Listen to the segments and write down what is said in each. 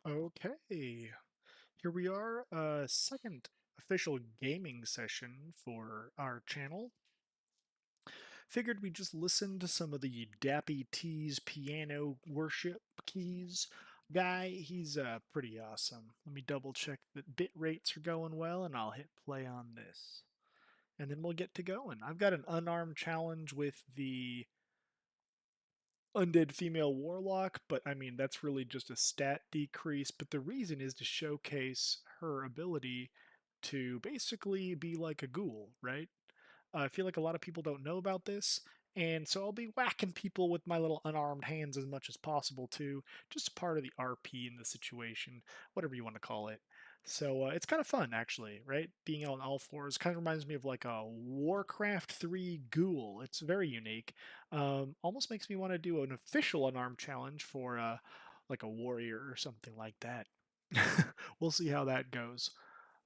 Okay, here we are, second official gaming session for our channel. Figured we'd just listen to some of the Dappy T's piano worship keys. Guy, he's pretty awesome. Let me double check that bit rates are going well, and I'll hit play on this. And then we'll get to going. I've got an unarmed challenge with the undead female warlock, but I mean, that's really just a stat decrease. But the reason is to showcase her ability to basically be like a ghoul, right? I feel like a lot of people don't know about this, and so I'll be whacking people with my little unarmed hands as much as possible too, just part of the RP in the situation, whatever you want to call it. So it's kind of fun, actually, right? Being on all fours kind of reminds me of like a Warcraft 3 ghoul. It's very unique. Almost makes me want to do an official unarmed challenge for like a warrior or something like that. We'll see how that goes.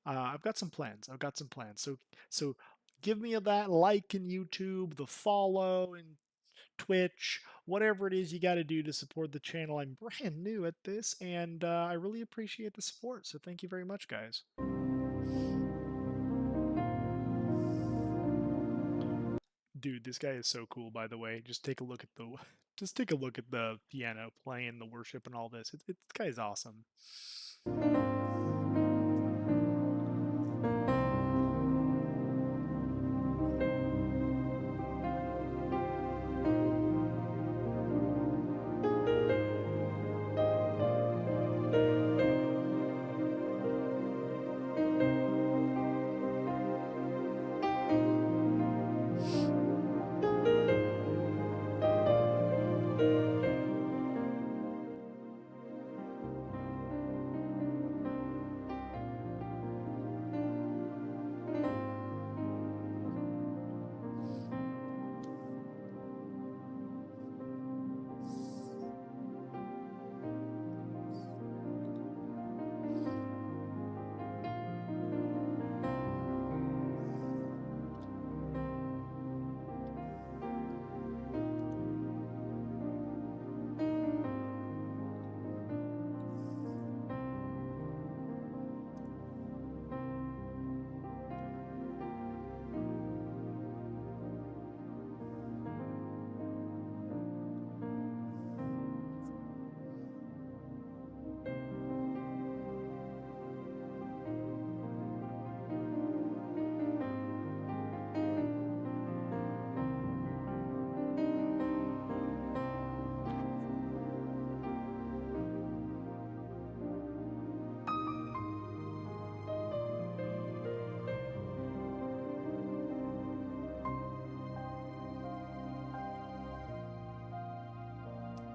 I've got some plans. I've got some plans. So give me that like in YouTube, the follow in Twitch, whatever it is you got to do to support the channel. I'm brand new at this, and I really appreciate the support. So thank you very much, guys. Dude, this guy is so cool. By the way, just take a look at the just take a look at the piano playing, the worship, and all this. This guy's awesome.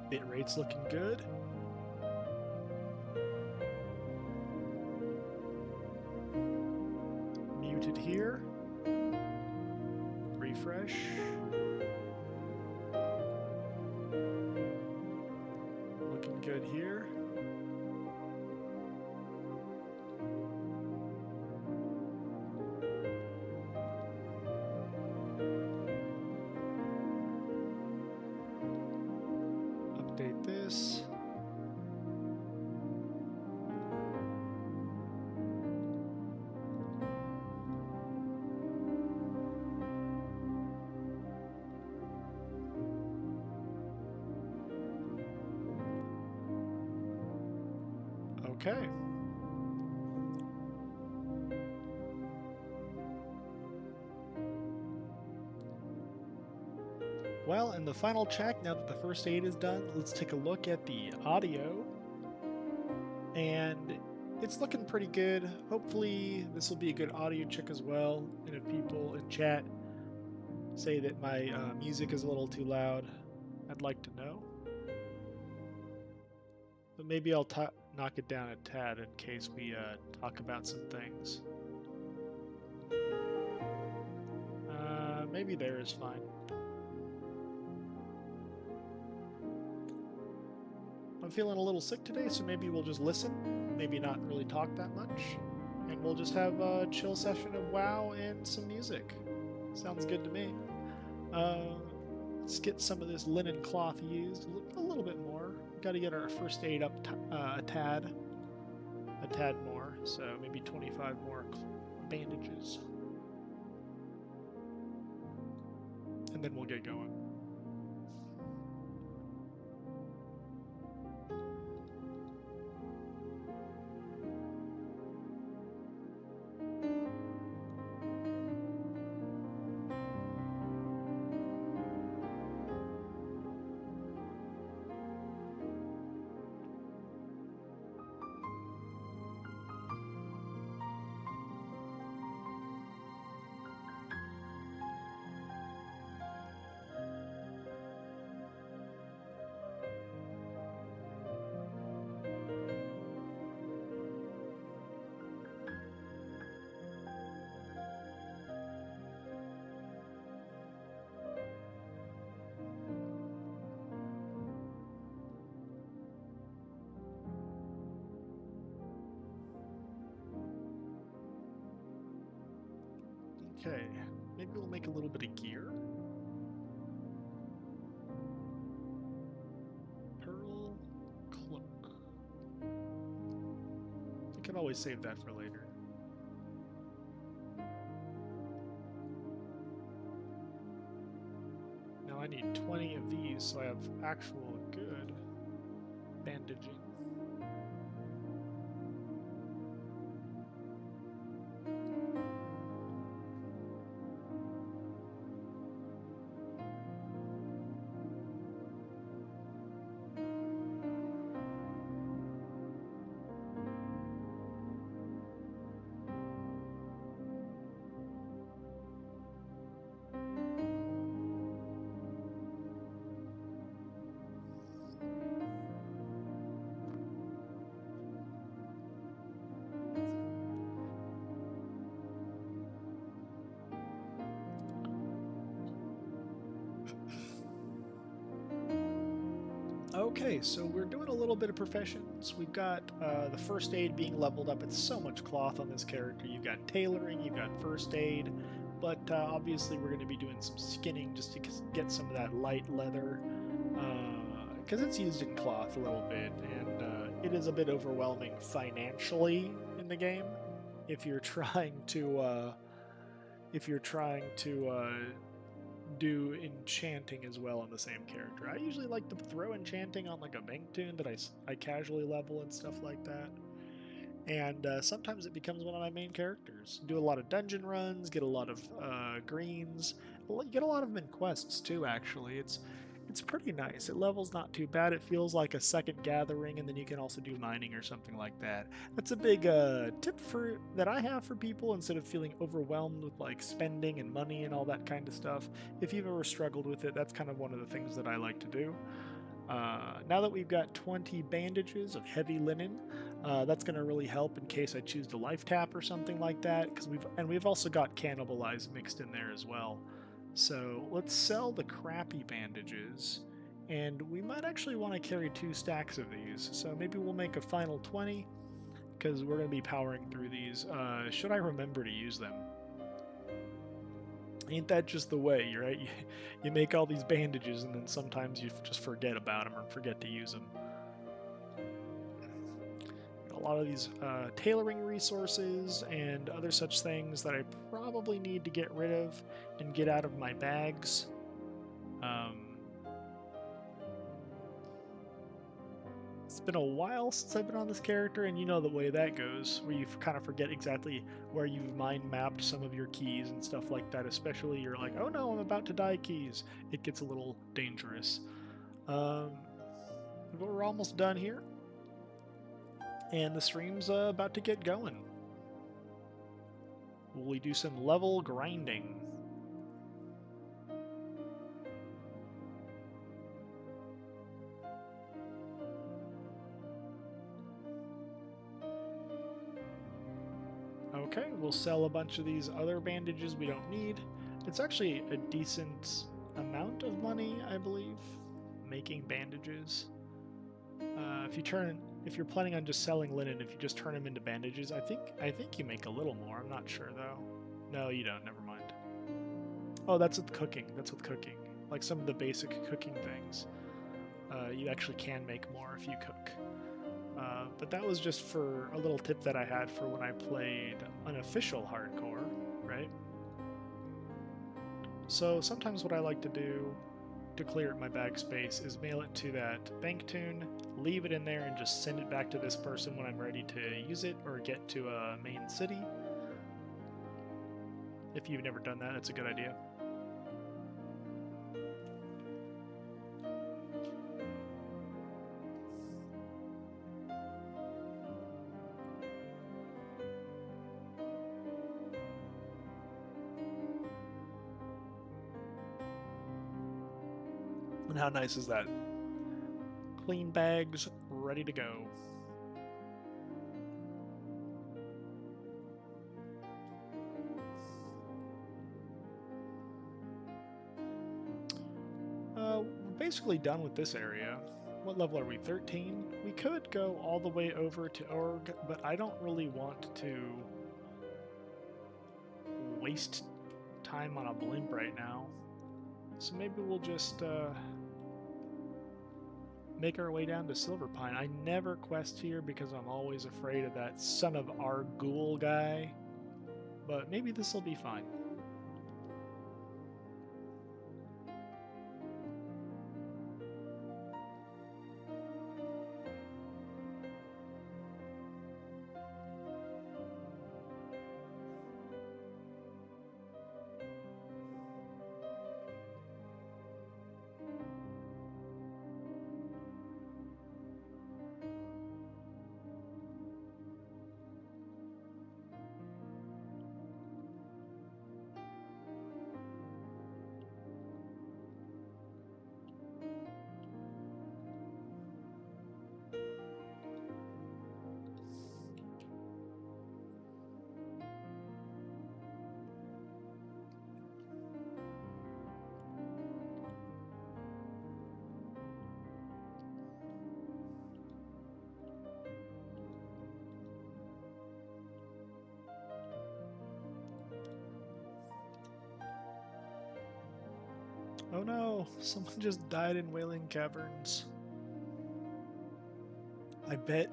Bit rate's looking good. Muted here. Refresh. Looking good here. Update this. Okay. Well, in the final check, now that the first aid is done, let's take a look at the audio. And it's looking pretty good. Hopefully this will be a good audio check as well. And if people in chat say that my music is a little too loud, I'd like to know. But maybe I'll knock it down a tad in case we talk about some things. Maybe there is fine. I'm feeling a little sick today, so maybe we'll just listen, maybe not really talk that much, and we'll just have a chill session of WoW and some music. Sounds good to me. Let's get some of this linen cloth used a little bit more. Got to get our first aid up a tad. a tad more, so maybe 25 more bandages. And then we'll get going. Okay, maybe we'll make a little bit of gear. Pearl cloak. I can always save that for later. Now I need 20 of these so I have actual good bandaging. Okay, so we're doing a little bit of professions. We've got the first aid being leveled up. It's so much cloth on this character. You've got tailoring, you've got first aid, but obviously we're going to be doing some skinning just to get some of that light leather, because it's used in cloth a little bit, and it is a bit overwhelming financially in the game if you're trying to do enchanting as well on the same character. I usually like to throw enchanting on like a bank tune that I casually level and stuff like that. And sometimes it becomes one of my main characters. Do a lot of dungeon runs, get a lot of greens. You get a lot of them in quests too, actually. It's pretty nice. It levels not too bad. It feels like a second gathering, and then you can also do mining or something like that. That's a big tip that I have for people instead of feeling overwhelmed with like spending and money and all that kind of stuff. If you've ever struggled with it, that's kind of one of the things that I like to do. Now that we've got 20 bandages of heavy linen, that's going to really help in case I choose to life tap or something like that. We've also got cannibalize mixed in there as well. So let's sell the crappy bandages, and we might actually want to carry 2 stacks of these. So maybe we'll make a final 20 because we're going to be powering through these. Should I remember to use them? Ain't that just the way, right? You make all these bandages and then sometimes you just forget about them or forget to use them. A lot of these tailoring resources and other such things that I probably need to get rid of and get out of my bags. It's been a while since I've been on this character, and you know the way that goes, where you kind of forget exactly where you've mind mapped some of your keys and stuff like that, especially you're like, oh no, I'm about to die keys. It gets a little dangerous. But we're almost done here, and the stream's about to get going. Will we do some level grinding? Okay, we'll sell a bunch of these other bandages we don't need. It's actually a decent amount of money, I believe, making bandages. If you're planning on just selling linen, if you just turn them into bandages, I think you make a little more. I'm not sure though. No, you don't. Never mind. Oh, that's with cooking. That's with cooking. Like some of the basic cooking things. You actually can make more if you cook. But that was just for a little tip that I had for when I played unofficial hardcore, right? So sometimes what I like to do to clear up my bag space is mail it to that bank tune, leave it in there, and just send it back to this person when I'm ready to use it or get to a main city. If you've never done that, it's a good idea. And how nice is that? Clean bags, ready to go. We're basically done with this area. What level are we? 13? We could go all the way over to Org, but I don't really want to waste time on a blimp right now. So maybe we'll just make our way down to Silverpine. I never quest here because I'm always afraid of that son of our ghoul guy, but maybe this will be fine. Oh no, someone just died in Wailing Caverns. I bet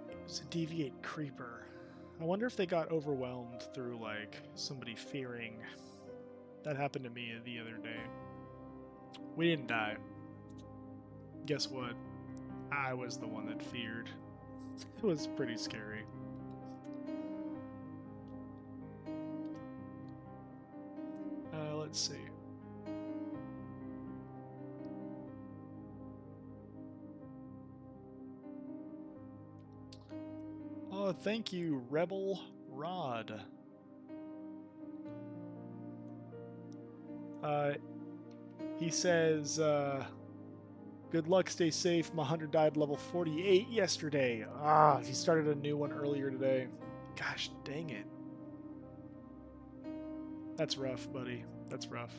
it was a Deviate Creeper. I wonder if they got overwhelmed through, like, somebody fearing. That happened to me the other day. We didn't die. Guess what? I was the one that feared. It was pretty scary. Let's see. Oh, thank you, Rebel Rod. He says, good luck, stay safe. My hunter died level 48 yesterday. Ah, he started a new one earlier today. Gosh, dang it. That's rough, buddy. That's rough.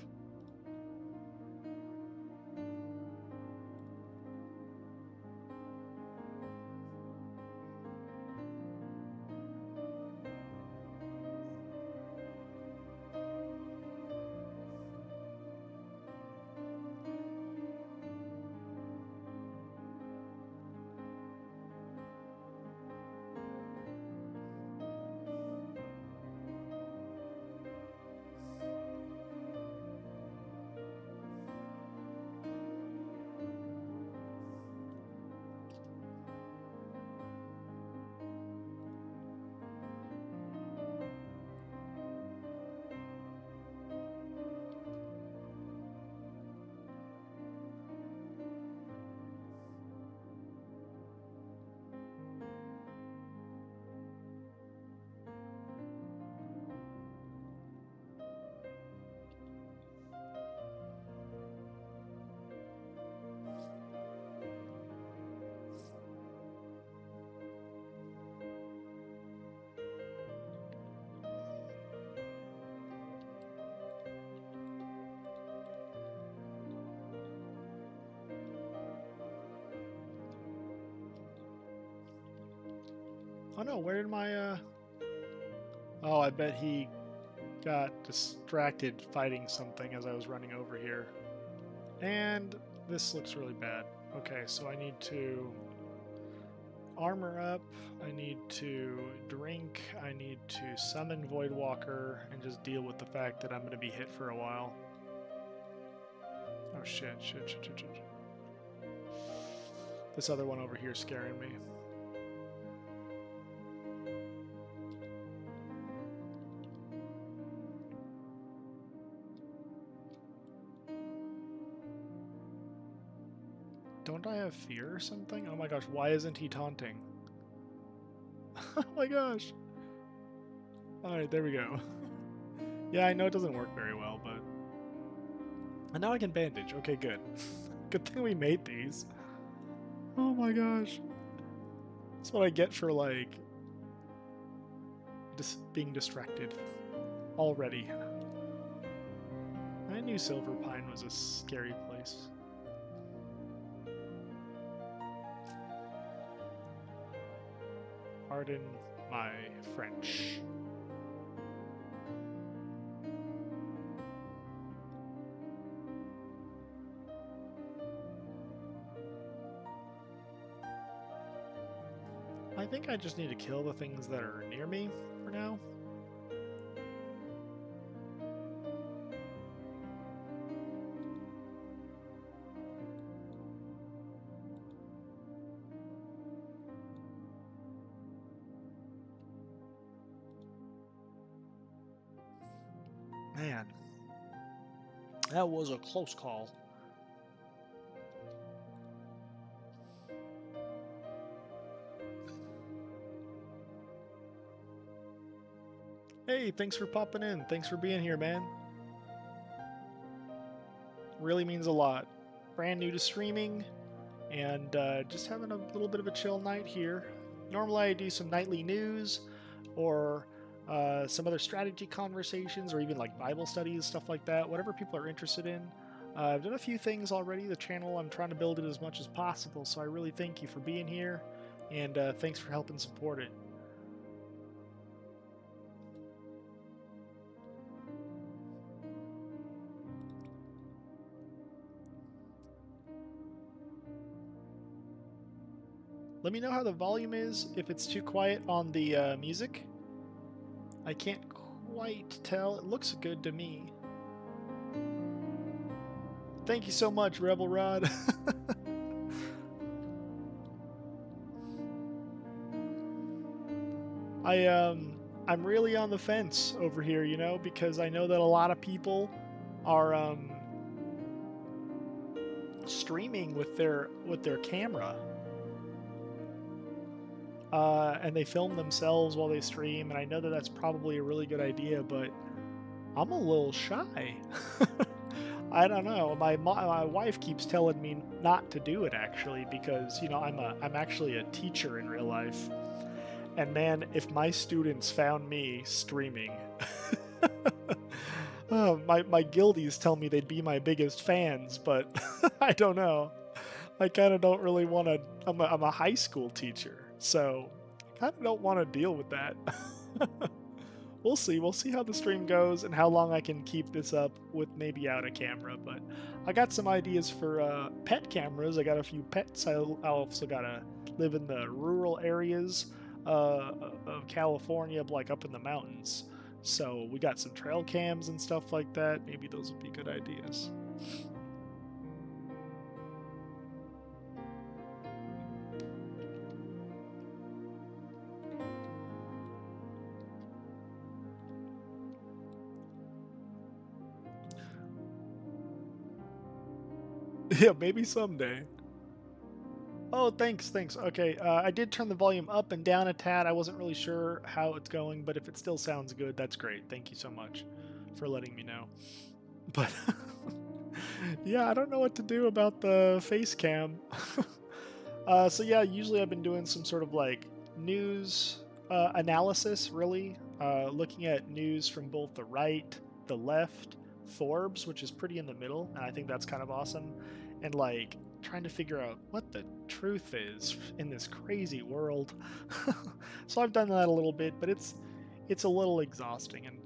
Oh no, where did my, Oh, I bet he got distracted fighting something as I was running over here. And this looks really bad. Okay, so I need to armor up. I need to drink. I need to summon Voidwalker and just deal with the fact that I'm going to be hit for a while. Oh shit. This other one over here is scaring me. Don't I have fear or something? Oh my gosh, why isn't he taunting? Oh my gosh. Alright, there we go. Yeah, I know it doesn't work very well, but... And now I can bandage. Okay, good. Good thing we made these. Oh my gosh. That's what I get for, like... just being distracted. Already. I knew Silver Pine was a scary place. Pardon my French. I think I just need to kill the things that are near me for now. Man, that was a close call. Hey, thanks for popping in. Thanks for being here, man. Really means a lot. Brand new to streaming, and just having a little bit of a chill night here. Normally I do some nightly news, or some other strategy conversations, or even like Bible studies, stuff like that, whatever people are interested in. I've done a few things already. The channel, I'm trying to build it as much as possible, so I really thank you for being here, and thanks for helping support it. Let me know how the volume is, if it's too quiet on the music. I can't quite tell. It looks good to me. Thank you so much, Rebel Rod. I'm really on the fence over here, you know, because I know that a lot of people are streaming with their camera. And they film themselves while they stream, and I know that that's probably a really good idea, but I'm a little shy. I don't know. My wife keeps telling me not to do it, actually, because, you know, I'm actually a teacher in real life. And man, if my students found me streaming, my guildies tell me they'd be my biggest fans, but I don't know. I kind of don't really want to. I'm a high school teacher, so I kind of don't want to deal with that. We'll see. We'll see how the stream goes and how long I can keep this up with maybe out a camera. But I got some ideas for pet cameras. I got a few pets. I also gotta live in the rural areas of California, like up in the mountains. So we got some trail cams and stuff like that. Maybe those would be good ideas. Yeah, maybe someday. Oh, thanks. Okay, I did turn the volume up and down a tad. I wasn't really sure how it's going, but if it still sounds good, that's great. Thank you so much for letting me know. But yeah, I don't know what to do about the face cam. So yeah, usually I've been doing some sort of like news analysis, really, looking at news from both the right, the left, Forbes, which is pretty in the middle, and I think that's kind of awesome, and like trying to figure out what the truth is in this crazy world. So I've done that a little bit, but it's a little exhausting, and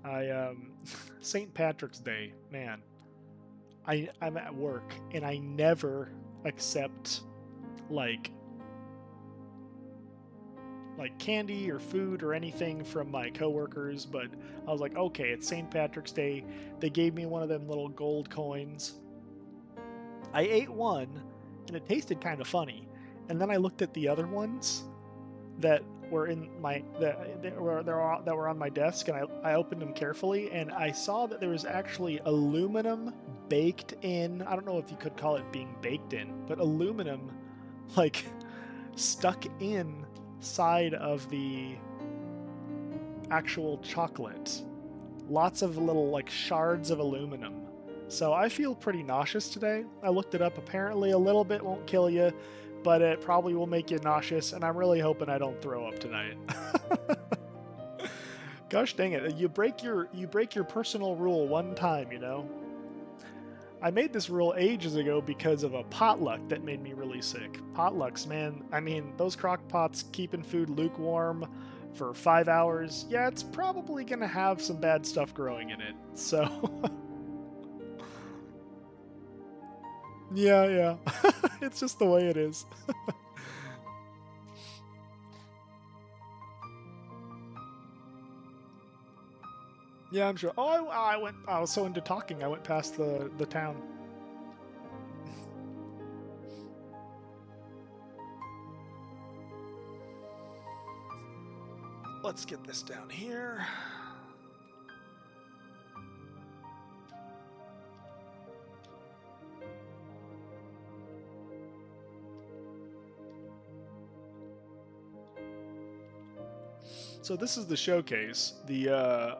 I St. Patrick's Day, man. I'm at work and I never accept like like candy or food or anything from my coworkers, but I was like, okay, it's St. Patrick's Day. They gave me one of them little gold coins. I ate one, and it tasted kind of funny. And then I looked at the other ones that were in my that were on my desk, and I opened them carefully, and I saw that there was actually aluminum baked in. I don't know if you could call it being baked in, but aluminum like stuck inside of the actual chocolate. Lots of little like shards of aluminum. So I feel pretty nauseous today. I looked it up. Apparently, a little bit won't kill you, but it probably will make you nauseous. And I'm really hoping I don't throw up tonight. Gosh dang it! You break your personal rule one time, you know. I made this rule ages ago because of a potluck that made me really sick. Potlucks, man. I mean, those crock pots keeping food lukewarm for 5 hours. Yeah, it's probably gonna have some bad stuff growing in it. So. Yeah, yeah. It's just the way it is. Yeah, I'm sure. Oh, I went. I was so into talking, I went past the town. Let's get this down here. So this is the showcase. The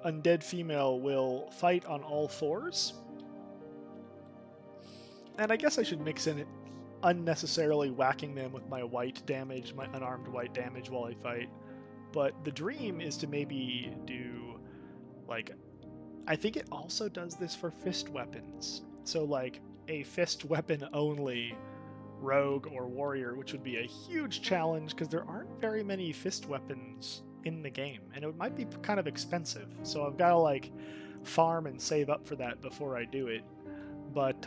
undead female will fight on all fours. And I guess I should mix in it unnecessarily whacking them with my white damage, my unarmed white damage while I fight. But the dream is to maybe do, like, I think it also does this for fist weapons. So, like, a fist weapon only rogue or warrior, which would be a huge challenge because there aren't very many fist weapons in the game, and it might be kind of expensive. So I've got to, like, farm and save up for that before I do it. But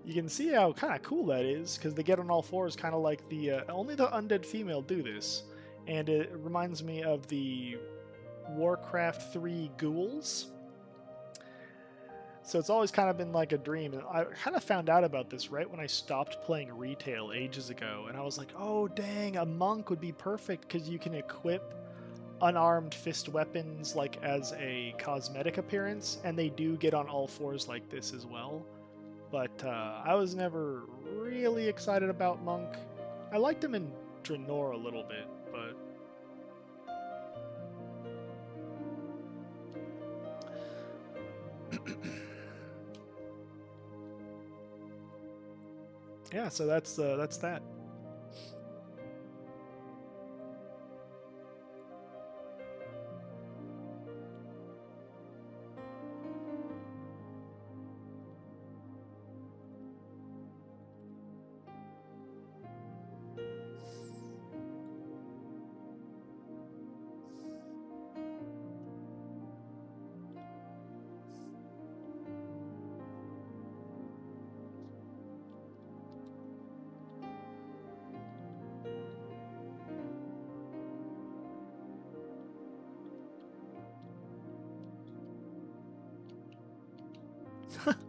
you can see how kind of cool that is because they get on all fours, kind of like the only the undead female do this, and it reminds me of the Warcraft 3 ghouls. So it's always kind of been like a dream. And I kind of found out about this right when I stopped playing retail ages ago. And I was like, oh, dang, a monk would be perfect because you can equip unarmed fist weapons like as a cosmetic appearance. And they do get on all fours like this as well. But I was never really excited about monk. I liked him in Draenor a little bit, but yeah, so that's that.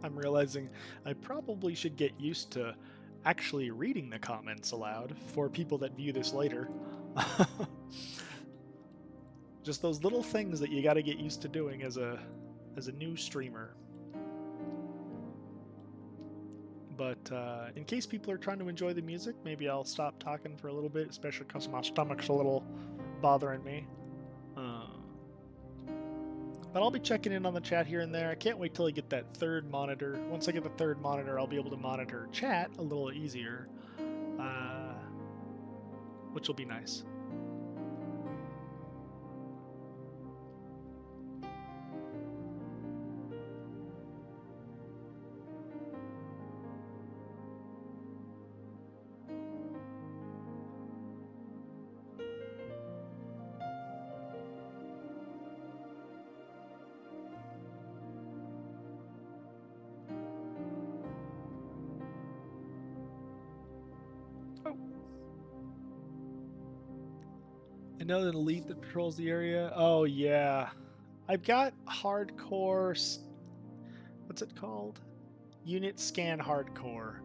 I'm realizing I probably should get used to actually reading the comments aloud for people that view this later. Just those little things that you got to get used to doing as a new streamer. But in case people are trying to enjoy the music, maybe I'll stop talking for a little bit, especially because my stomach's a little bothering me. Uh, but I'll be checking in on the chat here and there. I can't wait till I get that third monitor. Once I get the third monitor, I'll be able to monitor chat a little easier, which will be nice. Oh. know an elite that patrols the area. Oh yeah, I've got hardcore. What's it called? Unit scan hardcore.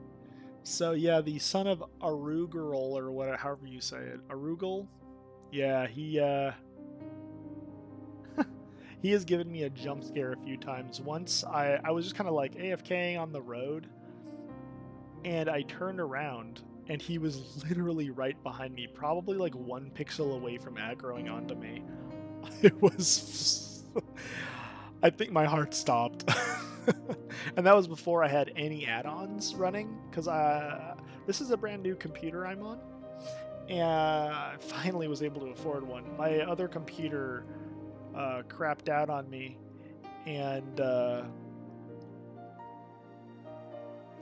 So yeah, the son of Arugal or whatever, however you say it, Arugal. Yeah, he has given me a jump scare a few times. Once I was just kind of like AFKing on the road, and I turned around, and he was literally right behind me, probably like 1 pixel away from aggroing onto me. It was. I think my heart stopped. And that was before I had any add-ons running, because this is a brand new computer I'm on, and I finally was able to afford one. My other computer crapped out on me, and I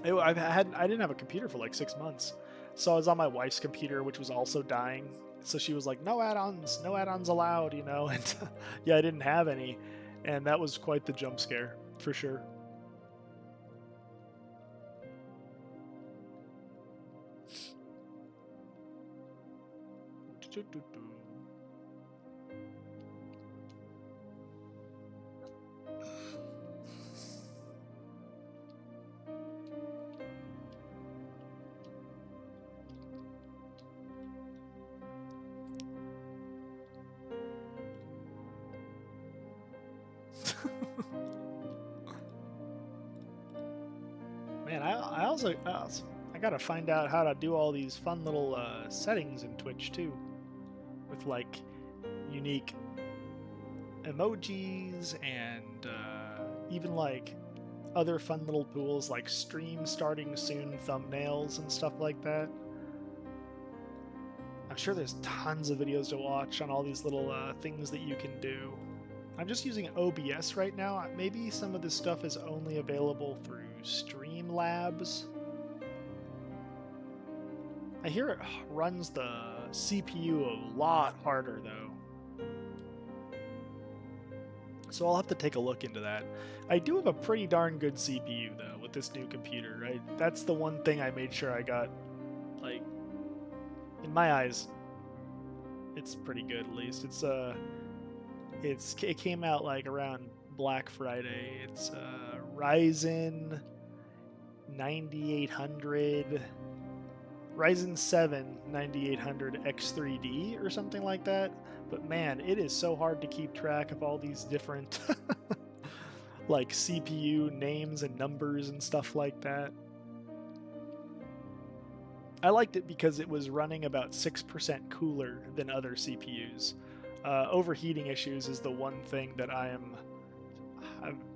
didn't have a computer for like 6 months, so I was on my wife's computer, which was also dying. So she was like, no add-ons allowed," and yeah, I didn't have any, and that was quite the jump scare for sure. Man, I gotta find out how to do all these fun little settings in Twitch too, with like unique emojis and even like other fun little tools like stream starting soon thumbnails and stuff like that. I'm sure there's tons of videos to watch on all these little things that you can do. I'm just using OBS right now. Maybe some of this stuff is only available through Streamlabs. I hear it runs the CPU a lot harder though. So I'll have to take a look into that. I do have a pretty darn good CPU though with this new computer, right? That's the one thing I made sure I got. Like, in my eyes, it's pretty good at least. It came out like around Black Friday. It's Ryzen 9800, Ryzen 7 9800 X3D or something like that. But man, it is so hard to keep track of all these different like CPU names and numbers and stuff like that. I liked it because it was running about 6% cooler than other CPUs. Overheating issues is the one thing that I'm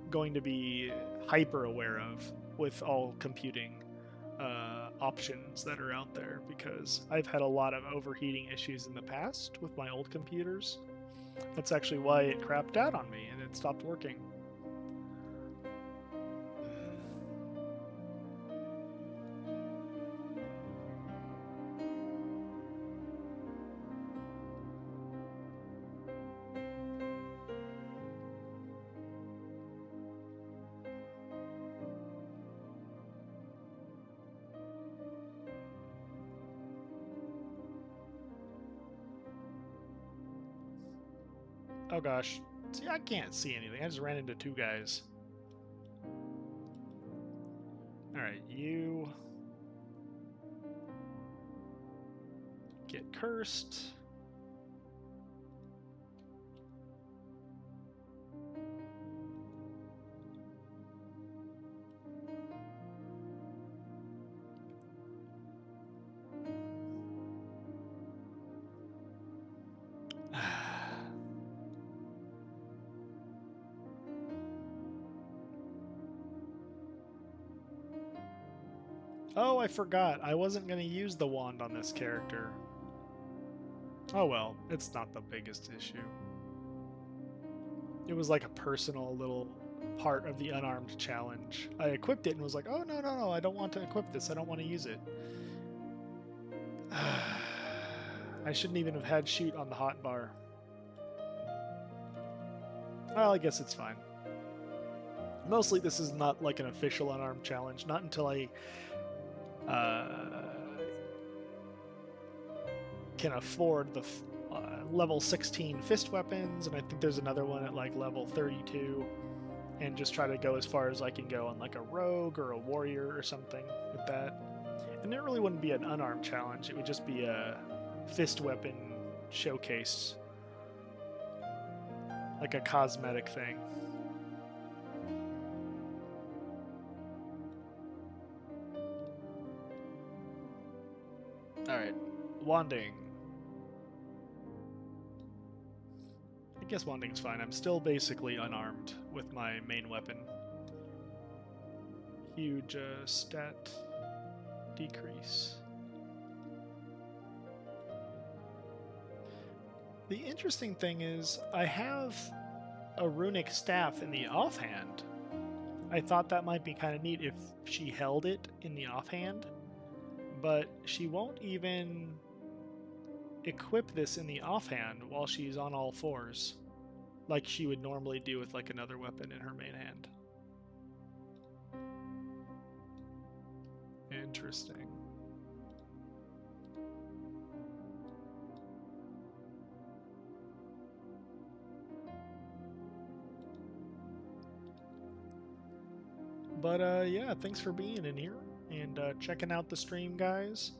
going to be hyper aware of with all computing options that are out there, because I've had a lot of overheating issues in the past with my old computers. That's actually why it crapped out on me and it stopped working. Oh gosh. See, I can't see anything. I just ran into two guys. Alright, you get cursed. Oh, I forgot. I wasn't going to use the wand on this character. Oh well, it's not the biggest issue. It was like a personal little part of the unarmed challenge. I equipped it and was like, oh, no, I don't want to equip this. I don't want to use it. I shouldn't even have had shoot on the hotbar. Well, I guess it's fine. Mostly this is not like an official unarmed challenge. Not until I can afford the level 16 fist weapons, and I think there's another one at like level 32, and just try to go as far as I can go on like a rogue or a warrior or something with that. And it really wouldn't be an unarmed challenge, it would just be a fist weapon showcase, like a cosmetic thing. Alright, wanding. I guess wanding's fine. I'm still basically unarmed with my main weapon. Huge stat decrease. The interesting thing is, I have a runic staff in the offhand. I thought that might be kind of neat if she held it in the offhand, but she won't even equip this in the offhand while she's on all fours, like she would normally do with like another weapon in her main hand. Interesting. But yeah, thanks for being in here and checking out the stream, guys.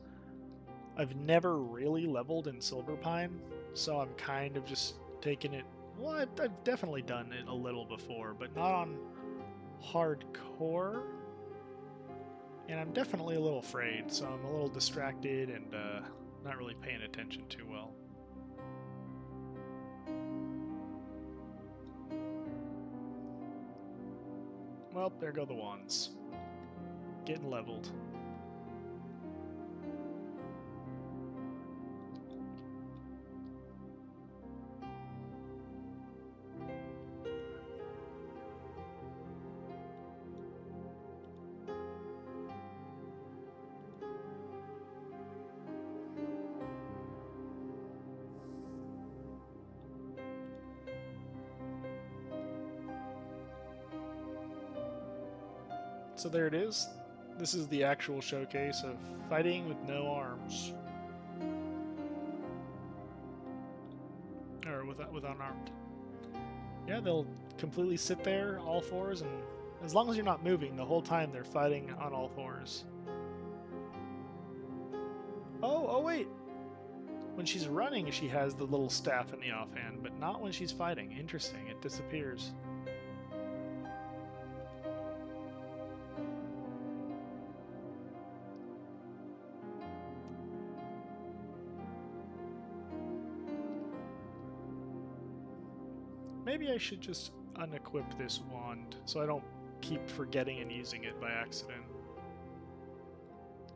I've never really leveled in Silverpine, so I'm kind of just taking it. Well, I've definitely done it a little before, but not on hardcore. And I'm definitely a little afraid, so I'm a little distracted and not really paying attention too well. Well, there go the wands. Getting leveled. So there it is. This is the actual showcase of fighting with no arms. Or with unarmed. Yeah, they'll completely sit there, all fours, and as long as you're not moving, the whole time they're fighting on all fours. Oh wait! When she's running, she has the little staff in the offhand, but not when she's fighting. Interesting, it disappears. Maybe I should just unequip this wand so I don't keep forgetting and using it by accident.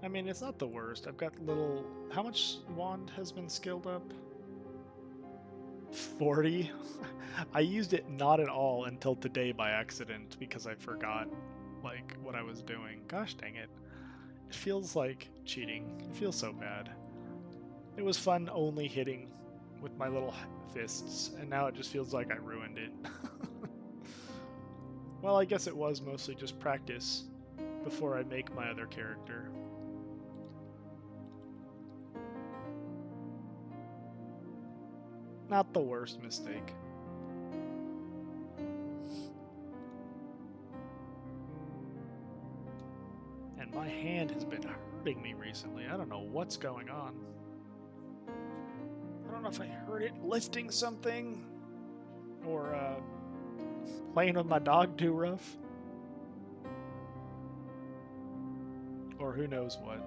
I mean, it's not the worst. I've got little... How much wand has been skilled up? 40? I used it not at all until today by accident because I forgot, like, what I was doing. Gosh dang it. It feels like cheating. It feels so bad. It was fun only hitting with my little fists, and now it just feels like I ruined it. Well, I guess it was mostly just practice before I make my other character. Not the worst mistake. And my hand has been hurting me recently. I don't know what's going on. I don't know if I hurt it lifting something or playing with my dog too rough. Or who knows what.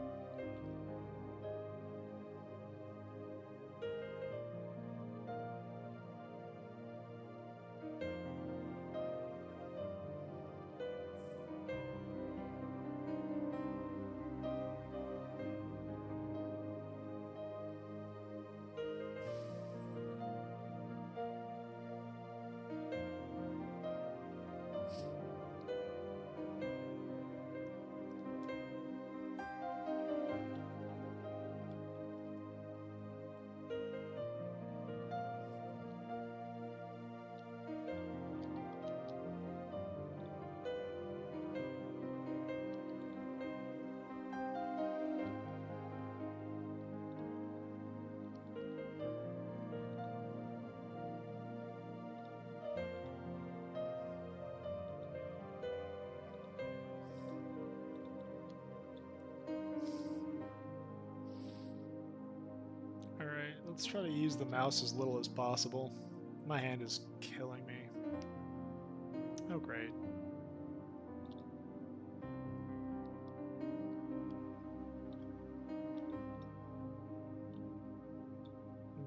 Let's try to use the mouse as little as possible. My hand is killing me. Oh, great.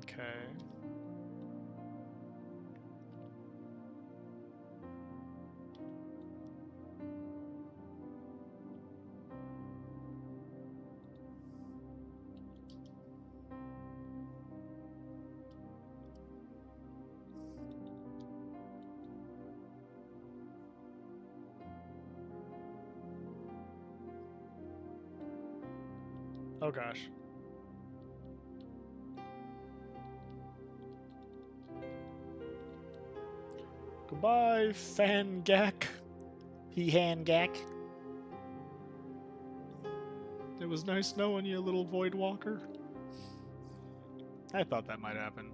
Okay. Oh gosh. Goodbye, Fangak. He-Han-Gak. It was nice knowing you, little Void Walker. I thought that might happen.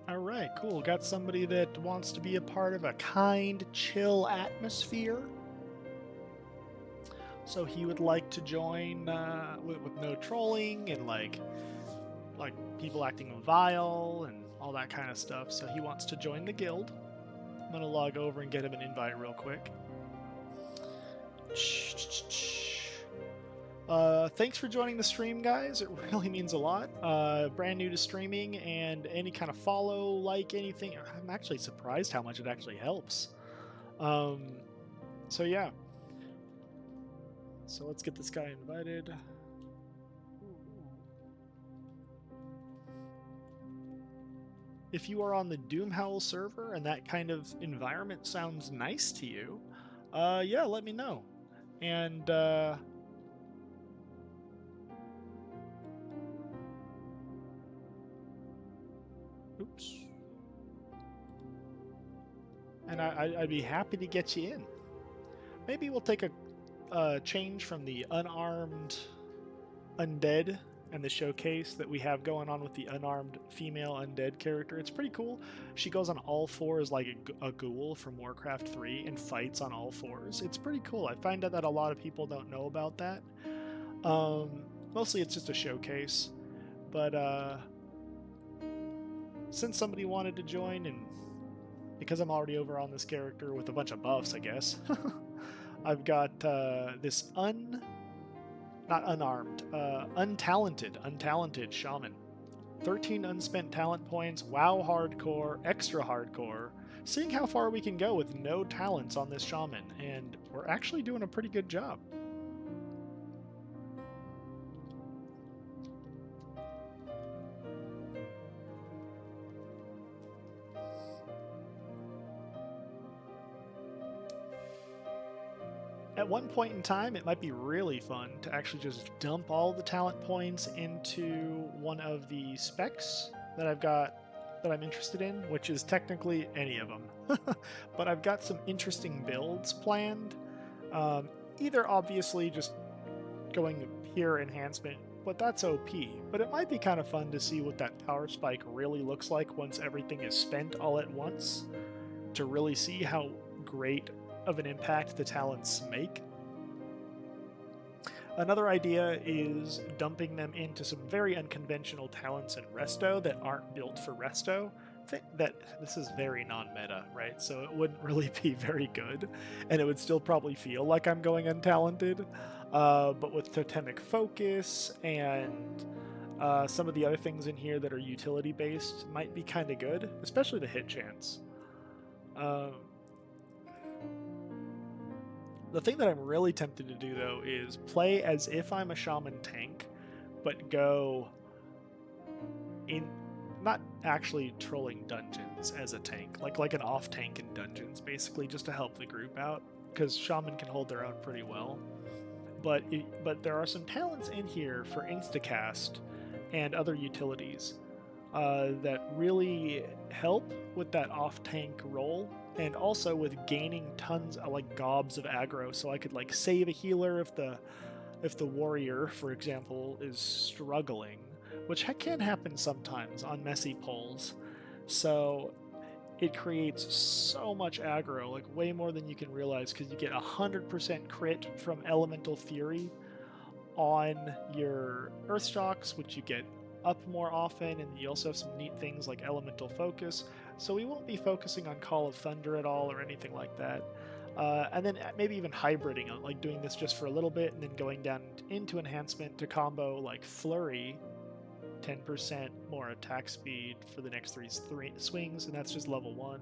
All right, cool. Got somebody that wants to be a part of a kind, chill atmosphere. So he would like to join with no trolling and like people acting vile and all that kind of stuff. So he wants to join the guild. I'm gonna log over and get him an invite real quick. Thanks for joining the stream, guys. It really means a lot. Brand new to streaming, and any kind of follow, like, anything. I'm actually surprised how much it actually helps. So yeah. So let's get this guy invited. If you are on the Doomhowl server and that kind of environment sounds nice to you, yeah, let me know. And oops. And I'd be happy to get you in. Maybe we'll take a change from the unarmed undead and the showcase that we have going on with the unarmed female undead character. It's pretty cool. She goes on all fours like a ghoul from Warcraft 3 and fights on all fours. It's pretty cool. I find out that a lot of people don't know about that. Mostly it's just a showcase. But since somebody wanted to join, and because I'm already over on this character with a bunch of buffs, I guess, I've got this not unarmed, untalented shaman. 13 unspent talent points, WoW hardcore, extra hardcore, seeing how far we can go with no talents on this shaman, and we're actually doing a pretty good job. At one point in time, it might be really fun to actually just dump all the talent points into one of the specs that I've got that I'm interested in, which is technically any of them. But I've got some interesting builds planned. Um, Either obviously just going pure enhancement, but that's OP. But it might be kind of fun to see what that power spike really looks like once everything is spent all at once, to really see how great of an impact the talents make. Another idea is dumping them into some very unconventional talents in Resto that aren't built for Resto. That this is very non-meta, right? So it wouldn't really be very good, and it would still probably feel like I'm going untalented. But with totemic focus and some of the other things in here that are utility based might be kind of good, especially the hit chance. The thing that I'm really tempted to do, though, is play as if I'm a shaman tank, but go in, not actually trolling dungeons as a tank, like an off tank in dungeons, basically, just to help the group out, because shaman can hold their own pretty well. But there are some talents in here for instacast and other utilities that really help with that off tank role, and also with gaining tons of like gobs of aggro, so I could like save a healer if the warrior, for example, is struggling, which can happen sometimes on messy pulls. So it creates so much aggro, like way more than you can realize, because you get 100% crit from Elemental Fury on your Earthshocks, which you get up more often, and you also have some neat things like Elemental Focus. So we won't be focusing on Call of Thunder at all or anything like that. And then maybe even hybriding, like doing this just for a little bit and then going down into enhancement to combo like Flurry, 10% more attack speed for the next three swings, and that's just level 1.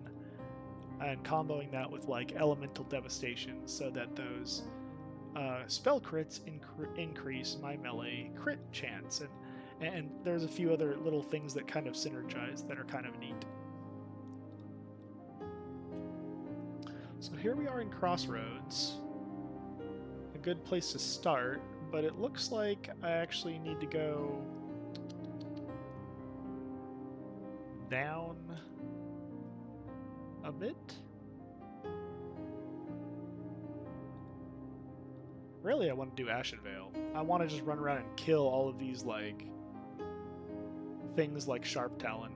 And comboing that with like Elemental Devastation so that those spell crits increase my melee crit chance. And there's a few other little things that kind of synergize that are kind of neat. So here we are in Crossroads. A good place to start, but it looks like I actually need to go down a bit. Really, I want to do Ashenvale. I want to just run around and kill all of these, like, things like Sharp Talon.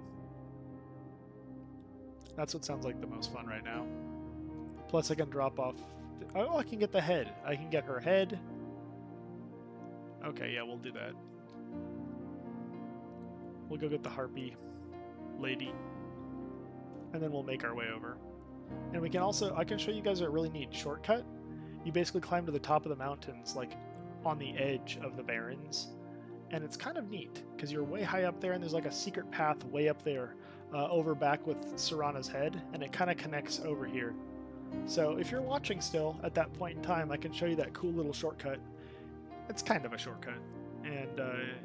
That's what sounds like the most fun right now. Plus, I can drop off... Oh, I can get the head. I can get her head. Okay, yeah, we'll do that. We'll go get the Harpy lady. And then we'll make our way over. And we can also... I can show you guys a really neat shortcut. You basically climb to the top of the mountains, like, on the edge of the Barrens. And it's kind of neat, because you're way high up there, and there's, like, a secret path way up there, over back with Serana's head, and it kind of connects over here. So if you're watching still, at that point in time, I can show you that cool little shortcut. It's kind of a shortcut, and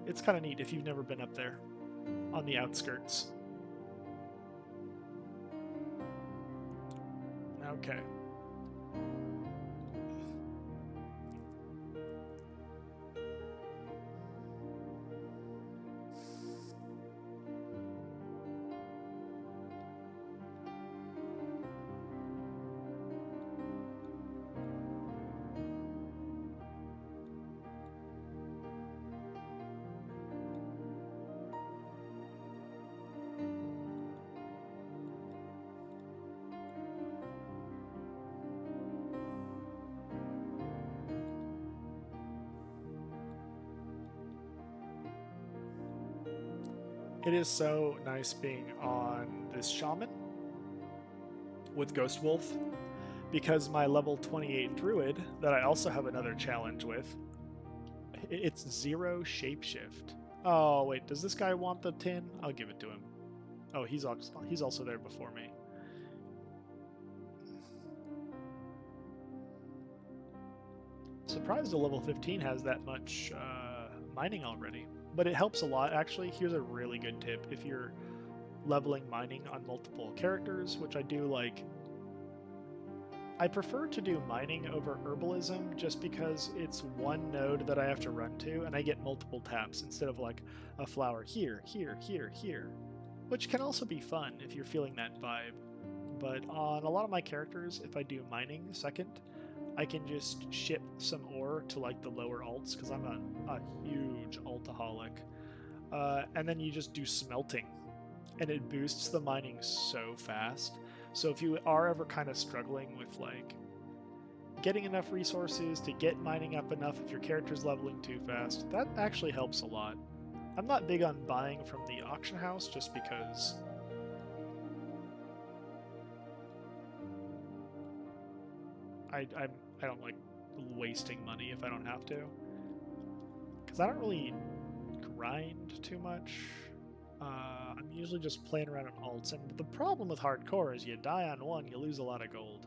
it's kind of neat if you've never been up there, on the outskirts. Okay. It is so nice being on this shaman with Ghost Wolf, because my level 28 druid that I also have another challenge with, it's 0 shapeshift. Oh wait, does this guy want the tin? I'll give it to him. Oh, he's also there before me. Surprised a level 15 has that much mining already. But it helps a lot, actually. Here's a really good tip. If you're leveling mining on multiple characters, which I do like I prefer to do mining over herbalism just because it's one node that I have to run to and I get multiple taps instead of like a flower here, here, here, here, which can also be fun if you're feeling that vibe. But on a lot of my characters, if I do mining second, I can just ship some ore to like the lower alts because I'm a huge altaholic. And then you just do smelting and it boosts the mining so fast. So if you are ever kind of struggling with like getting enough resources to get mining up enough if your character's leveling too fast, that actually helps a lot. I'm not big on buying from the auction house just because I don't like wasting money if I don't have to. Because I don't really grind too much. I'm usually just playing around on alts, and the problem with hardcore is you die on one, you lose a lot of gold.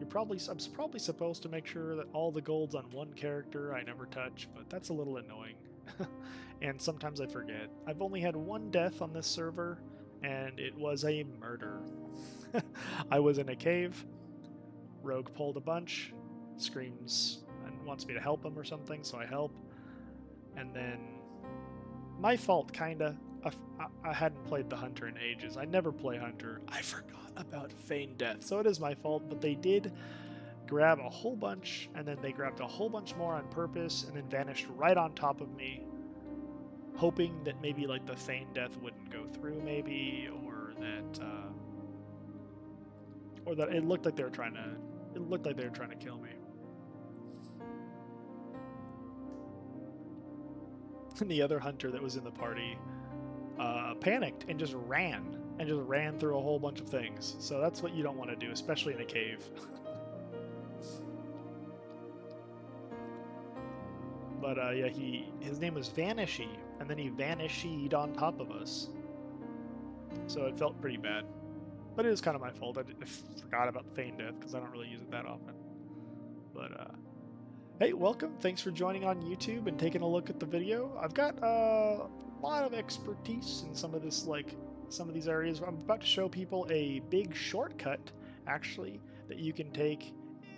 I'm probably supposed to make sure that all the gold's on one character I never touch, but that's a little annoying. And sometimes I forget. I've only had one death on this server, and it was a murder. I was in a cave, rogue pulled a bunch, screams and wants me to help him or something, so I help, and then my fault, kinda. I hadn't played the Hunter in ages. I never play Hunter. I forgot about Feigned Death, so it is my fault, but they did grab a whole bunch, and then they grabbed a whole bunch more on purpose, and then vanished right on top of me, hoping that maybe like the Feigned Death wouldn't go through, maybe, or that it looked like they were trying to kill me. And the other hunter that was in the party panicked and just ran through a whole bunch of things. So that's what you don't want to do, especially in a cave. But yeah, his name was Vanishy, and then he vanished on top of us. So it felt pretty bad. But it was kind of my fault. I forgot about Feigned Death because I don't really use it that often. But hey, welcome. Thanks for joining on YouTube and taking a look at the video. I've got a lot of expertise in some of these areas. I'm about to show people a big shortcut, actually, that you can take.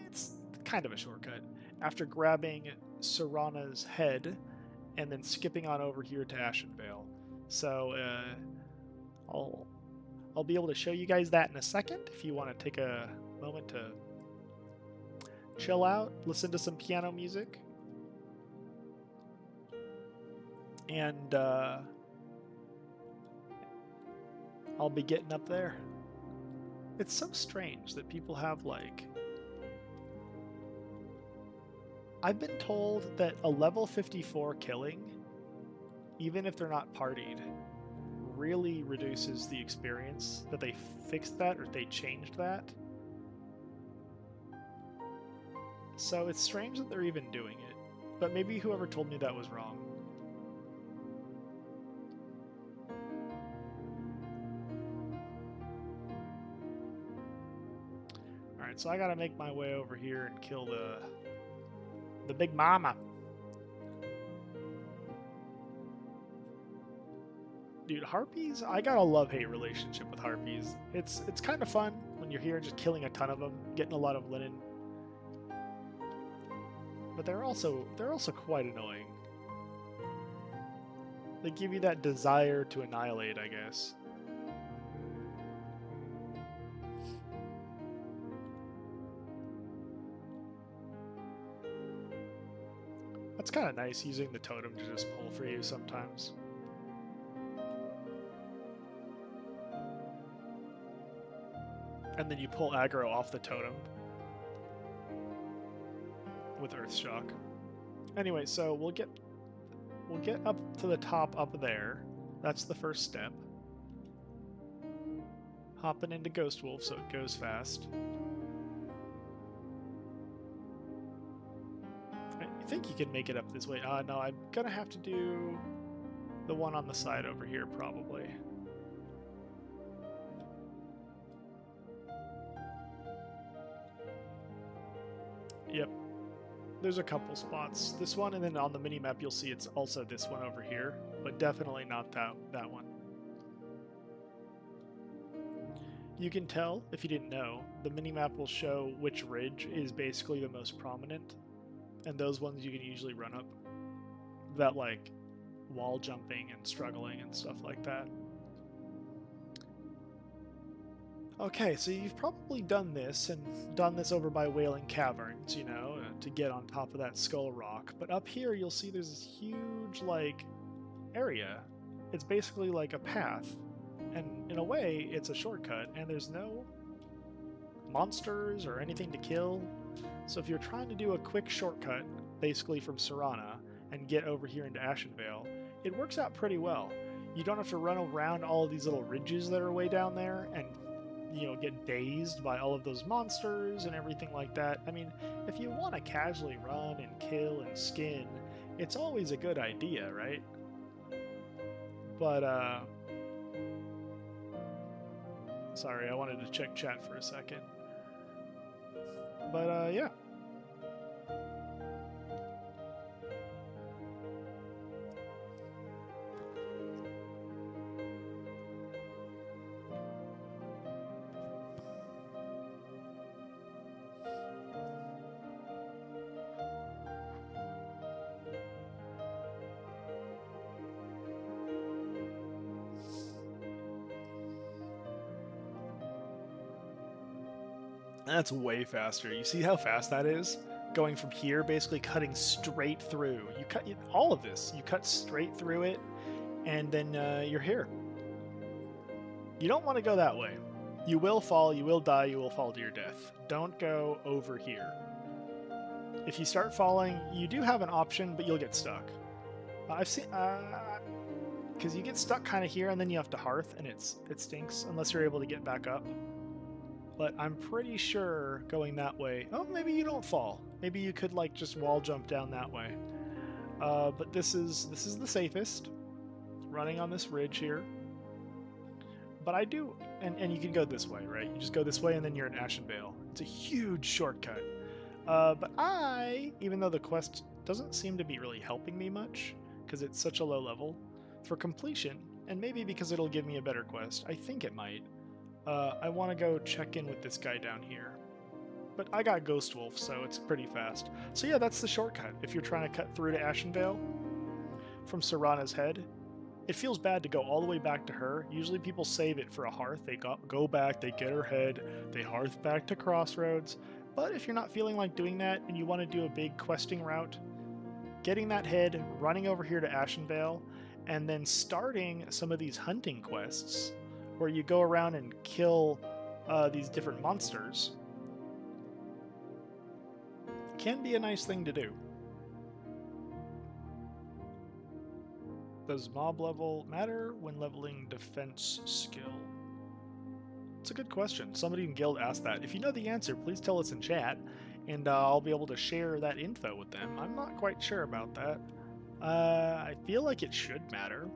It's kind of a shortcut. After grabbing Serana's head and then skipping on over here to Ashenvale. So I'll be able to show you guys that in a second if you want to take a moment to chill out, listen to some piano music, and I'll be getting up there. It's so strange that people have like... I've been told that a level 54 killing, even if they're not partied, really reduces the experience, that they fixed that or they changed that. So it's strange that they're even doing it, but maybe whoever told me that was wrong. Alright, so I gotta make my way over here and kill the big mama. Dude, harpies, I got a love-hate relationship with harpies. It's kind of fun when you're here just killing a ton of them, getting a lot of linen. But they're also quite annoying. They give you that desire to annihilate, I guess. That's kind of nice using the totem to just pull for you sometimes. And then you pull aggro off the totem with Earthshock. Anyway, so we'll get up to the top up there. That's the first step. Hopping into Ghost Wolf so it goes fast. I think you can make it up this way. No, I'm gonna have to do the one on the side over here probably. Yep. There's a couple spots. This one, and then on the mini-map you'll see it's also this one over here, but definitely not that one. You can tell, if you didn't know, the minimap will show which ridge is basically the most prominent, and those ones you can usually run up. That, like, wall jumping and struggling and stuff like that. Okay, so you've probably done this, and done this over by Wailing Caverns, you know, to get on top of that skull rock. But up here, you'll see there's this huge, like, area. It's basically like a path. And in a way, it's a shortcut, and there's no monsters or anything to kill. So if you're trying to do a quick shortcut, basically from Serana, and get over here into Ashenvale, it works out pretty well. You don't have to run around all of these little ridges that are way down there and, you know, get dazed by all of those monsters and everything like that. I mean, if you want to casually run and kill and skin, it's always a good idea, right? But, sorry, I wanted to check chat for a second. But, yeah. That's way faster. You see how fast that is? Going from here, basically cutting straight through. You cut all of this. You cut straight through it, and then you're here. You don't want to go that way. You will fall, you will die, you will fall to your death. Don't go over here. If you start falling, you do have an option, but you'll get stuck. I've seen... because you get stuck kind of here, and then you have to hearth, and it stinks, unless you're able to get back up. But I'm pretty sure going that way... Oh, maybe you don't fall. Maybe you could, like, just wall jump down that way. But this is the safest. Running on this ridge here. But I do... And you can go this way, right? You just go this way, and then you're in Ashenvale. It's a huge shortcut. But even though the quest doesn't seem to be really helping me much, because it's such a low level, for completion, and maybe because it'll give me a better quest, I think it might, I want to go check in with this guy down here. But I got Ghost Wolf, so it's pretty fast. So yeah, that's the shortcut. If you're trying to cut through to Ashenvale from Serana's head, it feels bad to go all the way back to her. Usually people save it for a hearth. They go back, they get her head, they hearth back to Crossroads. But if you're not feeling like doing that and you want to do a big questing route, getting that head, running over here to Ashenvale, and then starting some of these hunting quests where you go around and kill these different monsters can be a nice thing to do. Does mob level matter when leveling defense skill? It's a good question. Somebody in guild asked that. If you know the answer, please tell us in chat, and I'll be able to share that info with them. I'm not quite sure about that. I feel like it should matter.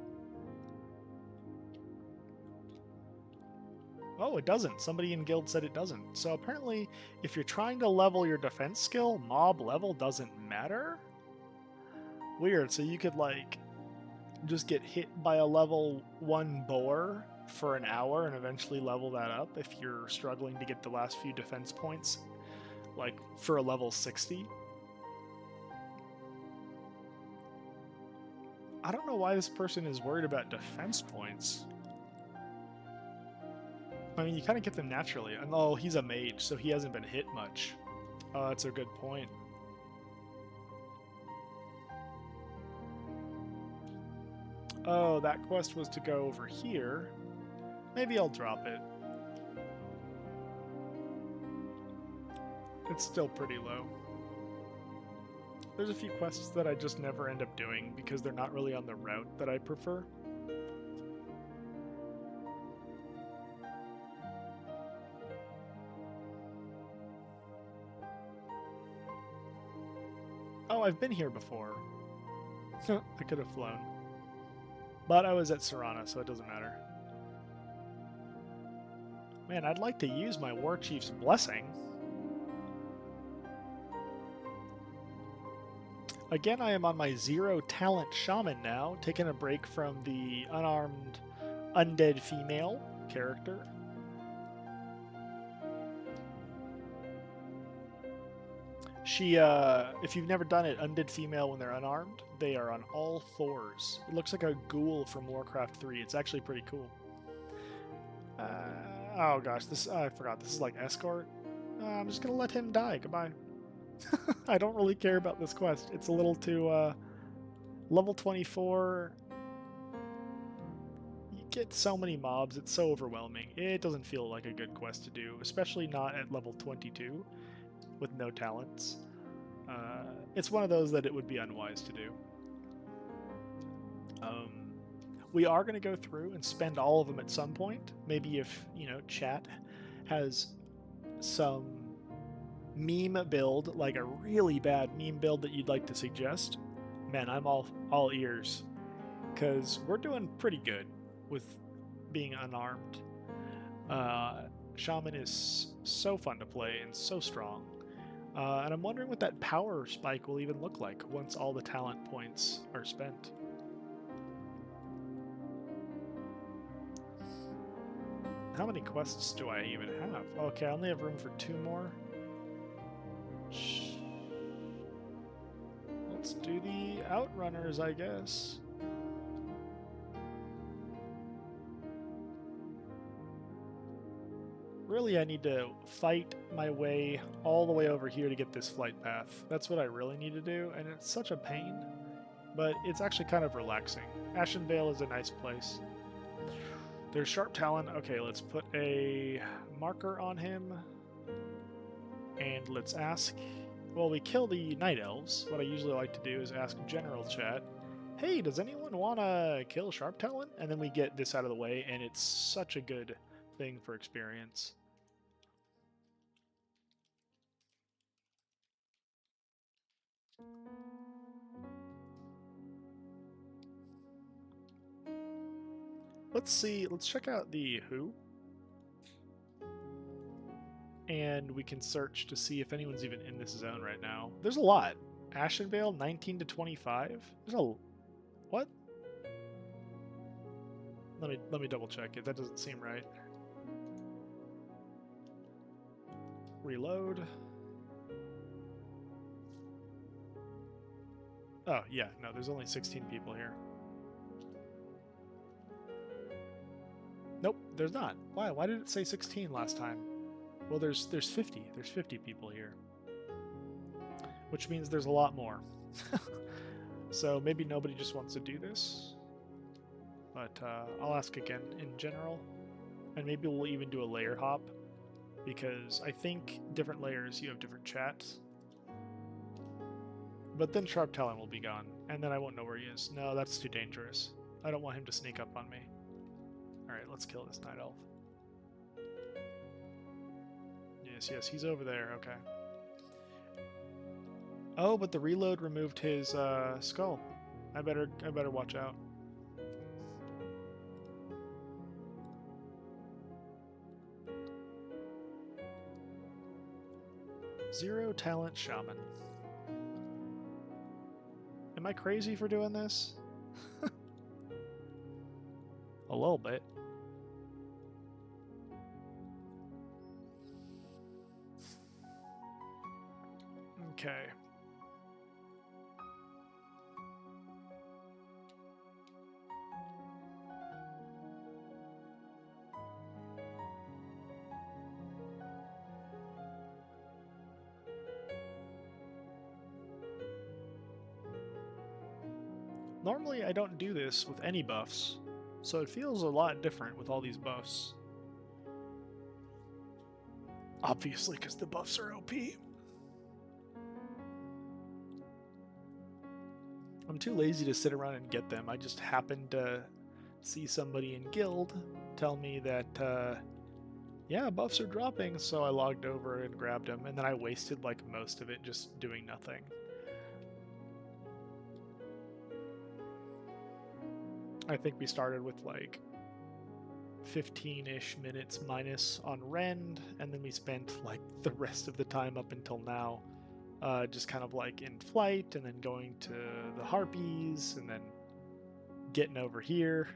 Oh, it doesn't. Somebody in guild said it doesn't. So apparently, if you're trying to level your defense skill, mob level doesn't matter? Weird. So you could, like, just get hit by a level 1 boar for an hour and eventually level that up if you're struggling to get the last few defense points, like for a level 60. I don't know why this person is worried about defense points. I mean, you kind of get them naturally. And oh, he's a mage, so he hasn't been hit much. Oh, that's a good point. Oh, that quest was to go over here. Maybe I'll drop it. It's still pretty low. There's a few quests that I just never end up doing because they're not really on the route that I prefer. Oh, I've been here before. I could have flown. But I was at Serana, so it doesn't matter. Man, I'd like to use my War Chief's Blessing. Again, I am on my 0 talent shaman now, taking a break from the unarmed undead female character. If you've never done it, undead female when they're unarmed, they are on all fours. It looks like a ghoul from Warcraft 3. It's actually pretty cool. Oh gosh, I forgot. This is like escort. I'm just gonna let him die. Goodbye. I don't really care about this quest. It's a little too level 24. You get so many mobs. It's so overwhelming. It doesn't feel like a good quest to do, especially not at level 22 with no talents. It's one of those that it would be unwise to do. Um, we are going to go through and spend all of them at some point. Maybe if, chat has some meme build, like a really bad meme build that you'd like to suggest, man, I'm all ears. Because we're doing pretty good with being unarmed. Shaman is so fun to play and so strong. And I'm wondering what that power spike will even look like once all the talent points are spent. How many quests do I even have? Okay, I only have room for 2 more. Let's do the Outrunners, I guess. Really, I need to fight my way all the way over here to get this flight path. That's what I really need to do, and it's such a pain, but it's actually kind of relaxing. Ashenvale is a nice place. There's Sharp Talon. Okay, let's put a marker on him, and let's ask... Well, we kill the Night Elves. What I usually like to do is ask general chat, hey, does anyone want to kill Sharp Talon? And then we get this out of the way, and it's such a good thing for experience. Let's see, let's check out the Who. And we can search to see if anyone's even in this zone right now. There's a lot. Ashenvale, 19 to 25. There's a... What? Let me double check it. That doesn't seem right. Reload. Oh, yeah, no, there's only 16 people here. Nope, there's not. Why? Why did it say 16 last time? Well, there's 50. There's 50 people here. Which means there's a lot more. So maybe nobody just wants to do this. But I'll ask again in general. And maybe we'll even do a layer hop. Because I think different layers, you have different chats. But then Sharp Talon will be gone. And then I won't know where he is. No, that's too dangerous. I don't want him to sneak up on me. Alright, let's kill this Night Elf. Yes, he's over there. Okay. Oh, but the reload removed his skull. I better watch out. Zero talent shaman. Am I crazy for doing this? A little bit. Okay. Normally I don't do this with any buffs, so it feels a lot different with all these buffs. Obviously, because the buffs are OP. I'm too lazy to sit around and get them. I just happened to see somebody in guild tell me that, yeah, buffs are dropping, so I logged over and grabbed them, and then I wasted like most of it just doing nothing. I think we started with like 15-ish minutes minus on Rend, and then we spent like the rest of the time up until now just kind of like in flight, and then going to the Harpies, and then getting over here.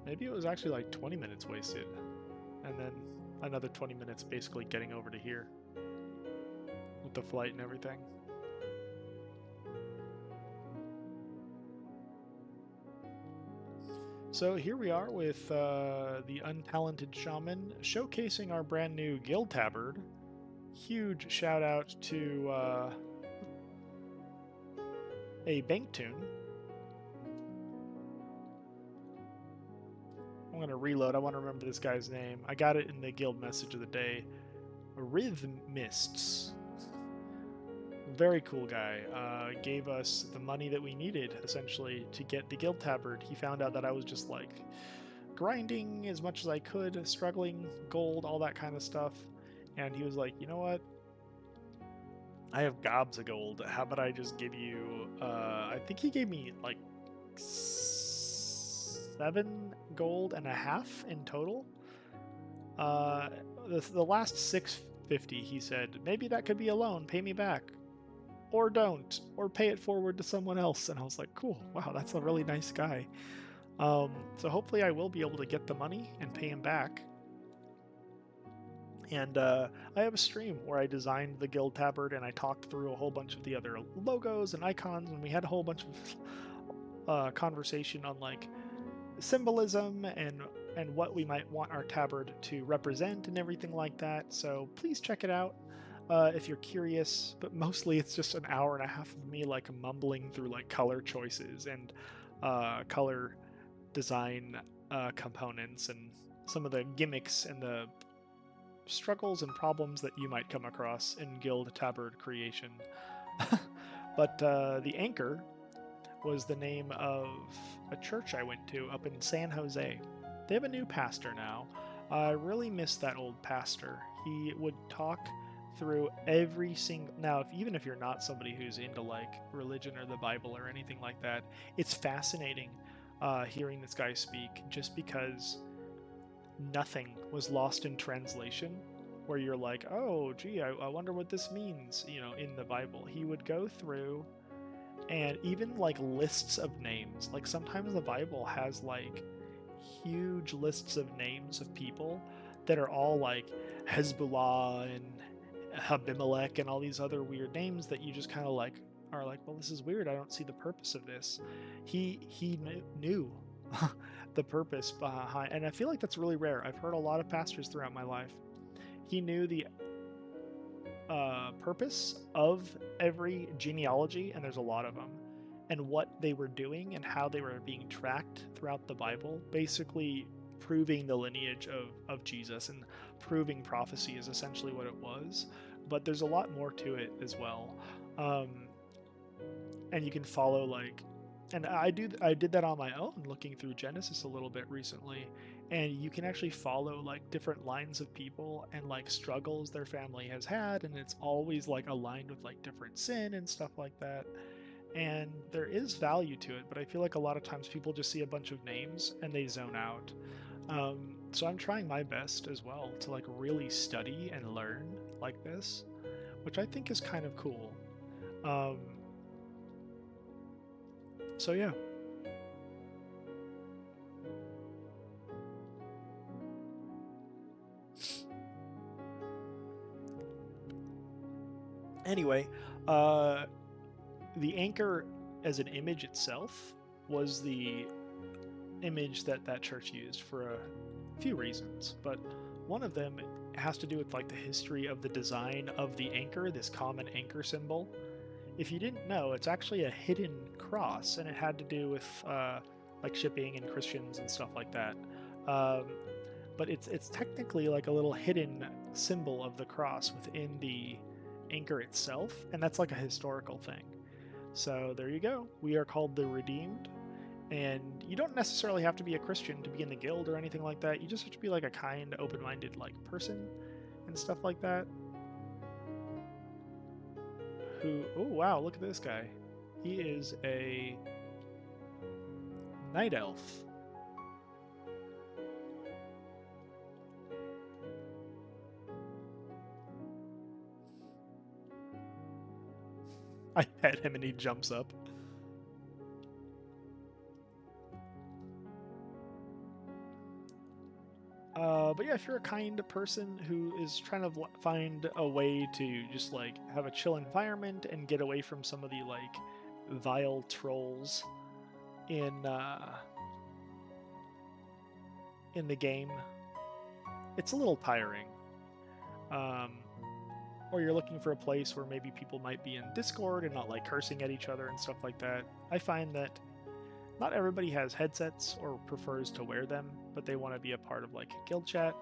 Maybe it was actually like 20 minutes wasted. and then another 20 minutes basically getting over to here with the flight and everything. So here we are with the Untalented Shaman showcasing our brand new guild tabard. Huge shout out to a bank tune. I'm going to reload. I want to remember this guy's name. I got it in the guild message of the day. Rhythmists. Very cool guy. Gave us the money that we needed, essentially, to get the guild tabard. He found out that I was just like grinding as much as I could, struggling, gold, all that kind of stuff. And he was like, you know what? I have gobs of gold. How about I just give you, I think he gave me like 7 gold and a half in total. The last 650, he said, maybe that could be a loan, pay me back. Or don't, or pay it forward to someone else. And I was like, cool, wow, that's a really nice guy. So hopefully I will be able to get the money and pay him back. And I have a stream where I designed the guild tabard and I talked through a whole bunch of the other logos and icons, and we had a whole bunch of conversation on like symbolism and what we might want our tabard to represent and everything like that. So please check it out if you're curious. But mostly it's just an hour and a half of me like mumbling through like color choices and color design components and some of the gimmicks and the struggles and problems that you might come across in guild tabard creation. But the Anchor was the name of a church I went to up in San Jose. They have a new pastor now. I really miss that old pastor. He would talk through every single... Now, even if you're not somebody who's into like religion or the Bible or anything like that, it's fascinating hearing this guy speak, just because nothing was lost in translation, where you're like, oh gee, I wonder what this means, you know, in the Bible. He would go through, and even like lists of names, like sometimes the Bible has like huge lists of names of people that are all like Hezbollah and Abimelech and all these other weird names that you just kind of like are like, well, this is weird, I don't see the purpose of this. He knew the purpose behind, and I feel like that's really rare. I've heard a lot of pastors throughout my life. He knew the purpose of every genealogy, and there's a lot of them, and what they were doing and how they were being tracked throughout the Bible, basically proving the lineage of Jesus and proving prophecy is essentially what it was. But there's a lot more to it as well. And you can follow like, and I did that on my own, looking through Genesis a little bit recently, and you can actually follow like different lines of people and like struggles their family has had, and it's always like aligned with like different sin and stuff like that. And there is value to it, but I feel like a lot of times people just see a bunch of names and they zone out. So I'm trying my best as well to like really study and learn like this, which I think is kind of cool. So yeah. Anyway, the Anchor as an image itself was the image that that church used for a few reasons, but one of them has to do with like the history of the design of the anchor, this common anchor symbol. If you didn't know, it's actually a hidden cross, and it had to do with like shipping and Christians and stuff like that. But it's technically like a little hidden symbol of the cross within the anchor itself, and that's like a historical thing. So there you go. We are called the Redeemed, and you don't necessarily have to be a Christian to be in the guild or anything like that. You just have to be like a kind, open-minded like person and stuff like that. Oh wow, look at this guy. He is a night elf. I pet him and he jumps up. But yeah, if you're a kind person who is trying to find a way to just like have a chill environment and get away from some of the like vile trolls in uh, in the game, it's a little tiring. Um, or you're looking for a place where maybe people might be in Discord and not like cursing at each other and stuff like that. I find that not everybody has headsets or prefers to wear them, but they want to be a part of like guild chat.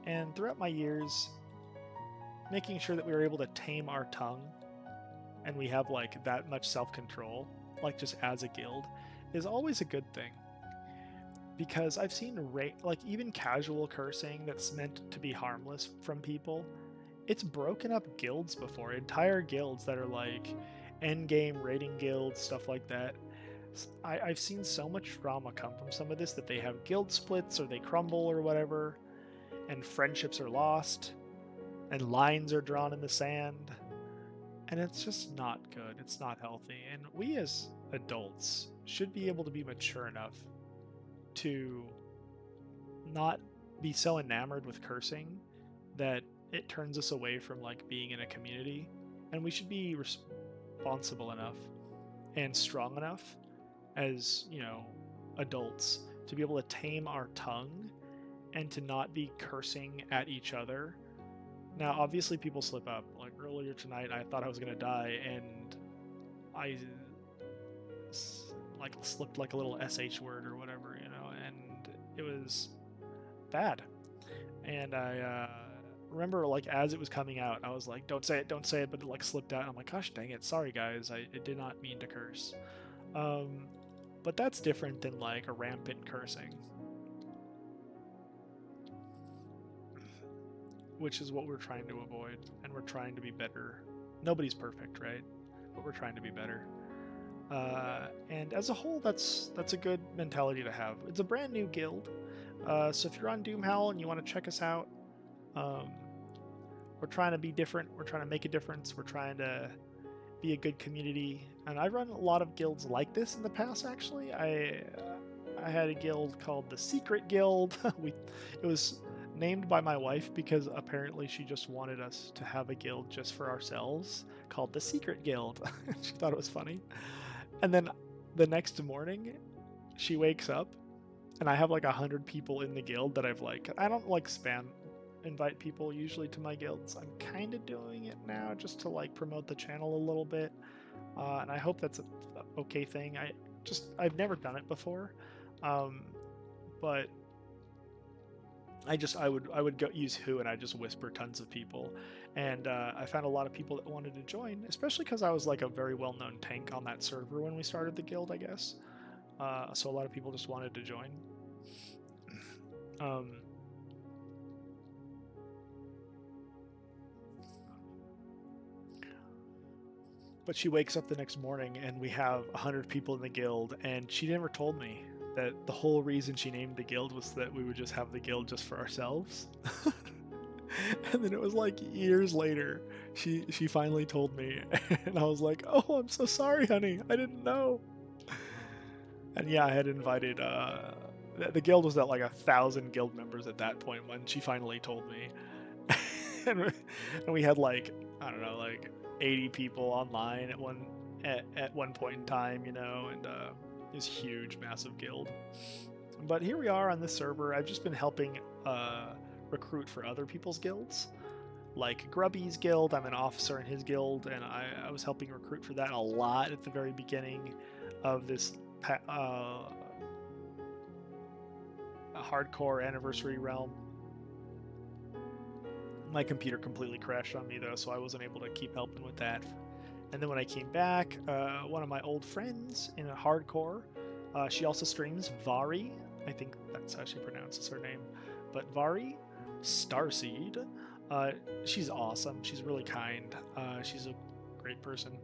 And throughout my years, making sure that we were able to tame our tongue and we have like that much self-control, like just as a guild, is always a good thing. Because I've seen like even casual cursing that's meant to be harmless from people, it's broken up guilds before, entire guilds that are like end game raiding guilds, stuff like that. I've seen so much drama come from some of this that they have guild splits or they crumble or whatever, and friendships are lost, and lines are drawn in the sand, and it's just not good. It's not healthy, and we as adults should be able to be mature enough to not be so enamored with cursing that it turns us away from like being in a community, and we should be responsible enough and strong enough as, you know, adults to be able to tame our tongue and to not be cursing at each other. Now, obviously, people slip up. Like earlier tonight, I thought I was gonna die, and I like slipped like a little sh word or whatever, you know, and it was bad. And I remember like as it was coming out, I was like, don't say it," but it like slipped out. And I'm like, gosh dang it, sorry guys, I did not mean to curse. But that's different than like a rampant cursing, which is what we're trying to avoid, and we're trying to be better. Nobody's perfect, right? But we're trying to be better. And as a whole, that's a good mentality to have. It's a brand new guild, so if you're on Doomhowl and you want to check us out, um, we're trying to be different. We're trying to make a difference. We're trying to be a good community. And I've run a lot of guilds like this in the past. Actually, I had a guild called the Secret Guild. It was named by my wife because apparently she just wanted us to have a guild just for ourselves called the Secret Guild. She thought it was funny. And then the next morning, she wakes up, and I have like 100 people in the guild that I don't like spam invite people usually to my guilds. I'm kind of doing it now just to like promote the channel a little bit, and I hope that's a okay thing. I've never done it before, um, but I would go use who and I just whisper tons of people, and I found a lot of people that wanted to join, especially because I was like a very well known tank on that server when we started the guild, I guess. So a lot of people just wanted to join. Um, but she wakes up the next morning and we have 100 people in the guild, and she never told me that the whole reason she named the guild was that we would just have the guild just for ourselves. And then it was like years later, she finally told me, and I was like, "Oh, I'm so sorry, honey. I didn't know." And yeah, I had invited. The guild was at like 1,000 guild members at that point when she finally told me, and we had like, I don't know, like 80 people online at one point in time, you know, and it was huge, massive guild. But here we are on this server. I've just been helping recruit for other people's guilds, like Grubby's guild. I'm an officer in his guild, and I was helping recruit for that a lot at the very beginning of this hardcore anniversary realm. My computer completely crashed on me though, so I wasn't able to keep helping with that. And then when I came back, one of my old friends in a hardcore, she also streams, Vari. I think that's how she pronounces her name. But Vari Starseed, she's awesome. She's really kind. She's a great person.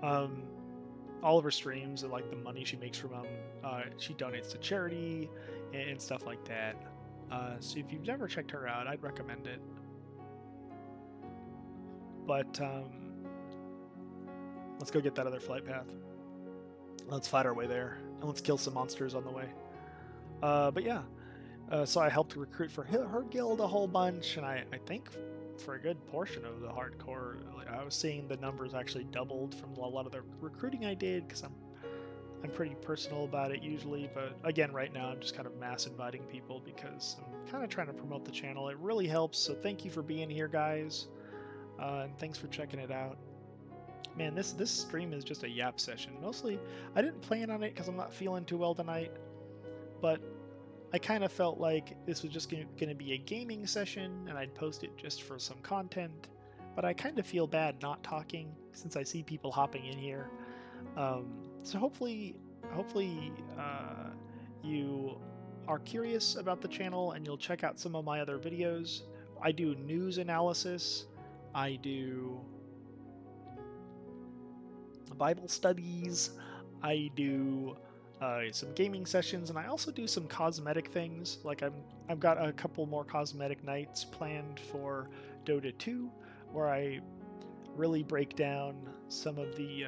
Um, all of her streams and like the money she makes from them, she donates to charity and stuff like that. So if you've never checked her out, I'd recommend it. But let's go get that other flight path. Let's fight our way there, and let's kill some monsters on the way. But yeah, So I helped recruit for her guild a whole bunch, and I think for a good portion of the hardcore, like, I was seeing the numbers actually doubled from a lot of the recruiting I did, because I'm pretty personal about it usually. But again, right now I'm just kind of mass inviting people because I'm kind of trying to promote the channel. It really helps. So thank you for being here, guys, and thanks for checking it out. Man, this stream is just a yap session. Mostly, I didn't plan on it because I'm not feeling too well tonight, but I kind of felt like this was just going to be a gaming session, and I'd post it just for some content. But I kind of feel bad not talking since I see people hopping in here. So hopefully, you are curious about the channel and you'll check out some of my other videos. I do news analysis. I do Bible studies. I do some gaming sessions, and I also do some cosmetic things. Like I've got a couple more cosmetic nights planned for Dota 2, where I really break down some of the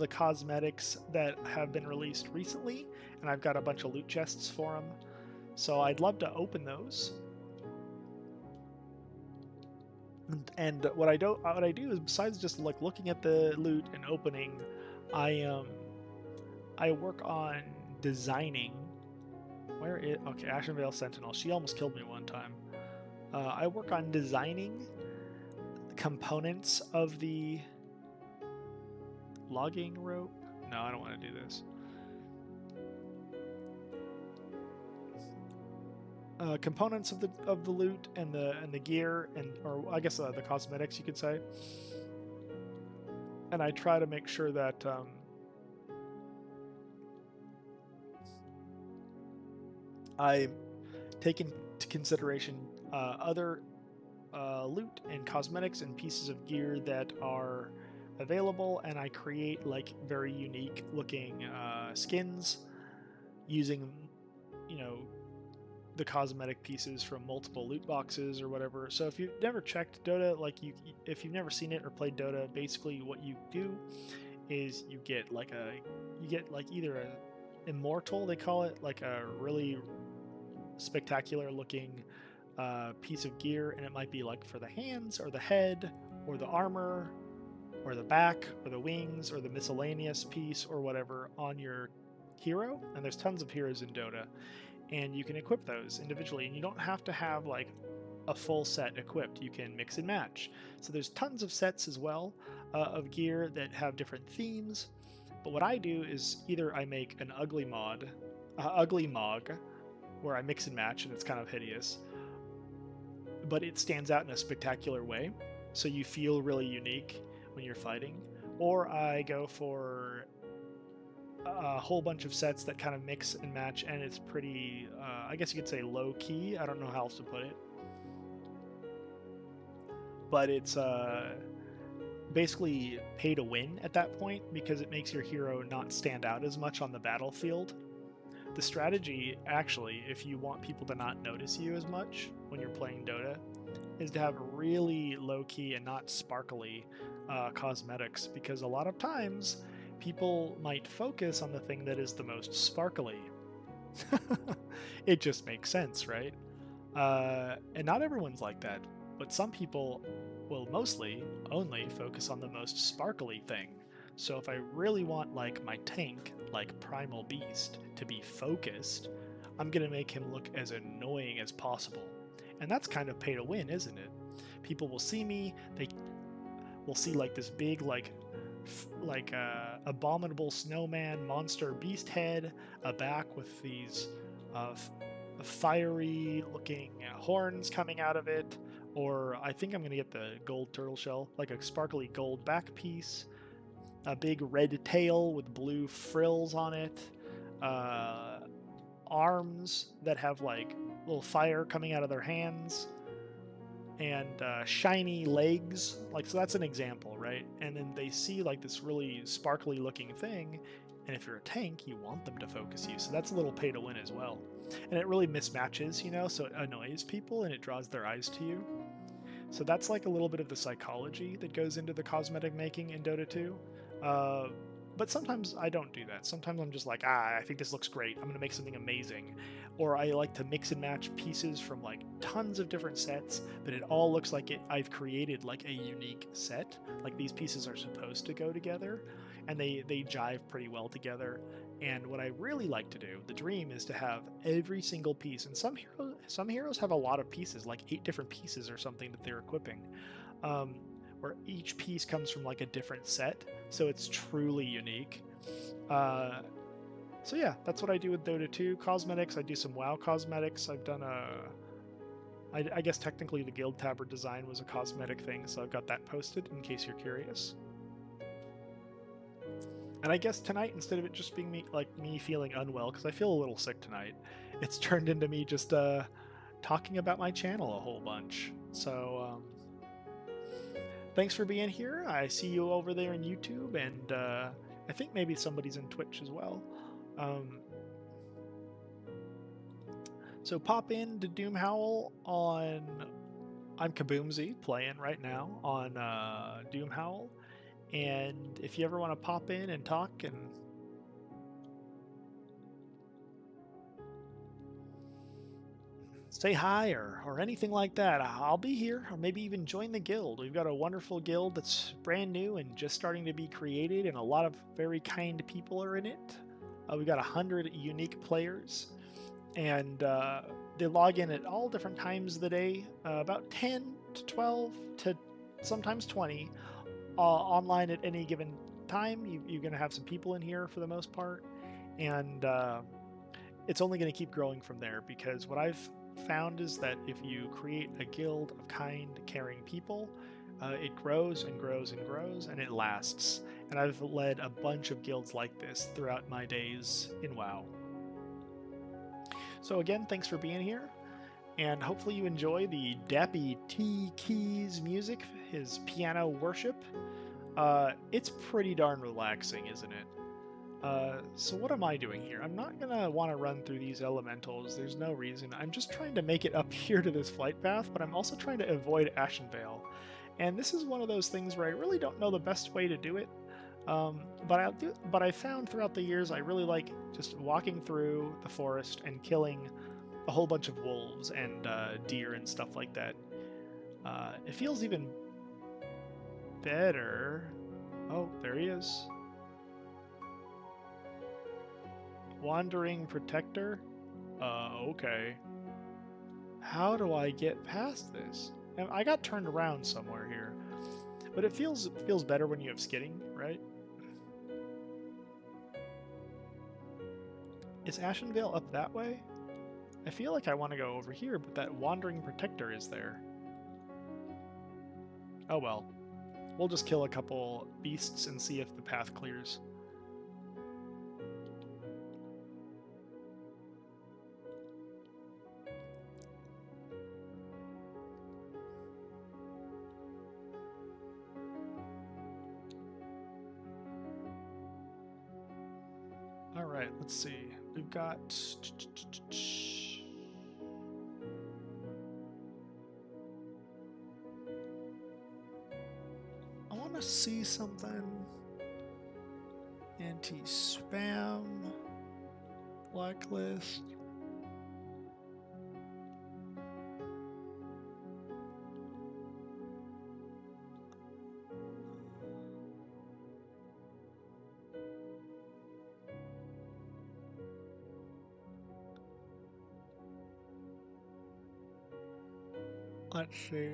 cosmetics that have been released recently, and I've got a bunch of loot chests for them. So I'd love to open those. And what I do is, besides just like looking at the loot and opening, I work on designing. Okay, Ashenvale Sentinel. She almost killed me one time. I work on designing components of the logging rope. No, I don't want to do this. Components of the loot and the gear, or I guess the cosmetics, you could say. And I try to make sure that I take into consideration other loot and cosmetics and pieces of gear that are available, and I create like very unique looking skins using, the cosmetic pieces from multiple loot boxes or whatever. So if you've never checked Dota, if you've never seen it or played Dota, basically what you do is you get either a immortal, they call it, like a really spectacular looking piece of gear, and it might be like for the hands or the head or the armor or the back or the wings or the miscellaneous piece or whatever on your hero. And there's tons of heroes in Dota, and you can equip those individually, and you don't have to have like a full set equipped. You can mix and match. So there's tons of sets as well of gear that have different themes. But what I do is either I make an ugly mog, where I mix and match, and it's kind of hideous, but it stands out in a spectacular way, so you feel really unique when you're fighting. Or I go for a whole bunch of sets that kind of mix and match, and it's pretty, I guess you could say, low key. I don't know how else to put it, but it's basically pay to win at that point, because it makes your hero not stand out as much on the battlefield. The strategy, actually, if you want people to not notice you as much when you're playing Dota, is to have really low-key and not sparkly cosmetics, because a lot of times people might focus on the thing that is the most sparkly. It just makes sense, right? And not everyone's like that, but some people will mostly only focus on the most sparkly thing. So if I really want like my tank, like Primal Beast, to be focused, I'm going to make him look as annoying as possible. And that's kind of pay to win, isn't it? People will see me, they will see like this big abominable snowman monster beast head, a back with these fiery looking horns coming out of it, or I think I'm going to get the gold turtle shell, like a sparkly gold back piece, a big red tail with blue frills on it, arms that have like little fire coming out of their hands, and shiny legs. So that's an example, right? And then they see like this really sparkly looking thing, and if you're a tank, you want them to focus you. So that's a little pay to win as well. And it really mismatches, so it annoys people and it draws their eyes to you. So that's like a little bit of the psychology that goes into the cosmetic making in Dota 2. But sometimes I don't do that. Sometimes I'm just like, ah, I think this looks great. I'm gonna make something amazing. Or I like to mix and match pieces from like tons of different sets, but it all looks like I've created like a unique set. Like these pieces are supposed to go together, and they jive pretty well together. And what I really like to do, the dream, is to have every single piece. And some heroes have a lot of pieces, like 8 different pieces or something that they're equipping, um, where each piece comes from like a different set, so it's truly unique. Uh, so yeah, that's what I do with Dota 2 cosmetics. I do some WoW cosmetics. I've done I guess technically the guild tabard design was a cosmetic thing, so I've got that posted in case you're curious. And I guess tonight, instead of it just being me feeling unwell, because I feel a little sick tonight, it's turned into me just talking about my channel a whole bunch. So thanks for being here. I see you over there in YouTube, and I think maybe somebody's in Twitch as well. So pop in to Doom Howl on... I'm Kahboomzie playing right now on Doom Howl. And if you ever want to pop in and talk and say hi or anything like that, I'll be here, or maybe even join the guild. We've got a wonderful guild that's brand new and just starting to be created, and a lot of very kind people are in it. We've got 100 unique players, and they log in at all different times of the day, about 10 to 12 to sometimes 20 online at any given time. You're going to have some people in here for the most part, and it's only going to keep growing from there, because what I've found is that if you create a guild of kind, caring people, it grows and grows and grows, and it lasts. And I've led a bunch of guilds like this throughout my days in WoW. So again, thanks for being here, and hopefully you enjoy the Dappy T Keys music, his piano worship. It's pretty darn relaxing, isn't it? So what am I doing here? I'm not gonna want to run through these elementals. There's no reason. I'm just trying to make it up here to this flight path, but I'm also trying to avoid Ashenvale. And this is one of those things where I really don't know the best way to do it. But I found throughout the years I really like just walking through the forest and killing a whole bunch of wolves and deer and stuff like that. It feels even better. Oh, there he is. Wandering Protector? Okay. How do I get past this? I got turned around somewhere here. But it feels better when you have skidding, right? Is Ashenvale up that way? I feel like I want to go over here, but that Wandering Protector is there. Oh well. We'll just kill a couple beasts and see if the path clears. Alright, let's see. We've got... I want to see something. Anti-spam. Blacklist. Let's see.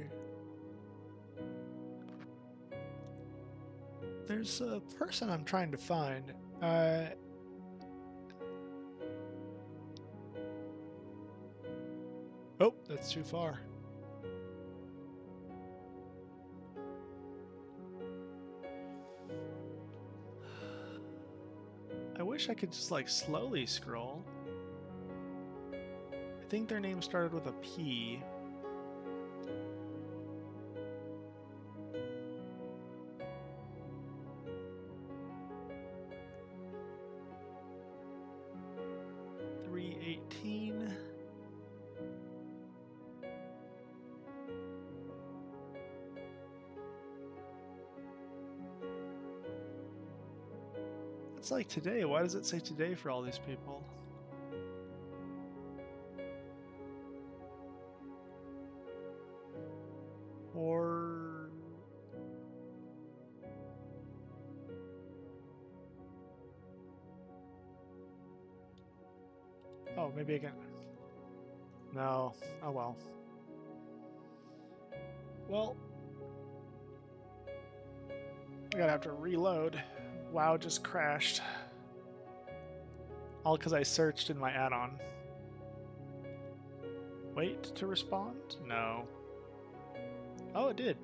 There's a person I'm trying to find. Oh, that's too far. I wish I could just like slowly scroll. I think their name started with a P. It's like today. Why does it say today for all these people? Or... oh, maybe I can... no. Oh well. Well... I gotta have to reload. WoW just crashed. All because I searched in my add-on. Wait to respond? No. Oh, it did.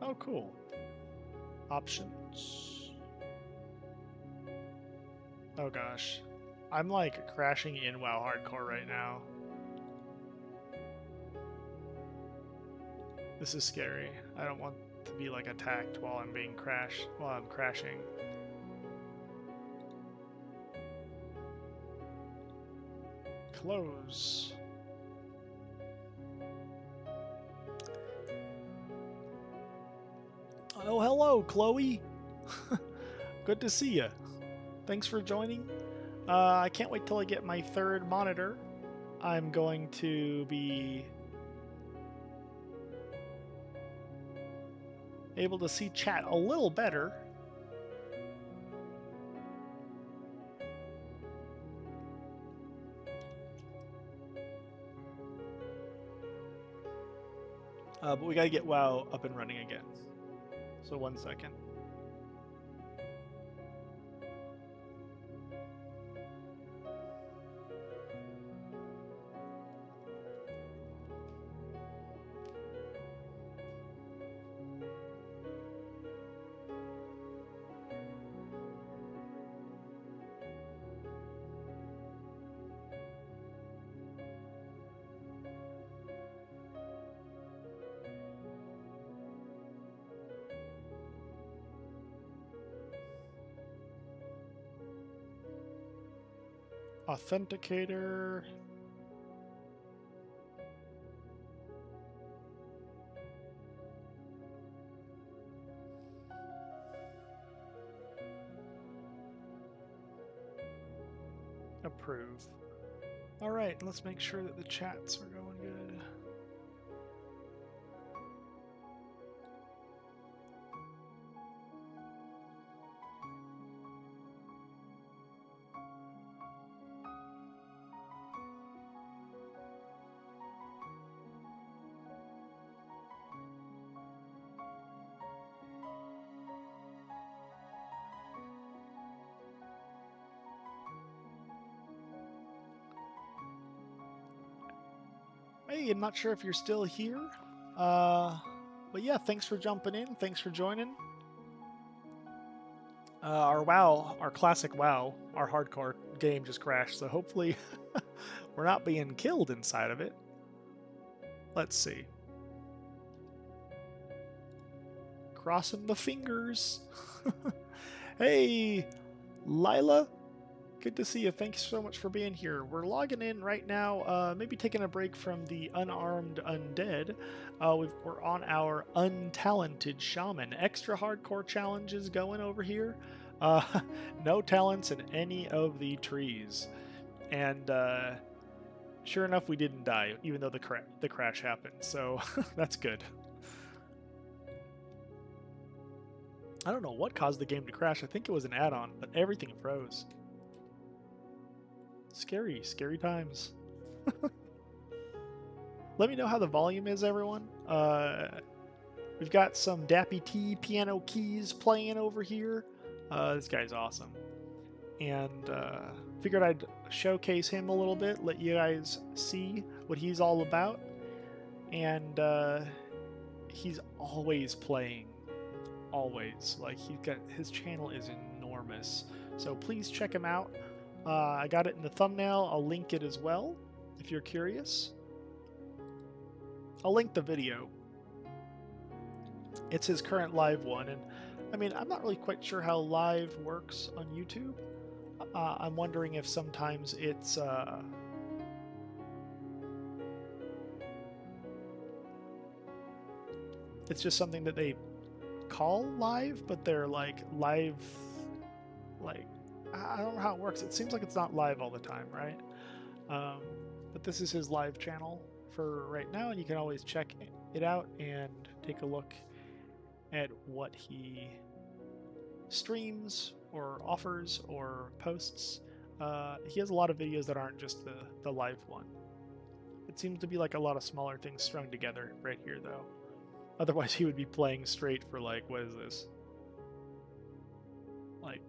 Oh, cool. Options. Oh gosh. I'm like crashing in WoW Hardcore right now. This is scary. I don't want to be like attacked while I'm crashing. Close. Oh, hello, Chloe. Good to see you. Thanks for joining. I can't wait till I get my third monitor. I'm going to be able to see chat a little better. But we gotta get WoW up and running again. So 1 second. Authenticator. Approve. All right, let's make sure that the chats are going good. Hey, I'm not sure if you're still here, but yeah, thanks for jumping in. Thanks for joining. Our WoW, our classic WoW, our hardcore game just crashed, so hopefully we're not being killed inside of it. Let's see. Crossing the fingers. Hey, Lila. Good to see you. Thanks so much for being here. We're logging in right now, maybe taking a break from the unarmed undead. We're on our untalented shaman. Extra hardcore challenges going over here. No talents in any of the trees. And sure enough, we didn't die, even though the crash happened. So that's good. I don't know what caused the game to crash. I think it was an add-on, but everything froze. Scary, scary times. Let me know how the volume is, everyone. We've got some Dappy T piano keys playing over here. This guy's awesome. And figured I'd showcase him a little bit, let you guys see what he's all about. And he's always playing. Always. Like, his channel is enormous. So please check him out. I got it in the thumbnail. I'll link it as well, if you're curious. I'll link the video. It's his current live one, and I mean, I'm not really quite sure how live works on YouTube. I'm wondering if sometimes it's just something that they call live, but they're like live, like I don't know how it works. It seems like it's not live all the time, right? Um, but this is his live channel for right now, and you can always check it out and take a look at what he streams or offers or posts. He has a lot of videos that aren't just the live one. It seems to be like a lot of smaller things strung together right here, though. Otherwise, he would be playing straight for like, what is this? Like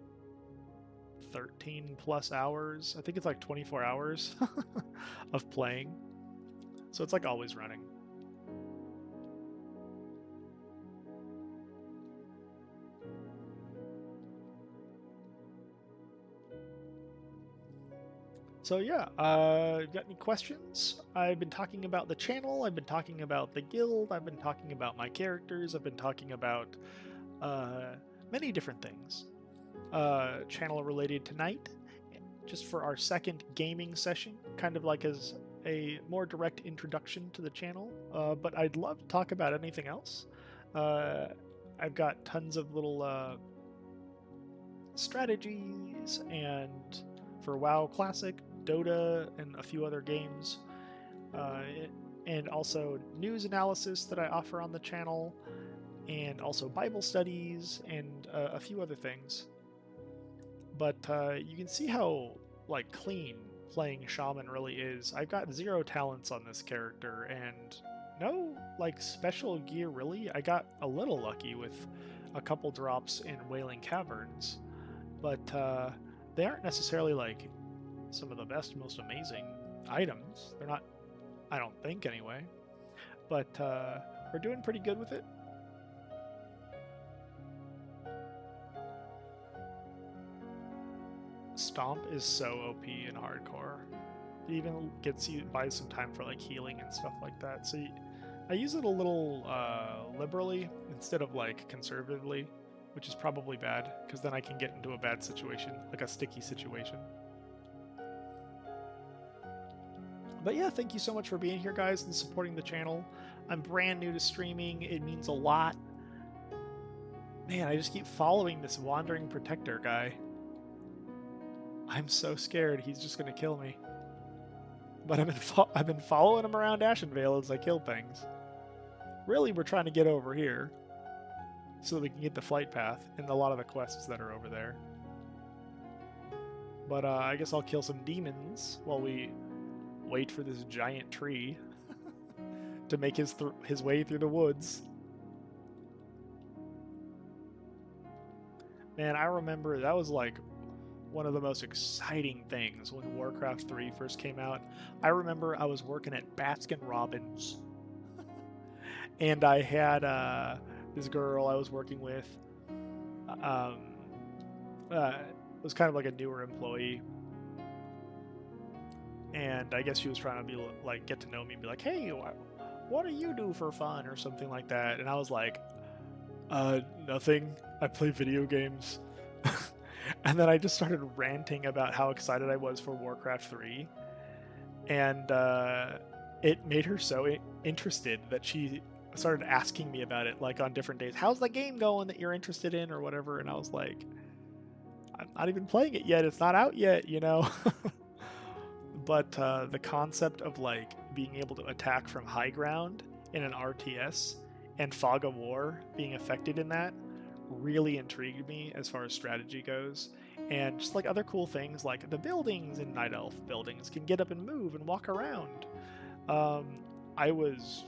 13 plus hours? I think it's like 24 hours of playing. So it's like always running. So yeah, got any questions? I've been talking about the channel, I've been talking about the guild, I've been talking about my characters, I've been talking about many different things. Channel related tonight, just for our second gaming session, kind of like as a more direct introduction to the channel, but I'd love to talk about anything else. I've got tons of little strategies and for WoW Classic, DotA, and a few other games, and also news analysis that I offer on the channel, and also Bible studies and a few other things. But you can see how like clean playing Shaman really is. I've got 0 talents on this character and no like special gear really. I got a little lucky with a couple drops in Wailing Caverns, but they aren't necessarily like some of the best, most amazing items. They're not, I don't think anyway, but we're doing pretty good with it. Stomp is so OP in hardcore. It even gets you buys some time for like healing and stuff like that. So I use it a little liberally instead of like conservatively, which is probably bad because then I can get into a bad situation, like a sticky situation. But yeah, thank you so much for being here, guys, and supporting the channel. I'm brand new to streaming. It means a lot. Man, I just keep following this wandering protector guy. I'm so scared he's just going to kill me. But I've been following him around Ashenvale as I kill things. Really, we're trying to get over here so that we can get the flight path and a lot of the quests that are over there. But I guess I'll kill some demons while we wait for this giant tree to make his way through the woods. Man, I remember that was like one of the most exciting things when Warcraft 3 first came out. I remember I was working at Baskin Robbins and I had this girl I was working with. Was kind of like a newer employee, and I guess she was trying to be like get to know me and be like, hey, what do you do for fun or something like that. And I was like, nothing, I play video games. And then I just started ranting about how excited I was for Warcraft 3, and it made her so interested that she started asking me about it like on different days. How's the game going that you're interested in or whatever? And I was like, I'm not even playing it yet, it's not out yet, you know. But the concept of like being able to attack from high ground in an RTS and Fog of War being affected in that really intrigued me as far as strategy goes. And just like other cool things like the buildings in Night Elf buildings can get up and move and walk around. I was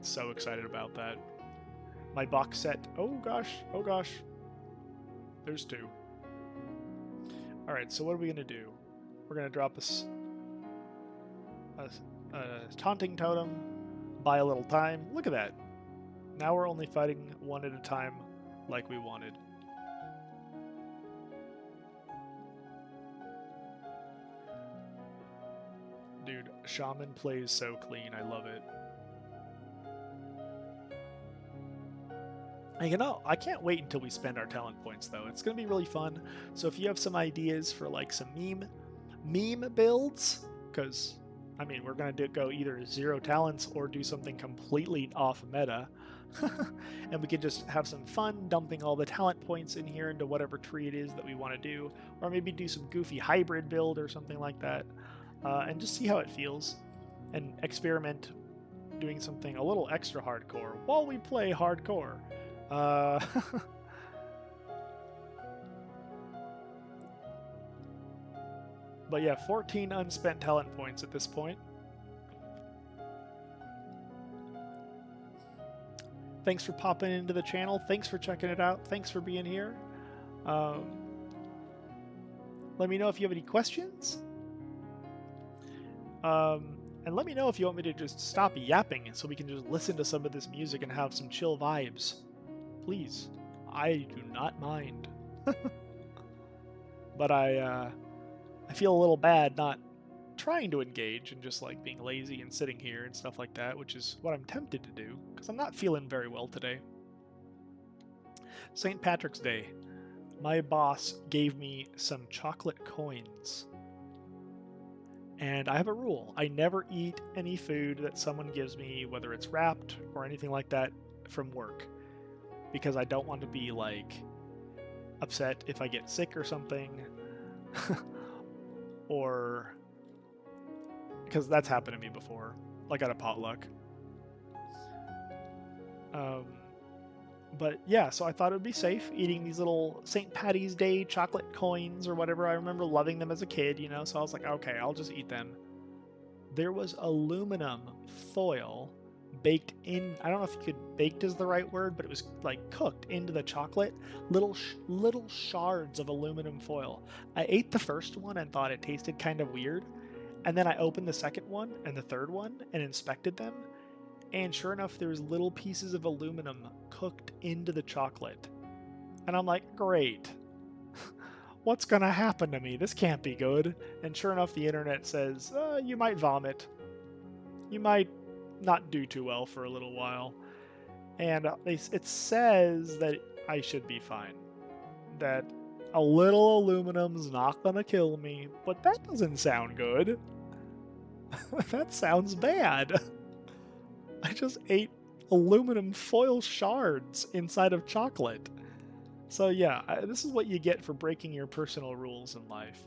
so excited about that. My box set, oh gosh, there's 2. Alright, so what are we going to do? We're going to drop a taunting totem, buy a little time. Look at that. Now we're only fighting one at a time like we wanted. Dude, Shaman plays so clean. I love it. And you know, I can't wait until we spend our talent points, though. It's going to be really fun. So if you have some ideas for like some meme builds, because I mean, we're going to go either 0 talents or do something completely off meta. And we can just have some fun dumping all the talent points in here into whatever tree it is that we want to do, or maybe do some goofy hybrid build or something like that, and just see how it feels and experiment doing something a little extra hardcore while we play hardcore. But yeah, 14 unspent talent points at this point. Thanks for popping into the channel. Thanks for checking it out. Thanks for being here. Let me know if you have any questions. And let me know if you want me to just stop yapping so we can just listen to some of this music and have some chill vibes. Please. I do not mind. But I feel a little bad not trying to engage and just like being lazy and sitting here and stuff like that, which is what I'm tempted to do because I'm not feeling very well today. St. Patrick's Day. My boss gave me some chocolate coins. And I have a rule. I never eat any food that someone gives me, whether it's wrapped or anything like that, from work. Because I don't want to be, like, upset if I get sick or something. Or... because that's happened to me before. Like at a potluck. But yeah, so I thought it would be safe eating these little St. Patty's Day chocolate coins or whatever. I remember loving them as a kid, you know, so I was like, okay, I'll just eat them. There was aluminum foil baked in, I don't know if baked is the right word, but it was like cooked into the chocolate. Little shards of aluminum foil. I ate the first one and thought it tasted kind of weird. And then I opened the second one and the third one and inspected them. And sure enough, there was little pieces of aluminum cooked into the chocolate. And I'm like, great. What's gonna happen to me? This can't be good. And sure enough, the internet says, you might vomit. You might not do too well for a little while. And it says that I should be fine. That a little aluminum's not gonna kill me. But that doesn't sound good. That sounds bad. I just ate aluminum foil shards inside of chocolate. So yeah, this is what you get for breaking your personal rules in life.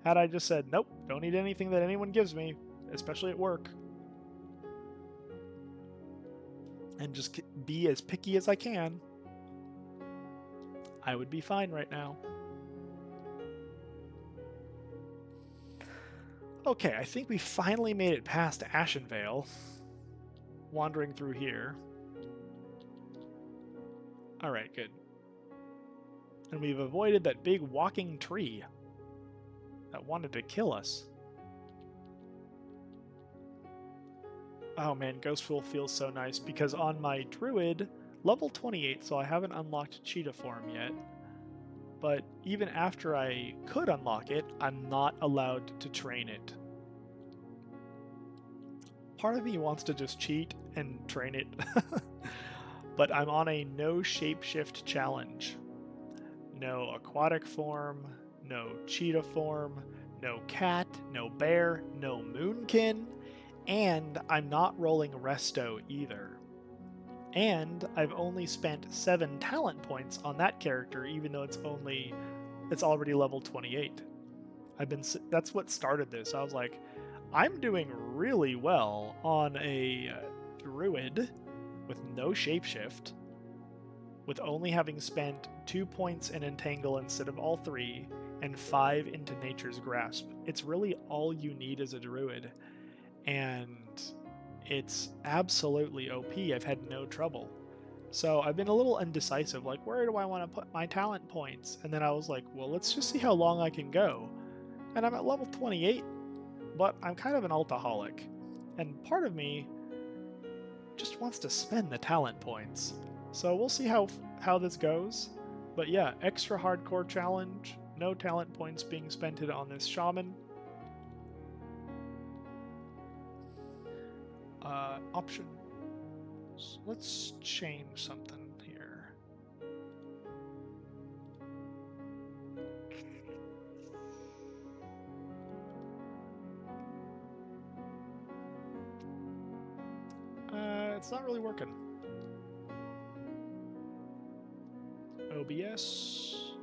Had I just said, nope, don't eat anything that anyone gives me, especially at work, and just be as picky as I can, I would be fine right now. Okay, I think we finally made it past Ashenvale. Wandering through here. Alright, good. And we've avoided that big walking tree that wanted to kill us. Oh man, Ghostful feels so nice because on my Druid, level 28, so I haven't unlocked Cheetah form yet, but even after I could unlock it, I'm not allowed to train it. Part of me wants to just cheat and train it, but I'm on a no shapeshift challenge. No aquatic form, no cheetah form, no cat, no bear, no moonkin, and I'm not rolling resto either. And I've only spent 7 talent points on that character, even though it's already level 28. That's what started this. I was like, I'm doing really well on a druid with no shapeshift, with only having spent 2 points in Entangle instead of all 3, and 5 into Nature's Grasp. It's really all you need as a druid, and it's absolutely OP. I've had no trouble. So I've been a little indecisive, like, where do I want to put my talent points? And then I was like, well, let's just see how long I can go. And I'm at level 28, but I'm kind of an altaholic. And part of me just wants to spend the talent points. So we'll see how this goes. But yeah, extra hardcore challenge. No talent points being spent on this shaman. Option. Let's change something here. It's not really working. OBS.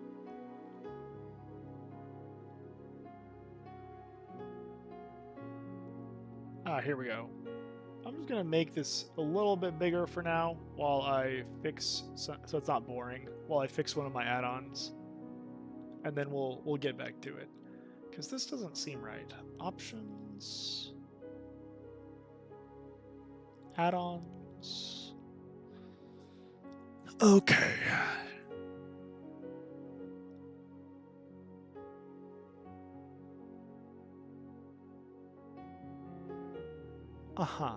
Ah, here we go. I'm just gonna make this a little bit bigger for now while I fix, so it's not boring, while I fix one of my add-ons. And then we'll get back to it. Because this doesn't seem right. Options. Add-ons. Okay. Uh-huh.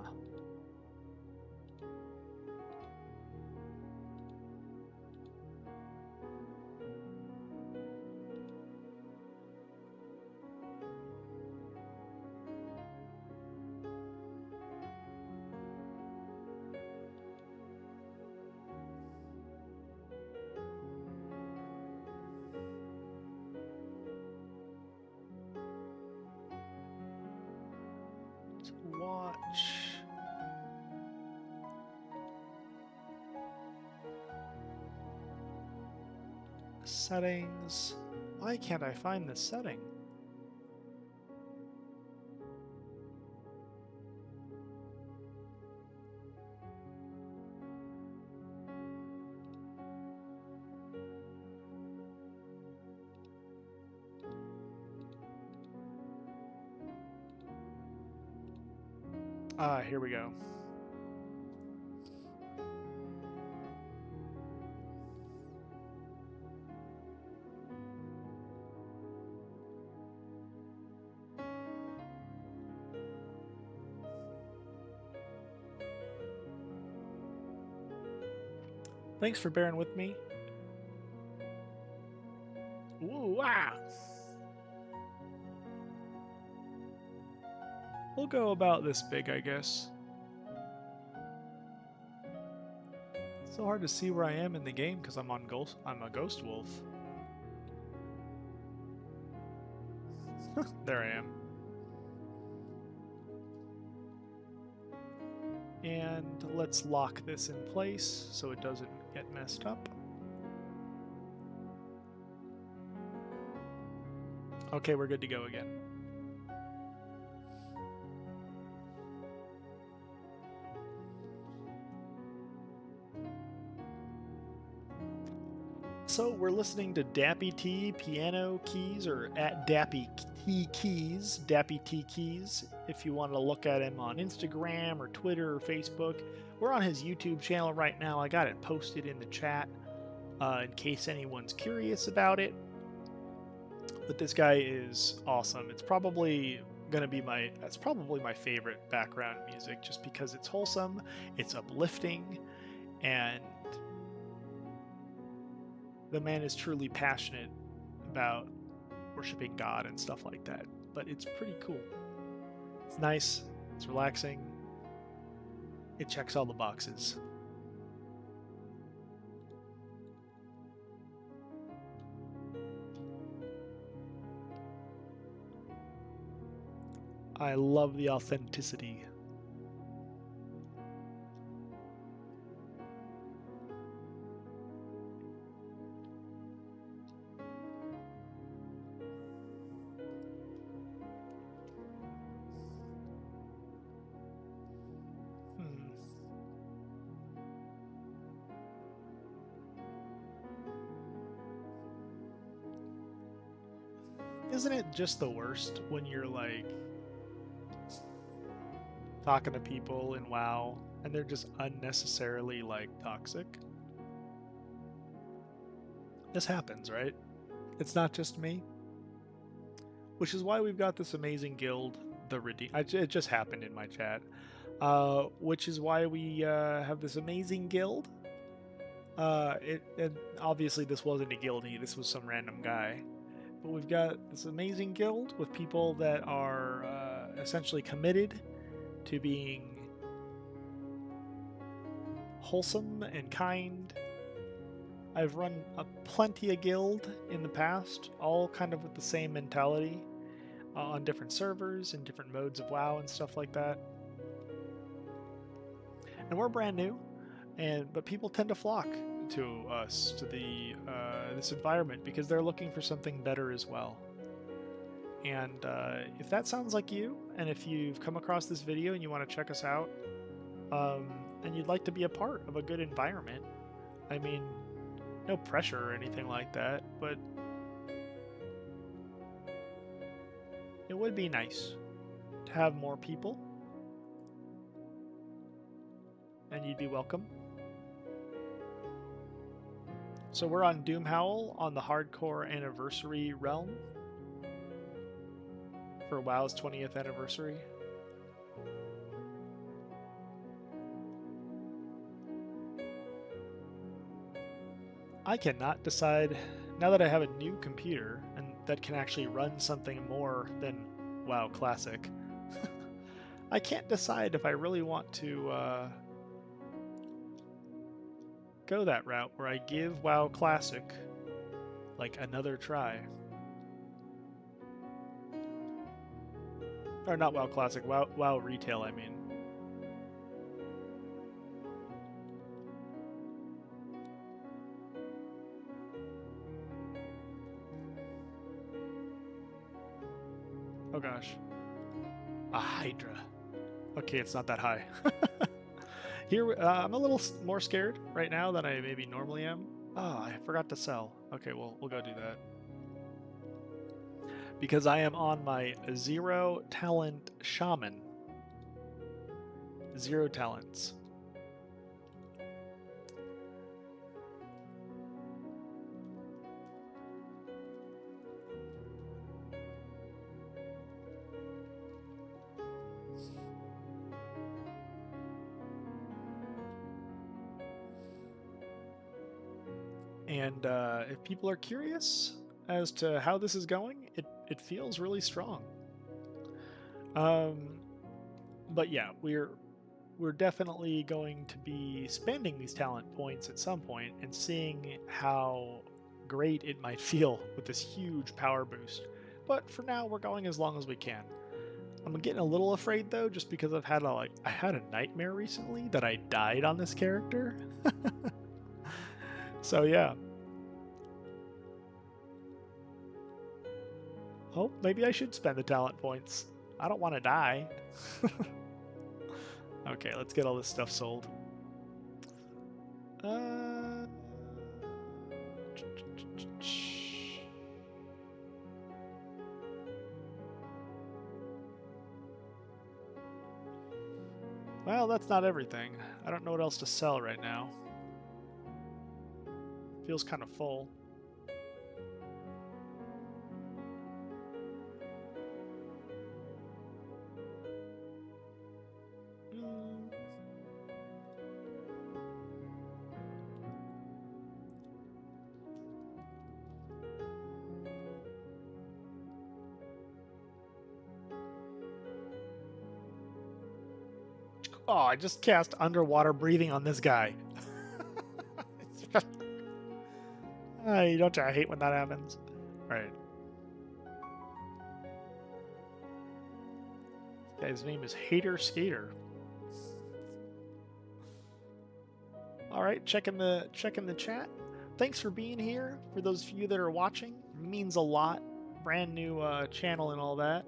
Watch. Settings. Why can't I find this setting? Ah, here we go. Thanks for bearing with me. Ooh, ah! We'll go about this big, I guess. It's so hard to see where I am in the game because I'm on ghost. I'm a ghost wolf. There I am. And let's lock this in place so it doesn't get messed up. Okay, we're good to go again. So we're listening to Dappy T Piano Keys, or at Dappy T Keys, Dappy T Keys, if you want to look at him on Instagram or Twitter or Facebook. We're on his YouTube channel right now. I got it posted in the chat in case anyone's curious about it. But this guy is awesome. It's probably gonna be that's probably my favorite background music, just because it's wholesome, it's uplifting, and the man is truly passionate about worshiping God and stuff like that. But it's pretty cool. It's nice, it's relaxing, it checks all the boxes. I love the authenticity. Isn't it just the worst when you're like talking to people in WoW and they're just unnecessarily like toxic? This happens, right? It's not just me. Which is why we've got this amazing guild, the Redeem. It just happened in my chat. Which is why we have this amazing guild. And obviously this wasn't a guildie. This was some random guy. But we've got this amazing guild with people that are essentially committed to being wholesome and kind. I've run plenty of guild in the past, all kind of with the same mentality, on different servers and different modes of WoW and stuff like that. and we're brand new, but people tend to flock to us, to the this environment, because they're looking for something better as well. And if that sounds like you, and if you've come across this video and you want to check us out, and you'd like to be a part of a good environment, I mean, no pressure or anything like that, but it would be nice to have more people, and you'd be welcome. So we're on Doomhowl on the hardcore anniversary realm for WoW's 20th anniversary. I cannot decide, now that I have a new computer and that can actually run something more than WoW Classic, I can't decide if I really want to go that route where I give WoW Classic like another try. Or not WoW Classic, WoW Retail, I mean. Oh gosh. A Hydra. Okay, it's not that high. Here, I'm a little more scared right now than I maybe normally am. Oh, I forgot to sell. Okay, we'll go do that. Because I am on my 0 talent shaman. 0 talents. And if people are curious as to how this is going, it feels really strong. But yeah, we're definitely going to be spending these talent points at some point and seeing how great it might feel with this huge power boost. But for now, we're going as long as we can. I'm getting a little afraid though, just because I had a nightmare recently that I died on this character. So yeah. Oh, maybe I should spend the talent points. I don't want to die. Okay, let's get all this stuff sold. Well, that's not everything. I don't know what else to sell right now. Feels kind of full. Oh, I just cast underwater breathing on this guy. Don't I hate when that happens? Right. This guy's name is Hater Skater. All right, checking the chat. Thanks for being here. For those of you that are watching, it means a lot. Brand new channel and all that.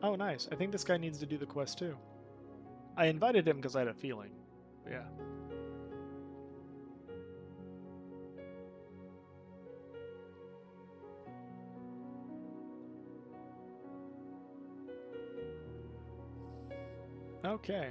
Oh, nice. I think this guy needs to do the quest too. I invited him because I had a feeling. But yeah. Okay.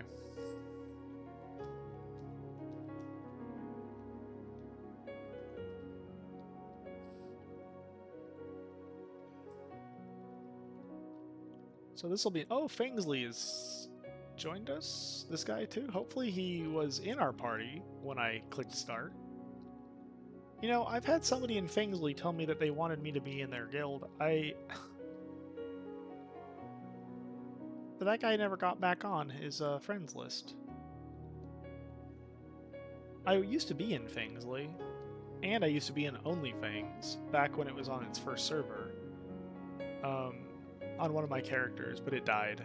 So this will be... Oh, Fangsley has joined us. This guy too. Hopefully he was in our party when I clicked start. You know, I've had somebody in Fangsley tell me that they wanted me to be in their guild. But that guy never got back on his friends list. I used to be in Fangsley, and I used to be in OnlyFangs back when it was on its first server. On one of my characters, but it died.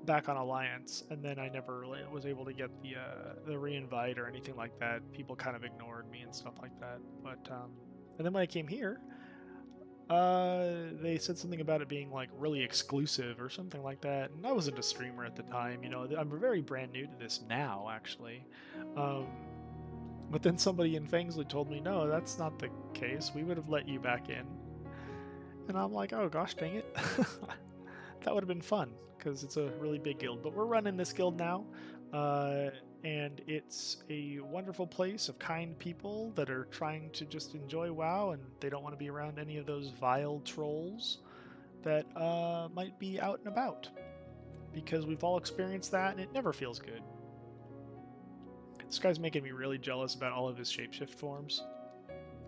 Back on Alliance, and then I never was able to get the reinvite or anything like that. People kind of ignored me and stuff like that. But and then when I came here, they said something about it being like really exclusive or something like that. And I wasn't a streamer at the time, you know. I'm very brand new to this now, actually. Um, but then somebody in Fangsley told me, no, that's not the case. We would have let you back in. And I'm like, oh gosh, dang it. That would have been fun because it's a really big guild. But we're running this guild now, and it's a wonderful place of kind people that are trying to just enjoy WoW, and they don't want to be around any of those vile trolls that might be out and about, because we've all experienced that, and it never feels good. This guy's making me really jealous about all of his shapeshift forms,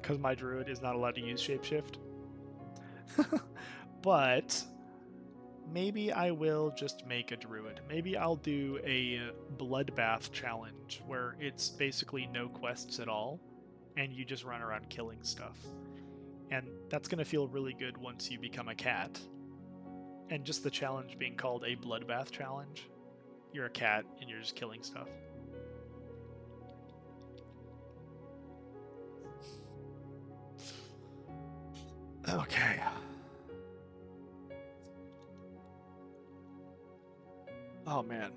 because my druid is not allowed to use shapeshift. But maybe I will just make a druid. Maybe I'll do a bloodbath challenge where it's basically no quests at all, and you just run around killing stuff. And that's going to feel really good once you become a cat. And just the challenge being called a bloodbath challenge. You're a cat and you're just killing stuff. Okay. Oh man,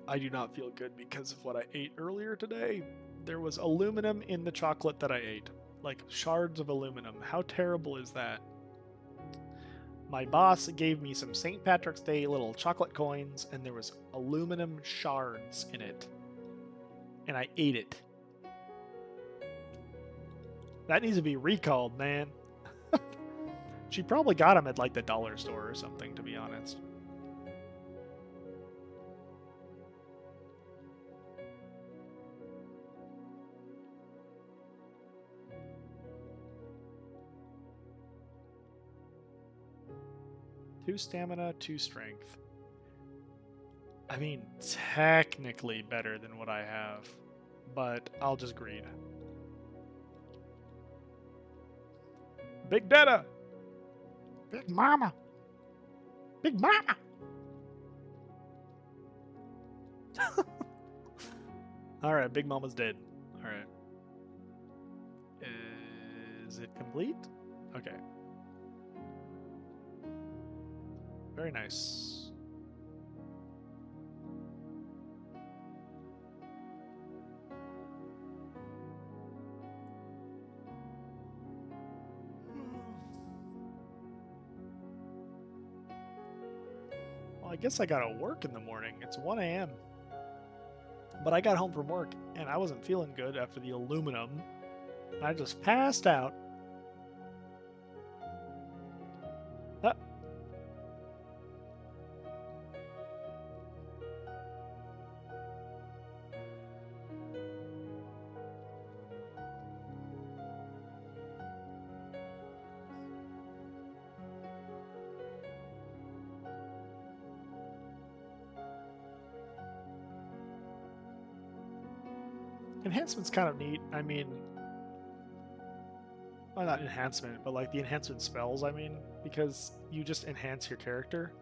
I do not feel good because of what I ate earlier today. There was aluminum in the chocolate that I ate. Like shards of aluminum. How terrible is that? My boss gave me some St. Patrick's Day little chocolate coins, and there was aluminum shards in it. And I ate it. That needs to be recalled, man. She probably got them at like the dollar store or something, to be honest. Two stamina, two strength. I mean, technically better than what I have, but I'll just greed. Big Data! Big Mama! Big Mama! Alright, Big Mama's dead. Alright. Is it complete? Okay. Very nice. Well, I guess I gotta work in the morning. It's 1 a.m. But I got home from work and I wasn't feeling good after the aluminum. I just passed out. Ah. Enhancement's kind of neat. I mean, well, not enhancement, but like the enhancement spells, I mean, because you just enhance your character.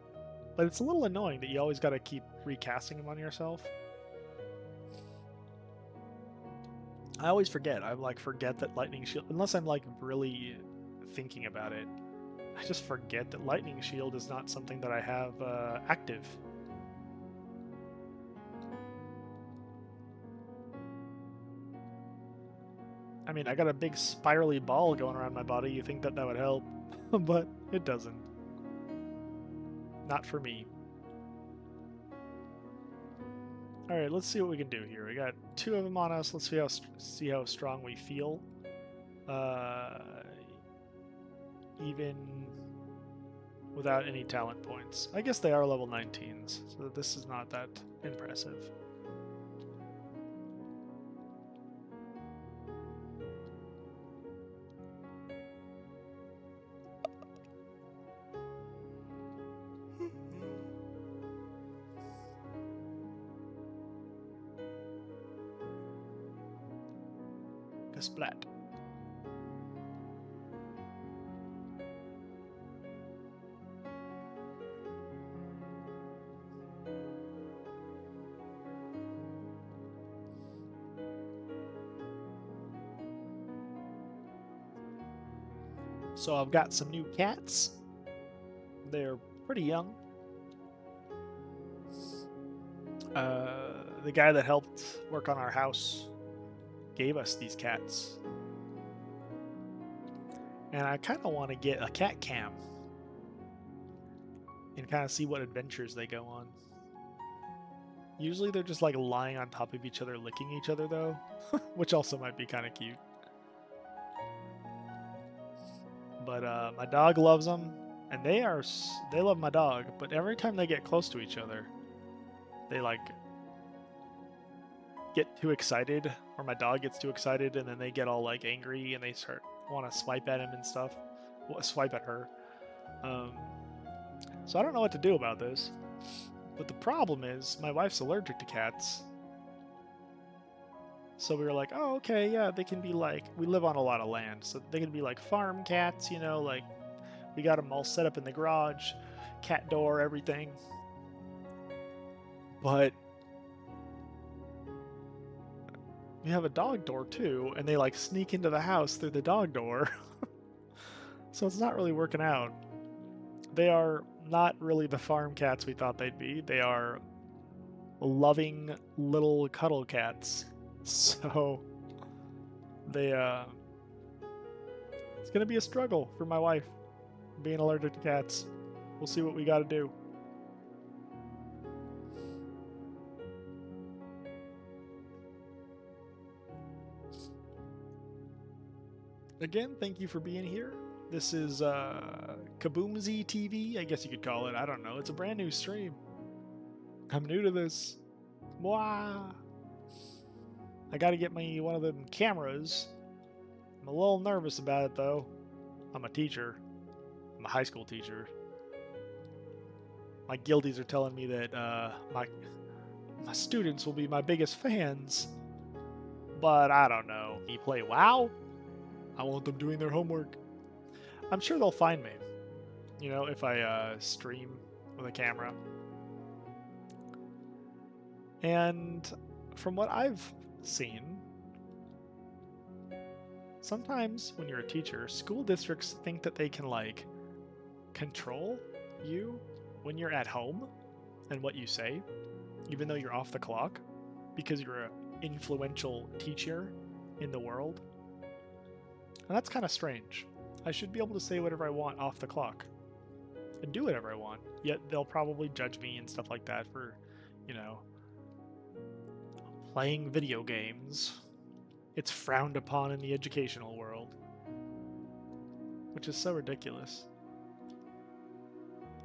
But it's a little annoying that you always got to keep recasting them on yourself. I always forget. I like forget that Lightning Shield, unless I'm like really thinking about it, I just forget that Lightning Shield is not something that I have active. I mean, I got a big spirally ball going around my body. You think that that would help, but it doesn't. Not for me. All right, let's see what we can do here. We got 2 of them on us. Let's see how strong we feel. Even without any talent points. I guess they are level 19s, so this is not that impressive. splat. So I've got some new cats. They're pretty young. The guy that helped work on our house gave us these cats. And I kind of want to get a cat cam and kind of see what adventures they go on. Usually they're just like lying on top of each other, licking each other though, which also might be kind of cute. But my dog loves them, and they love my dog. But every time they get close to each other, they like get too excited, or my dog gets too excited, and then they get all like angry and they start want to swipe at him and stuff, swipe at her. So I don't know what to do about this. But the problem is my wife's allergic to cats. So we were like, oh, okay, yeah, they can be like, we live on a lot of land, so they can be like farm cats, you know, like we got them all set up in the garage, cat door, everything. But we have a dog door too, and they like sneak into the house through the dog door. So it's not really working out. They are not really the farm cats we thought they'd be. They are loving little cuddle cats. So they it's gonna be a struggle for my wife being allergic to cats. We'll see what we gotta do. Again, thank you for being here. This is Kahboomzie TV, I guess you could call it. I don't know. It's a brand new stream. I'm new to this. Mwah! I gotta get me one of them cameras. I'm a little nervous about it though. I'm a teacher. I'm a high school teacher. My guildies are telling me that my students will be my biggest fans. But I don't know. You play WoW? I want them doing their homework. I'm sure they'll find me. You know, if I stream with a camera. And from what I've seen, sometimes when you're a teacher, school districts think that they can like control you when you're at home and what you say, even though you're off the clock, because you're an influential teacher in the world. And that's kind of strange. I should be able to say whatever I want off the clock and do whatever I want, yet they'll probably judge me and stuff like that for, you know, playing video games. It's frowned upon in the educational world, which is so ridiculous.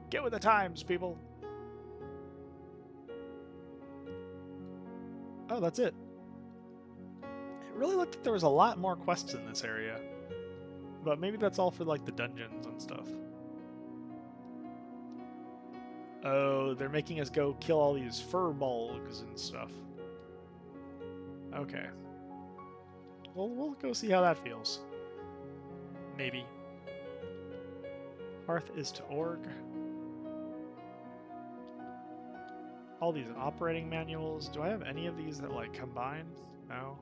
Get with the times, people. Oh, that's it. It really looked like there was a lot more quests in this area, but maybe that's all for like the dungeons and stuff. Oh, they're making us go kill all these furbolgs and stuff. Okay. Well, we'll go see how that feels. Maybe. Hearth is to org. All these operating manuals. Do I have any of these that like combine? No.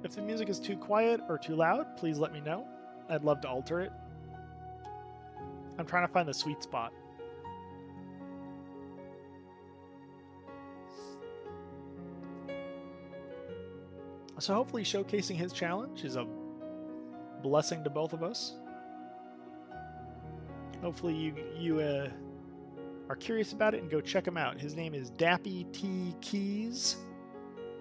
If the music is too quiet or too loud, please let me know. I'd love to alter it. I'm trying to find the sweet spot. So hopefully showcasing his challenge is a blessing to both of us. Hopefully you are curious about it and go check him out. His name is Dappy T Keys.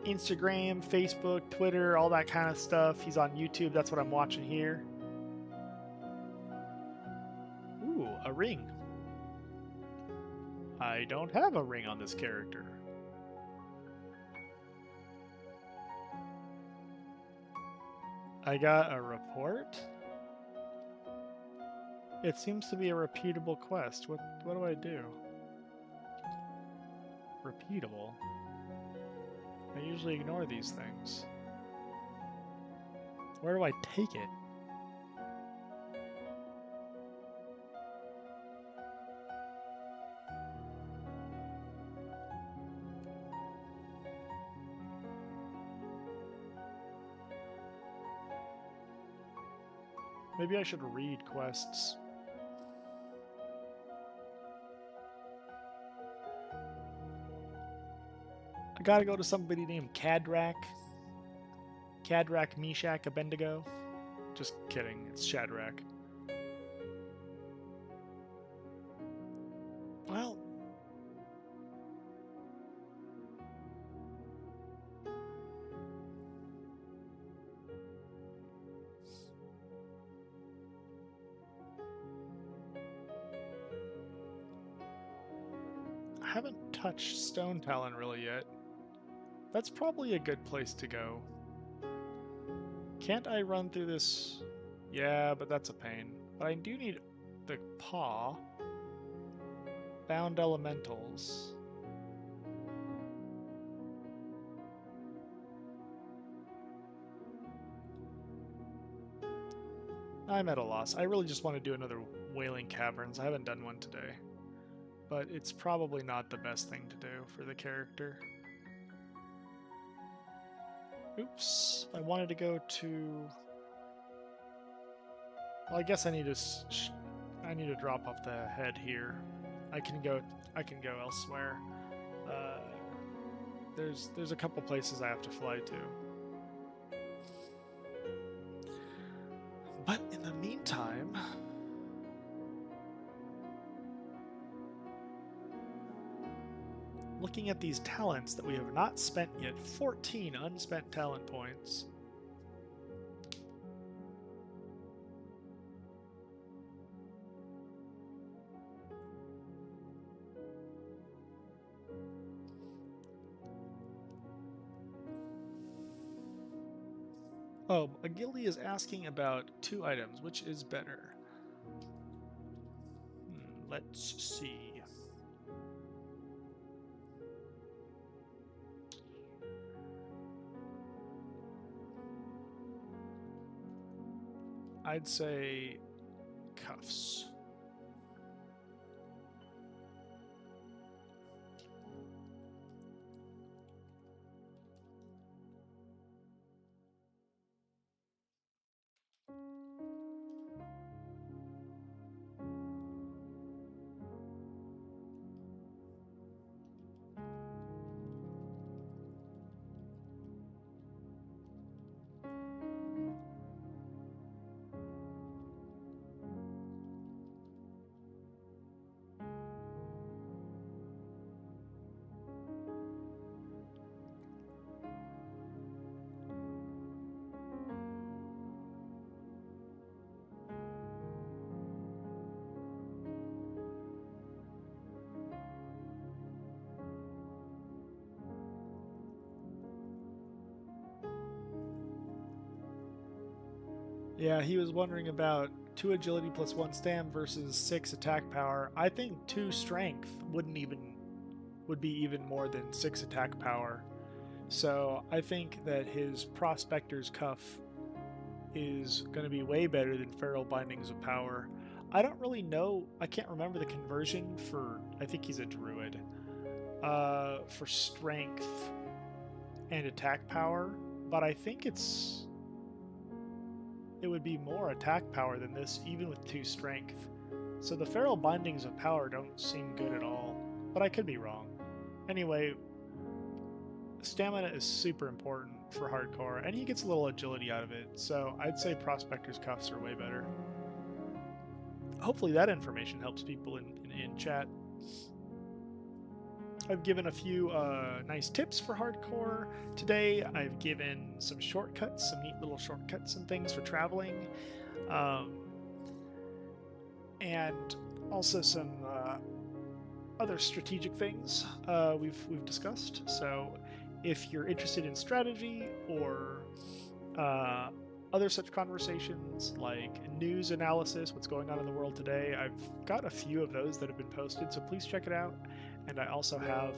Instagram, Facebook, Twitter, all that kind of stuff. He's on YouTube. That's what I'm watching here. Ooh, a ring. I don't have a ring on this character. I got a report. It seems to be a repeatable quest. What do I do? Repeatable? I usually ignore these things. Where do I take it? Maybe I should read quests. I gotta go to somebody named Cadrak. Cadrak, Meshach, Abednego. Just kidding, it's Shadrach. Well... I haven't touched Stone Talon really yet. That's probably a good place to go. Can't I run through this? Yeah, but that's a pain. But I do need the paw. Bound elementals. I'm at a loss. I really just want to do another Wailing Caverns. I haven't done one today. But it's probably not the best thing to do for the character. Oops. I wanted to go to... Well, I guess I need to drop off the head here. I can go elsewhere. There's a couple places I have to fly to. But in the meantime, looking at these talents that we have not spent yet, 14 unspent talent points. Oh, Agility is asking about 2 items. Which is better? Let's see. I'd say cuffs. Yeah, he was wondering about 2 agility plus 1 stam versus 6 attack power. I think 2 strength would be even more than 6 attack power. So I think that his Prospector's Cuff is going to be way better than Feral Bindings of Power. I don't really know. I can't remember the conversion for... I think he's a druid. For strength and attack power. But I think it would be more attack power than this, even with 2 strength. So the Feral Bindings of Power don't seem good at all, but I could be wrong. Anyway, stamina is super important for hardcore, and he gets a little agility out of it, so I'd say Prospector's Cuffs are way better. Hopefully that information helps people in chat. I've given a few nice tips for hardcore today. I've given some shortcuts, some neat little shortcuts and things for traveling, and also some other strategic things we've discussed. So if you're interested in strategy or other such conversations like news analysis, what's going on in the world today. I've got a few of those that have been posted, so please check it out. And I also have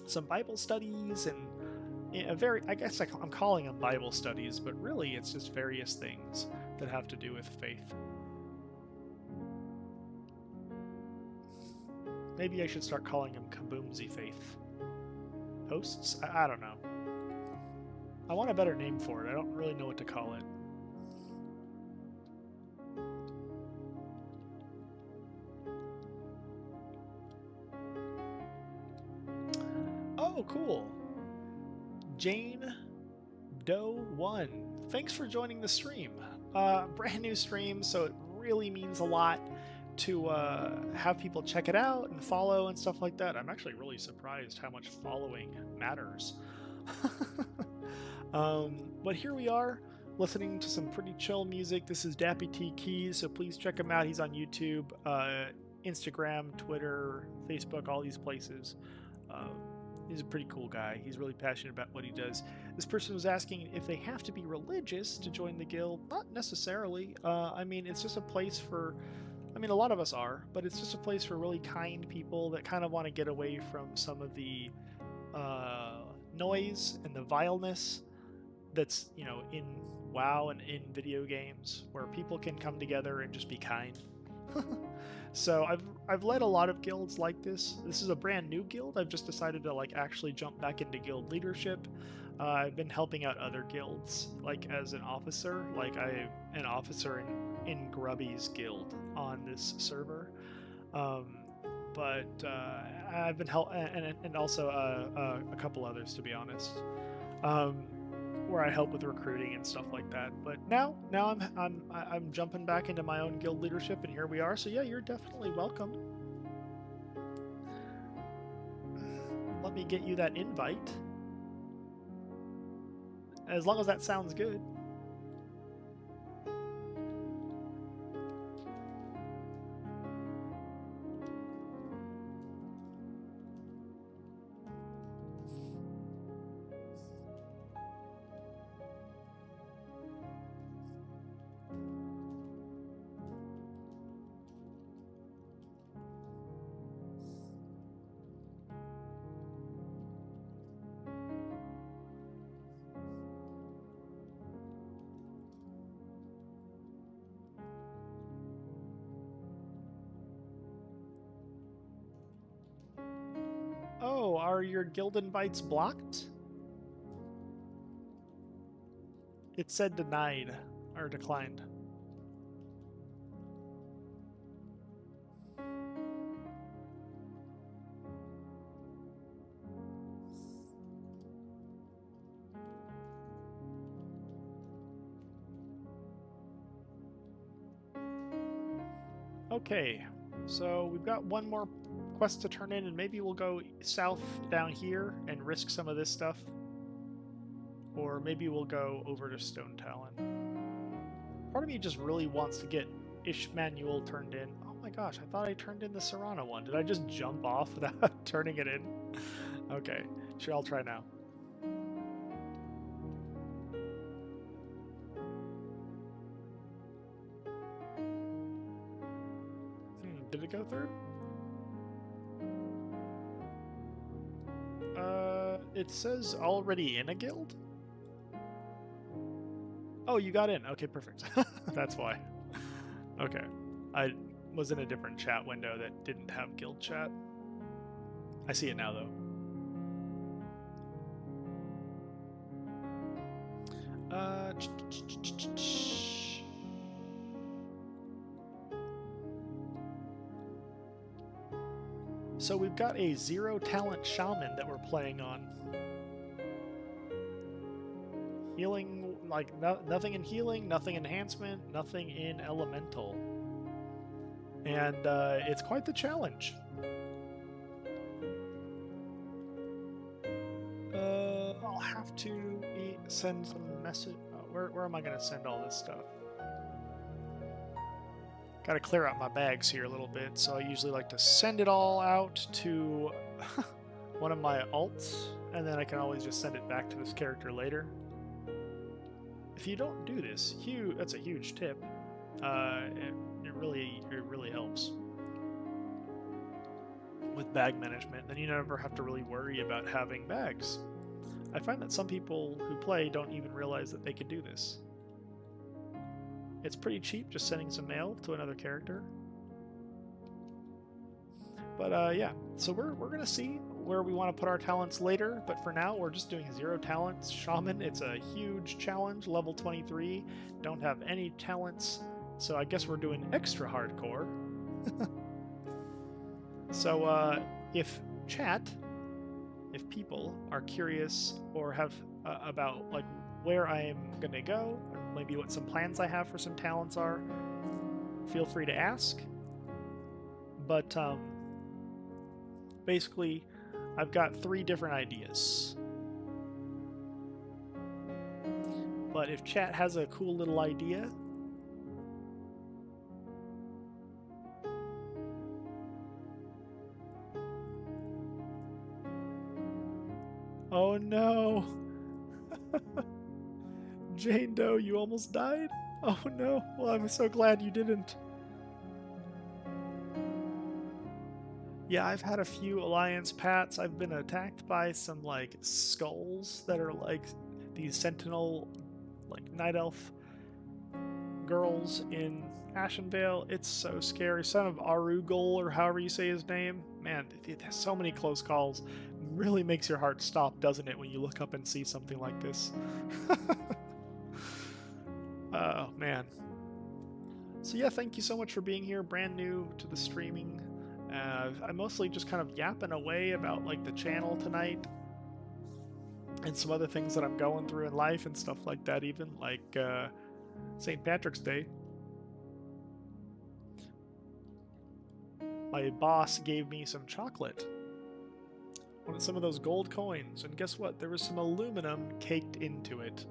some Bible studies and I guess I'm calling them Bible studies, but really it's just various things that have to do with faith. Maybe I should start calling them Kahboomzie faith posts. I don't know. I want a better name for it. I don't really know what to call it. Oh, cool. Jane Doe 1. Thanks for joining the stream. Brand new stream, so it really means a lot to have people check it out and follow and stuff like that. I'm actually really surprised how much following matters. But here we are, listening to some pretty chill music. This is Dappy T Keys, so please check him out. He's on YouTube, Instagram, Twitter, Facebook, all these places. He's a pretty cool guy. He's really passionate about what he does. This person was asking if they have to be religious to join the guild. Not necessarily. I mean, it's just a place for... I mean, a lot of us are, but it's just a place for really kind people that kind of want to get away from some of the noise and the vileness that's, you know, in WoW and in video games, where people can come together and just be kind. So I've led a lot of guilds like this. This is a brand new guild. I've just decided to like actually jump back into guild leadership. I've been helping out other guilds, like as an officer. Like I'm an officer in Grubby's guild on this server. But I've been and also a couple others, to be honest, where I help with recruiting and stuff like that. But now I'm jumping back into my own guild leadership, and here we are. So yeah, you're definitely welcome. Let me get you that invite. As long as that sounds good. Oh, are your guild invites blocked? It said denied or declined. Okay, so we've got one more quest to turn in, and maybe we'll go south down here and risk some of this stuff. Or maybe we'll go over to Stone Talon. Part of me just really wants to get Ishmanuel turned in. Oh my gosh, I thought I turned in the Serrana one. Did I just jump off without turning it in? Okay, sure, I'll try now. Did it go through? It says already in a guild? Oh, you got in. Okay, perfect. That's why. Okay. I was in a different chat window that didn't have guild chat. I see it now, though. So we've got a 0 talent shaman that we're playing on. Healing, like nothing in healing, nothing enhancement, nothing in elemental. And it's quite the challenge. I'll have to send some message. Where am I going to send all this stuff? Got to clear out my bags here a little bit, so I usually like to send it all out to one of my alts, and then I can always just send it back to this character later. if you don't do this, that's a huge tip. It really helps with bag management. Then you never have to really worry about having bags. I find that some people who play don't even realize that they can do this. It's pretty cheap just sending some mail to another character. But yeah, so we're gonna see where we want to put our talents later, but for now we're just doing 0 talents shaman. It's a huge challenge, level 23, don't have any talents, so I guess we're doing extra hardcore. So if people are curious or have about like where I am gonna go, or maybe what some plans I have for some talents are, feel free to ask. But basically, I've got 3 different ideas. But if chat has a cool little idea, oh no! Jane Doe, you almost died? Oh no, well I'm so glad you didn't. Yeah, I've had a few Alliance pats. I've been attacked by some like skulls that are like these sentinel, like night elf girls in Ashenvale. It's so scary. Son of Arugul, or however you say his name. Man, it has so many close calls. Really makes your heart stop, doesn't it, when you look up and see something like this? Oh, man. So yeah, thank you so much for being here, brand new to the streaming. I'm mostly just kind of yapping away about like the channel tonight and some other things that I'm going through in life and stuff like that, even like St. Patrick's Day. My boss gave me some chocolate, some of those gold coins, and guess what? There was some aluminum caked into it.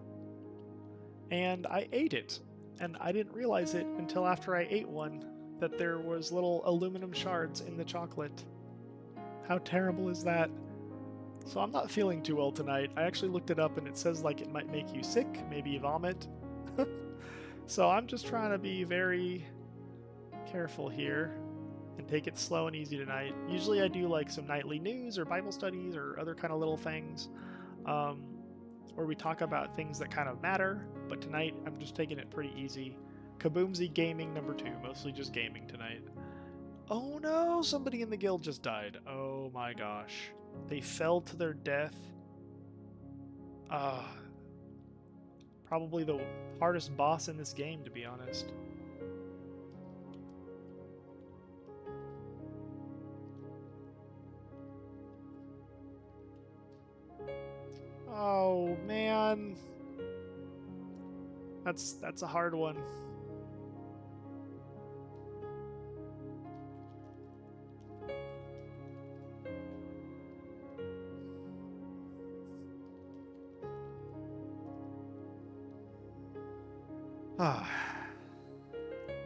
And I ate it, and I didn't realize it until after I ate one, that there was little aluminum shards in the chocolate. How terrible is that? So I'm not feeling too well tonight. I actually looked it up and it says like it might make you sick, maybe vomit. So I'm just trying to be very careful here and take it slow and easy tonight. Usually I do like some nightly news or Bible studies or other kind of little things where we talk about things that kind of matter, but tonight I'm just taking it pretty easy. Kahboomzie gaming number 2, mostly just gaming tonight. Oh no, somebody in the guild just died. Oh my gosh. They fell to their death. Probably the hardest boss in this game, to be honest. Oh man. That's a hard one.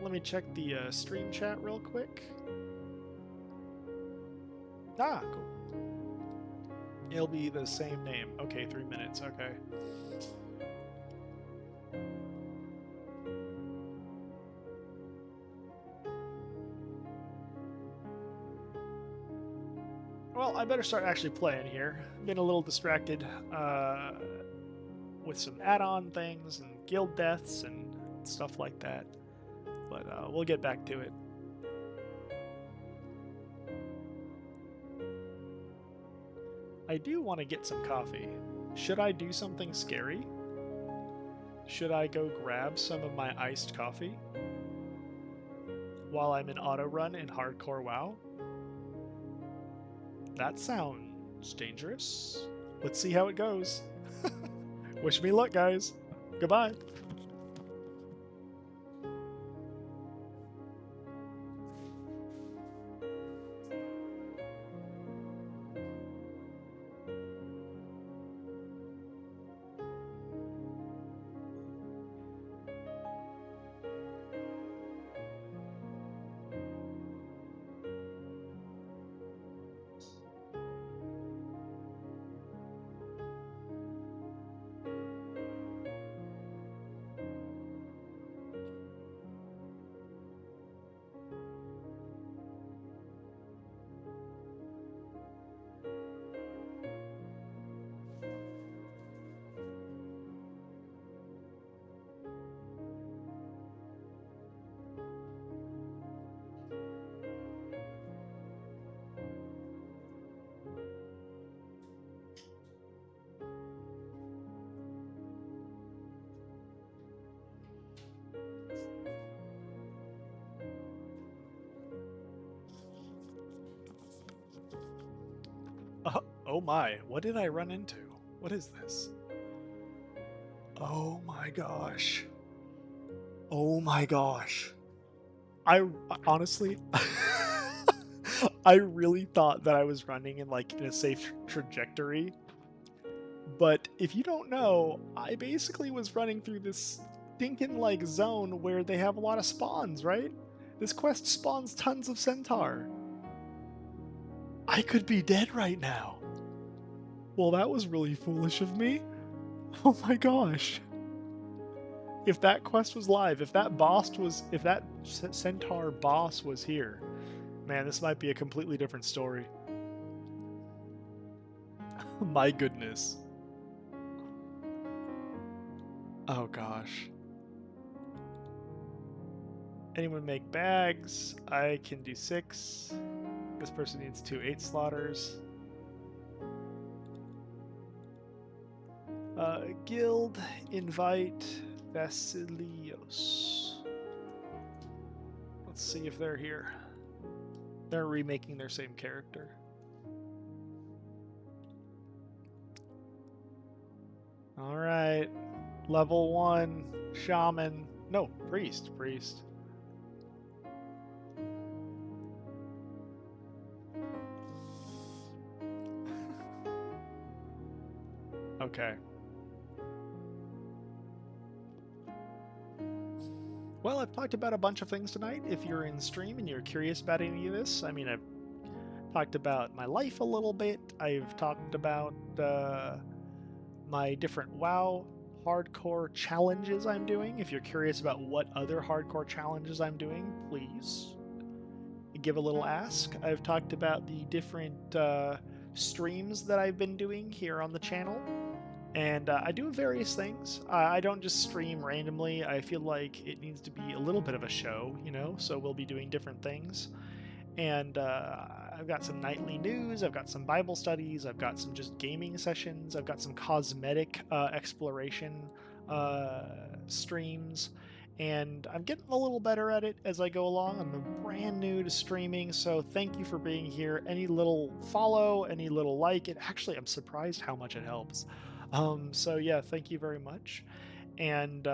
Let me check the stream chat real quick. Cool. It'll be the same name. Okay, 3 minutes. Okay. Well, I better start actually playing here. Been a little distracted with some add-on things and guild deaths and stuff like that. But we'll get back to it. I do want to get some coffee. Should I do something scary? Should I go grab some of my iced coffee while I'm in auto run in hardcore WoW? That sounds dangerous. Let's see how it goes. Wish me luck, guys. Goodbye. Oh my, what did I run into? What is this? Oh my gosh. Oh my gosh. I honestly, I really thought that I was running in like in a safe trajectory. But if you don't know, I basically was running through this stinking like zone where they have a lot of spawns, right? This quest spawns tons of centaur. I could be dead right now. Well, that was really foolish of me. Oh my gosh. If that quest was live, if that centaur boss was here, man, this might be a completely different story. My goodness. Oh gosh. Anyone make bags? I can do 6. This person needs 2 8 slaughters. Guild, invite Vasilios. Let's see if they're here. They're remaking their same character. Alright. Level 1, shaman. No, priest. Okay. Well, I've talked about a bunch of things tonight. If you're in stream and you're curious about any of this, I mean, I've talked about my life a little bit. I've talked about my different WoW hardcore challenges I'm doing. If you're curious about what other hardcore challenges I'm doing, please give a little ask. I've talked about the different streams that I've been doing here on the channel. And I do various things. I don't just stream randomly. I feel like it needs to be a little bit of a show, you know? So we'll be doing different things. And I've got some nightly news, I've got some Bible studies, I've got some just gaming sessions, I've got some cosmetic exploration streams, and I'm getting a little better at it as I go along. I'm brand new to streaming, so thank you for being here. Any little follow, any little like, I'm surprised how much it helps. So yeah, thank you very much. And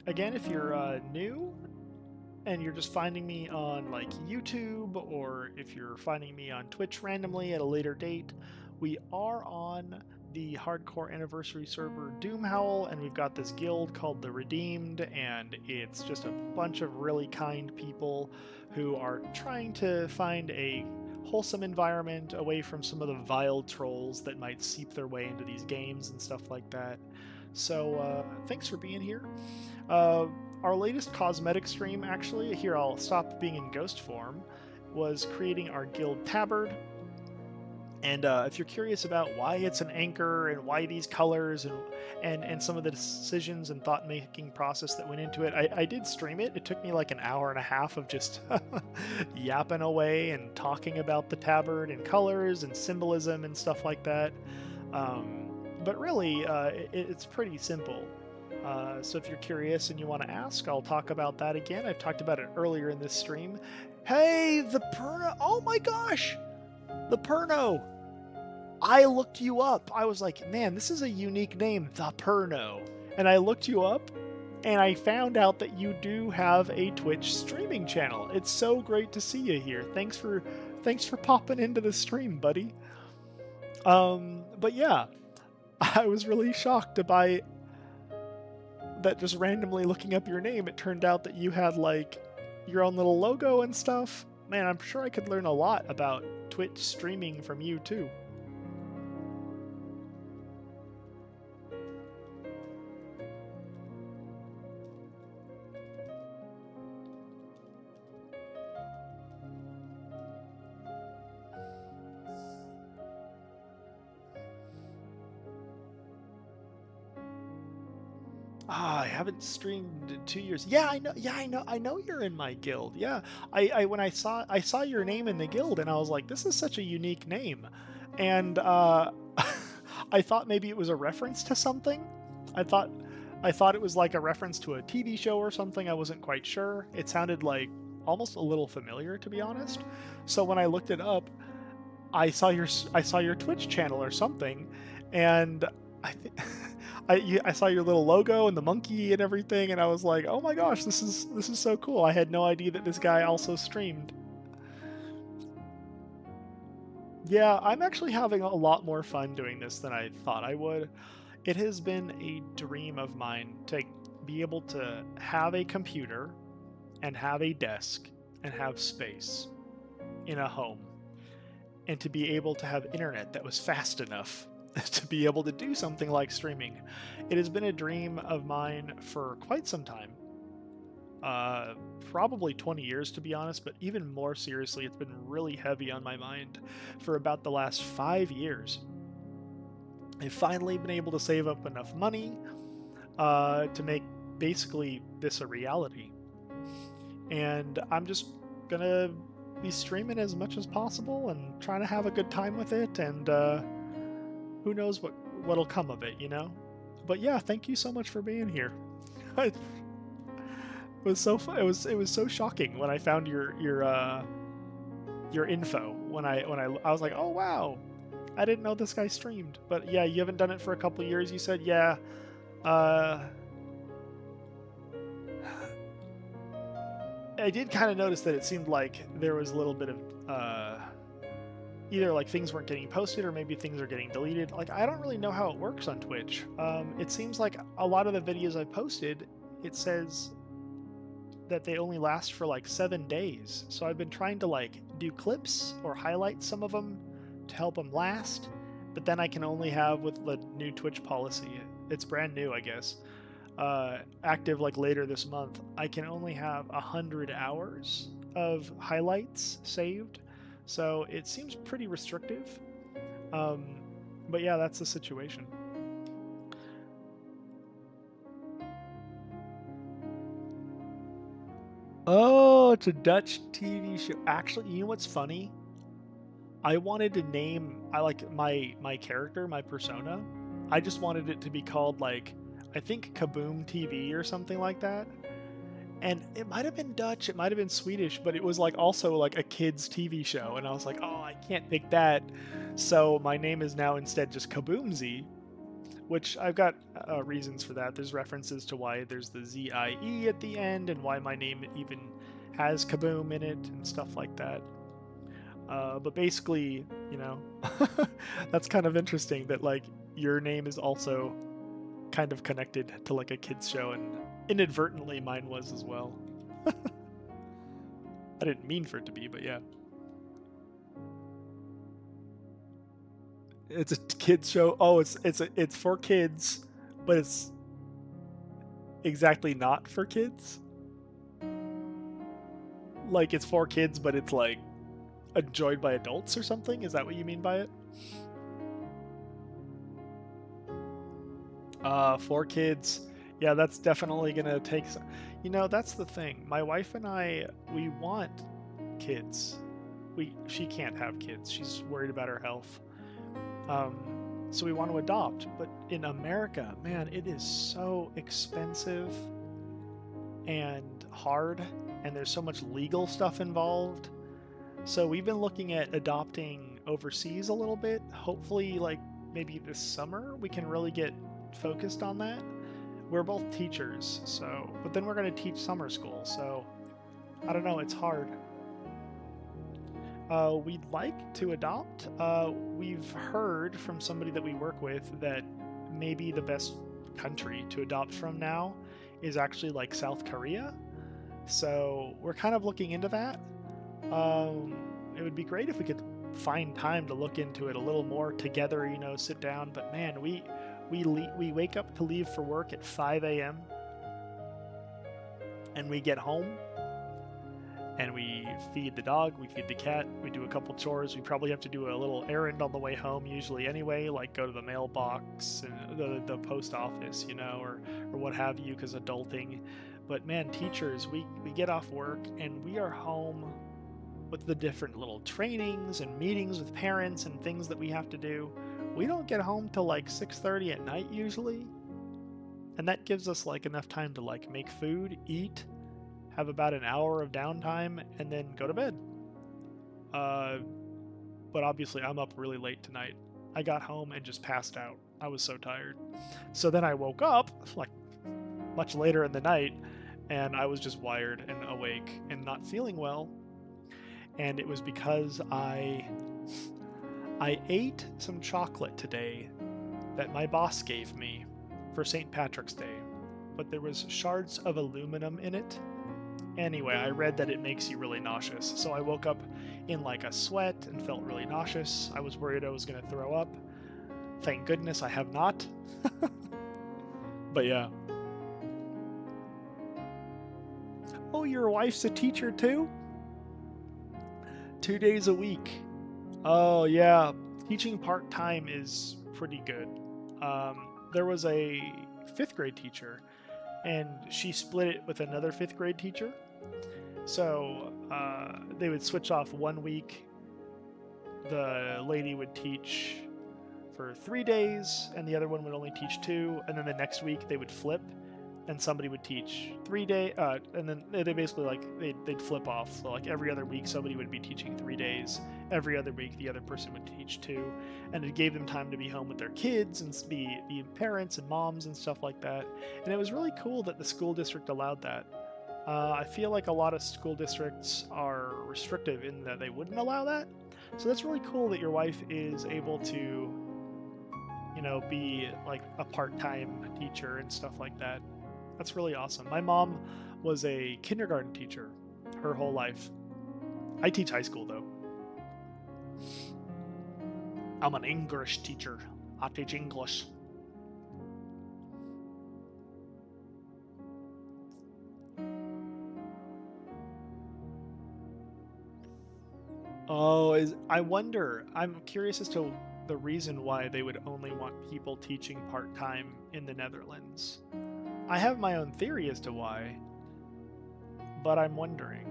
again, if you're new and you're just finding me on like YouTube, or if you're finding me on Twitch randomly at a later date, we are on the hardcore anniversary server Doomhowl, and we've got this guild called the Redeemed, and it's just a bunch of really kind people who are trying to find a wholesome environment away from some of the vile trolls that might seep their way into these games and stuff like that. So thanks for being here. Our latest cosmetic stream, actually, here I'll stop being in ghost form, was creating our guild tabard. And if you're curious about why it's an anchor and why these colors and some of the decisions and thought-making process that went into it, I did stream it. It took me like an hour and a half of just yapping away and talking about the tabard and colors and symbolism and stuff like that. But really, it's pretty simple. So if you're curious and you want to ask, I'll talk about that again. I've talked about it earlier in this stream. Hey, the Perno! Oh my gosh! The Perno! I looked you up. I was like, man, this is a unique name, the Perno. And I looked you up, and I found out that you do have a Twitch streaming channel. It's so great to see you here. Thanks for popping into the stream, buddy. But yeah, I was really shocked by that. Just randomly looking up your name, it turned out that you had like your own little logo and stuff. Man, I'm sure I could learn a lot about Twitch streaming from you too. I haven't streamed in 2 years. Yeah, I know. Yeah, I know you're in my guild. Yeah, when I saw your name in the guild, and I was like, this is such a unique name, and I thought maybe it was a reference to something. I thought it was like a reference to a TV show or something. I wasn't quite sure. It sounded like almost a little familiar, to be honest. So when I looked it up, I saw your Twitch channel or something, and I think I saw your little logo and the monkey and everything, and I was like, oh my gosh, this is so cool. I had no idea that this guy also streamed. Yeah, I'm actually having a lot more fun doing this than I thought I would. It has been a dream of mine to be able to have a computer and have a desk and have space in a home, and to be able to have internet that was fast enough to be able to do something like streaming. It has been a dream of mine for quite some time. Uh, Probably 20 years to be honest, but even more seriously, it's been really heavy on my mind for about the last 5 years. I've finally been able to save up enough money to make basically this a reality. And I'm just gonna be streaming as much as possible and trying to have a good time with it, and who knows what'll come of it, you know? But yeah, thank you so much for being here. It was so it was so shocking when I found your info when I was like, "Oh wow. I didn't know this guy streamed." But yeah, you haven't done it for a couple years, you said. Yeah. Uh I did kind of notice that it seemed like there was a little bit of either like things weren't getting posted or maybe things are getting deleted. Like, I don't really know how it works on Twitch. It seems like a lot of the videos I posted, it says that they only last for like 7 days. So I've been trying to like do clips or highlight some of them to help them last, but then I can only have, with the new Twitch policy, it's brand new, I guess, active like later this month, I can only have 100 hours of highlights saved. So it seems pretty restrictive. Um, but yeah, that's the situation. Oh, it's a Dutch TV show. Actually, you know what's funny? I wanted to name I like my character, my persona. I just wanted it to be called like, I think Kaboom TV or something like that. And it might have been Dutch, it might have been Swedish, but it was like also like a kids TV show, and I was like, oh, I can't pick that. So my name is now instead just Kahboomzie, which I've got reasons for that. There's references to why there's the ZIE at the end and why my name even has Kaboom in it and stuff like that. But basically, you know, that's kind of interesting that like your name is also kind of connected to like a kids show, and inadvertently mine was as well. I didn't mean for it to be, but yeah. It's a kids show. Oh, it's for kids, but it's exactly not for kids. Like, it's for kids, but it's like enjoyed by adults or something. Is that what you mean by it? For kids. Yeah, that's definitely gonna take some. You know, that's the thing. My wife and I, we want kids. She can't have kids. She's worried about her health. Um, so we want to adopt. But in America, man, it is so expensive and hard, and there's so much legal stuff involved. So we've been looking at adopting overseas a little bit. Hopefully, like maybe this summer, we can really get focused on that. We're both teachers, so, but then we're going to teach summer school, so I don't know, it's hard. We'd like to adopt. We've heard from somebody that we work with that maybe the best country to adopt from now is actually like South Korea. So we're kind of looking into that. It would be great if we could find time to look into it a little more together, you know, sit down. But man, we wake up to leave for work at 5 a.m. and we get home and we feed the dog, we feed the cat, we do a couple chores. We probably have to do a little errand on the way home usually anyway, like go to the mailbox and the post office, you know, or what have you, because adulting. But man, teachers, we get off work and we are home with the different little trainings and meetings with parents and things that we have to do. We don't get home till like 6:30 at night usually. And that gives us like enough time to like make food, eat, have about an hour of downtime, and then go to bed. Uh, but obviously I'm up really late tonight. I got home and just passed out. I was so tired. So then I woke up like much later in the night, and I was just wired and awake and not feeling well. And it was because I ate some chocolate today that my boss gave me for St. Patrick's Day, but there was shards of aluminum in it. Anyway, I read that it makes you really nauseous, so I woke up in like a sweat and felt really nauseous. I was worried I was going to throw up. Thank goodness I have not. But yeah. Oh, your wife's a teacher too? 2 days a week. Oh yeah, teaching part-time is pretty good. There was a 5th grade teacher, and she split it with another 5th grade teacher. So they would switch off 1 week. The lady would teach for 3 days, and the other one would only teach 2. And then the next week they would flip, and somebody would teach 3 days, and then they basically like they'd flip off. So like every other week somebody would be teaching 3 days. Every other week the other person would teach 2, and it gave them time to be home with their kids and be parents and moms and stuff like that. And it was really cool that the school district allowed that. I feel like a lot of school districts are restrictive in that they wouldn't allow that. So that's really cool that your wife is able to, be like a part-time teacher and stuff like that. That's really awesome. My mom was a kindergarten teacher her whole life. I teach high school though. I'm an English teacher. I teach English. Oh, I wonder. I'm curious as to the reason why they would only want people teaching part-time in the Netherlands. I have my own theory as to why, but I'm wondering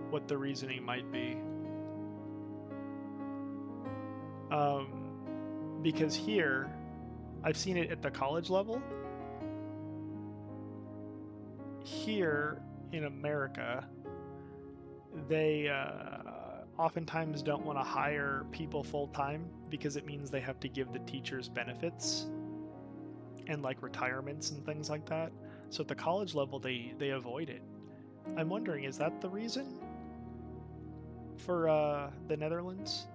what the reasoning might be. Because here, I've seen it at the college level. Here in America, they oftentimes don't want to hire people full-time because it means they have to give the teachers benefits and like retirements and things like that. So at the college level, they avoid it. I'm wondering, is that the reason for the Netherlands?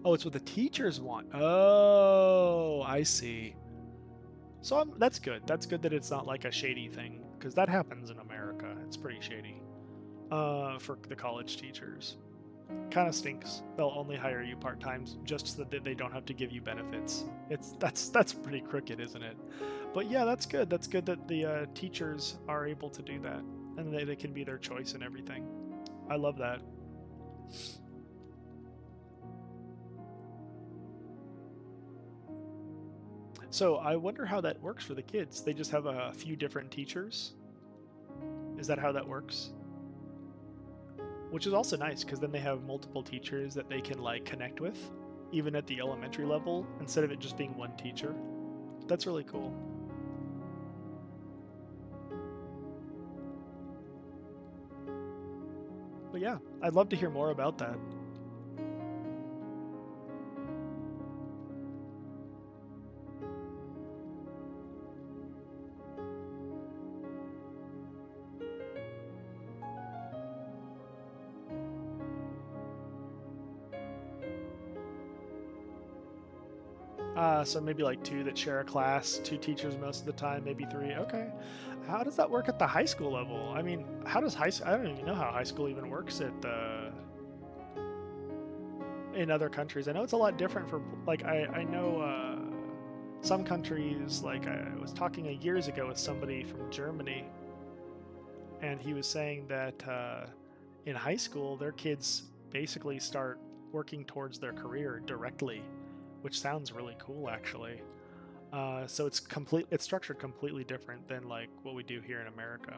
Oh, it's what the teachers want. Oh, I see. So that's good. That's good that it's not like a shady thing, because that happens in America. It's pretty shady for the college teachers. Kind of stinks. They'll only hire you part-time just so that they don't have to give you benefits. That's pretty crooked, isn't it? But yeah, that's good. That's good that the teachers are able to do that, and they can be their choice and everything. I love that. So I wonder how that works for the kids. They just have a few different teachers. Is that how that works? Which is also nice, because then they have multiple teachers that they can like connect with, even at the elementary level, instead of it just being one teacher. That's really cool. But yeah, I'd love to hear more about that. So maybe like 2 that share a class, 2 teachers most of the time, maybe 3. Okay. How does that work at the high school level? I mean, how does high school, I don't even know how high school even works at the in other countries. I know it's a lot different for like I know some countries, like I was talking years ago with somebody from Germany, and he was saying that in high school their kids basically start working towards their career directly, which sounds really cool actually. So it's structured completely different than like what we do here in America.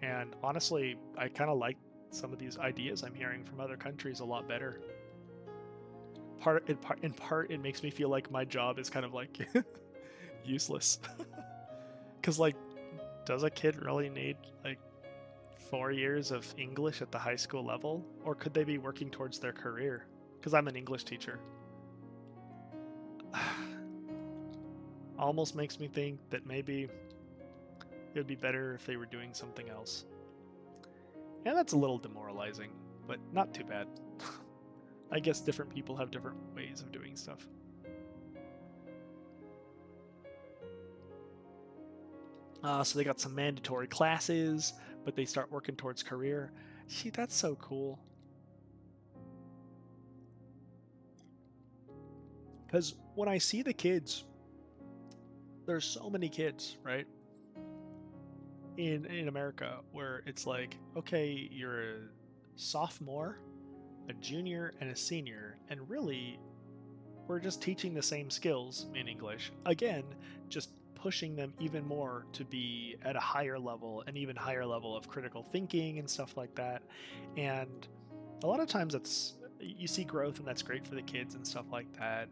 And honestly, I kind of like some of these ideas I'm hearing from other countries a lot better. In part, it makes me feel like my job is kind of like useless. Because like, does a kid really need like 4 years of English at the high school level, or could they be working towards their career? Because I'm an English teacher. Almost makes me think that maybe it would be better if they were doing something else. And that's a little demoralizing, but not too bad. I guess different people have different ways of doing stuff. So they got some mandatory classes, but they start working towards career. See, that's so cool. Because when I see the kids, there's so many kids, right? In America, where it's like, okay, you're a sophomore, a junior, and a senior, and really, we're just teaching the same skills in English. Again, just pushing them even more to be at a higher level, an even higher level of critical thinking and stuff like that. And a lot of times it's you see growth, and that's great for the kids and stuff like that.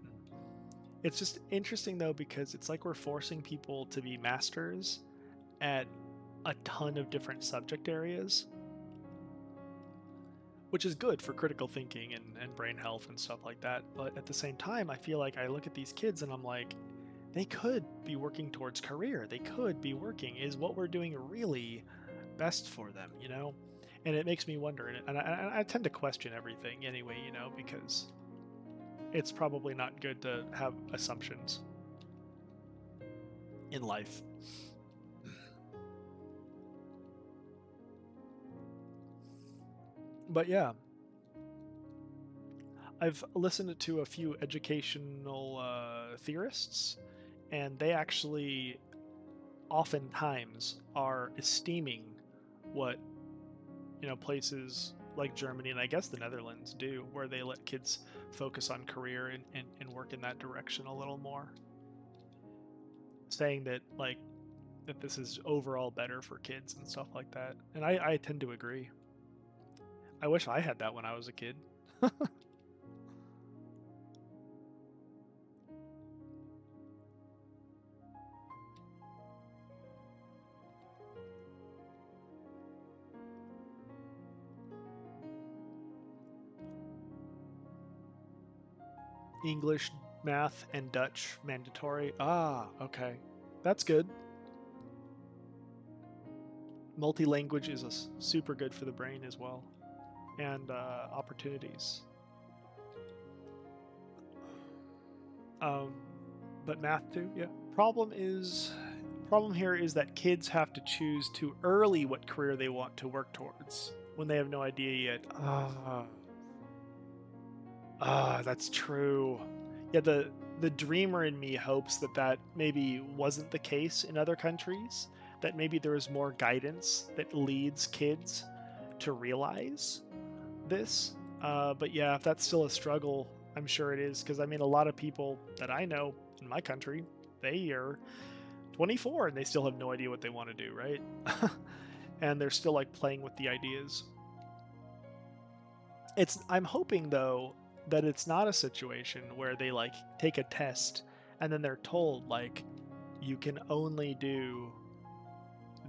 It's just interesting though, because it's like we're forcing people to be masters at a ton of different subject areas, which is good for critical thinking and brain health and stuff like that. But at the same time, I feel like I look at these kids and I'm like, they could be working towards career. They could be working. Is what we're doing really best for them, you know? And it makes me wonder. And I tend to question everything anyway, you know, because it's probably not good to have assumptions in life. But yeah, I've listened to a few educational theorists, and they actually oftentimes are esteeming what places like Germany and I guess the Netherlands do, where they let kids focus on career and work in that direction a little more, saying that that this is overall better for kids and stuff like that. And I tend to agree. I wish I had that when I was a kid. English, math, and Dutch mandatory. Ah, okay. That's good. Multi-language is super good for the brain as well, and opportunities. Um, but math too, yeah. Problem here is that kids have to choose too early what career they want to work towards when they have no idea yet. That's true. Yeah, the dreamer in me hopes that maybe wasn't the case in other countries, that maybe there is more guidance that leads kids to realize this. But yeah, if that's still a struggle, I'm sure it is, because I mean, a lot of people that I know in my country, they are 24 and they still have no idea what they want to do, right? And they're still like playing with the ideas. I'm hoping though that it's not a situation where they like take a test and then they're told like you can only do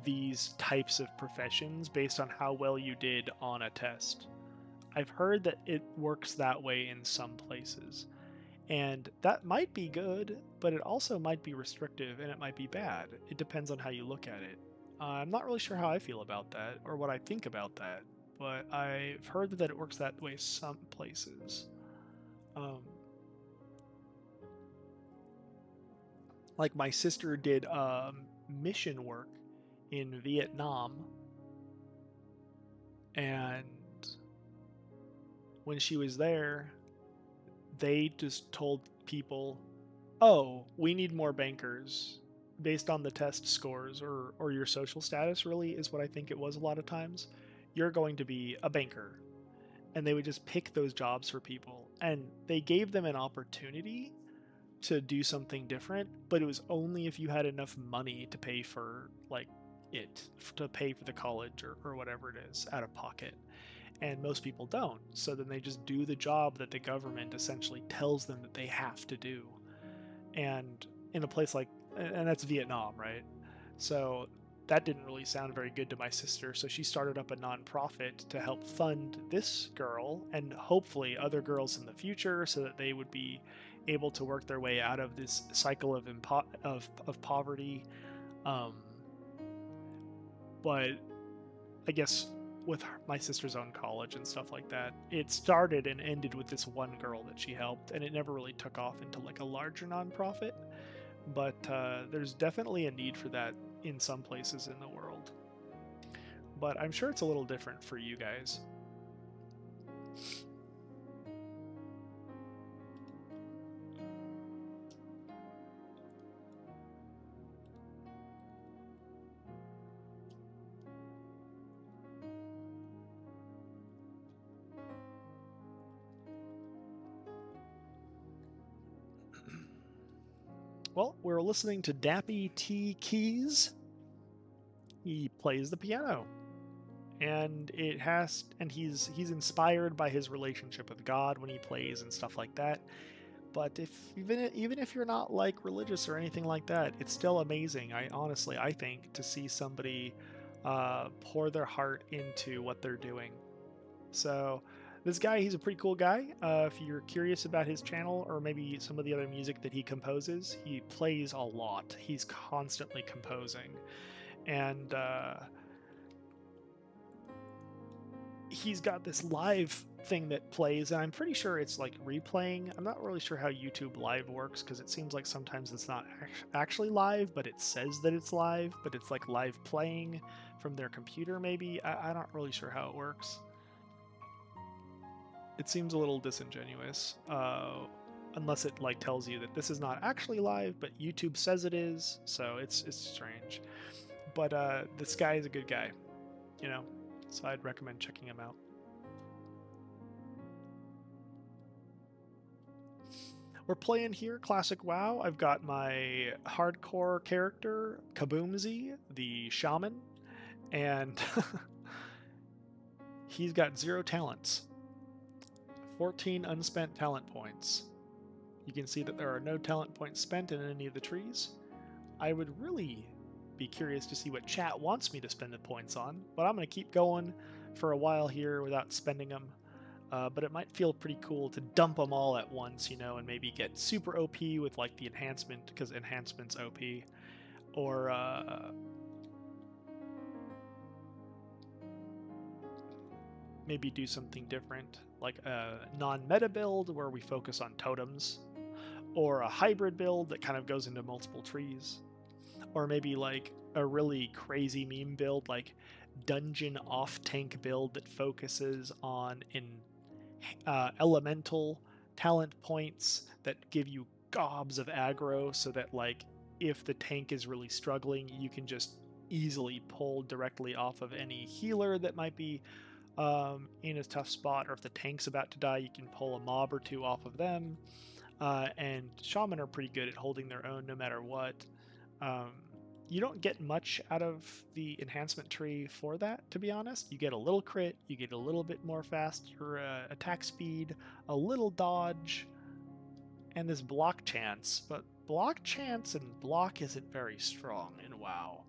these types of professions based on how well you did on a test. I've heard that it works that way in some places. And that might be good, but it also might be restrictive and it might be bad. It depends on how you look at it. I'm not really sure how I feel about that or what I think about that, but I've heard that it works that way some places. Um, like my sister did mission work in Vietnam, and when she was there, they just told people, "Oh, we need more bankers." Based on the test scores or your social status, really, is what I think it was a lot of times. You're going to be a banker. And they would just pick those jobs for people. And they gave them an opportunity to do something different, but it was only if you had enough money to pay for, like, to pay for the college or whatever it is out of pocket. And most people don't. So then they just do the job that the government essentially tells them that they have to do. And in a place like, and that's Vietnam, right? So that didn't really sound very good to my sister, so she started up a nonprofit to help fund this girl and hopefully other girls in the future, so that they would be able to work their way out of this cycle of poverty. Um, but I guess with my sister's own college and stuff like that, it started and ended with this one girl that she helped, and it never really took off into like a larger nonprofit. But there's definitely a need for that in some places in the world. But I'm sure it's a little different for you guys. Well, we're listening to Dappy T Keys. He plays the piano, and he's inspired by his relationship with God when he plays and stuff like that. But if even if you're not like religious or anything like that, it's still amazing. I think to see somebody pour their heart into what they're doing. So this guy, he's a pretty cool guy. If you're curious about his channel or maybe some of the other music that he composes, he plays a lot. He's constantly composing, and he's got this live thing that plays, and I'm pretty sure it's like replaying. I'm not really sure how YouTube Live works, because it seems like sometimes it's not actually live, but it says that it's live, but it's like live playing from their computer maybe. I'm not really sure how it works. It seems a little disingenuous, unless it like tells you that this is not actually live, but YouTube says it is, so it's strange. But this guy is a good guy, you know, so I'd recommend checking him out. We're playing here classic WoW. I've got my hardcore character, Kahboomzie, the shaman, and he's got 0 talents, 14 unspent talent points. You can see that there are no talent points spent in any of the trees. I would really be curious to see what chat wants me to spend the points on, but I'm going to keep going for a while here without spending them. But it might feel pretty cool to dump them all at once, you know, and maybe get super OP with like the enhancement, because enhancement's OP, or maybe do something different, like a non-meta build where we focus on totems, or a hybrid build that kind of goes into multiple trees, or maybe like a really crazy meme build like dungeon off tank build that focuses on elemental talent points that give you gobs of aggro, so that like if the tank is really struggling, you can just easily pull directly off of any healer that might be in a tough spot, or if the tank's about to die, you can pull a mob or two off of them. And shaman are pretty good at holding their own no matter what. You don't get much out of the enhancement tree for that, to be honest. You get a little crit, you get a little bit more faster attack speed, a little dodge, and this block chance. But block chance and block isn't very strong in WoW.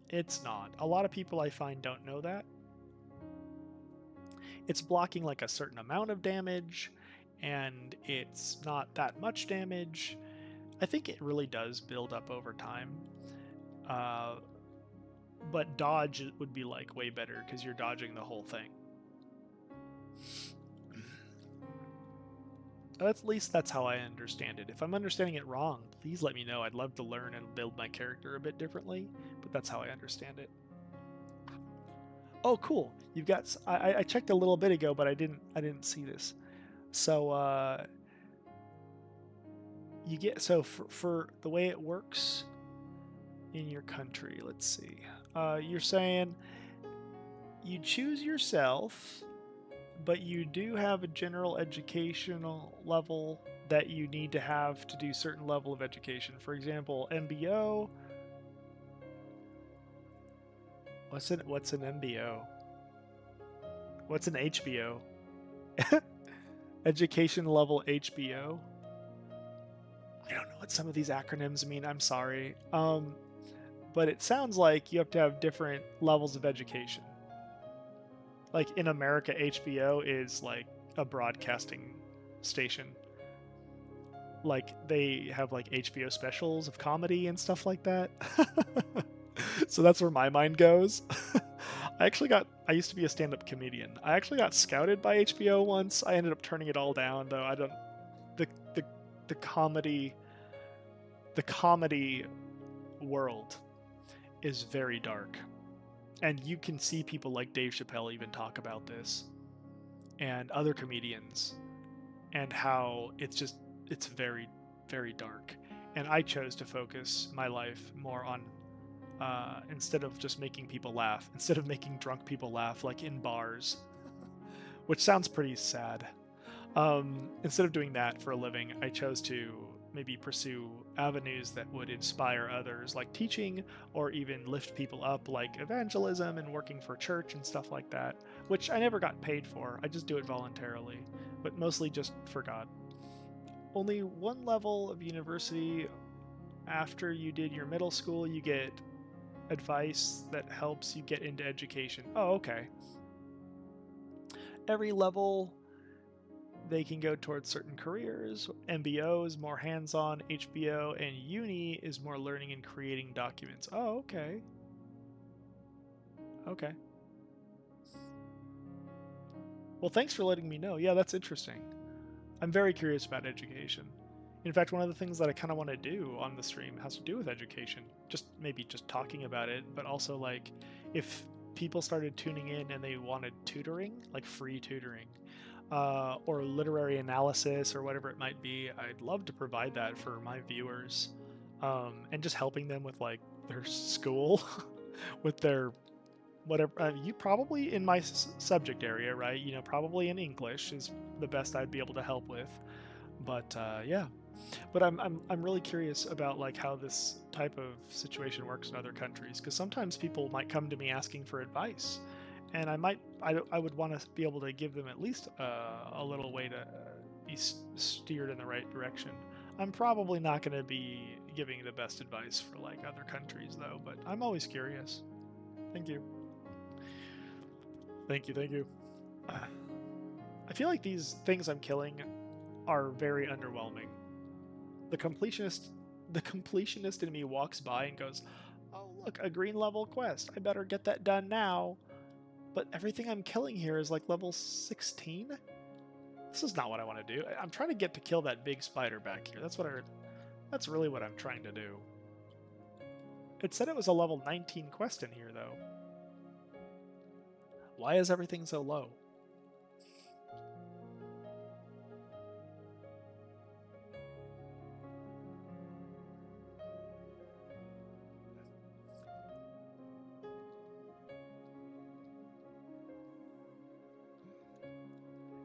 It's not. A lot of people I find don't know that. It's blocking like a certain amount of damage, and it's not that much damage. I think it really does build up over time. But dodge would be like way better, because you're dodging the whole thing. At least that's how I understand it. If I'm understanding it wrong, please let me know. I'd love to learn and build my character a bit differently, but that's how I understand it. Oh, cool! You've got. I checked a little bit ago, but I didn't see this. So you get for the way it works in your country. Let's see. You're saying you choose yourself, but you do have a general educational level that you need to have to do certain level of education. For example, MBO. What's an MBO? What's an HBO? Education level HBO. I don't know what some of these acronyms mean. I'm sorry. but it sounds like you have to have different levels of education. Like in America, HBO is like a broadcasting station. Like they have like HBO specials of comedy and stuff like that. So that's where my mind goes. I used to be a stand-up comedian. I actually got scouted by HBO once. I ended up turning it all down though. I don't the the the comedy world is very dark. And you can see people like Dave Chappelle even talk about this and other comedians and how it's very very dark. And I chose to focus my life more on instead of just making people laugh, instead of making drunk people laugh like in bars, which sounds pretty sad. Instead of doing that for a living, I chose to maybe pursue avenues that would inspire others, like teaching, or even lift people up, like evangelism and working for church and stuff like that, which I never got paid for. I just do it voluntarily, but mostly just for God. Only one level of university after you did your middle school, you get advice that helps you get into education. Oh, okay. Every level they can go towards certain careers. MBO is more hands-on, HBO and uni is more learning and creating documents. Oh, okay. Okay. Well, thanks for letting me know. Yeah, that's interesting. I'm very curious about education. In fact, one of the things that I kind of want to do on the stream has to do with education. Just maybe just talking about it, but also like if people started tuning in and they wanted tutoring, like free tutoring, or literary analysis or whatever it might be, I'd love to provide that for my viewers, and just helping them with like their school, with their whatever. You probably in my subject area, right? You know, probably in English is the best I'd be able to help with. But yeah, but I'm really curious about like how this type of situation works in other countries, because sometimes people might come to me asking for advice, and I would want to be able to give them at least a little way to be steered in the right direction. I'm probably not going to be giving the best advice for like other countries though, but I'm always curious. Thank you. Thank you. Thank you. I feel like these things I'm killing are very underwhelming. The completionist the completionist in me walks by and goes, "Oh, look, a green level quest. I better get that done now." But everything I'm killing here is like level 16? This is not what I want to do. I'm trying to get to kill that big spider back here. That's really what I'm trying to do. It said it was a level 19 quest in here though. Why is everything so low?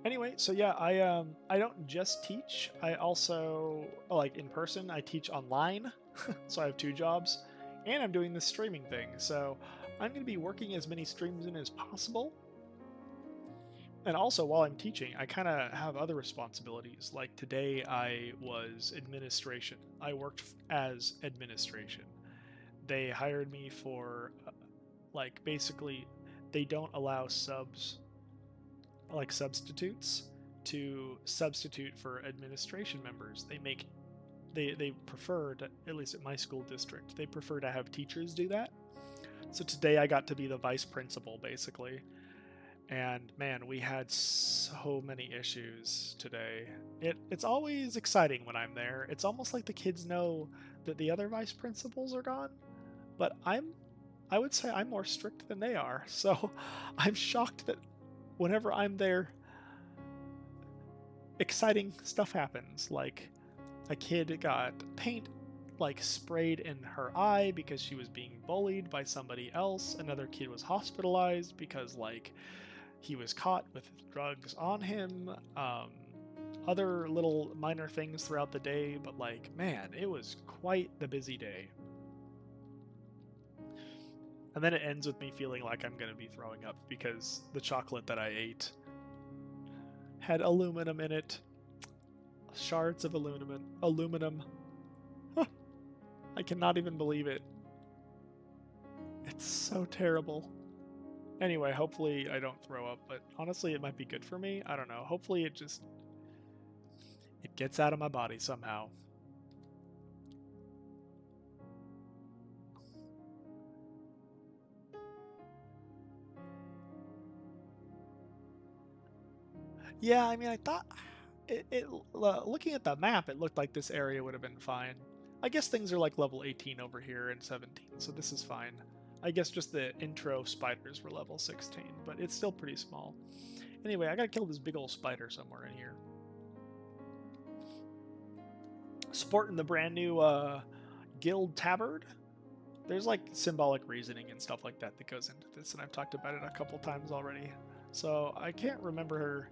Anyway, so yeah, I don't just teach. I also like in person. I teach online, so I have two jobs, and I'm doing this streaming thing. So I'm going to be working as many streams in as possible. And also, while I'm teaching, I kind of have other responsibilities. Like today, I was administration. I worked as administration. They hired me for like basically, they don't allow subs like substitutes to substitute for administration members. They prefer to, at least at my school district, they prefer to have teachers do that. So today I got to be the vice principal basically. And man, we had so many issues today. It's always exciting when I'm there. It's almost like the kids know that the other vice principals are gone, but I would say I'm more strict than they are. So I'm shocked that whenever I'm there, exciting stuff happens. Like a kid got paint like sprayed in her eye because she was being bullied by somebody else. Another kid was hospitalized because like he was caught with drugs on him. Other little minor things throughout the day, but like man, it was quite the busy day. And then it ends with me feeling like I'm going to be throwing up because the chocolate that I ate had aluminum in it. Shards of aluminum. I cannot even believe it. It's so terrible. Anyway, hopefully I don't throw up, but honestly it might be good for me. I don't know. Hopefully it gets out of my body somehow. Yeah, I mean, I thought looking at the map, it looked like this area would have been fine. I guess things are like level 18 over here and 17, so this is fine. I guess just the intro spiders were level 16, but it's still pretty small. Anyway, I gotta kill this big old spider somewhere in here. Sporting the brand new guild tabard. There's like symbolic reasoning and stuff like that that goes into this, and I've talked about it a couple times already. So I can't remember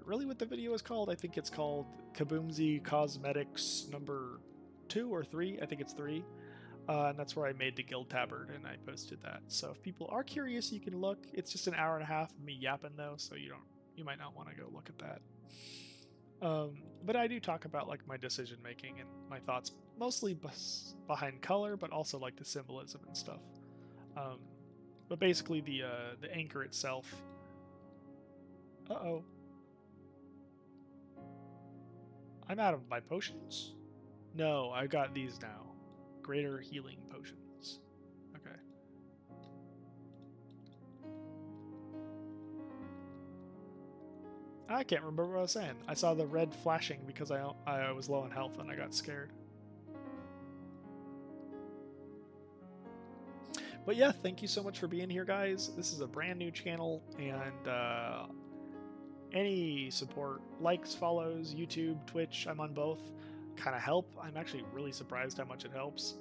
really what the video is called. I think it's called Kahboomzie Cosmetics number 2 or 3. I think it's 3. And that's where I made the guild tabard and I posted that. So if people are curious, you can look. It's just an hour and a half of me yapping though, so you might not want to go look at that. But I do talk about like my decision making and my thoughts, mostly behind color, but also like the symbolism and stuff. But basically the anchor itself. Uh-oh. I'm out of my potions? No, I got these now. Greater healing potions. Okay. I can't remember what I was saying. I saw the red flashing because I was low on health and I got scared. But yeah, thank you so much for being here, guys. This is a brand new channel, and any support, likes, follows, YouTube, Twitch, I'm on both, kind of help. I'm actually really surprised how much it helps.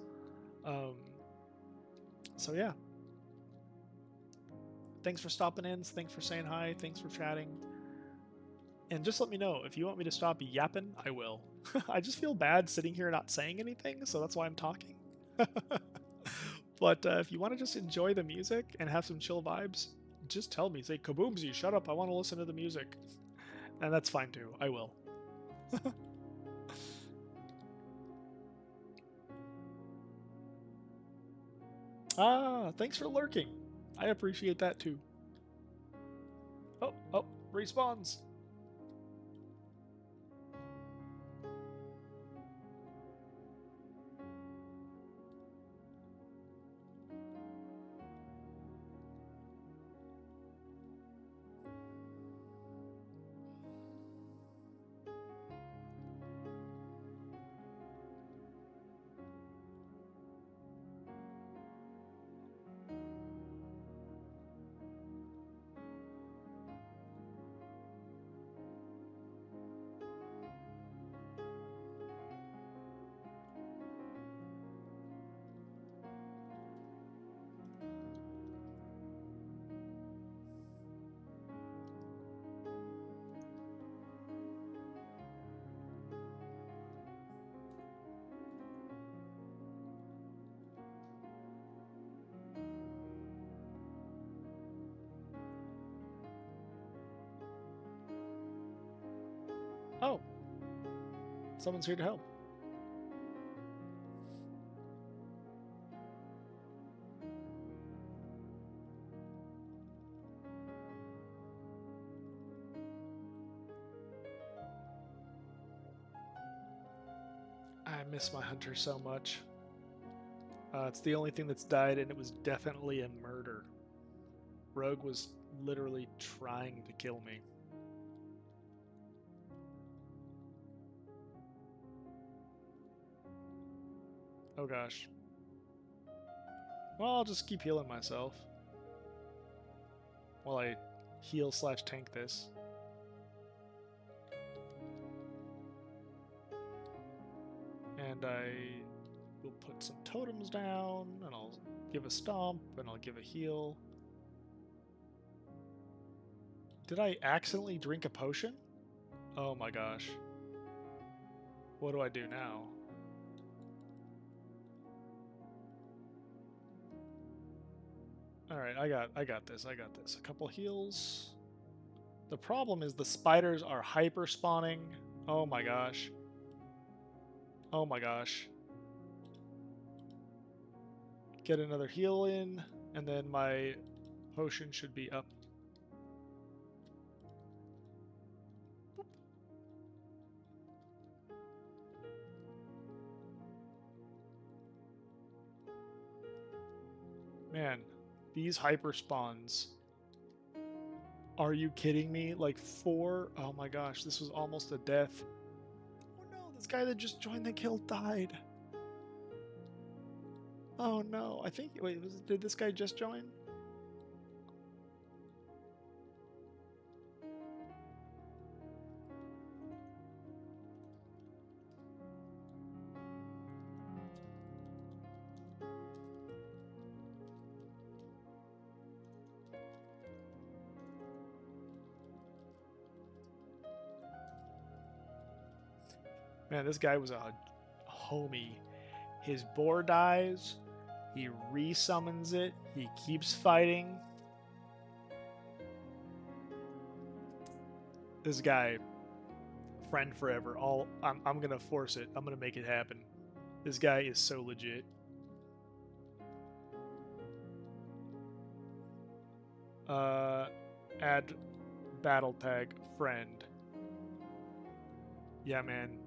So yeah. Thanks for stopping in. Thanks for saying hi. Thanks for chatting. And just let me know if you want me to stop yapping, I will. I just feel bad sitting here not saying anything, so that's why I'm talking. But if you want to just enjoy the music and have some chill vibes, just tell me. Say, Kahboomzie, shut up. I want to listen to the music. And that's fine too. I will. Thanks for lurking. I appreciate that too. Oh, respawns. Oh, someone's here to help. I miss my hunter so much. It's the only thing that's died, and it was definitely a murder. Rogue was literally trying to kill me. Oh gosh. Well, I'll just keep healing myself while I heal/tank this. And I will put some totems down, and I'll give a stomp, and I'll give a heal. Did I accidentally drink a potion? Oh my gosh. What do I do now? Alright, I got this. A couple heals. The problem is the spiders are hyper spawning. Oh my gosh. Oh my gosh. Get another heal in, and then my potion should be up. Man, these hyper spawns. Are you kidding me? Like 4? Oh my gosh, this was almost a death. Oh no, this guy that just joined the kill died. Oh no, I think, wait, did this guy just join? Man, this guy was a homie. His boar dies, he resummons it, he keeps fighting. This guy, friend forever. I'm gonna force it. I'm gonna make it happen. This guy is so legit. Add battle tag friend. Yeah, man.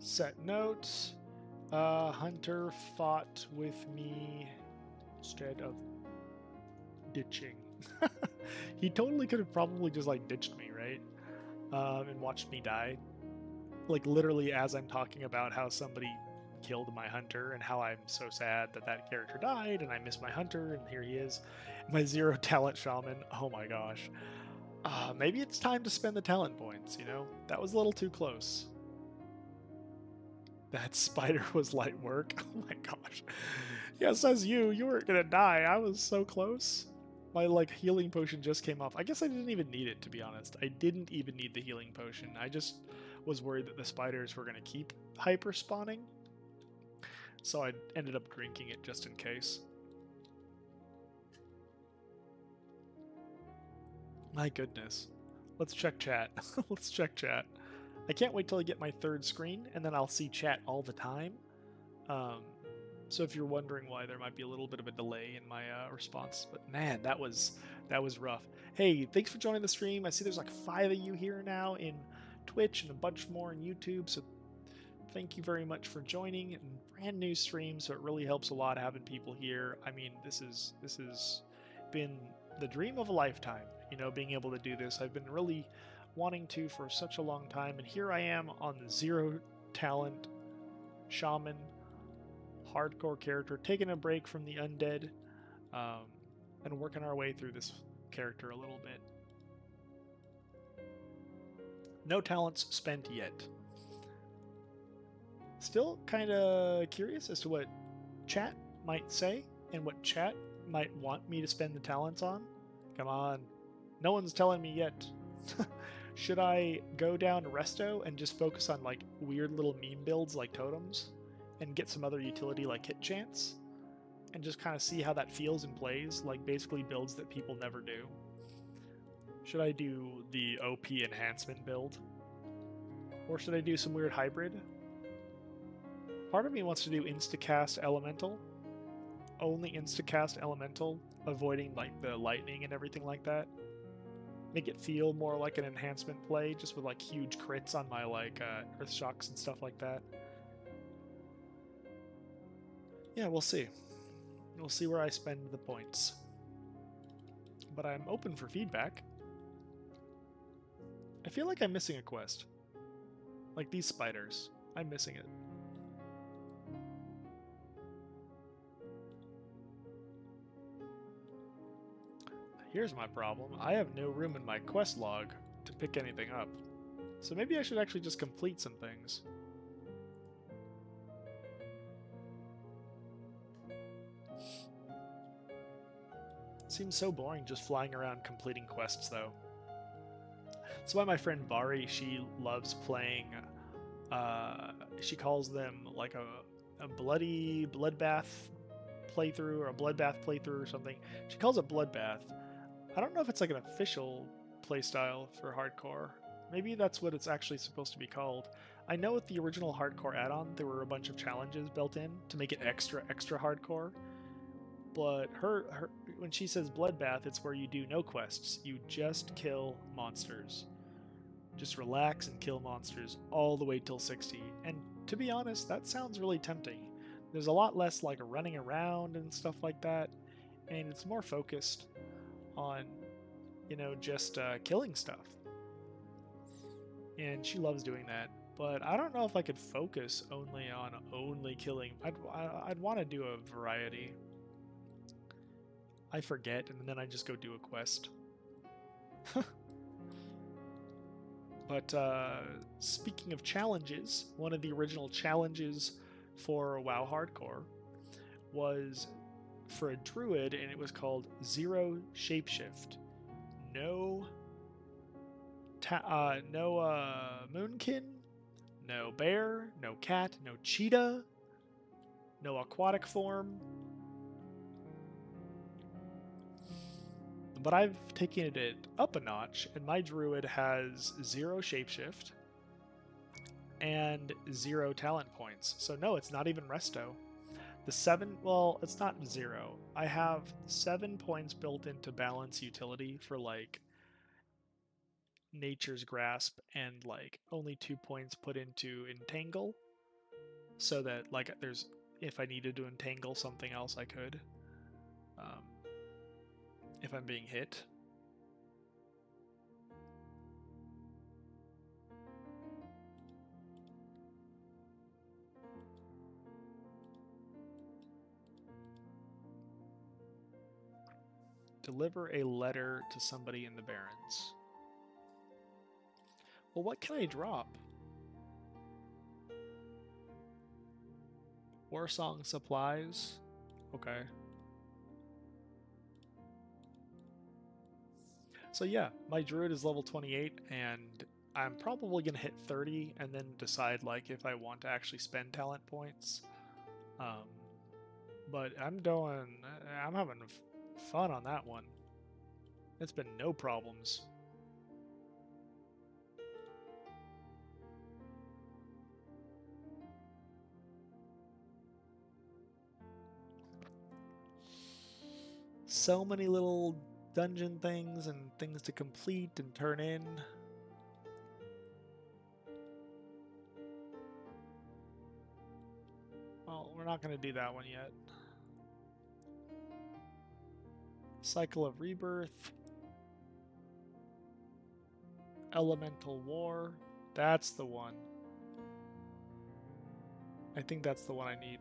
Set notes. Hunter fought with me instead of ditching. He totally could have probably just like ditched me, right? And watched me die. Like literally as I'm talking about how somebody killed my hunter and how I'm so sad that that character died and I miss my hunter and here he is. My 0 talent shaman. Oh my gosh. Maybe it's time to spend the talent points, you know? That was a little too close. That spider was light work. Oh my gosh. Yeah, says you. You weren't gonna die. I was so close. My like healing potion just came off. I guess I didn't even need it, to be honest. I didn't even need the healing potion. I just was worried that the spiders were gonna keep hyper spawning. So I ended up drinking it just in case. My goodness. Let's check chat. Let's check chat. I can't wait till I get my 3rd screen, and then I'll see chat all the time. So if you're wondering why there might be a little bit of a delay in my response, but man, that was rough. Hey, thanks for joining the stream. I see there's like 5 of you here now in Twitch and a bunch more in YouTube. So thank you very much for joining. And brand new stream, so it really helps a lot having people here. I mean, this has been the dream of a lifetime. You know, being able to do this. I've been really wanting to for such a long time, and here I am on the 0 talent shaman hardcore character, taking a break from the undead, and working our way through this character a little bit. No talents spent yet. Still kind of curious as to what chat might say and what chat might want me to spend the talents on. Come on. No one's telling me yet. Should I go down resto and just focus on like weird little meme builds like totems and get some other utility like hit chance and just kind of see how that feels and plays, like basically builds that people never do? Should I do the OP enhancement build? Or should I do some weird hybrid? Part of me wants to do instacast elemental. Only instacast elemental, avoiding like the lightning and everything like that. Make it feel more like an enhancement play, just with like huge crits on my like earth shocks and stuff like that. Yeah, we'll see. We'll see where I spend the points. But I'm open for feedback. I feel like I'm missing a quest. Like these spiders. I'm missing it. Here's my problem. I have no room in my quest log to pick anything up. So maybe I should actually just complete some things. Seems so boring just flying around completing quests, though. That's why my friend Bari, she loves playing. She calls them like a bloody bloodbath playthrough or a bloodbath playthrough or something. She calls it bloodbath. I don't know if it's like an official playstyle for hardcore. Maybe that's what it's actually supposed to be called. I know with the original hardcore add-on, there were a bunch of challenges built in to make it extra hardcore. But her when she says bloodbath, it's where you do no quests. You just kill monsters. Just relax and kill monsters all the way till 60. And to be honest, that sounds really tempting. There's a lot less like running around and stuff like that, and it's more focused on, just killing stuff. And she loves doing that. But I don't know if I could focus only on killing. I'd want to do a variety. I forget, and then I just go do a quest. But speaking of challenges, one of the original challenges for WoW Hardcore was for a druid, and it was called Zero Shapeshift. No moonkin, no bear, no cat, no cheetah, no aquatic form. But I've taken it up a notch, and my druid has 0 shapeshift and 0 talent points. So no, it's not even resto. The 7, well, it's not 0. I have 7 points built into balance utility for like Nature's Grasp, and like only 2 points put into entangle, so that like there's, if I needed to entangle something else, I could. If I'm being hit. Deliver a letter to somebody in the Barrens. Well, what can I drop? Warsong supplies? Okay. So yeah, my druid is level 28, and I'm probably going to hit 30 and then decide like if I want to actually spend talent points. But I'm having fun on that one. It's been no problems. So many little dungeon things and things to complete and turn in. Well, we're not going to do that one yet. Cycle of Rebirth. Elemental War. That's the one. I think that's the one I need.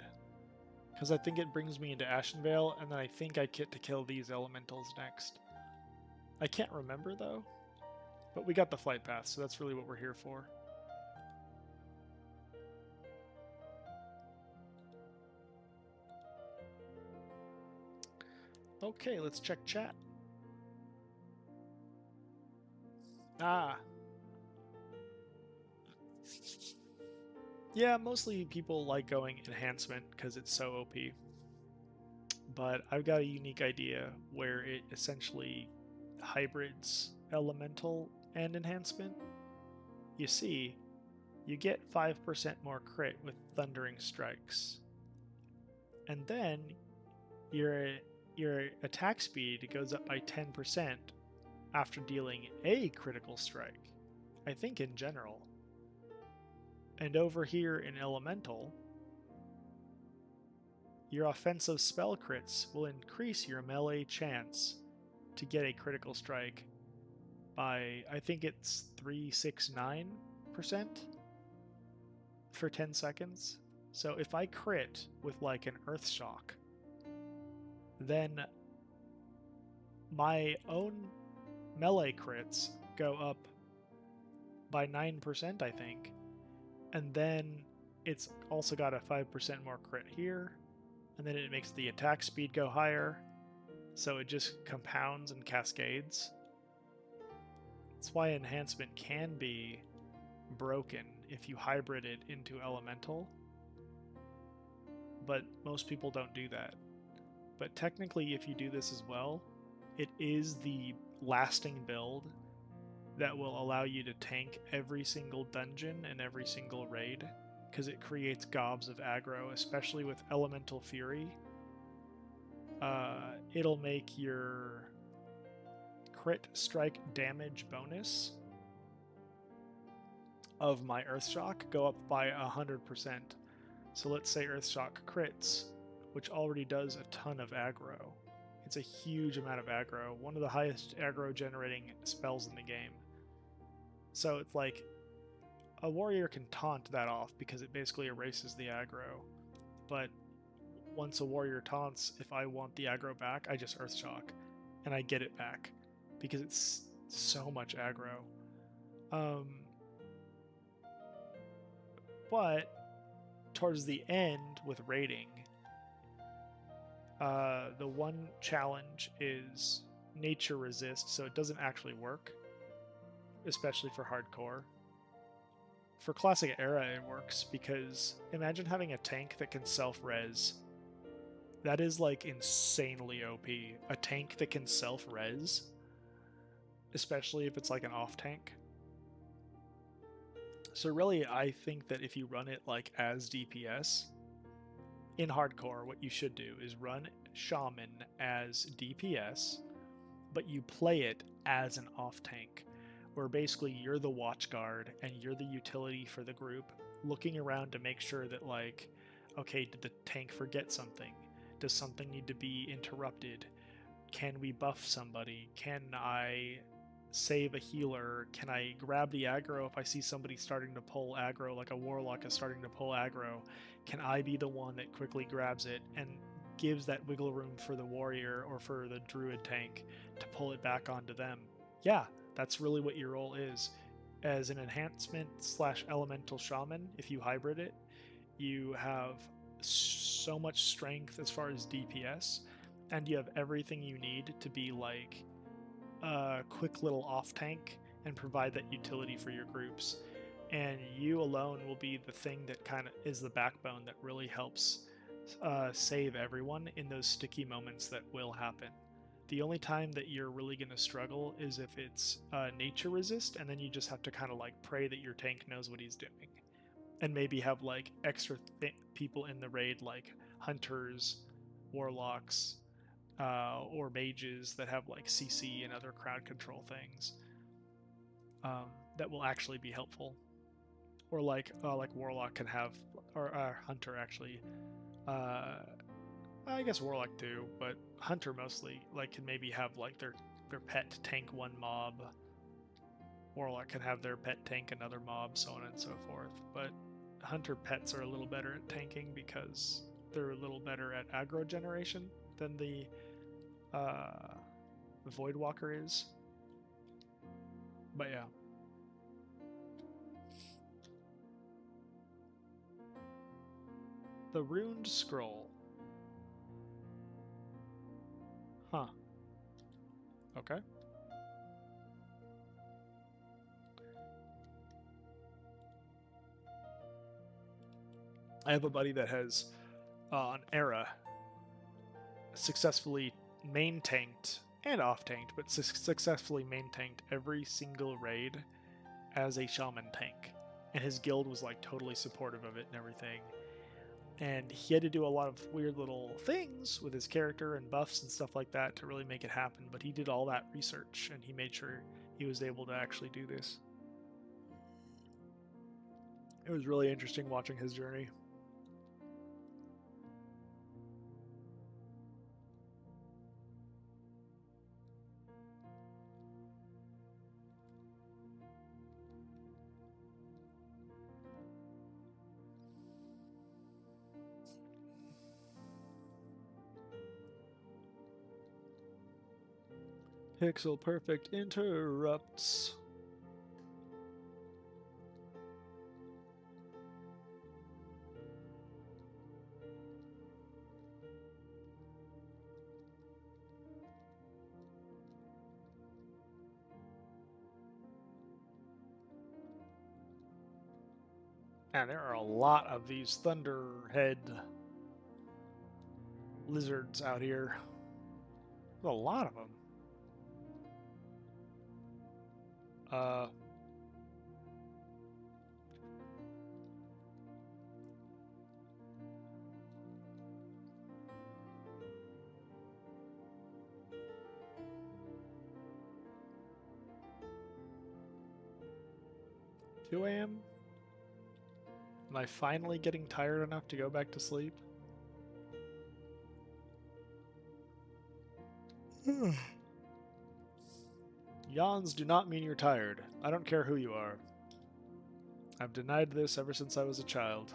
Because I think it brings me into Ashenvale, and then I think I get to kill these elementals next. I can't remember, though. But we got the flight path, so that's really what we're here for. Okay, let's check chat. Ah. Yeah, mostly people like going enhancement because it's so OP. But I've got a unique idea where it essentially hybrids elemental and enhancement. You see, you get 5% more crit with Thundering Strikes. And then your attack speed goes up by 10% after dealing a critical strike. I think in general. And over here in Elemental, your offensive spell crits will increase your melee chance to get a critical strike by, I think it's 369% for 10 seconds. So if I crit with like an Earth Shock, then my own melee crits go up by 9%, I think. And then it's also got a 5% more crit here. And then it makes the attack speed go higher. so it just compounds and cascades. That's why enhancement can be broken if you hybrid it into elemental, but most people don't do that. But technically, if you do this as well, it is the lasting build that will allow you to tank every single dungeon and every single raid, because it creates gobs of aggro, especially with Elemental Fury. It'll make your crit strike damage bonus of my Earthshock go up by 100%. So let's say Earthshock crits, which already does a ton of aggro. It's a huge amount of aggro, one of the highest aggro generating spells in the game. So it's like a warrior can taunt that off because it basically erases the aggro. But once a warrior taunts, if I want the aggro back, I just Earthshock and I get it back because it's so much aggro. But towards the end with raiding, the one challenge is nature resist, so it doesn't actually work, especially for hardcore. For classic era, it works because imagine having a tank that can self-res. That is like insanely OP. A tank that can self-res, especially if it's like an off tank. So really, I think that if you run it like as DPS, in hardcore, what you should do is run Shaman as DPS, but you play it as an off tank, where basically you're the watch guard and you're the utility for the group, looking around to make sure that, like, okay, did the tank forget something? Does something need to be interrupted? Can we buff somebody? Can I save a healer? Can I grab the aggro if I see somebody starting to pull aggro, like a warlock is starting to pull aggro? Can I be the one that quickly grabs it and gives that wiggle room for the warrior or for the druid tank to pull it back onto them? Yeah, that's really what your role is. As an enhancement slash elemental shaman, if you hybrid it, you have so much strength as far as DPS, and you have everything you need to be like a quick little off tank and provide that utility for your groups. And you alone will be the thing that kind of is the backbone that really helps save everyone in those sticky moments that will happen. The only time that you're really going to struggle is if it's nature resist, and then you just have to kind of like pray that your tank knows what he's doing. And maybe have like extra people in the raid, like hunters, warlocks, or mages that have like CC and other crowd control things that will actually be helpful. Or like warlock can have, or hunter actually. I guess warlock too, but hunter mostly like can maybe have like their pet tank one mob. Warlock can have their pet tank another mob, so on and so forth. But hunter pets are a little better at tanking because they're a little better at aggro generation than the Voidwalker is. But yeah. The Runed Scroll. Huh. Okay. I have a buddy that has an era successfully main tanked and off tanked, but successfully main tanked every single raid as a shaman tank. And his guild was like totally supportive of it and everything. And he had to do a lot of weird little things with his character and buffs and stuff like that to really make it happen. But he did all that research and he made sure he was able to actually do this. It was really interesting watching his journey. Pixel Perfect interrupts. And there are a lot of these thunderhead lizards out here. There's a lot of them. 2 a.m.? Am I finally getting tired enough to go back to sleep? Yawns do not mean you're tired. I don't care who you are. I've denied this ever since I was a child.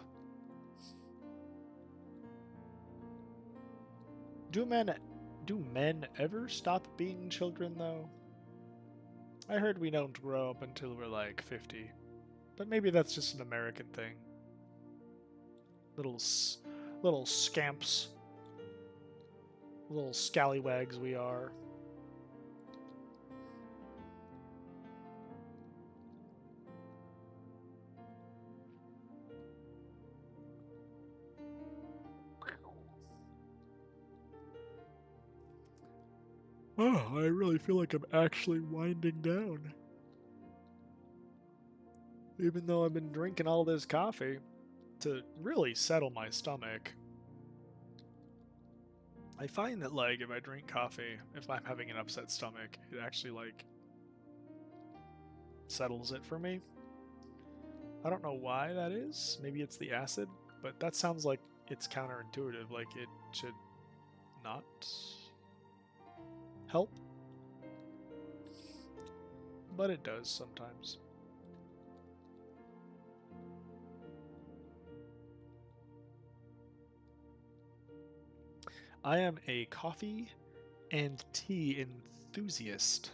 Do men ever stop being children, though? I heard we don't grow up until we're like 50. But maybe that's just an American thing. Little scamps. Little scallywags we are. Oh, I really feel like I'm actually winding down. Even though I've been drinking all this coffee to really settle my stomach. I find that, like, if I drink coffee, if I'm having an upset stomach, it actually, like, settles it for me. I don't know why that is. Maybe it's the acid, but that sounds like it's counterintuitive, like it should not help. But it does sometimes. I am a coffee and tea enthusiast.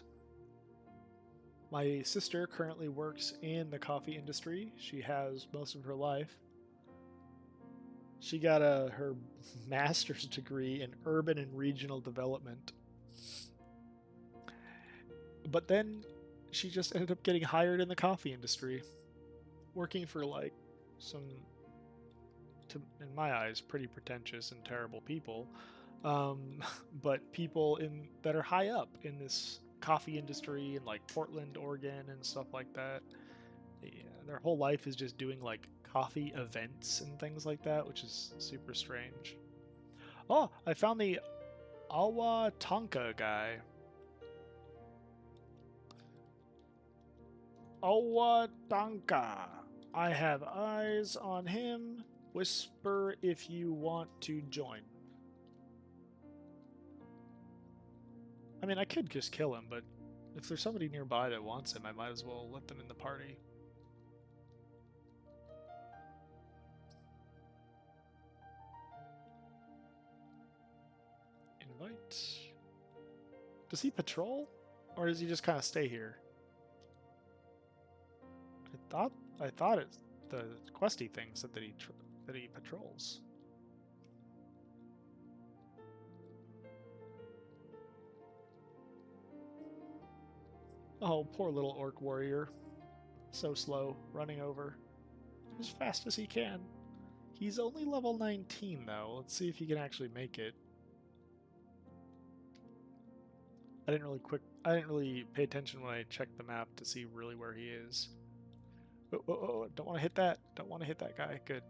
My sister currently works in the coffee industry. She has most of her life. She got her master's degree in urban and regional development. But then she just ended up getting hired in the coffee industry, working for like some, in my eyes, pretty pretentious and terrible people. But people that are high up in this coffee industry in like Portland, Oregon, and stuff like that. Yeah, their whole life is just doing like coffee events and things like that, which is super strange. Oh, I found the Awa Tonka guy. Awa Tonka. I have eyes on him. Whisper if you want to join. I mean, I could just kill him, but if there's somebody nearby that wants him, I might as well let them in the party. Invite. Does he patrol? Or does he just kind of stay here? I thought the questy thing said that he patrols. Oh, poor little orc warrior. So slow, running over. As fast as he can. He's only level 19 though. Let's see if he can actually make it. I didn't really pay attention when I checked the map to see really where he is. Oh, don't want to hit that. Don't want to hit that guy. Good.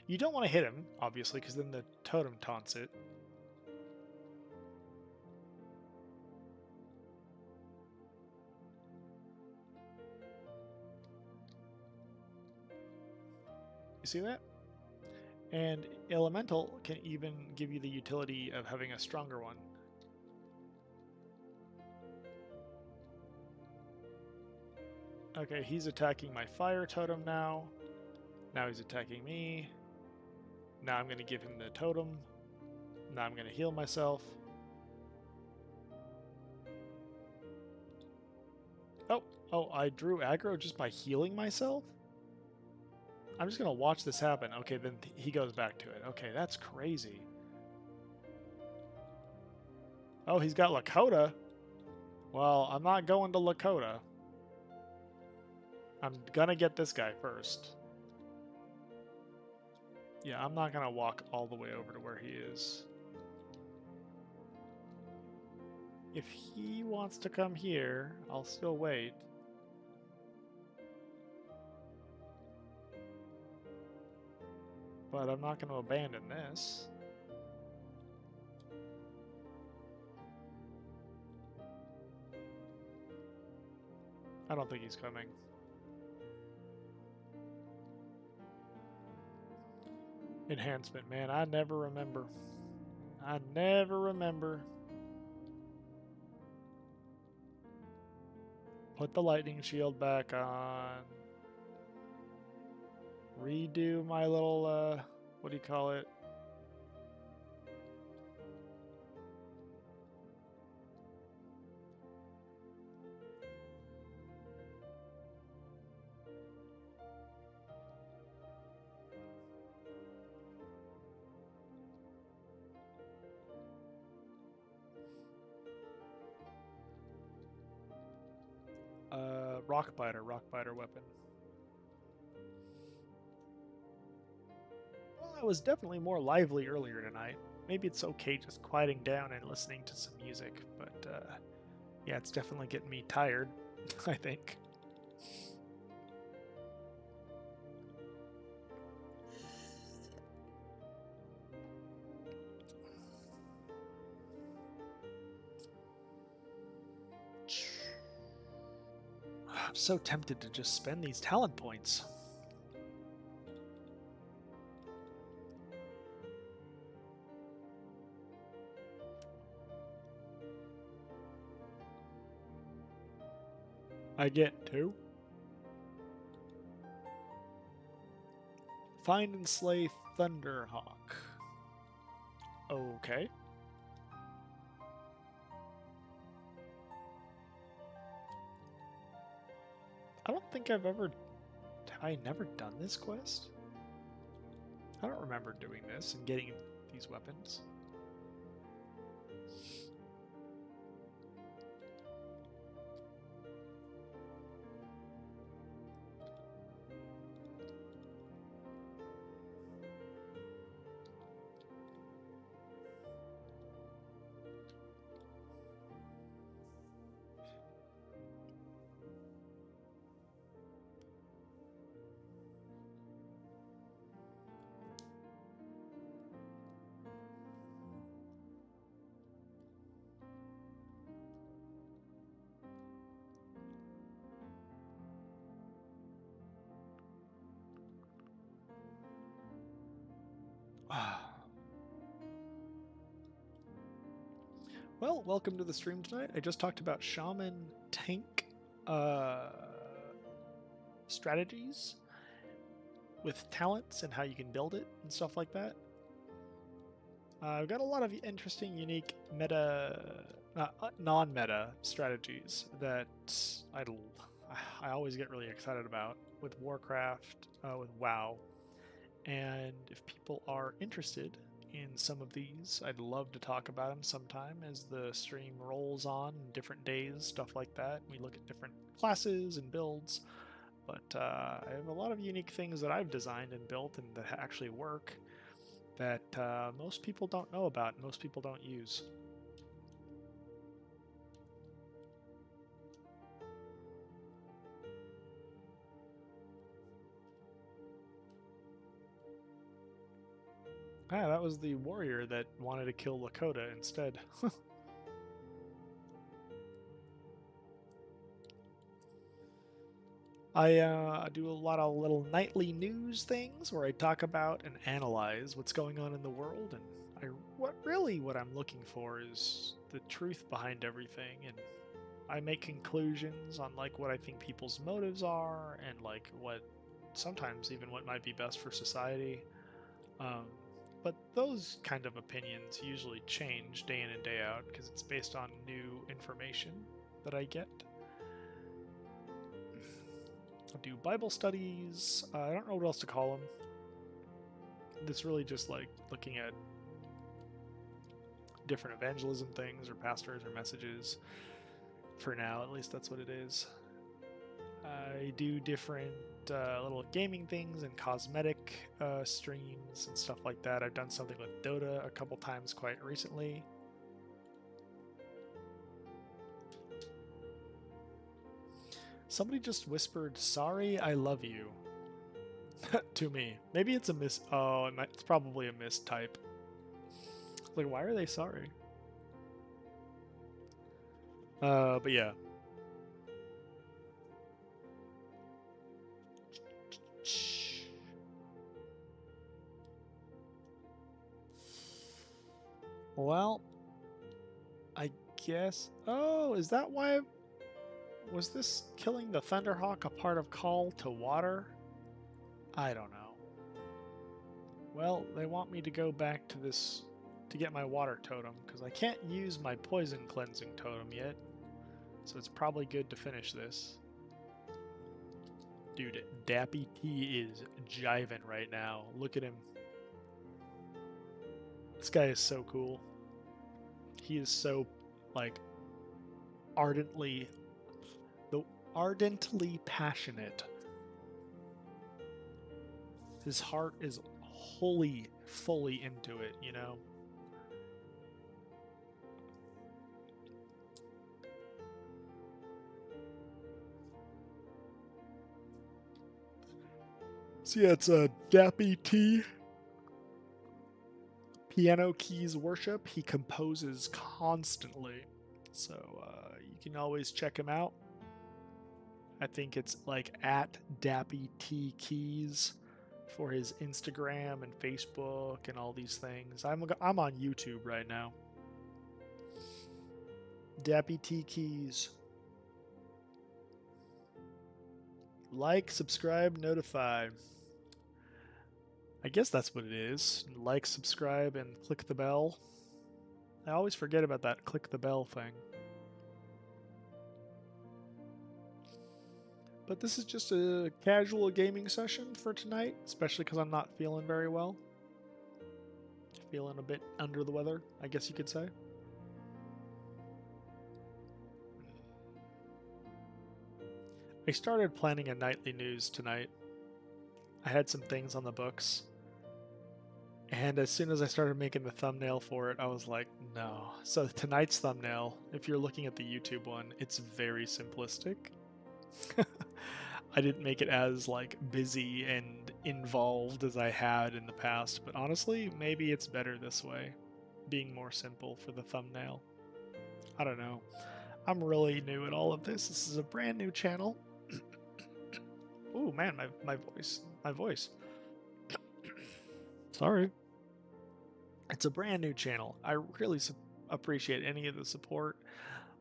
You don't want to hit him, obviously, because then the totem taunts it. You see that? And Elemental can even give you the utility of having a stronger one. Okay, he's attacking my fire totem now. Now he's attacking me. Now I'm going to give him the totem. Now I'm going to heal myself. Oh, I drew aggro just by healing myself? I'm just going to watch this happen. Okay, then he goes back to it. Okay, that's crazy. Oh, he's got Lakota. Well, I'm not going to Lakota. I'm gonna get this guy first. Yeah, I'm not gonna walk all the way over to where he is. If he wants to come here, I'll still wait. But I'm not going to abandon this. I don't think he's coming. Enhancement, man, I never remember. I never remember. Put the lightning shield back on. Redo my little, what do you call it? Rock biter weapon. Well, I was definitely more lively earlier tonight. Maybe it's okay just quieting down and listening to some music, but yeah, it's definitely getting me tired, I think. I'm so tempted to just spend these talent points. I get 2. Find and slay Thunderhawk. Okay. I don't think I've ever... Have I never done this quest? I don't remember doing this and getting these weapons. Well, welcome to the stream tonight. I just talked about shaman tank strategies with talents and how you can build it and stuff like that. I've got a lot of interesting, unique non-meta strategies that I always get really excited about with Warcraft, with WoW. And if people are interested in some of these, I'd love to talk about them sometime as the stream rolls on, different days, stuff like that. We look at different classes and builds. But I have a lot of unique things that I've designed and built and that actually work that most people don't know about and most people don't use. Ah, that was the warrior that wanted to kill Lakota instead. I do a lot of little nightly news things where I talk about and analyze what's going on in the world, and what I'm looking for is the truth behind everything, and I make conclusions on like what I think people's motives are, and like what sometimes even what might be best for society. Um, but those kind of opinions usually change day in and day out because it's based on new information that I get. I'll do Bible studies. I don't know what else to call them. It's really just like looking at different evangelism things or pastors or messages. For now, at least that's what it is. I do different little gaming things and cosmetic streams and stuff like that. I've done something with DotA a couple times quite recently. Somebody just whispered, "Sorry, I love you," to me. Maybe it's a miss. Oh, it's probably a mistype. Like, why are they sorry? But yeah. Well, I guess. Oh, is that why? Was this killing the Thunderhawk a part of Call to Water? I don't know. Well, they want me to go back to this to get my water totem, because I can't use my poison cleansing totem yet. So it's probably good to finish this. Dude, Dappy T is jiving right now. Look at him. This guy is so cool. He is so, like, ardently passionate. His heart is wholly, fully into it, you know? So yeah, it's a Dappy T. Piano keys worship. He composes constantly. So you can always check him out. I think it's like at Dappy T Keys for his Instagram and Facebook and all these things. I'm on YouTube right now. Dappy T Keys. Like, subscribe, notify. I guess that's what it is. Like, subscribe, and click the bell. I always forget about that click the bell thing. But this is just a casual gaming session for tonight, especially because I'm not feeling very well. Feeling a bit under the weather, I guess you could say. I started planning a nightly news tonight. I had some things on the books. And as soon as I started making the thumbnail for it, I was like, no. So tonight's thumbnail, if you're looking at the YouTube one, it's very simplistic. I didn't make it as like busy and involved as I had in the past, but honestly, maybe it's better this way, being more simple for the thumbnail. I don't know. I'm really new at all of this. This is a brand new channel. Ooh, man, my voice. Sorry. It's a brand new channel. I really appreciate any of the support.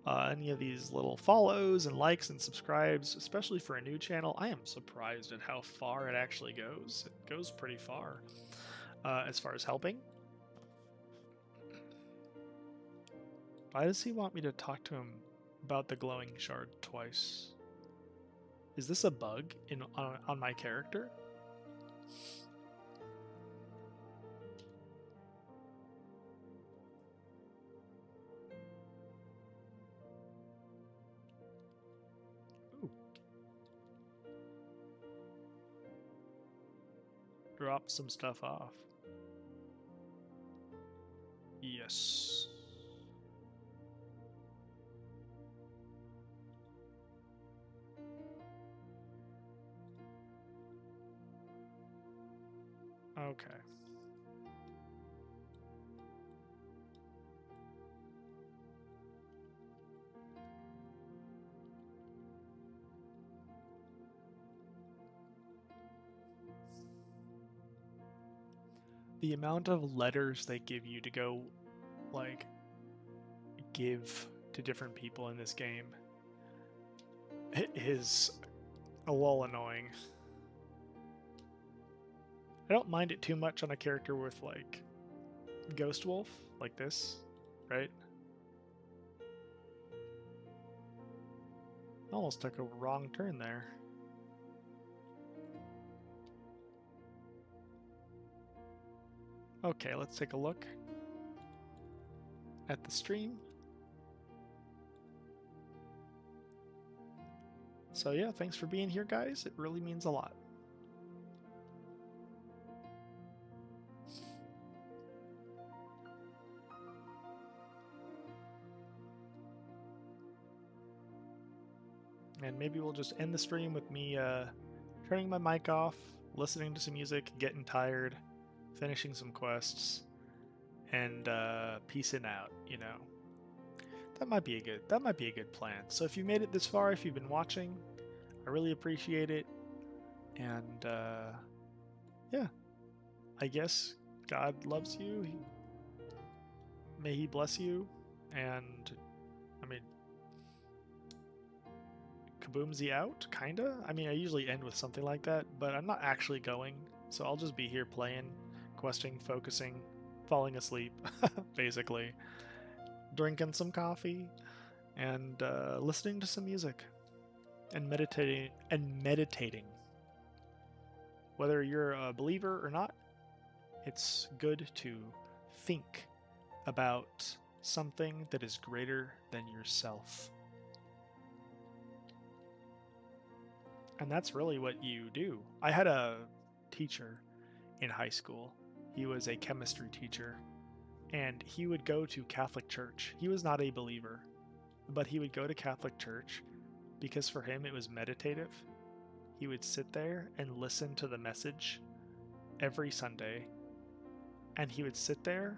Any of these little follows and likes and subscribes, especially for a new channel. I am surprised at how far it actually goes. It goes pretty far as far as helping. Why does he want me to talk to him about the glowing shard twice? Is this a bug on my character? Drop some stuff off. Yes. Okay. The amount of letters they give you to go, like, give to different people in this game is a little annoying. I don't mind it too much on a character with, like, Ghost Wolf, like this, right? Almost took a wrong turn there. Okay, let's take a look at the stream. So yeah, thanks for being here, guys. It really means a lot. And maybe we'll just end the stream with me turning my mic off, listening to some music, getting tired, finishing some quests, and peacing out, you know. That might be a good plan. So if you made it this far, if you've been watching, I really appreciate it. And yeah, I guess God loves you. May he bless you. And I mean, Kahboomzie out, kinda. I mean, I usually end with something like that, but I'm not actually going, so I'll just be here playing, questing, focusing, falling asleep, basically, drinking some coffee, and listening to some music, and meditating. Whether you're a believer or not, it's good to think about something that is greater than yourself. And that's really what you do. I had a teacher in high school. He was a chemistry teacher, and he would go to Catholic church. He was not a believer, but he would go to Catholic church because for him it was meditative. He would sit there and listen to the message every Sunday, and he would sit there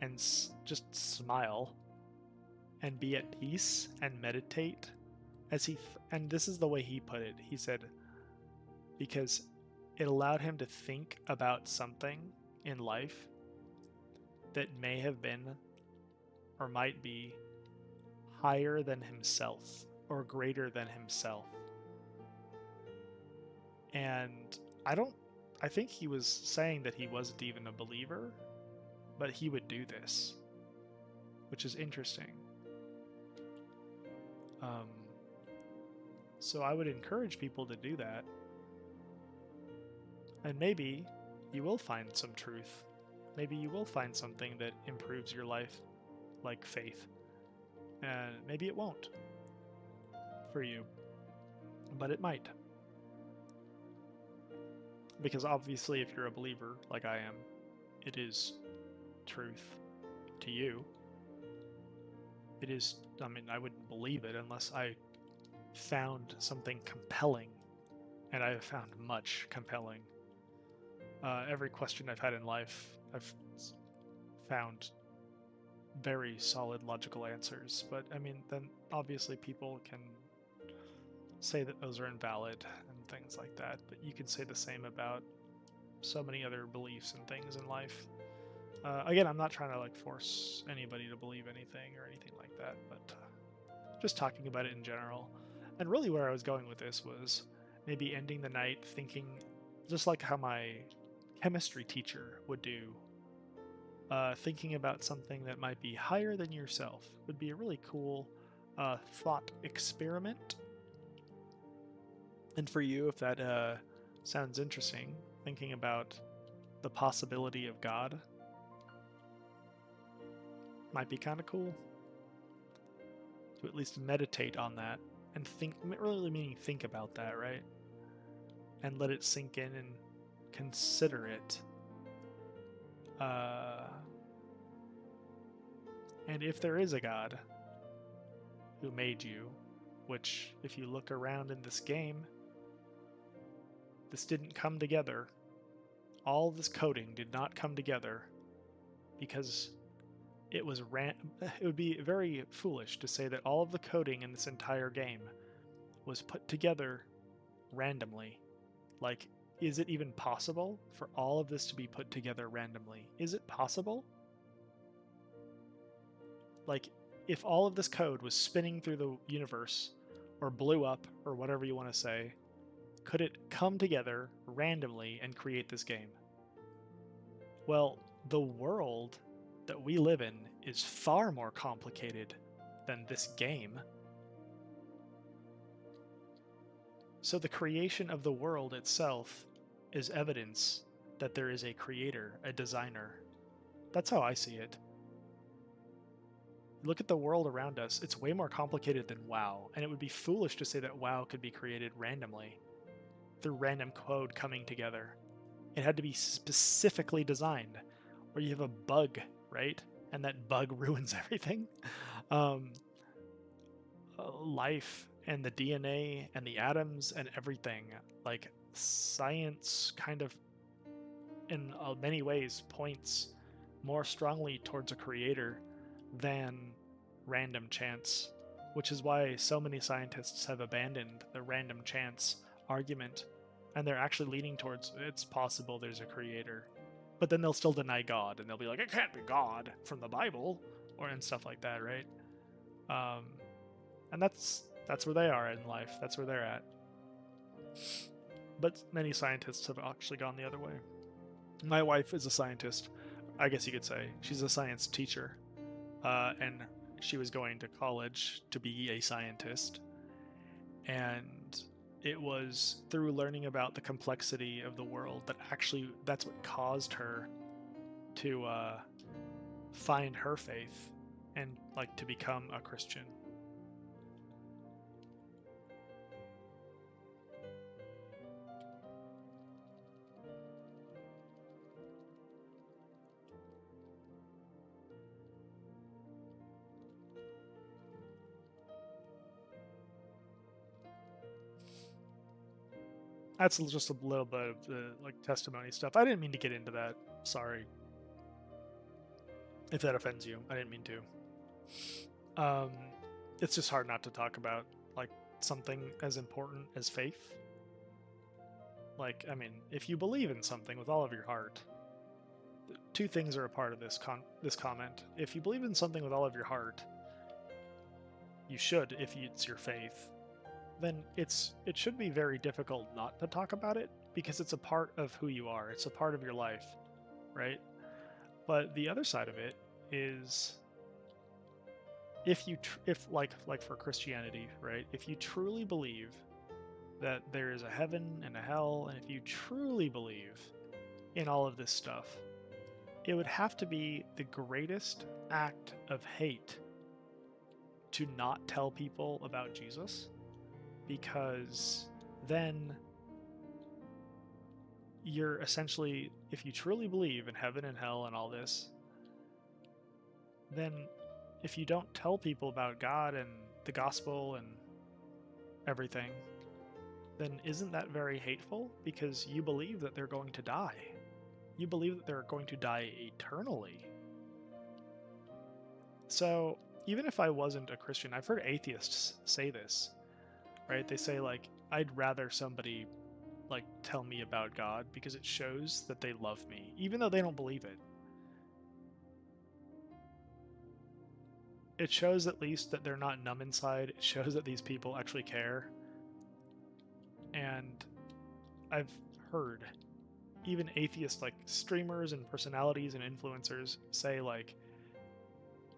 and just smile and be at peace and meditate as and this is the way he put it. He said, because it allowed him to think about something in life that may have been or might be higher than himself or greater than himself. And I think he was saying that he wasn't even a believer, but he would do this, which is interesting. So I would encourage people to do that. And maybe you will find some truth. Maybe you will find something that improves your life, like faith. And maybe it won't for you, but it might. Because obviously, if you're a believer, like I am, it is truth to you. It is, I mean, I wouldn't believe it unless I found something compelling, and I have found much compelling. Every question I've had in life, I've found very solid logical answers, but I mean, then obviously people can say that those are invalid and things like that, but you can say the same about so many other beliefs and things in life. Again, I'm not trying to like force anybody to believe anything or anything like that, but just talking about it in general. And really where I was going with this was maybe ending the night thinking just like how my chemistry teacher would do. Thinking about something that might be higher than yourself would be a really cool thought experiment. And for you, if that sounds interesting, thinking about the possibility of God might be kind of cool. To at least meditate on that and think, really meaning think about that, right? And let it sink in and consider it. And if there is a God who made you, which if you look around in this game, this didn't come together. All this coding did not come together because it was it would be very foolish to say that all of the coding in this entire game was put together randomly. Like, is it even possible for all of this to be put together randomly? Is it possible? Like, if all of this code was spinning through the universe, or blew up, or whatever you want to say, could it come together randomly and create this game? Well, the world that we live in is far more complicated than this game. So the creation of the world itself is evidence that there is a creator, a designer. That's how I see it. Look at the world around us. It's way more complicated than WoW, and it would be foolish to say that WoW could be created randomly through random code coming together. It had to be specifically designed, or you have a bug, right? And that bug ruins everything. Um, Life and the DNA and the atoms and everything, like science kind of in many ways points more strongly towards a creator than random chance, which is why so many scientists have abandoned the random chance argument, and they're actually leaning towards it's possible there's a creator. But then they'll still deny God, and they'll be like, it can't be God from the Bible, or and stuff like that, right? Um, and that's where they are in life. That's where they're at. But many scientists have actually gone the other way. My wife is a scientist, I guess you could say. She's a science teacher, and she was going to college to be a scientist. And it was through learning about the complexity of the world that actually that's what caused her to find her faith and like to become a Christian. That's just a little bit of the like testimony stuff. I didn't mean to get into that. Sorry if that offends you. I didn't mean to. It's just hard not to talk about like something as important as faith. Like, I mean, if you believe in something with all of your heart, two things are a part of this comment. If you believe in something with all of your heart, you should, if it's your faith, then it should be very difficult not to talk about it because it's a part of who you are. It's a part of your life, right? But the other side of it is if like for Christianity, right? If you truly believe that there is a heaven and a hell, and if you truly believe in all of this stuff, it would have to be the greatest act of hate to not tell people about Jesus, because then you're essentially, if you truly believe in heaven and hell and all this, then if you don't tell people about God and the gospel and everything, then isn't that very hateful? Because you believe that they're going to die. You believe that they're going to die eternally. So even if I wasn't a Christian, I've heard atheists say this, right? They say like, I'd rather somebody like tell me about God because it shows that they love me, even though they don't believe it. It shows at least that they're not numb inside. It shows that these people actually care. And I've heard even atheists like streamers and personalities and influencers say like,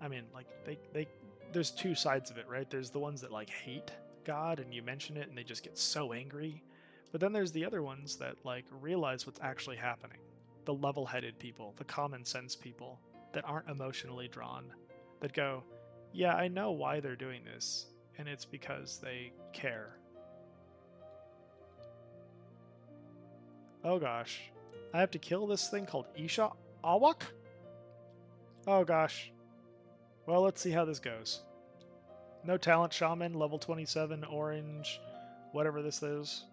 I mean, like they there's two sides of it, right? There's the ones that like hate God and you mention it and they just get so angry. But then there's the other ones that like realize what's actually happening. The level-headed people, the common sense people that aren't emotionally drawn, that go, yeah, I know why they're doing this, and it's because they care. Oh gosh. I have to kill this thing called Isha Awak? Oh gosh. Well, let's see how this goes. No talent shaman, level 27, orange, whatever this is.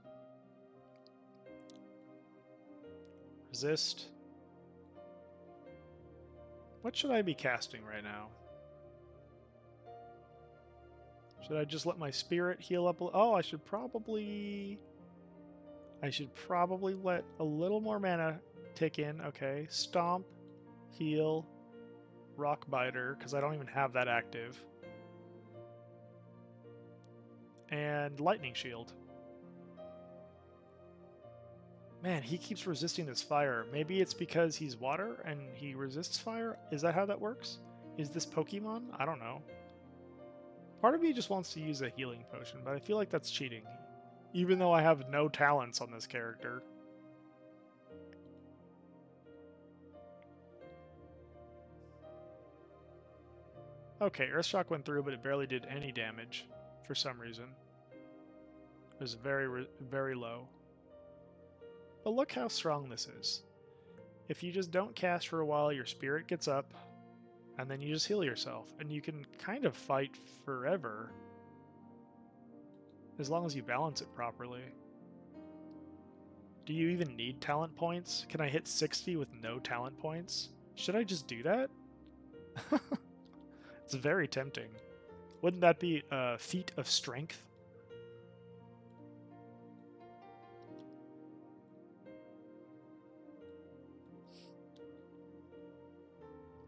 Resist. What should I be casting right now? Should I just let my spirit heal up? Oh, I should probably let a little more mana tick in. Okay, stomp, heal, rock biter, because I don't even have that active. And lightning shield. Man, he keeps resisting this fire. Maybe it's because he's water and he resists fire? Is that how that works? Is this Pokemon? I don't know. Part of me just wants to use a healing potion, but I feel like that's cheating. Even though I have no talents on this character. Okay, Earthshock went through, but it barely did any damage for some reason. It was very low. But look how strong this is. If you just don't cast for a while, your spirit gets up, and then you just heal yourself, and you can kind of fight forever as long as you balance it properly. Do you even need talent points? Can I hit 60 with no talent points? Should I just do that? It's very tempting. Wouldn't that be a feat of strength?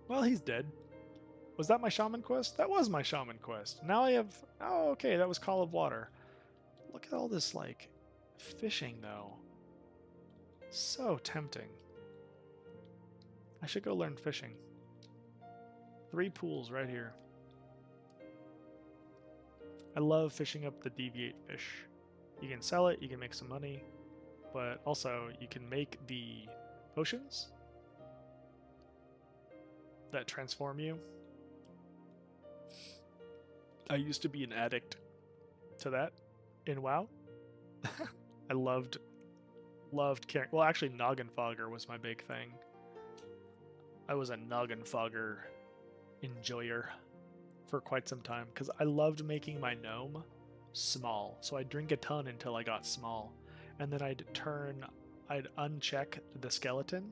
Well, he's dead. Was that my shaman quest? That was my shaman quest. Now I have... Oh, okay, that was Call of Water. Look at all this, like, fishing, though. So tempting. I should go learn fishing. 3 pools right here. I love fishing up the deviate fish. You can sell it, you can make some money, but also you can make the potions that transform you. I used to be an addict to that in WoW. I loved carrying... Well, actually, Noggin Fogger was my big thing. I was a Noggin Fogger enjoyer for quite some time because I loved making my gnome small. So I'd drink a ton until I got small, and then I'd uncheck the skeleton,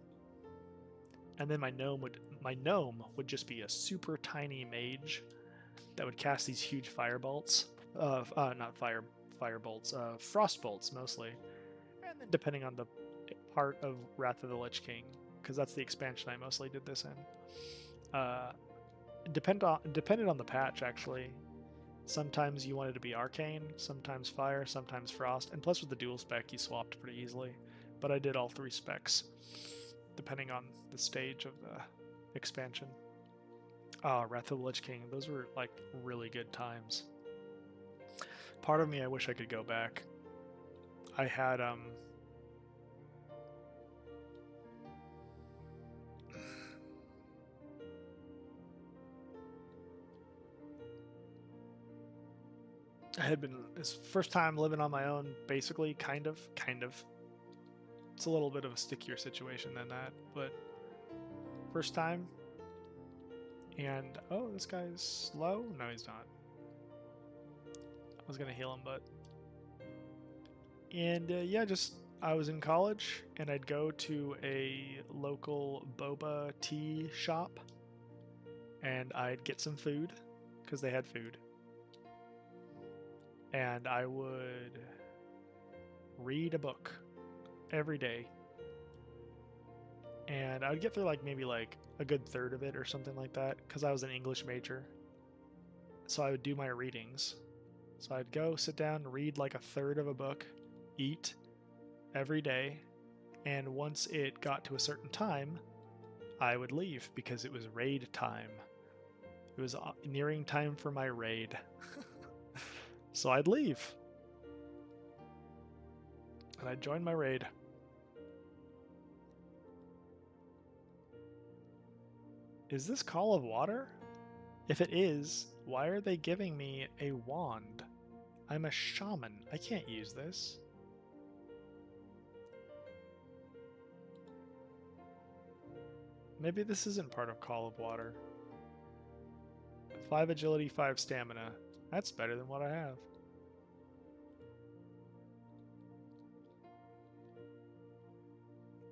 and then my gnome would just be a super tiny mage that would cast these huge firebolts. Not firebolts, frost bolts mostly, and then depending on the part of Wrath of the Lich King, because that's the expansion I mostly did this in. Depended on the patch, actually. Sometimes you wanted to be arcane, sometimes fire, sometimes frost, and plus with the dual spec you swapped pretty easily. But I did all 3 specs, depending on the stage of the expansion. Wrath of the Lich King, those were like really good times. Part of me, I wish I could go back. I had I had been this first time living on my own, basically, kind of. It's a little bit of a stickier situation than that, but first time. And oh, this guy's low? No, he's not. I was gonna heal him, but yeah, just I was in college and I'd go to a local boba tea shop and I'd get some food because they had food. And I would read a book every day. And I would get through like maybe like a good third of it or something like that because I was an English major. So I would do my readings. So I'd go sit down, read like a third of a book, eat every day, and once it got to a certain time, I would leave because it was raid time. It was nearing time for my raid. So I'd leave. And I'd join my raid. Is this Call of Water? If it is, why are they giving me a wand? I'm a shaman. I can't use this. Maybe this isn't part of Call of Water. 5 agility, 5 stamina. That's better than what I have.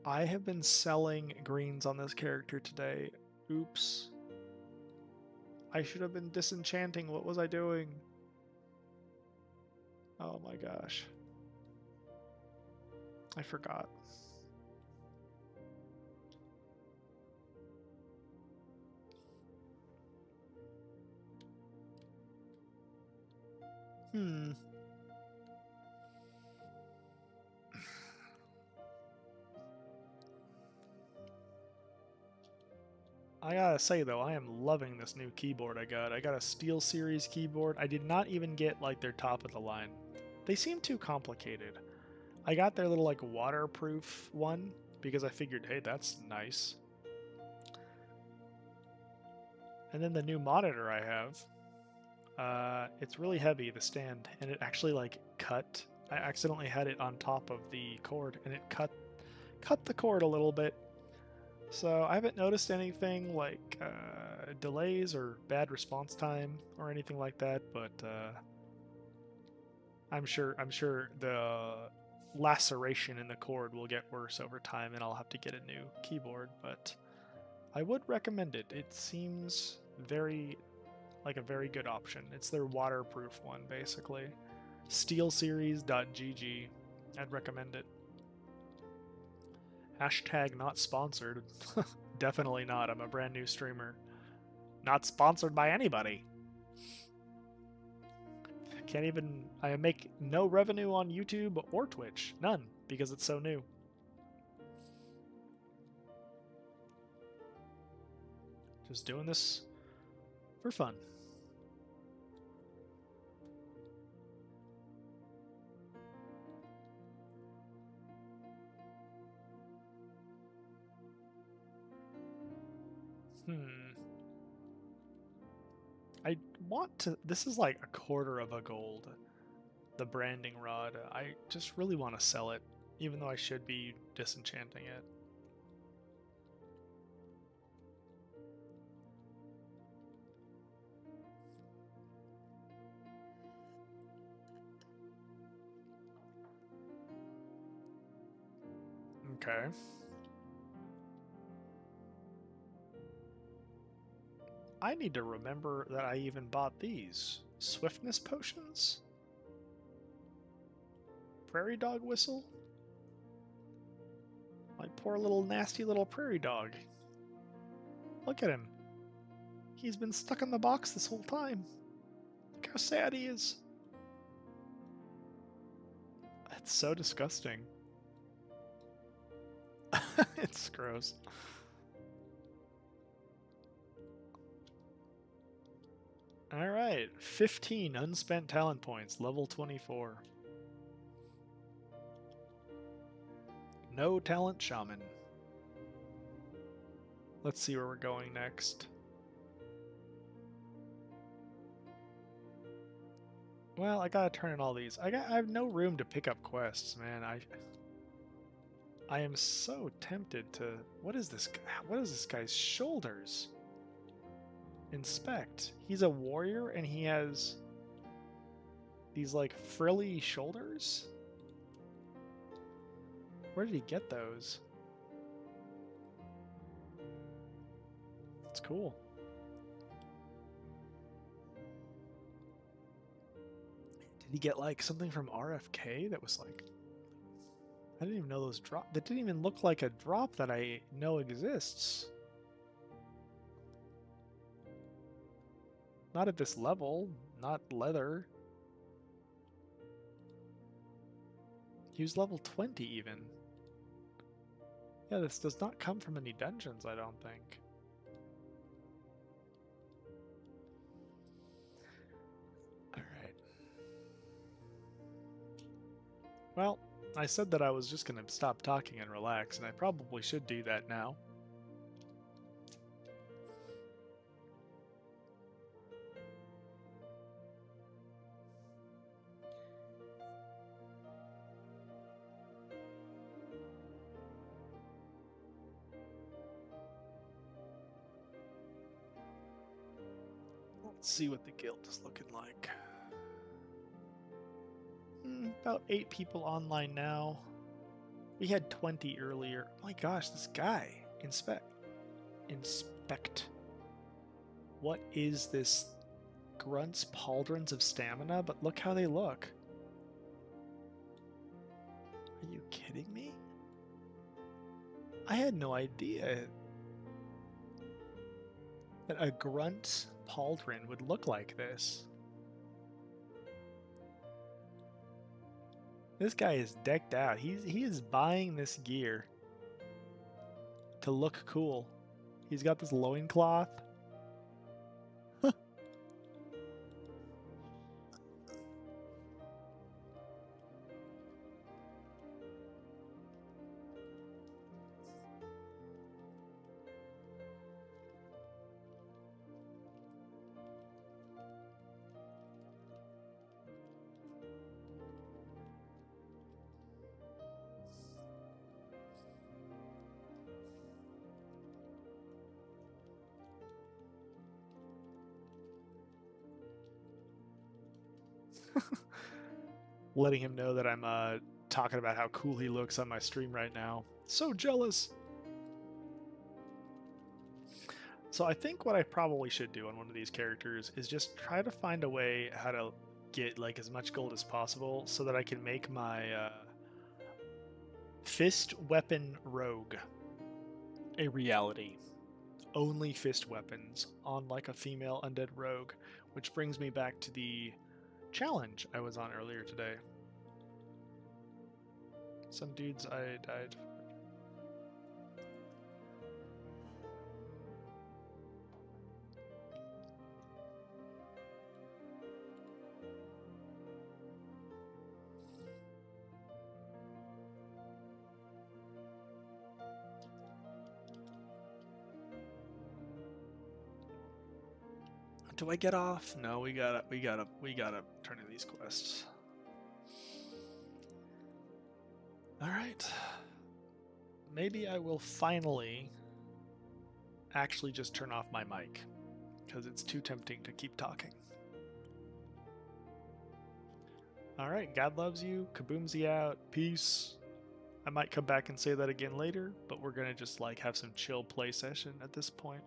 I have been selling greens on this character today. Oops. I should have been disenchanting. What was I doing? Oh my gosh. I forgot. I gotta say though, I am loving this new keyboard I got. I got a Steel Series keyboard. I did not even get like their top of the line. They seem too complicated. I got their little like waterproof one because I figured, hey, that's nice. And then the new monitor I have, it's really heavy, the stand, and it actually like cut. I accidentally had it on top of the cord, and it cut the cord a little bit. So I haven't noticed anything like delays or bad response time or anything like that, but I'm sure the laceration in the cord will get worse over time, and I'll have to get a new keyboard. But I would recommend it. It seems very like a very good option. It's their waterproof one, basically. SteelSeries.gg. I'd recommend it. Hashtag not sponsored. Definitely not. I'm a brand new streamer. Not sponsored by anybody. Can't even. I make no revenue on YouTube or Twitch. None, because it's so new. Just doing this for fun. I want to. This is like a quarter of a gold. The branding rod. I just really want to sell it, even though I should be disenchanting it. Okay. I need to remember that I even bought these. Swiftness potions? Prairie dog whistle? My poor little nasty little prairie dog. Look at him. He's been stuck in the box this whole time. Look how sad he is. It's so disgusting. It's gross. Alright, 15 unspent talent points, level 24. No talent shaman. Let's see where we're going next. Well, I gotta turn in all these. I have no room to pick up quests, man. I am so tempted to. What is this? What is this guy's shoulders? Inspect. He's a warrior and he has these like frilly shoulders. Where did he get those? It's cool. Did he get like something from RFK that was like, I didn't even know those drop. That didn't even look like a drop that I know exists. Not at this level. Not leather. He was level 20 even. Yeah, this does not come from any dungeons, I don't think. Alright. Well, I said that I was just going to stop talking and relax, and I probably should do that now. Let's see what the guild is looking like. About 8 people online now. We had 20 earlier. Oh my gosh, this guy. Inspect. What is this? Grunts, pauldrons of stamina? But look how they look. Are you kidding me? I had no idea that a grunt pauldron would look like this. This guy is decked out. He is buying this gear to look cool. He's got this loincloth. letting him know that I'm talking about how cool he looks on my stream right now. So jealous. So I think what I probably should do on one of these characters is just try to find a way how to get like as much gold as possible so that I can make my fist weapon rogue a reality. Only fist weapons on like a female undead rogue, which brings me back to the challenge I was on earlier today. Some dudes I died. Do I get off? No, we gotta turn in these quests. All right. Maybe I will finally actually just turn off my mic because it's too tempting to keep talking. All right, God loves you. Kahboomzie out. Peace. I might come back and say that again later, but we're gonna just like have some chill play session at this point.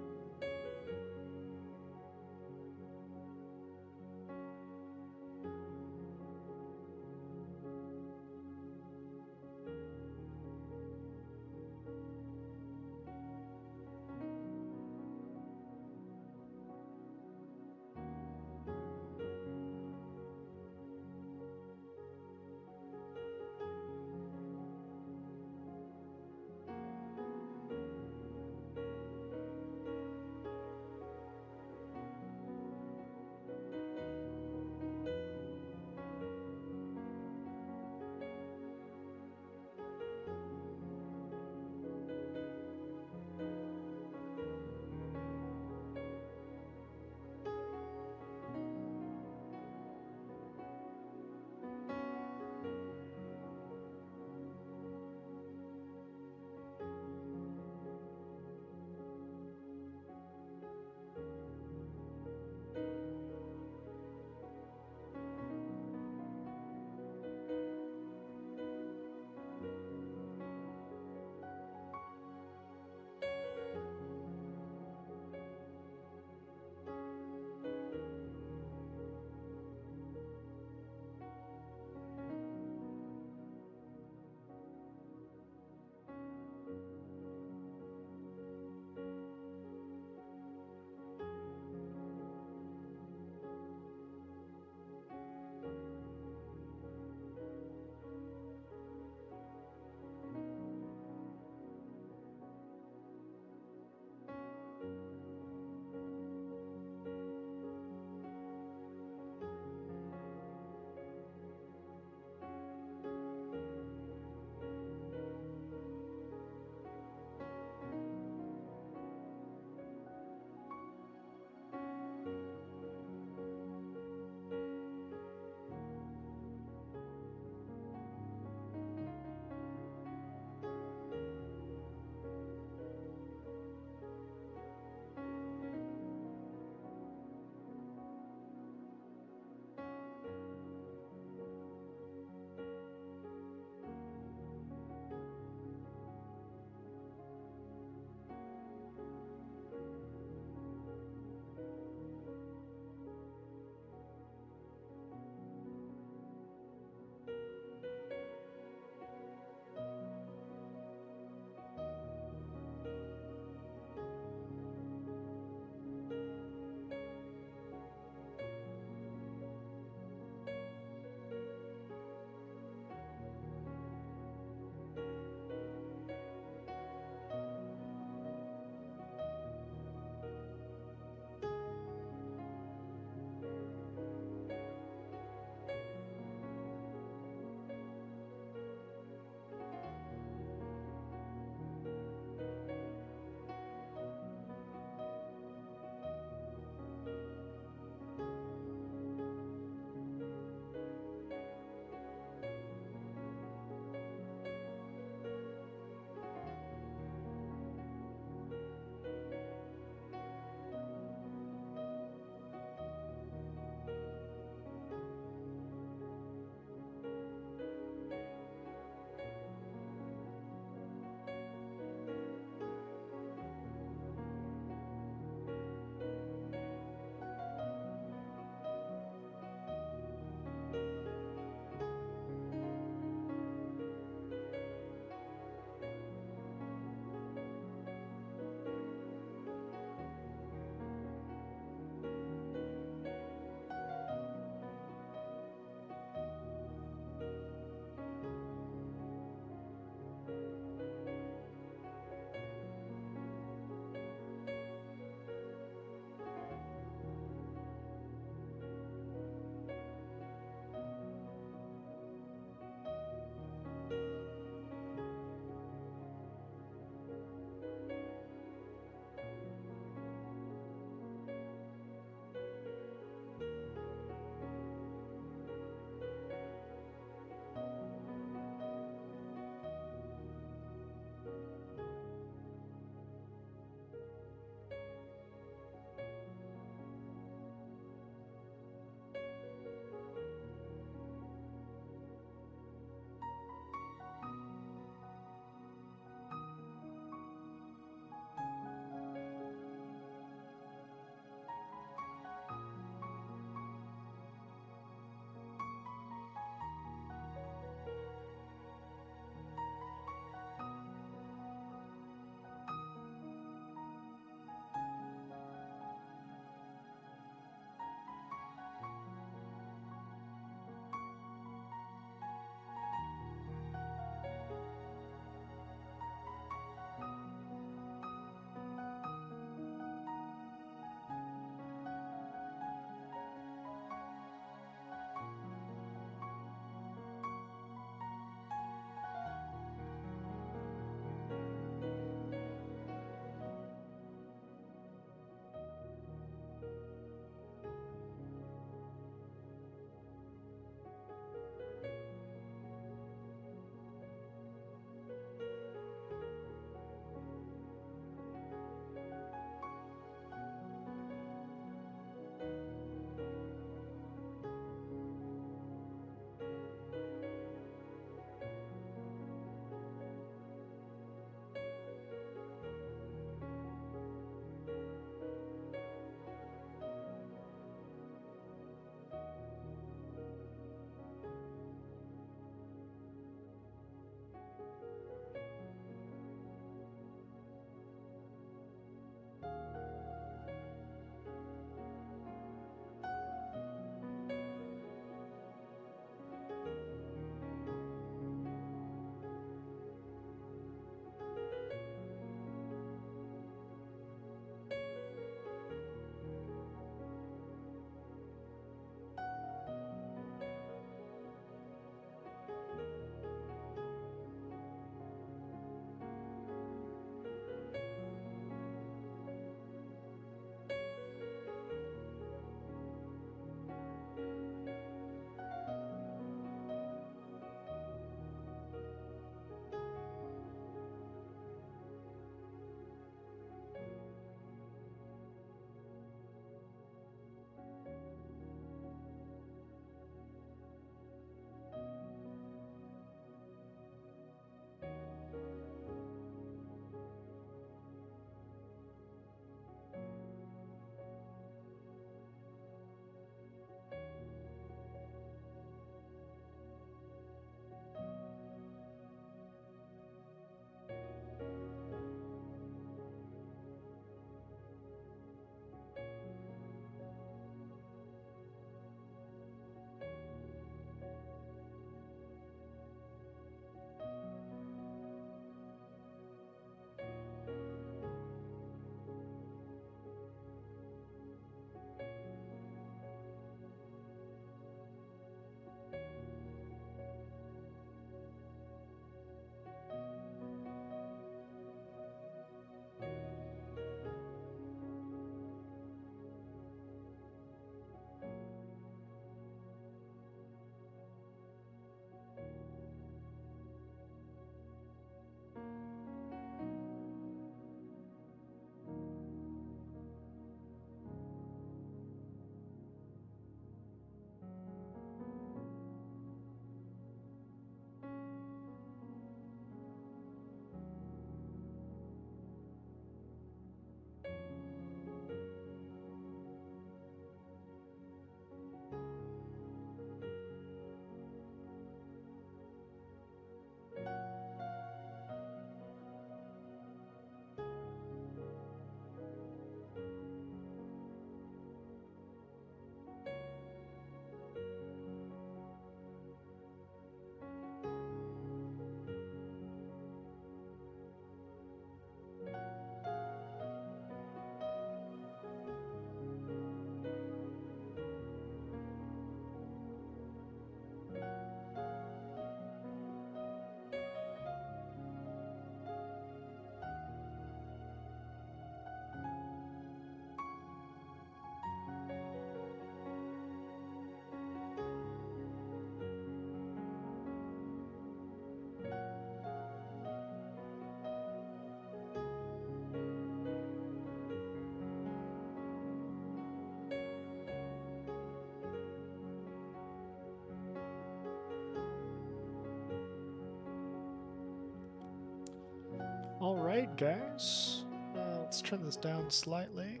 Alright, guys. Let's turn this down slightly.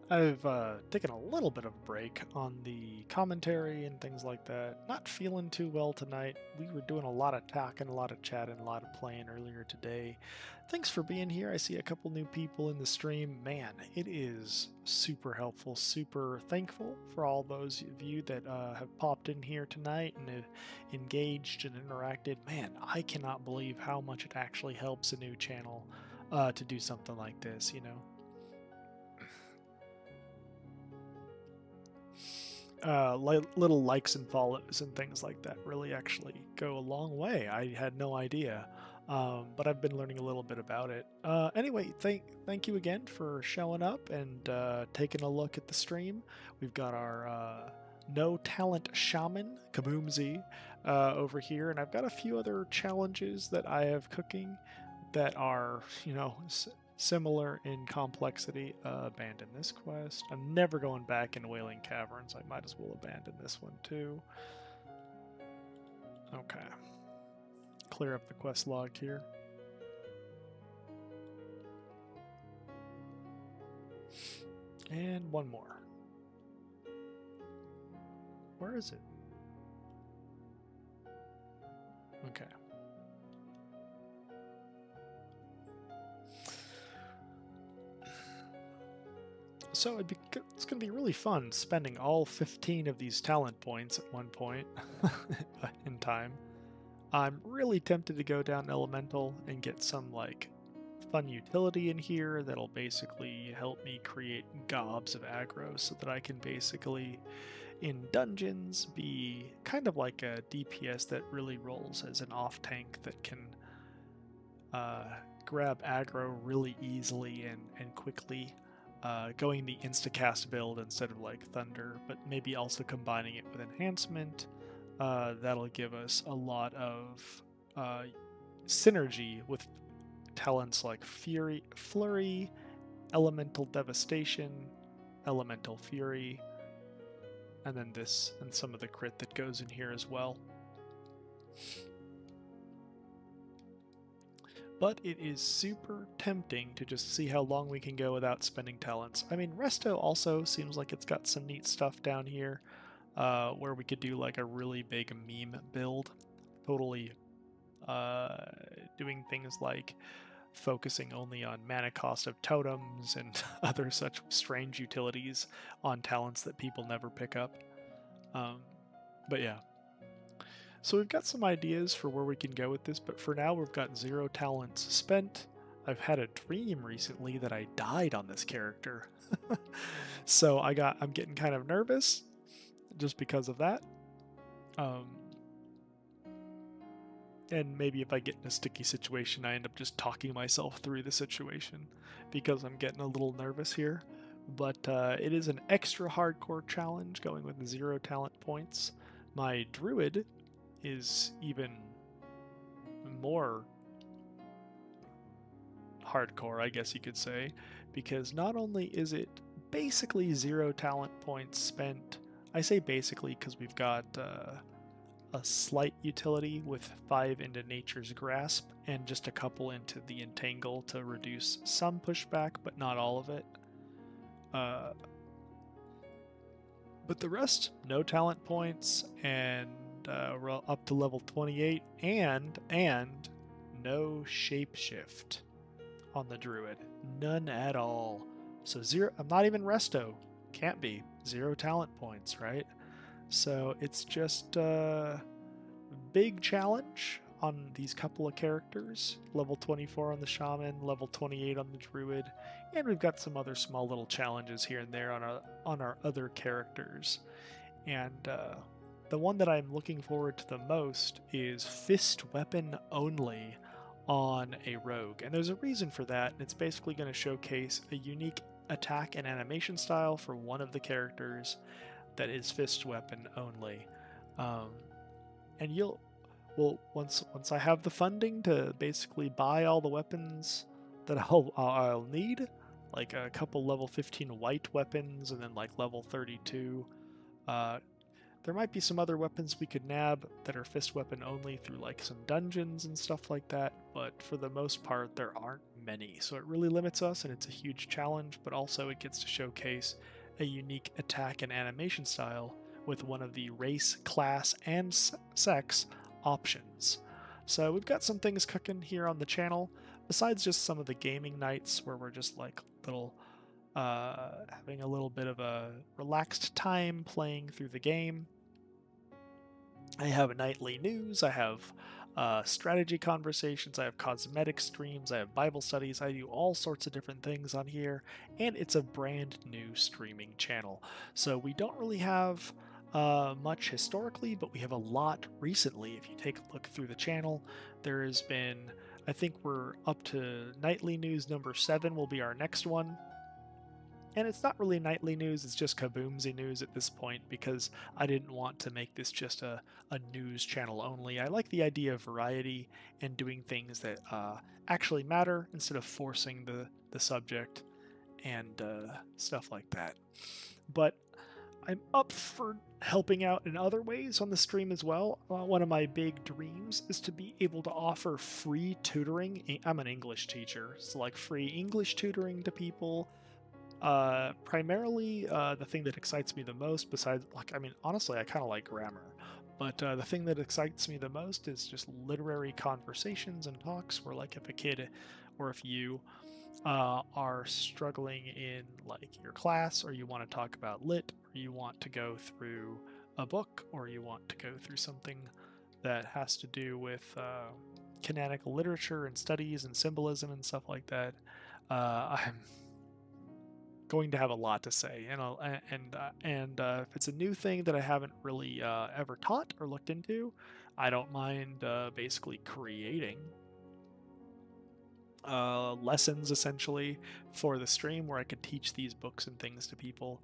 I've taken a little bit of a break on the commentary and things like that. Not feeling too well tonight. We were doing a lot of talking, a lot of chatting, a lot of playing earlier today. Thanks for being here. I see a couple new people in the stream. Man, it is super helpful, super thankful for all those of you that have popped in here tonight and have engaged and interacted. Man, I cannot believe how much it actually helps a new channel to do something like this, you know? Little likes and follows and things like that really actually go a long way. I had no idea, but I've been learning a little bit about it. Anyway, thank you again for showing up and taking a look at the stream. We've got our no talent shaman Kahboomzie over here, and I've got a few other challenges that I have cooking that are, you know, similar in complexity. Abandon this quest. I'm never going back in Wailing Caverns. I might as well abandon this one too. Okay. Clear up the quest log here. And one more. Where is it? Okay. So it's going to be really fun spending all 15 of these talent points at one point in time. I'm really tempted to go down Elemental and get some like fun utility in here that'll basically help me create gobs of aggro so that I can basically in dungeons be kind of like a DPS that really rolls as an off tank that can grab aggro really easily and quickly, going the instacast build instead of like Thunder, but maybe also combining it with enhancement. That'll give us a lot of synergy with talents like Flurry, Elemental Devastation, Elemental Fury, and then this and some of the crit that goes in here as well. But it is super tempting to just see how long we can go without spending talents. I mean, Resto also seems like it's got some neat stuff down here, where we could do like a really big meme build. Totally doing things like focusing only on mana cost of totems and other such strange utilities on talents that people never pick up. But yeah. So we've got some ideas for where we can go with this, but for now we've got 0 talents spent. I've had a dream recently that I died on this character. So I'm getting kind of nervous just because of that. And maybe if I get in a sticky situation, I end up just talking myself through the situation because I'm getting a little nervous here. But it is an extra hardcore challenge going with 0 talent points. My druid is even more hardcore, I guess you could say, because not only is it basically 0 talent points spent, I say basically because we've got a slight utility with 5 into Nature's Grasp and just a couple into the Entangle to reduce some pushback, but not all of it. But the rest, no talent points, and we're up to level 28, and no shapeshift on the druid, none at all. So 0. I'm not even resto. Can't be 0 talent points, right? So it's just a big challenge on these couple of characters. Level 24 on the shaman, level 28 on the druid, and we've got some other small little challenges here and there on our other characters. And the one that I'm looking forward to the most is fist weapon only on a rogue. And there's a reason for that, and it's basically going to showcase a unique attack and animation style for one of the characters that is fist weapon only. And once I have the funding to basically buy all the weapons that I'll need, like a couple level 15 white weapons and then like level 32 There might be some other weapons we could nab that are fist weapon only through like some dungeons and stuff like that, but for the most part there aren't many. So it really limits us and it's a huge challenge, but also it gets to showcase a unique attack and animation style with one of the race, class, and sex options. So we've got some things cooking here on the channel, besides just some of the gaming nights where we're just like little having a little bit of a relaxed time playing through the game. I have nightly news, I have strategy conversations, I have cosmetic streams, I have Bible studies, I do all sorts of different things on here, and it's a brand new streaming channel. So we don't really have much historically, but we have a lot recently. If you take a look through the channel, there has been, I think we're up to nightly news number 7 will be our next one. And it's not really nightly news, it's just Kahboomzie news at this point because I didn't want to make this just a news channel only. I like the idea of variety and doing things that actually matter instead of forcing the subject and stuff like that. But I'm up for helping out in other ways on the stream as well. One of my big dreams is to be able to offer free tutoring. I'm an English teacher, so like free English tutoring to people. Primarily, the thing that excites me the most, besides, like, I mean, honestly, I kind of like grammar, but the thing that excites me the most is just literary conversations and talks where, like, if a kid or if you are struggling in, like, your class, or you want to talk about lit, or you want to go through a book, or you want to go through something that has to do with canonical literature and studies and symbolism and stuff like that, I'm going to have a lot to say, and if it's a new thing that I haven't really ever taught or looked into, I don't mind basically creating lessons essentially for the stream where I could teach these books and things to people,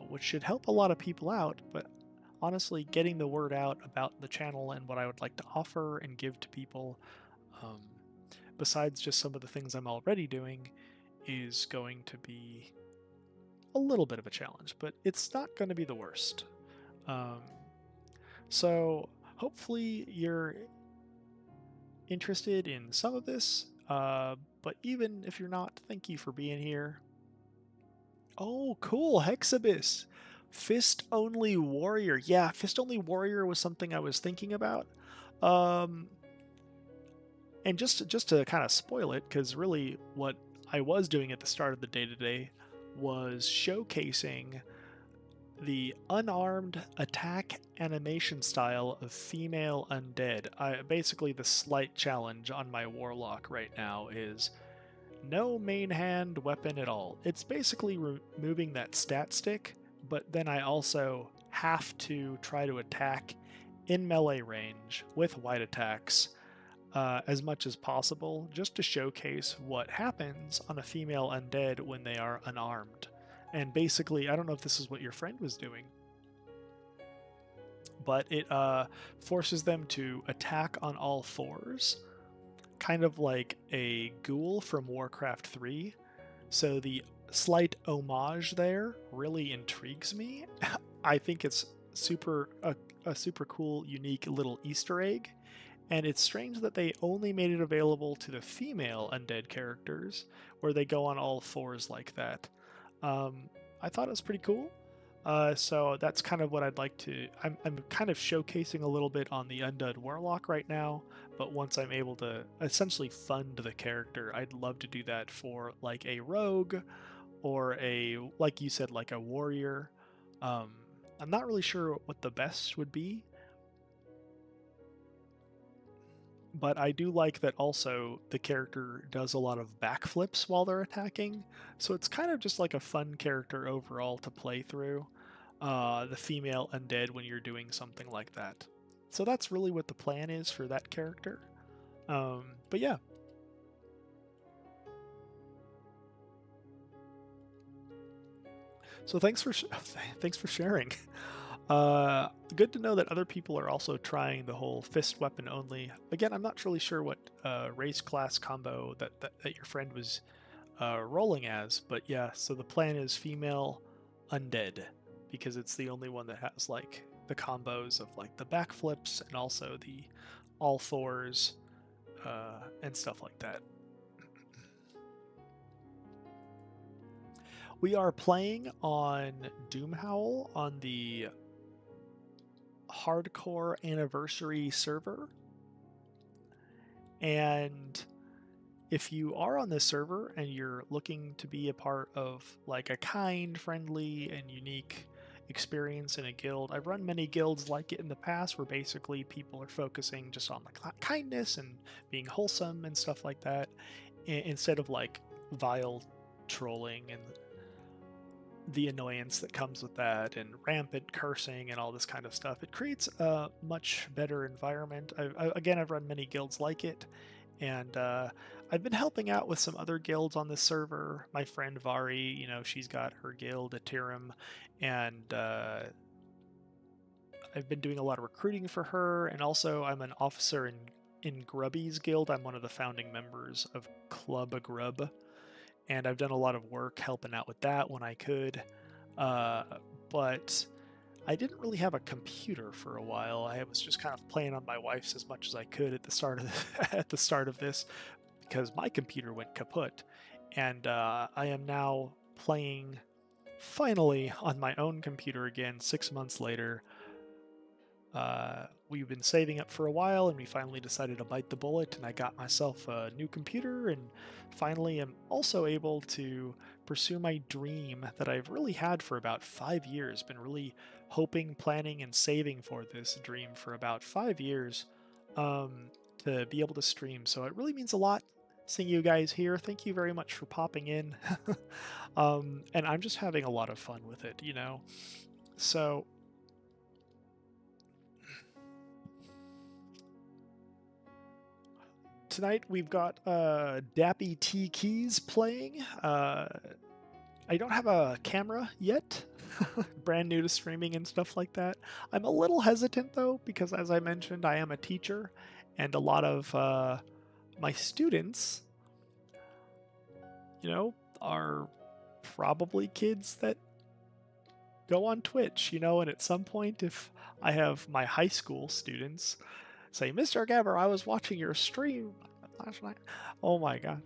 which should help a lot of people out. But honestly, getting the word out about the channel and what I would like to offer and give to people, um, besides just some of the things I'm already doing, is going to be a little bit of a challenge, but it's not going to be the worst. Um, so hopefully you're interested in some of this, but even if you're not, thank you for being here. Oh, cool, Hexabus. Fist only warrior. Yeah, fist only warrior was something I was thinking about. And just to kind of spoil it, because really what I was doing at the start of the day today was showcasing the unarmed attack animation style of female undead. Basically, the slight challenge on my warlock right now is no main hand weapon at all. It's basically removing that stat stick, but then I also have to try to attack in melee range with wide attacks as much as possible, just to showcase what happens on a female undead when they are unarmed. And basically, I don't know if this is what your friend was doing, but it forces them to attack on all fours, kind of like a ghoul from Warcraft 3. So the slight homage there really intrigues me. I think it's a super cool, unique little Easter egg. And it's strange that they only made it available to the female undead characters, where they go on all fours like that. I thought it was pretty cool. So that's kind of what I'd like to... I'm kind of showcasing a little bit on the Undead Warlock right now, but once I'm able to essentially fund the character, I'd love to do that for like a rogue or a, like you said, like a warrior. I'm not really sure what the best would be, but I do like that also the character does a lot of backflips while they're attacking, so it's kind of just like a fun character overall to play through, the female undead, when you're doing something like that. So that's really what the plan is for that character. But yeah. So thanks for thanks for sharing. Good to know that other people are also trying the whole fist weapon only. Again, I'm not really sure what race class combo that your friend was rolling as, but yeah. So the plan is female undead because it's the only one that has like the combos of like the backflips and also the all fours and stuff like that. We are playing on Doomhowl on the hardcore anniversary server, and if you are on this server and you're looking to be a part of like a kind, friendly, and unique experience in a guild, I've run many guilds like it in the past where basically people are focusing just on like kindness and being wholesome and stuff like that, instead of like vile trolling and the annoyance that comes with that and rampant cursing and all this kind of stuff. It creates a much better environment. I've run many guilds like it, and I've been helping out with some other guilds on this server. My friend Vari, you know, she's got her guild, Atirum, and I've been doing a lot of recruiting for her, and also I'm an officer in Grubby's guild. I'm one of the founding members of Club Grub, and I've done a lot of work helping out with that when I could. But I didn't really have a computer for a while. I was just kind of playing on my wife's as much as I could at the start of this, because my computer went kaput, and I am now playing finally on my own computer again 6 months later. We've been saving up for a while, and we finally decided to bite the bullet, and I got myself a new computer, and finally am also able to pursue my dream that I've really had for about 5 years. Been really hoping, planning, and saving for this dream for about 5 years, to be able to stream. So it really means a lot seeing you guys here. Thank you very much for popping in. And I'm just having a lot of fun with it, you know? So tonight we've got Dappy T Keys playing. I don't have a camera yet. Brand new to streaming and stuff like that. I'm a little hesitant though, because as I mentioned, I am a teacher, and a lot of my students, you know, are probably kids that go on Twitch, you know, and at some point, if I have my high school students say, Mr. Gabber, I was watching your stream last night. Oh my god.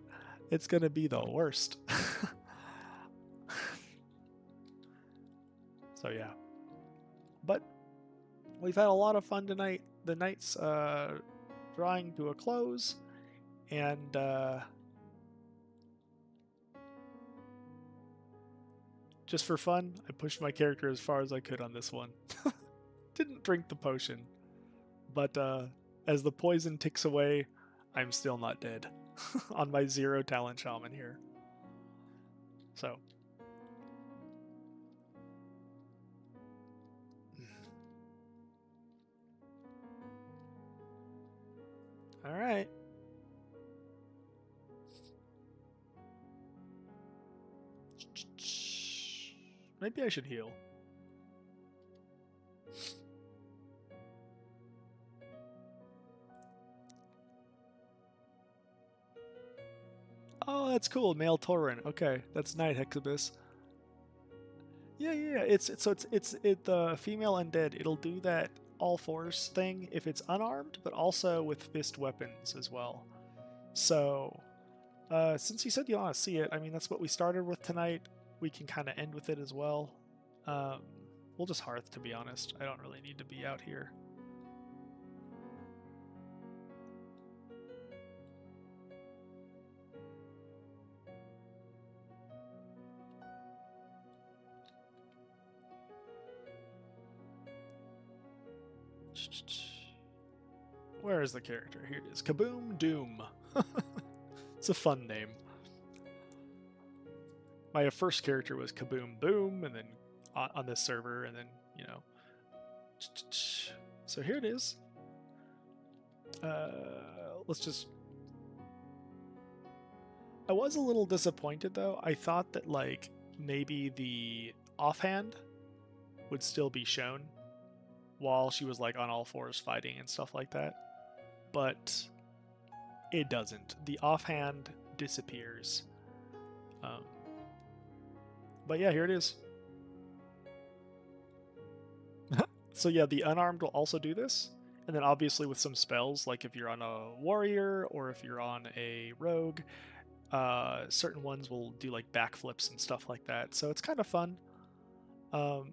It's gonna be the worst. So yeah. But we've had a lot of fun tonight. The night's drawing to a close, and just for fun, I pushed my character as far as I could on this one. Didn't drink the potion, but as the poison ticks away, I'm still not dead on my 0 talent shaman here. So. Alright. Maybe I should heal. Oh, that's cool. Male Tauren. Okay, that's Night Hexabus. Yeah. It's the female undead. It'll do that all fours thing if it's unarmed, but also with fist weapons as well. So, since you said you want to see it, I mean, that's what we started with tonight. We can kind of end with it as well. We'll just hearth, to be honest. I don't really need to be out here. Where is the character? Here it is. Kaboom Doom. It's a fun name. My first character was Kaboom Boom, and then on this server, and then, you know. So here it is. Let's just... I was a little disappointed, though. I thought that, like, maybe the offhand would still be shown while she was, like, on all fours fighting and stuff like that. But it doesn't. The offhand disappears. But yeah, here it is. So yeah, the unarmed will also do this, and then obviously with some spells, like if you're on a warrior or if you're on a rogue, certain ones will do like backflips and stuff like that. So it's kind of fun. Um,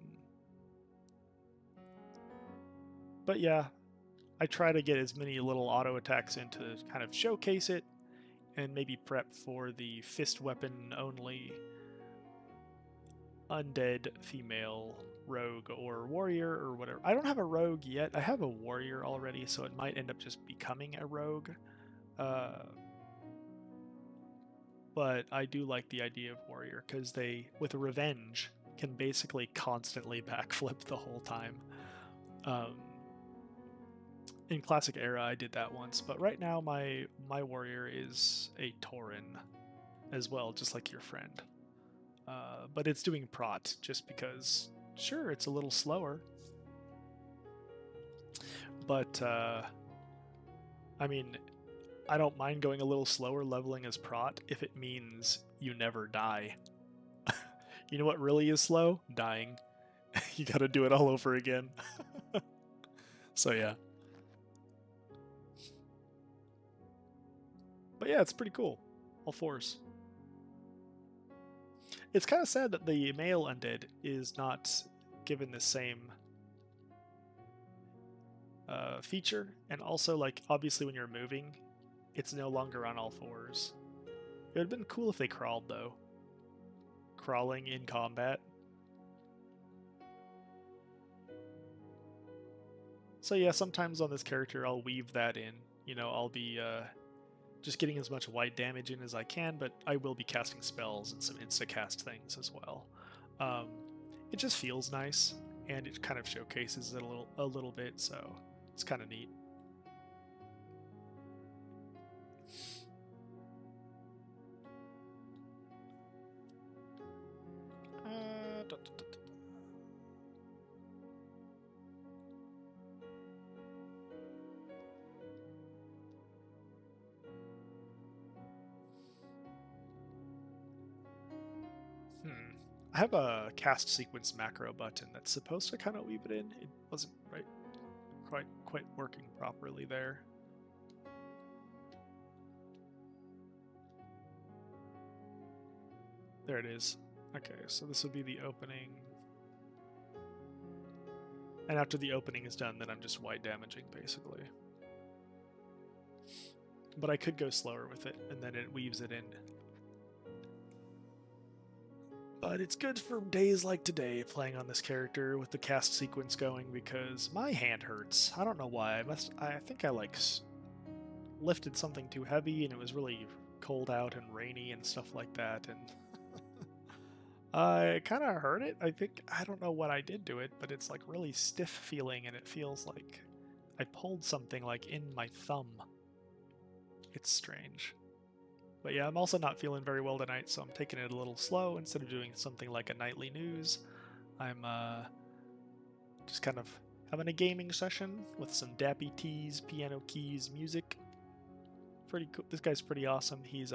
but yeah, I try to get as many little auto attacks in to kind of showcase it and maybe prep for the fist weapon only undead female rogue or warrior or whatever. I don't have a rogue yet. I have a warrior already, so it might end up just becoming a rogue. Uh, but I do like the idea of warrior because they, with revenge, can basically constantly backflip the whole time. Um, in classic era, I did that once, but right now my warrior is a Tauren as well, just like your friend. But it's doing prot just because, sure, it's a little slower, but I mean, I don't mind going a little slower leveling as prot if it means you never die. You know what really is slow? Dying. You gotta do it all over again. So yeah. But yeah, it's pretty cool. All fours. It's kind of sad that the male undead is not given the same feature, and also like obviously when you're moving, it's no longer on all fours. It would have been cool if they crawled though. Crawling in combat. So yeah, sometimes on this character I'll weave that in. You know, I'll be just getting as much white damage in as I can, but I will be casting spells and some insta-cast things as well. Um, it just feels nice, and it kind of showcases it a little bit, so it's kind of neat. Da, da, da, da. I have a cast sequence macro button that's supposed to kind of weave it in. It wasn't quite working properly there. There it is. Okay, so this will be the opening. And after the opening is done, then I'm just white damaging, basically. But I could go slower with it, and then it weaves it in. But it's good for days like today, playing on this character with the cast sequence going, because my hand hurts. I don't know why. I think I like lifted something too heavy, and it was really cold out and rainy and stuff like that, and I kind of hurt it. I don't know what I did to it, but it's like really stiff feeling, and it feels like I pulled something like in my thumb. It's strange. But yeah, I'm also not feeling very well tonight, so I'm taking it a little slow. Instead of doing something like a nightly news, I'm just kind of having a gaming session with some Dappy teas, piano keys, music. Pretty cool. This guy's pretty awesome. He's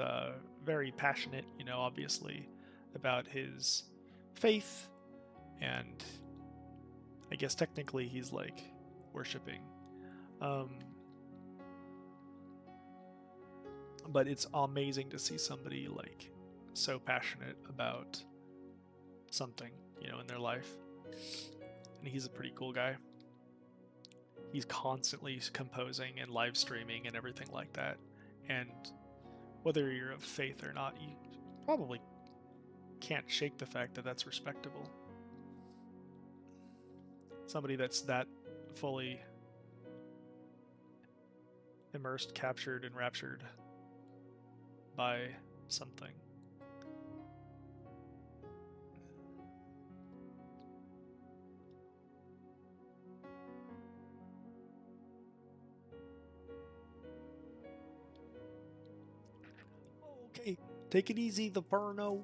very passionate, you know, obviously, about his faith, and I guess technically he's like worshiping. Um, but it's amazing to see somebody like so passionate about something, you know, in their life. And he's a pretty cool guy. He's constantly composing and live streaming and everything like that. And whether you're of faith or not, you probably can't shake the fact that that's respectable. Somebody that's that fully immersed, captured, and raptured by something. Okay, take it easy, the Verno.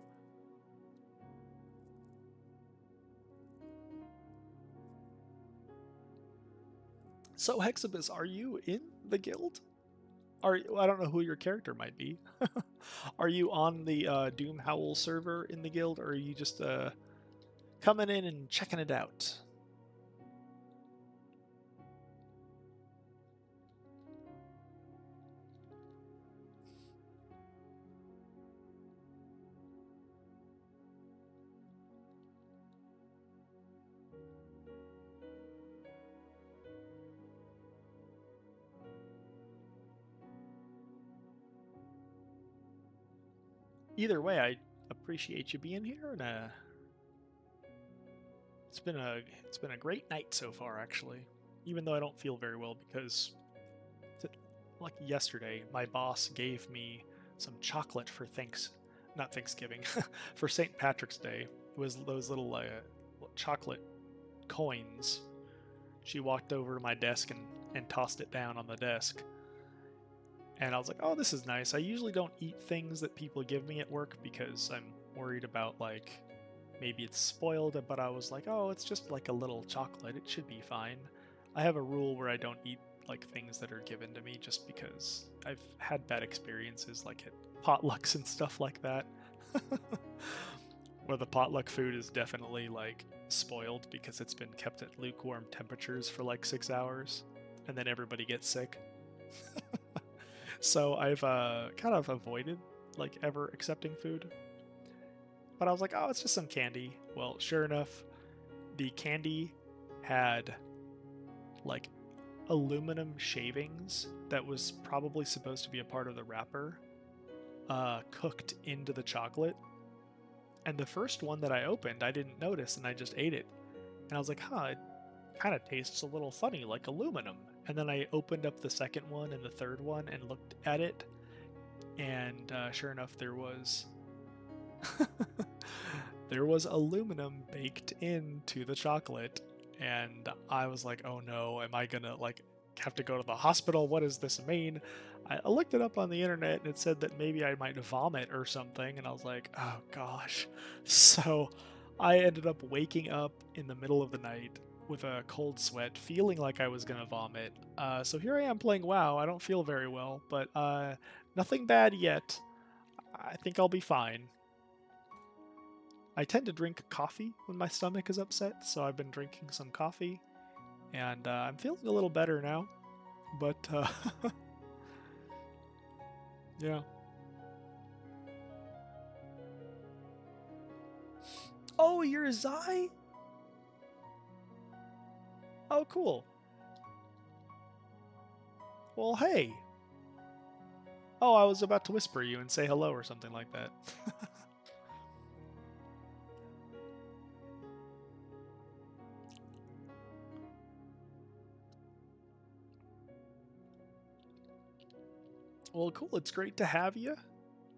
So Hexabus, are you in the guild? I don't know who your character might be. Are you on the Doom Howl server in the guild, or are you just coming in and checking it out? Either way, I appreciate you being here, and it's been a great night so far, actually. Even though I don't feel very well because, like yesterday, my boss gave me some chocolate for not Thanksgiving, for St. Patrick's Day. It was those little chocolate coins. She walked over to my desk and tossed it down on the desk. And I was like, oh, this is nice. I usually don't eat things that people give me at work because I'm worried about, like, maybe it's spoiled, but I was like, oh, it's just like a little chocolate. It should be fine. I have a rule where I don't eat, like, things that are given to me just because I've had bad experiences, like at potlucks and stuff like that. Where the potluck food is definitely, like, spoiled because it's been kept at lukewarm temperatures for like 6 hours, and then everybody gets sick. So I've kind of avoided, like, ever accepting food. But I was like, oh, it's just some candy. Well, sure enough, the candy had, like, aluminum shavings that was probably supposed to be a part of the wrapper, cooked into the chocolate. And the first one that I opened, I didn't notice, and I just ate it. And I was like, huh, it kind of tastes a little funny, like aluminum. And then I opened up the second one and the third one and looked at it, and sure enough, there was there was aluminum baked into the chocolate. And I was like, oh no, am I gonna, like, have to go to the hospital? What does this mean? I looked it up on the internet and it said that maybe I might vomit or something, and I was like, oh gosh. So I ended up waking up in the middle of the night with a cold sweat, feeling like I was gonna vomit. So here I am playing WoW. I don't feel very well, but nothing bad yet. I think I'll be fine. I tend to drink coffee when my stomach is upset, so I've been drinking some coffee, and I'm feeling a little better now. But yeah. Oh, you're Zai? Oh, cool. Well, hey. Oh, I was about to whisper you and say hello or something like that. Well, cool. It's great to have you.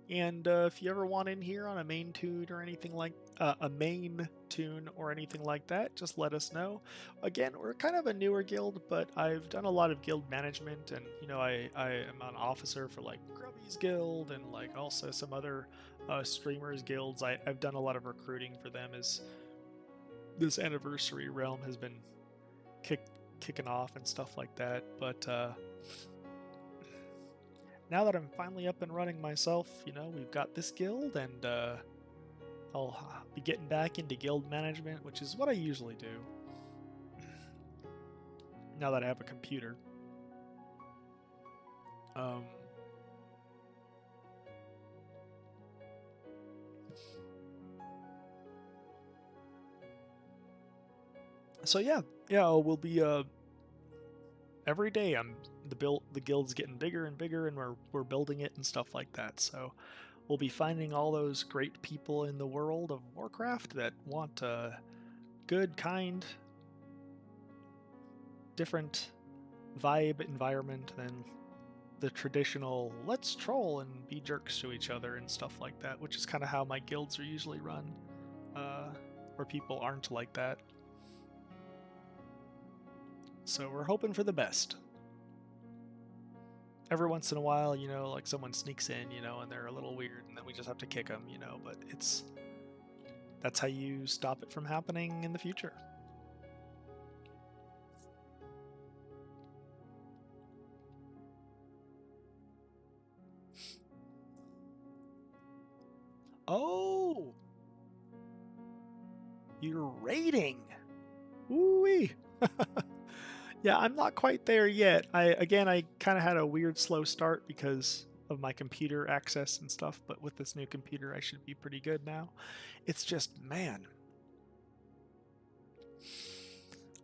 And if you ever want in here on a main tune or anything like a main tune or anything like that, just let us know. Again, we're kind of a newer guild, but I've done a lot of guild management, and I am an officer for, like, Grubby's guild and, like, also some other streamers guilds. I've done a lot of recruiting for them as this anniversary realm has been kicking off and stuff like that. But now that I'm finally up and running myself, we've got this guild, and I'll be getting back into guild management, which is what I usually do now that I have a computer. So yeah, we'll be every day. The guild's getting bigger and bigger, and we're building it and stuff like that. So we'll be finding all those great people in the world of Warcraft that want a good, kind, different vibe environment than the traditional let's troll and be jerks to each other and stuff like that, which is kind of how my guilds are usually run, where people aren't like that. So we're hoping for the best. Every once in a while, like, someone sneaks in, and they're a little weird, and then we just have to kick them, but that's how you stop it from happening in the future. Oh! You're raiding! Woo-wee! Yeah, I'm not quite there yet. I kind of had a weird slow start because of my computer access and stuff, but with this new computer I should be pretty good now. It's just, man,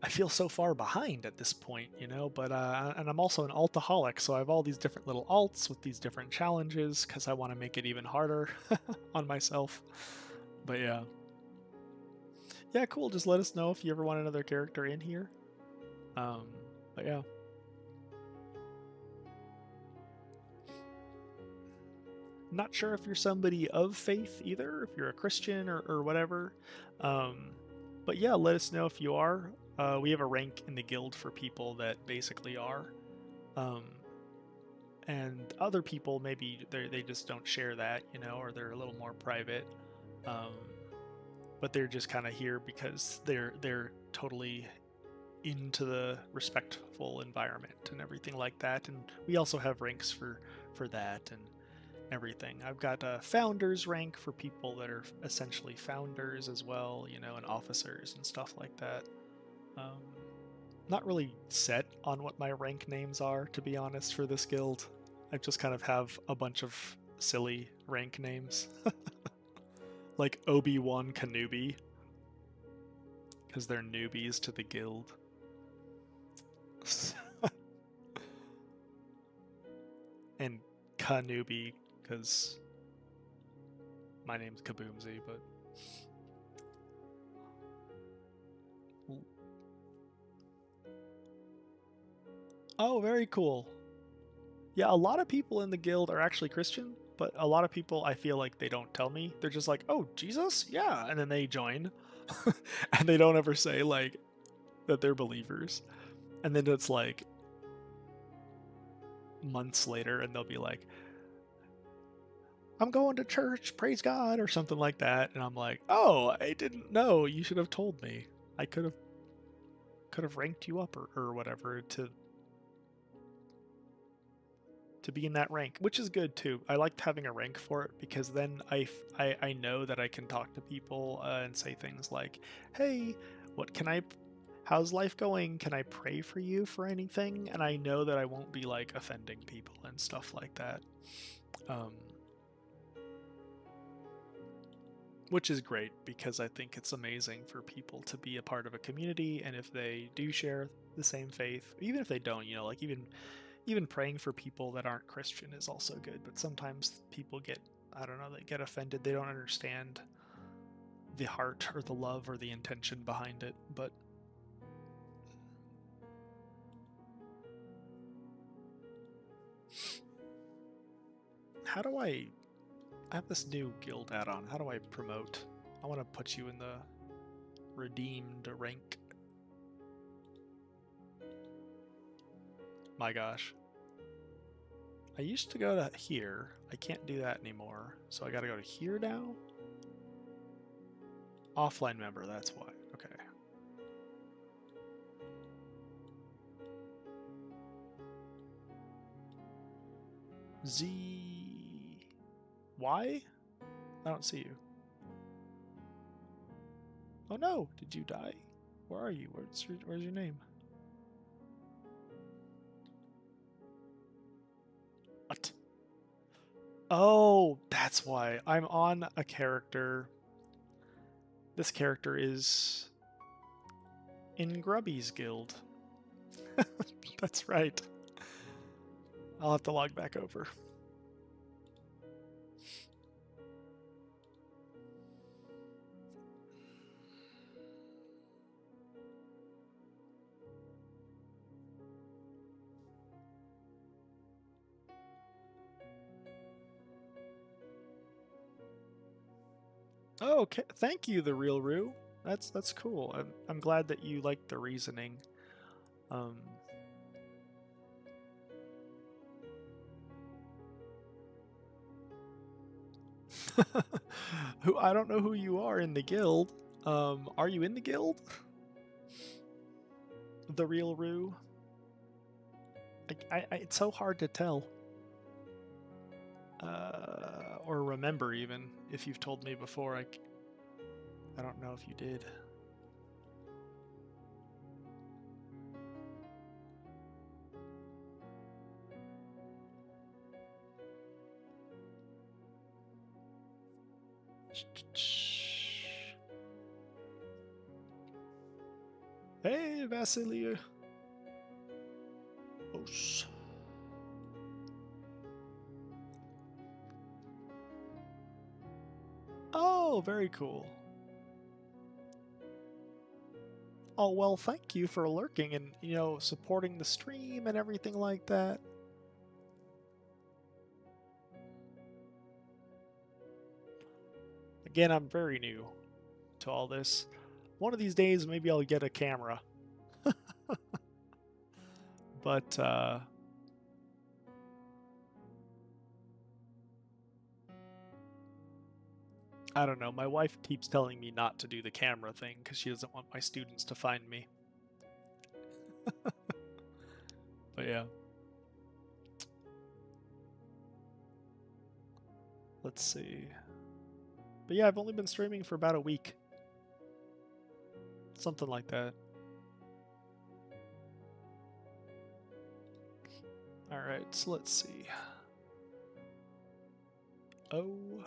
I feel so far behind at this point, you know, but and I'm also an altaholic, so I have all these different little alts with these different challenges because I want to make it even harder on myself. But yeah. Yeah, cool. Just let us know if you ever want another character in here. Um, but yeah. Not sure if you're somebody of faith either, if you're a Christian or whatever. Um, but yeah, let us know if you are. We have a rank in the guild for people that basically are. Um, and other people, maybe they just don't share that, you know, or they're a little more private. Um, but they're just kind of here because they're totally into the respectful environment and everything like that. And we also have ranks for that and everything. I've got a founders rank for people that are essentially founders as well, you know, and officers and stuff like that. Um, Not really set on what my rank names are, to be honest, for this guild. I just kind of have a bunch of silly rank names, like Obi-Wan Kenobi, because they're newbies to the guild. And Kanubi, because my name's Kahboomzie, but oh, very cool. Yeah, a lot of people in the guild are actually Christian, but a lot of people I feel like they don't tell me. They're just like, "Oh, Jesus? Yeah." And then they join. And they don't ever say like that they're believers. And then it's like months later and they'll be like, "I'm going to church, praise God," or something like that. And I'm like, "Oh, I didn't know. You should have told me. I could have ranked you up or whatever to be in that rank," which is good too. I liked having a rank for it because then I know that I can talk to people and say things like, "Hey, what can I? How's life going? Can I pray for you for anything?" And I know that I won't be like offending people and stuff like that, um, which is great because I think it's amazing for people to be a part of a community, and if they do share the same faith, even if they don't, you know, like even praying for people that aren't Christian is also good, but sometimes people get, I don't know, they get offended. They don't understand the heart or the love or the intention behind it. But how do I have this new guild add-on. How do I promote? I want to put you in the redeemed rank. My gosh. I used to go to here. I can't do that anymore. So I got to go to here now? Offline member, that's why. Okay. Z... Y? I don't see you. Oh no! Did you die? Where are you? Where's your name? What? Oh, that's why. I'm on a character. This character is in Grubby's guild. That's right. I'll have to log back over. Oh, okay. Thank you, the real Rue. That's cool. I'm glad that you like the reasoning. Um, who I don't know who you are in the guild. Are you in the guild? The real Rue. It's so hard to tell. Or remember even if you've told me before. I don't know if you did. Hey. Hey, Vasily. Oh, very cool. Oh, well, thank you for lurking and, you know, supporting the stream and everything like that. Again, I'm very new to all this. One of these days, maybe I'll get a camera. But, I don't know. My wife keeps telling me not to do the camera thing because she doesn't want my students to find me. But yeah. Let's see. But yeah, I've only been streaming for about a week. Something like that. Alright, so let's see. Oh.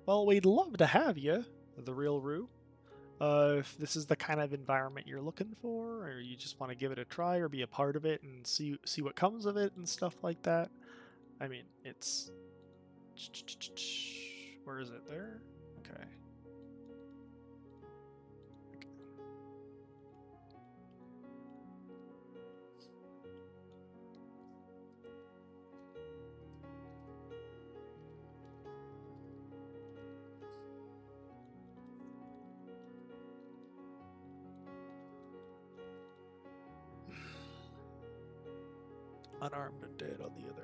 Well, we'd love to have you, the real Roo. If this is the kind of environment you're looking for, or you just want to give it a try or be a part of it and see what comes of it and stuff like that. I mean, it's... Where is it? There? Okay. Unarmed and dead on the other.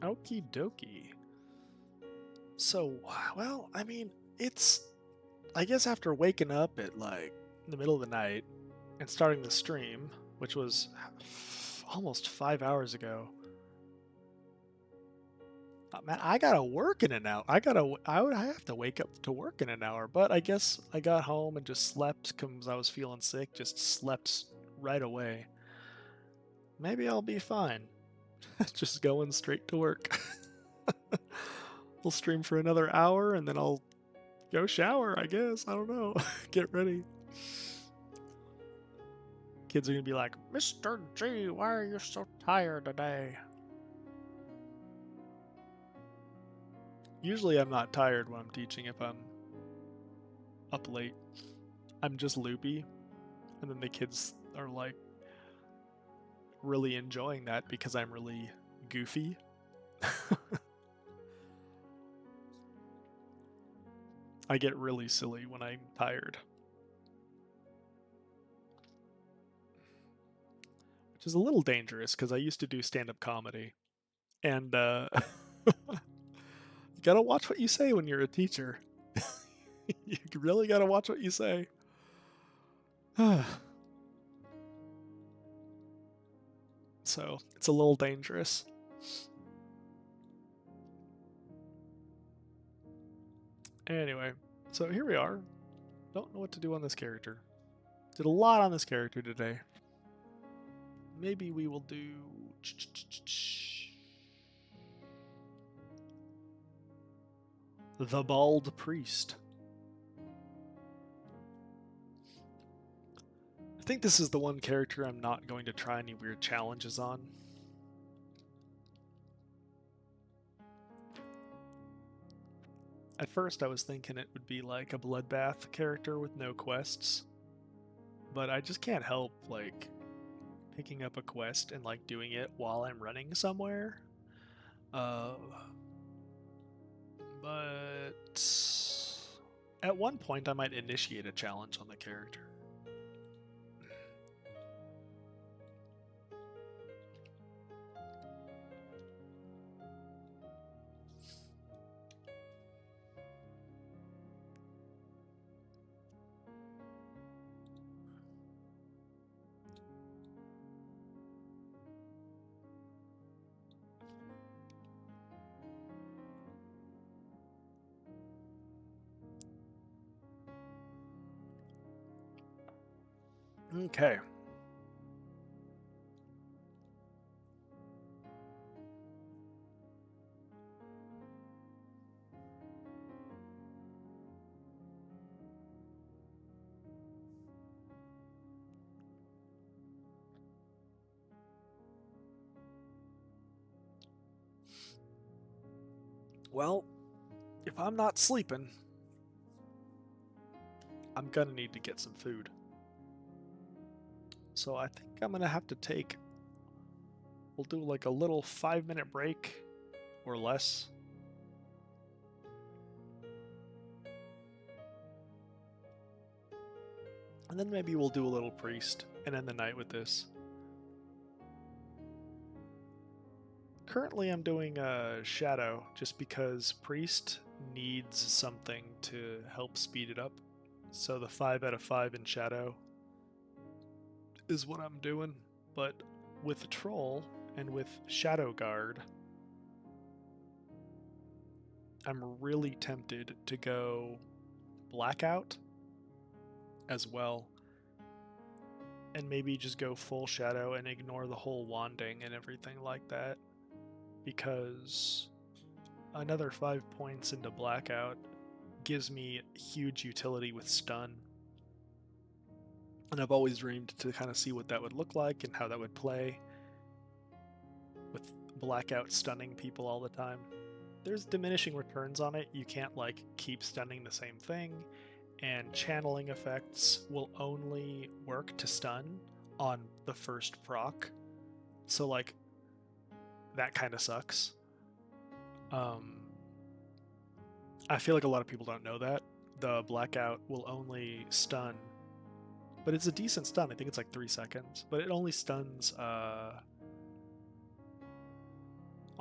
Okie dokie. So, well, I mean, it's... I guess after waking up at, like, in the middle of the night and starting the stream, which was almost 5 hours ago. Man, I gotta work in an hour. I would have to wake up to work in an hour, but I guess I got home and just slept because I was feeling sick. Just slept right away. Maybe I'll be fine. Just going straight to work. We'll stream for another hour and then I'll go shower, I guess. I don't know. Get ready. Kids are gonna be like, Mr. G, why are you so tired today? Usually I'm not tired when I'm teaching if I'm up late. I'm just loopy. And then the kids are like really enjoying that because I'm really goofy. I get really silly when I'm tired. Which is a little dangerous because I used to do stand-up comedy. And you gotta watch what you say when you're a teacher. You really gotta watch what you say. So, it's a little dangerous. Anyway, so here we are. Don't know what to do on this character. Did a lot on this character today. Maybe we will do... The Bald Priest. I think this is the one character I'm not going to try any weird challenges on. At first I was thinking it would be like a bloodbath character with no quests. But I just can't help, like, picking up a quest and, like, doing it while I'm running somewhere. But at one point, I might initiate a challenge on the character. Okay. Well, if I'm not sleeping, I'm gonna need to get some food. So I think I'm gonna have to take. We'll do like a little 5-minute break or less. And then maybe we'll do a little priest and end the night with this. Currently I'm doing Shadow just because priest needs something to help speed it up. So the 5 out of 5 in Shadow is what I'm doing. But with Troll and with Shadow Guard, I'm really tempted to go Blackout as well. And maybe just go full Shadow and ignore the whole wanding and everything like that. Because another 5 points into Blackout gives me huge utility with stun. And I've always dreamed to kind of see what that would look like and how that would play with Blackout stunning people all the time. There's diminishing returns on it. You can't like keep stunning the same thing, and channeling effects will only work to stun on the first proc. So like that kind of sucks. I feel like a lot of people don't know that. The Blackout will only stun, but it's a decent stun. I think it's like 3 seconds, but it only stuns on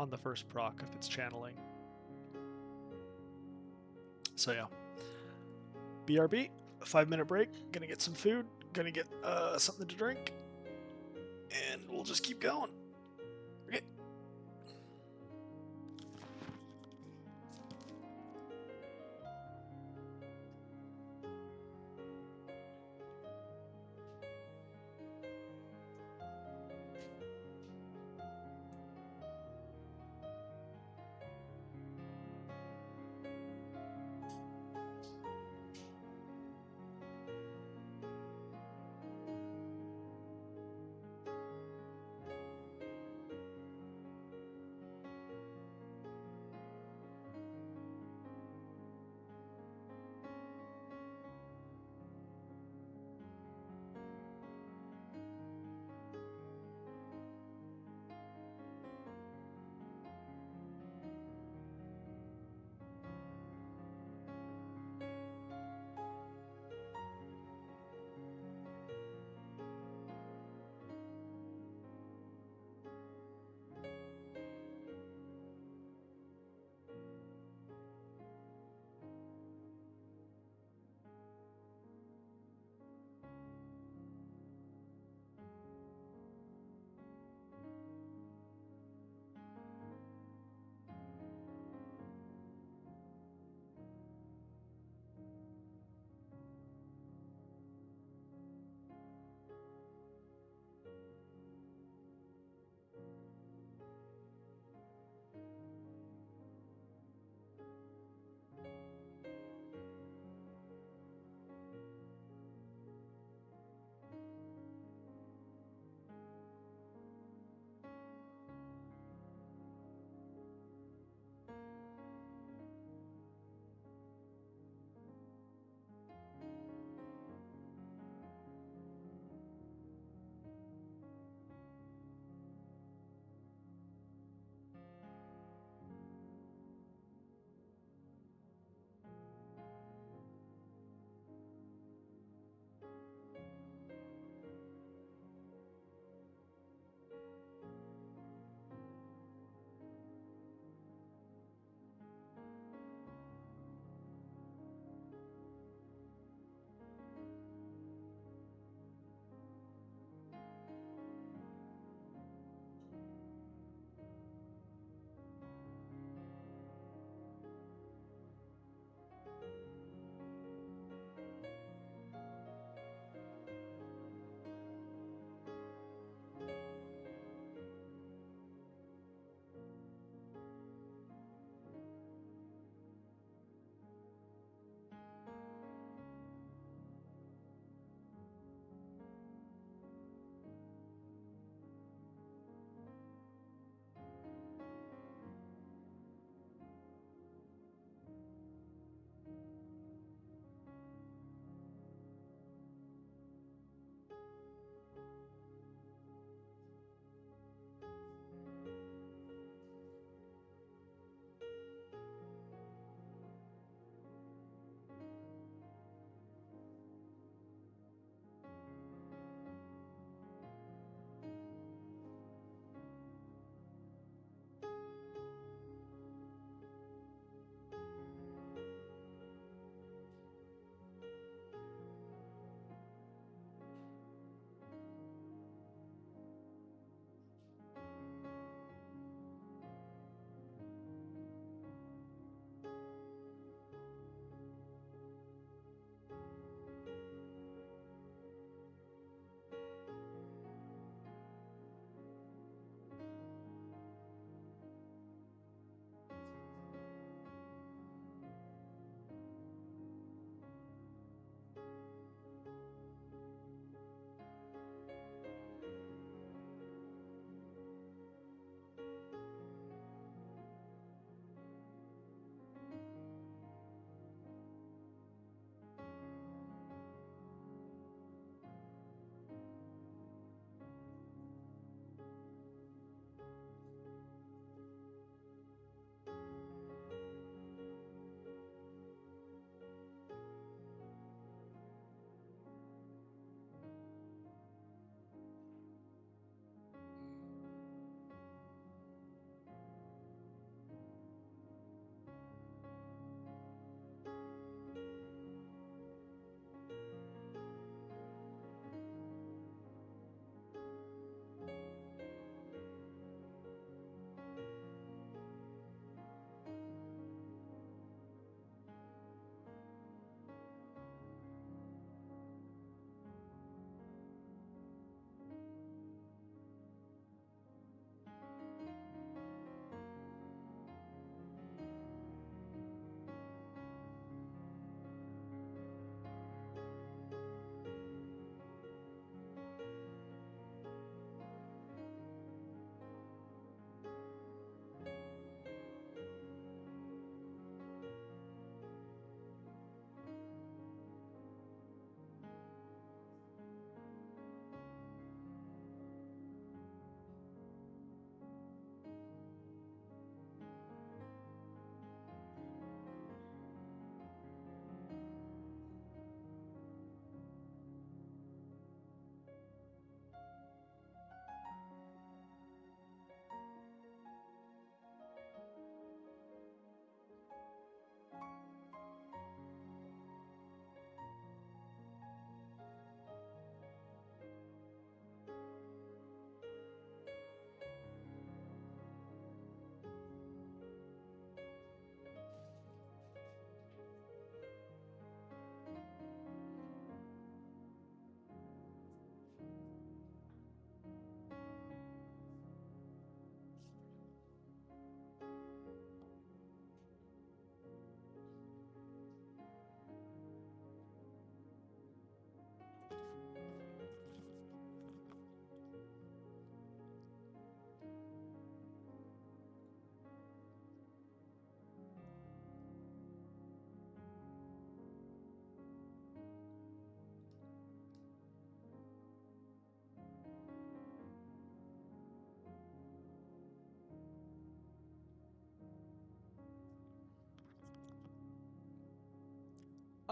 the first proc if it's channeling. So yeah. BRB, 5-minute break. Gonna get some food. Gonna get something to drink. And we'll just keep going. Okay.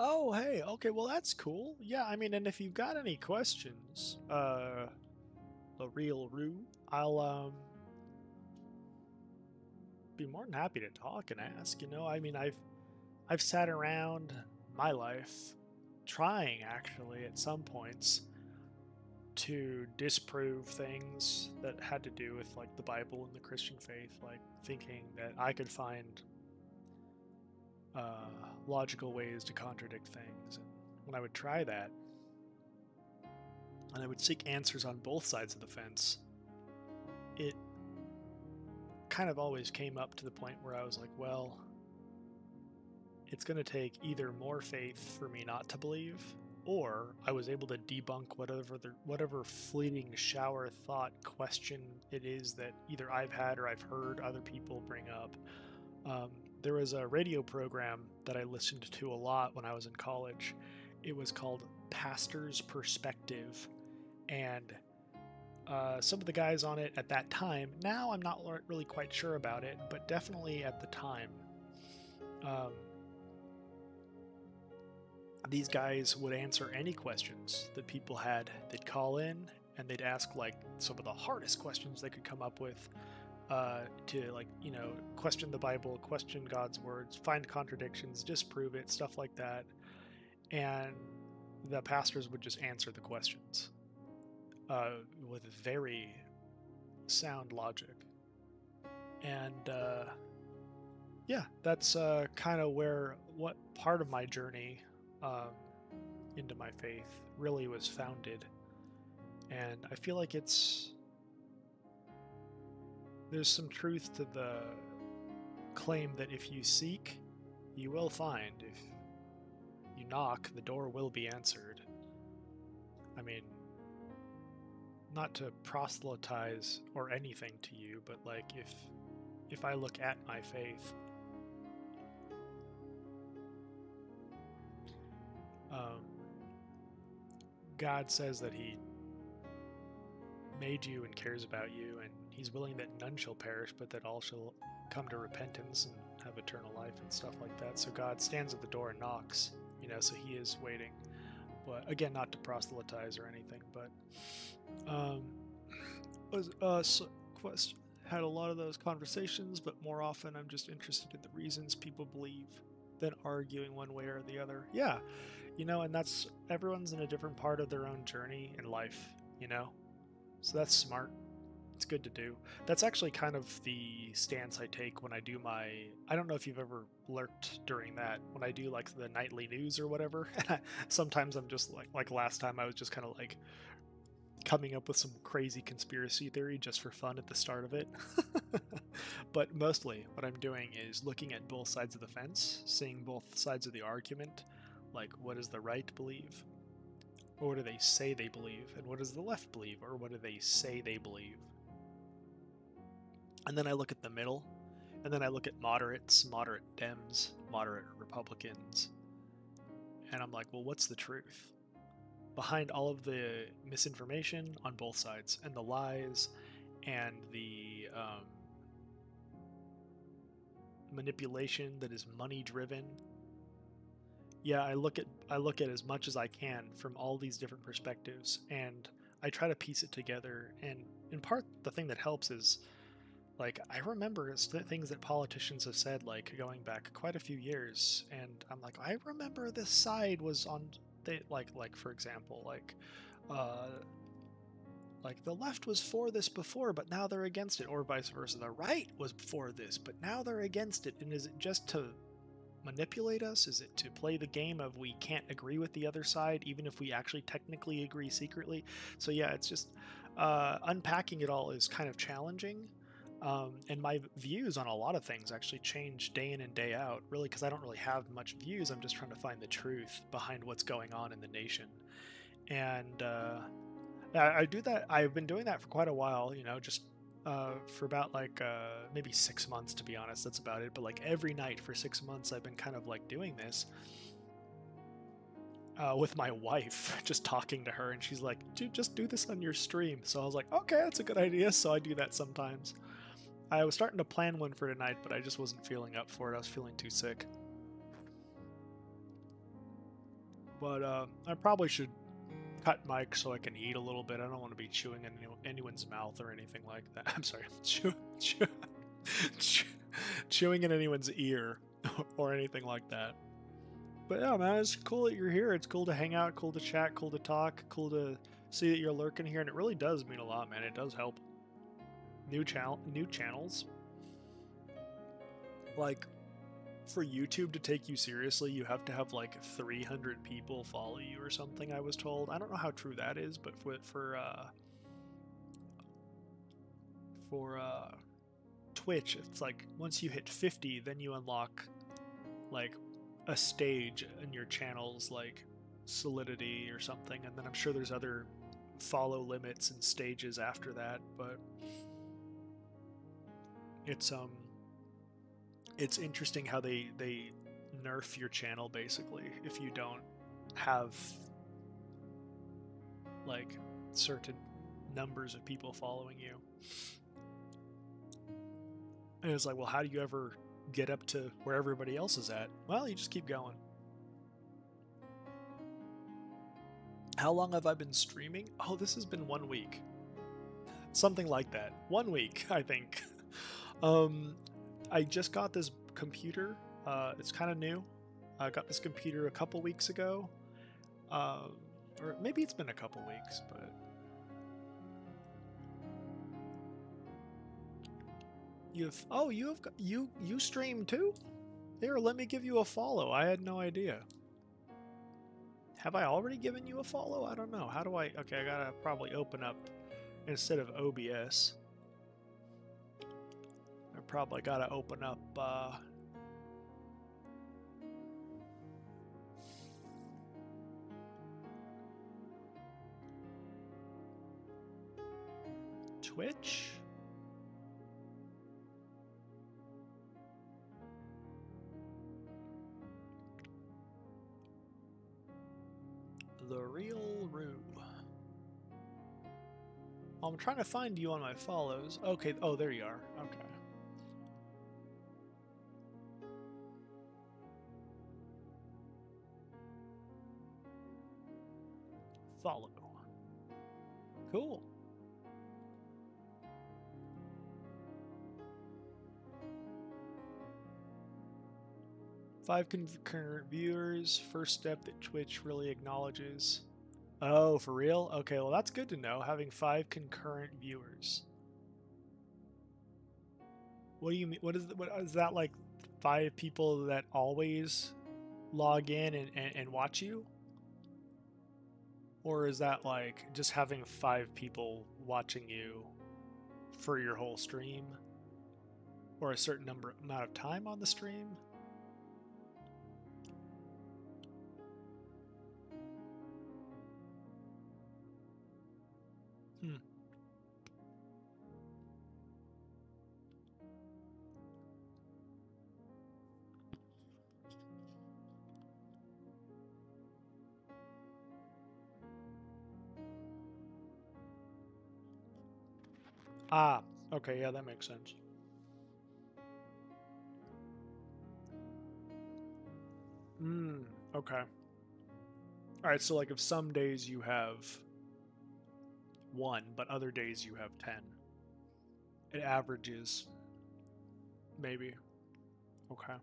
Oh, hey, okay, well that's cool. Yeah, I mean, and if you've got any questions, the real Roo, I'll be more than happy to talk and ask. I mean, I've sat around my life trying actually at some points to disprove things that had to do with like the Bible and the Christian faith, like thinking that I could find logical ways to contradict things. And when I would try that, and I would seek answers on both sides of the fence, it kind of always came up to the point where I was like, well, it's going to take either more faith for me not to believe, or I was able to debunk whatever fleeting shower thought question it is that either I've had or I've heard other people bring up. Um, there was a radio program that I listened to a lot when I was in college. It was called Pastor's Perspective, and some of the guys on it at that time, now I'm not really quite sure about it, but definitely at the time, um, these guys would answer any questions that people had. They'd call in and they'd ask like some of the hardest questions they could come up with, to like, question the Bible, question God's words, find contradictions, disprove it, stuff like that. And the pastors would just answer the questions with very sound logic. And yeah, that's kind of what part of my journey um, into my faith really was founded. And I feel like there's some truth to the claim that if you seek, you will find. If you knock, the door will be answered. I mean, not to proselytize or anything to you, but like if I look at my faith, God says that He made you and cares about you, and He's willing that none shall perish, but that all shall come to repentance and have eternal life and stuff like that. So God stands at the door and knocks, so He is waiting. But again, not to proselytize or anything, but had a lot of those conversations, but more often I'm just interested in the reasons people believe than arguing one way or the other. Yeah, and that's everyone's in a different part of their own journey in life, so that's smart. It's good to do. That's actually kind of the stance I take when I do I don't know if you've ever lurked during that, when I do like the nightly news or whatever. Sometimes I'm just like last time I was just kind of like coming up with some crazy conspiracy theory just for fun at the start of it. But mostly what I'm doing is looking at both sides of the fence, seeing both sides of the argument, like what does the right believe? Or what do they say they believe? And what does the left believe? Or what do they say they believe? And then I look at the middle, and then I look at moderates, moderate Dems, moderate Republicans, and I'm like, well, what's the truth? Behind all of the misinformation on both sides, and the lies, and the manipulation that is money driven. Yeah, I look at as much as I can from all these different perspectives, and I try to piece it together. And in part, the thing that helps is like I remember things that politicians have said, like going back quite a few years, and I'm like, I remember this side was on they like for example, uh like the left was for this before, but now they're against it, or vice versa. The right was for this, but now they're against it. And is it just to manipulate us? Is it to play the game of we can't agree with the other side, even if we actually technically agree secretly? So yeah, it's just unpacking it all is kind of challenging. And my views on a lot of things actually change day in and day out, really, because I don't really have much views. I'm just trying to find the truth behind what's going on in the nation. And I do that. I've been doing that for quite a while, just for about like maybe 6 months, to be honest. That's about it. But like every night for 6 months, I've been kind of like doing this with my wife, just talking to her, and she's like, "Dude, just do this on your stream." So I was like, "Okay, that's a good idea." So I do that sometimes. I was starting to plan one for tonight, but I just wasn't feeling up for it. I was feeling too sick. But I probably should cut mic so I can eat a little bit. I don't want to be chewing in anyone's mouth or anything like that. I'm sorry, chewing in anyone's ear or anything like that. But yeah, man, it's cool that you're here. It's cool to hang out, cool to chat, cool to talk, cool to see that you're lurking here, and it really does mean a lot, man. It does help. New channels. Like, for YouTube to take you seriously, you have to have like 300 people follow you or something, I was told. I don't know how true that is, but for Twitch, it's like once you hit 50, then you unlock like a stage in your channel's like solidity or something, and then I'm sure there's other follow limits and stages after that, but it's interesting how they nerf your channel basically if you don't have like certain numbers of people following you. And it's like, well, how do you ever get up to where everybody else is at? Well, you just keep going. How long have I been streaming? Oh, this has been 1 week. Something like that. 1 week, I think. I just got this computer. It's kind of new. I got this computer a couple weeks ago. Or maybe it's been a couple weeks, but you stream too? Here, let me give you a follow. I had no idea. Have I already given you a follow? I don't know. How do I? Okay, I gotta probably open up instead of OBS. I probably gotta open up Twitch. The Real Rue. I'm trying to find you on my follows. Okay, oh, there you are. Okay. Follow. Cool. Five concurrent viewers. First step that Twitch really acknowledges. Oh, for real? Okay, well that's good to know. Having 5 concurrent viewers. What do you mean? What is that like? 5 people that always log in and watch you? Or is that like just having 5 people watching you for your whole stream? Or a certain amount of time on the stream? Hmm. Ah, okay, yeah, that makes sense. Okay. Alright, so like if some days you have 1, but other days you have 10. It averages, maybe. Okay.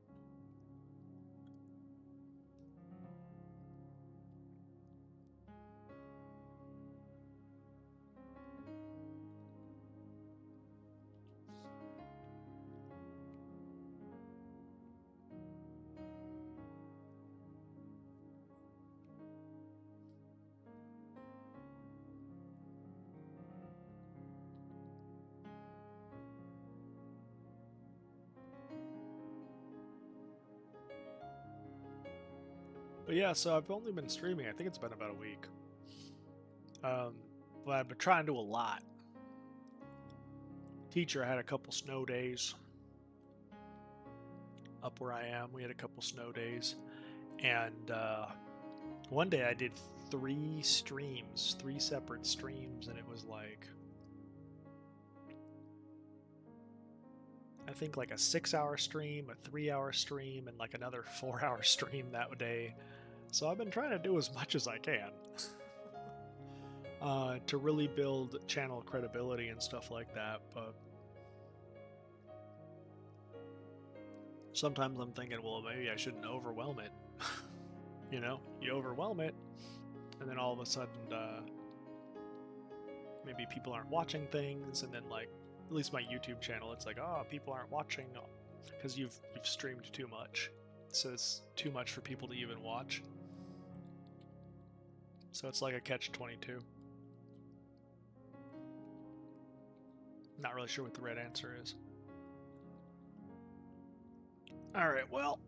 But yeah, so I've only been streaming. I think it's been about a week. But I've been trying to do a lot. Teacher had a couple snow days. Up where I am, we had a couple snow days. And one day I did 3 streams, 3 separate streams, and it was like, I think like a 6-hour stream, a 3-hour stream, and like another 4-hour stream that day. So I've been trying to do as much as I can to really build channel credibility and stuff like that, but sometimes I'm thinking, well, maybe I shouldn't overwhelm it. You know, you overwhelm it, and then all of a sudden, maybe people aren't watching things, and then like, at least my YouTube channel, it's like, oh, people aren't watching because you've streamed too much, so it's too much for people to even watch. So it's like a catch-22. Not really sure what the right answer is. All right, well,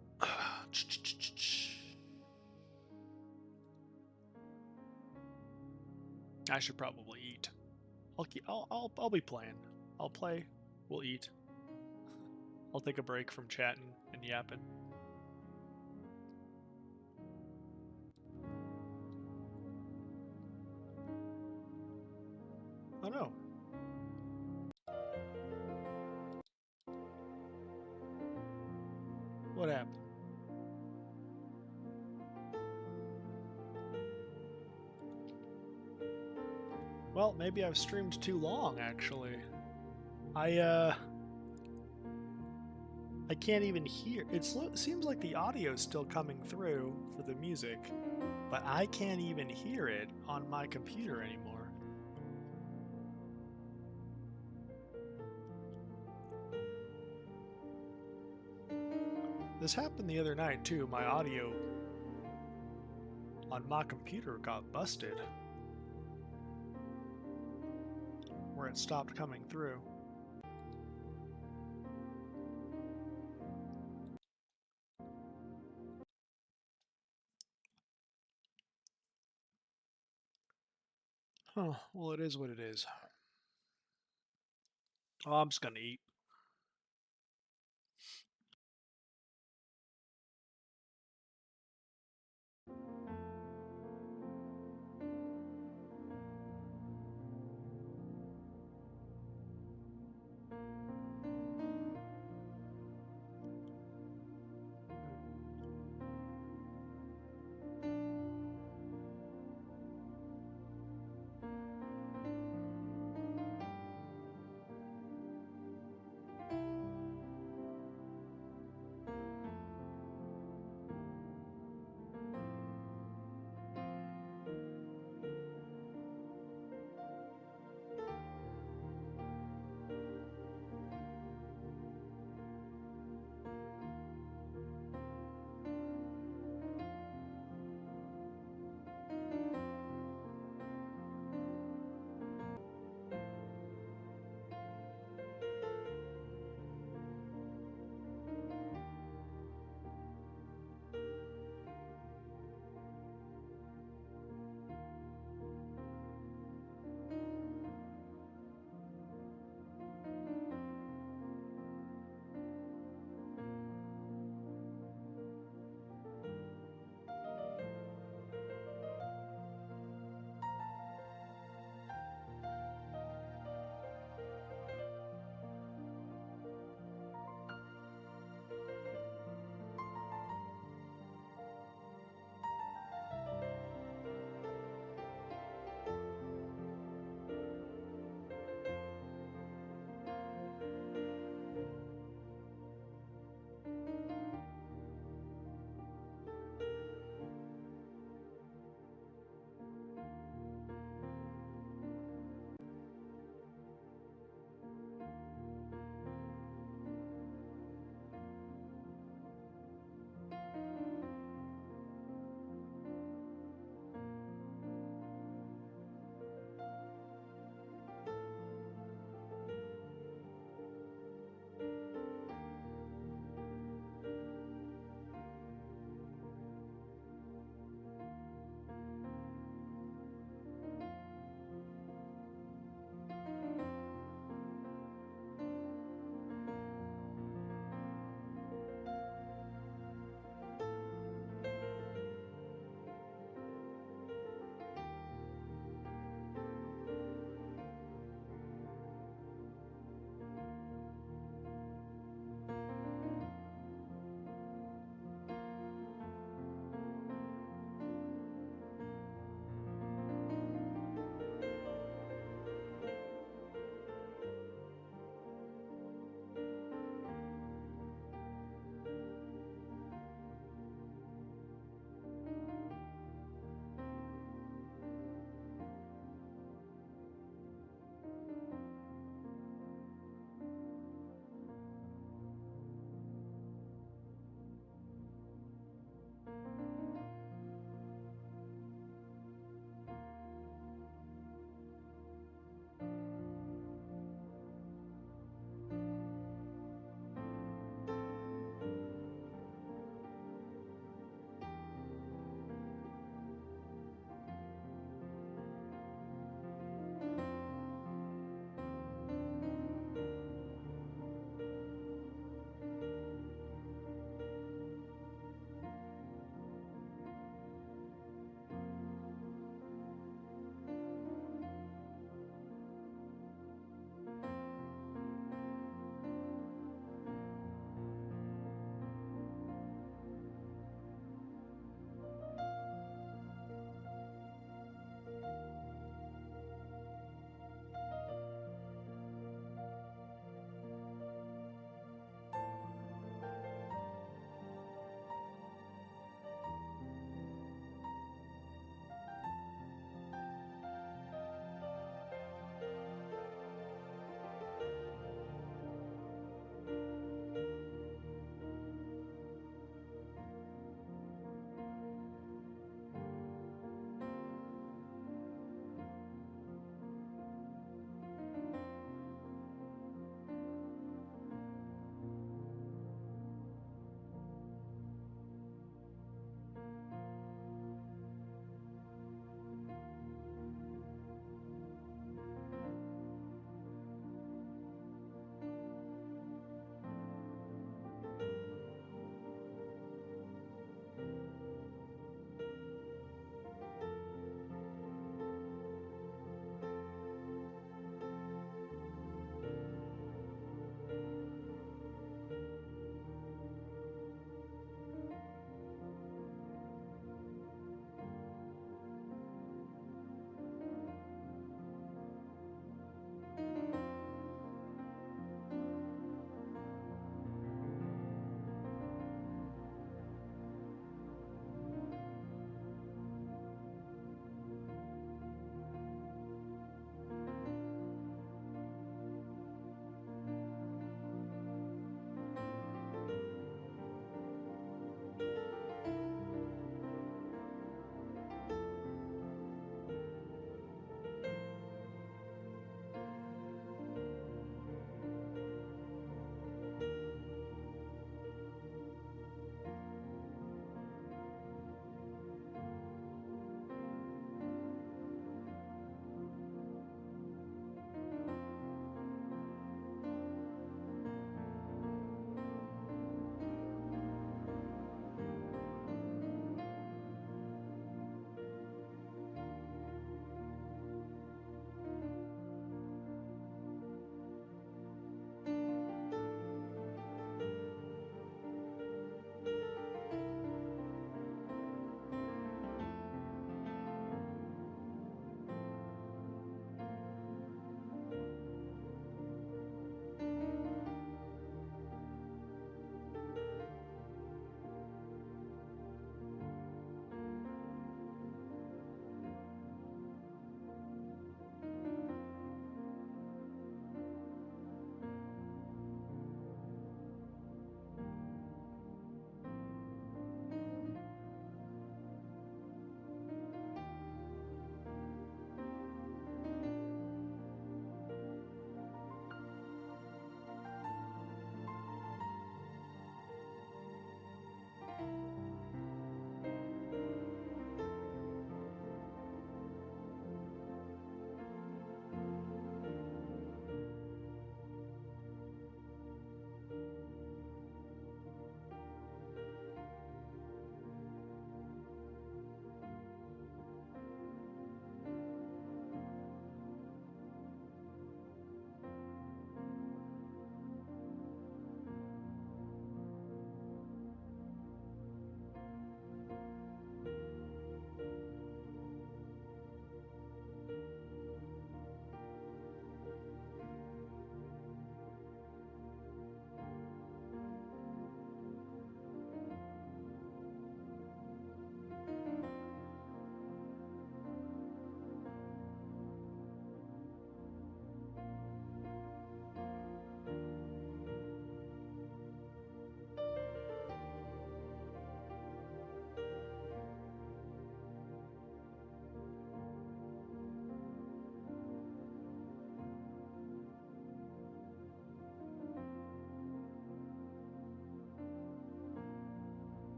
I should probably eat. I'll be playing. I'll play. We'll eat. I'll take a break from chatting and yapping. Oh no. What happened? Well, maybe I've streamed too long, actually. I can't even hear. It seems like the audio's still coming through for the music, but I can't even hear it on my computer anymore. This happened the other night too. My audio on my computer got busted, where it stopped coming through. Oh, well, it is what it is. Oh, I'm just gonna eat.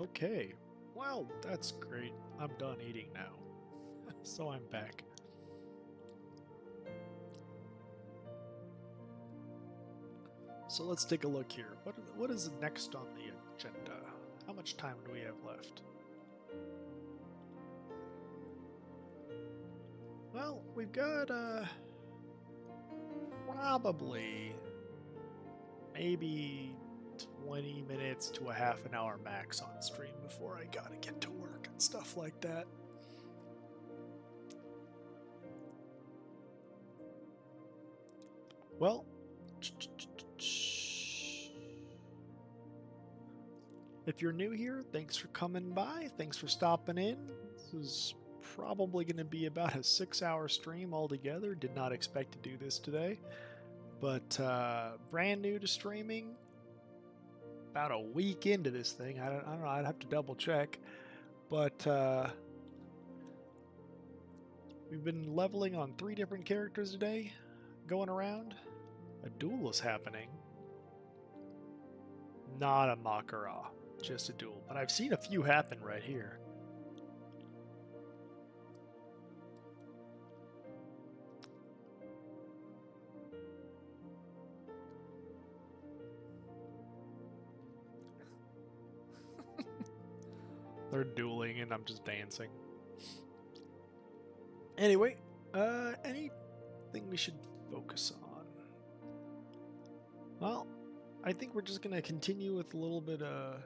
Okay. Well, that's great. I'm done eating now. So I'm back. So let's take a look here. What is next on the agenda? How much time do we have left? Well, we've got probably maybe 20 minutes to a half an hour max on stream before I gotta get to work and stuff like that. Well, if you're new here, thanks for coming by. Thanks for stopping in. This is probably going to be about a 6-hour stream altogether. Did not expect to do this today. But brand new to streaming. About a week into this thing. I don't know. I'd have to double check. But we've been leveling on 3 different characters today. Going around. A duel is happening. Not a Makara. Just a duel. But I've seen a few happen right here. They're dueling and I'm just dancing. Anyway, anything we should focus on? Well, I think we're just gonna continue with a little bit of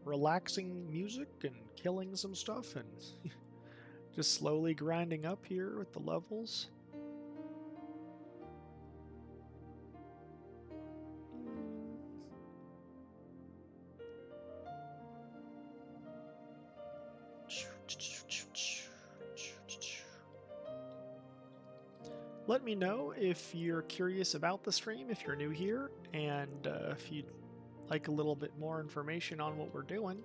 relaxing music and killing some stuff and just slowly grinding up here with the levels. Let me know if you're curious about the stream, if you're new here, and if you'd like a little bit more information on what we're doing.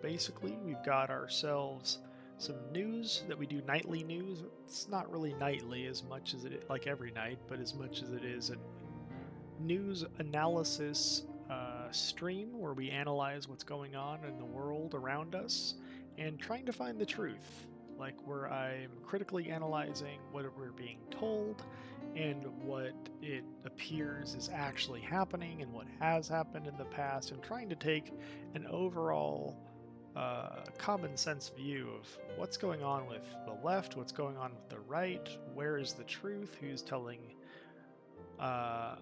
Basically, we've got ourselves some news that we do nightly news. It's not really nightly as much as it is, like every night, but as much as it is a news analysis stream where we analyze what's going on in the world around us and trying to find the truth. Like where I'm critically analyzing what we're being told and what it appears is actually happening and what has happened in the past, and trying to take an overall common sense view of what's going on with the left, what's going on with the right, where is the truth, who's telling us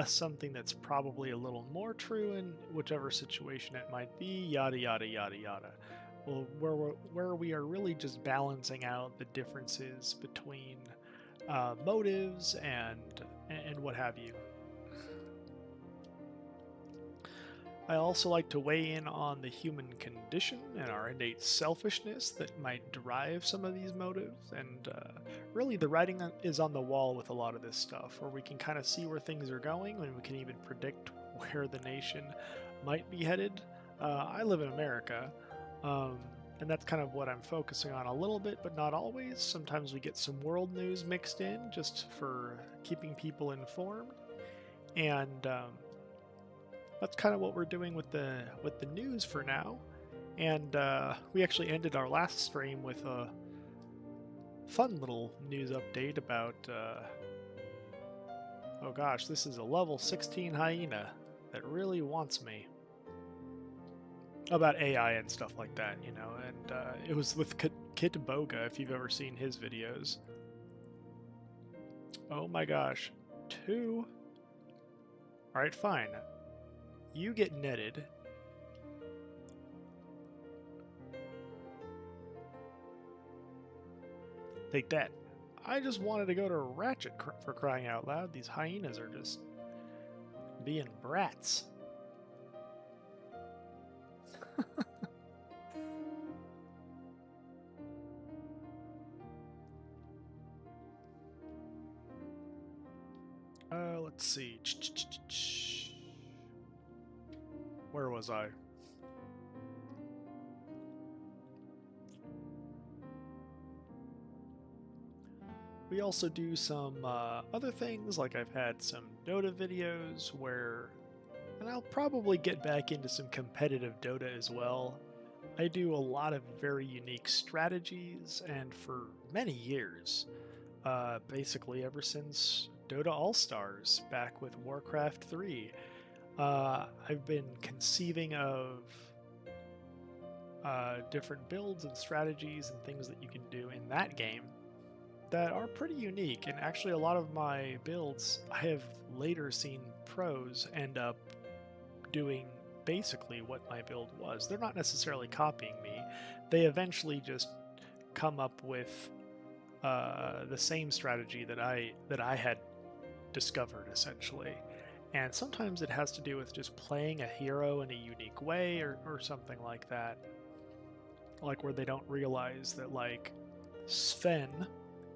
something that's probably a little more true in whichever situation it might be, yada yada yada yada. Well, where we are really just balancing out the differences between motives and what have you. I also like to weigh in on the human condition and our innate selfishness that might drive some of these motives, and really the writing is on the wall with a lot of this stuff, where we can kind of see where things are going, and we can even predict where the nation might be headed. I live in America, and that's kind of what I'm focusing on a little bit, but not always. Sometimes we get some world news mixed in just for keeping people informed, and that's kind of what we're doing with the news for now. And we actually ended our last stream with a fun little news update about oh gosh, this is a level 16 hyena that really wants me. About AI and stuff like that, you know, and it was with Kit Boga, if you've ever seen his videos. Oh my gosh, 2. Alright, fine. You get netted. Take that. I just wanted to go to Ratchet for crying out loud. These hyenas are just being brats. Let's see. Where was I? We also do some other things, like I've had some DotA videos where And I'll probably get back into some competitive Dota as well. I do a lot of very unique strategies, and for many years, basically ever since Dota All Stars back with Warcraft 3, I've been conceiving of different builds and strategies and things that you can do in that game that are pretty unique. And actually, a lot of my builds I have later seen pros end up doing basically what my build was. They're not necessarily copying me. They eventually just come up with the same strategy that I had discovered essentially. And sometimes it has to do with just playing a hero in a unique way or something like that. Like where they don't realize that like Sven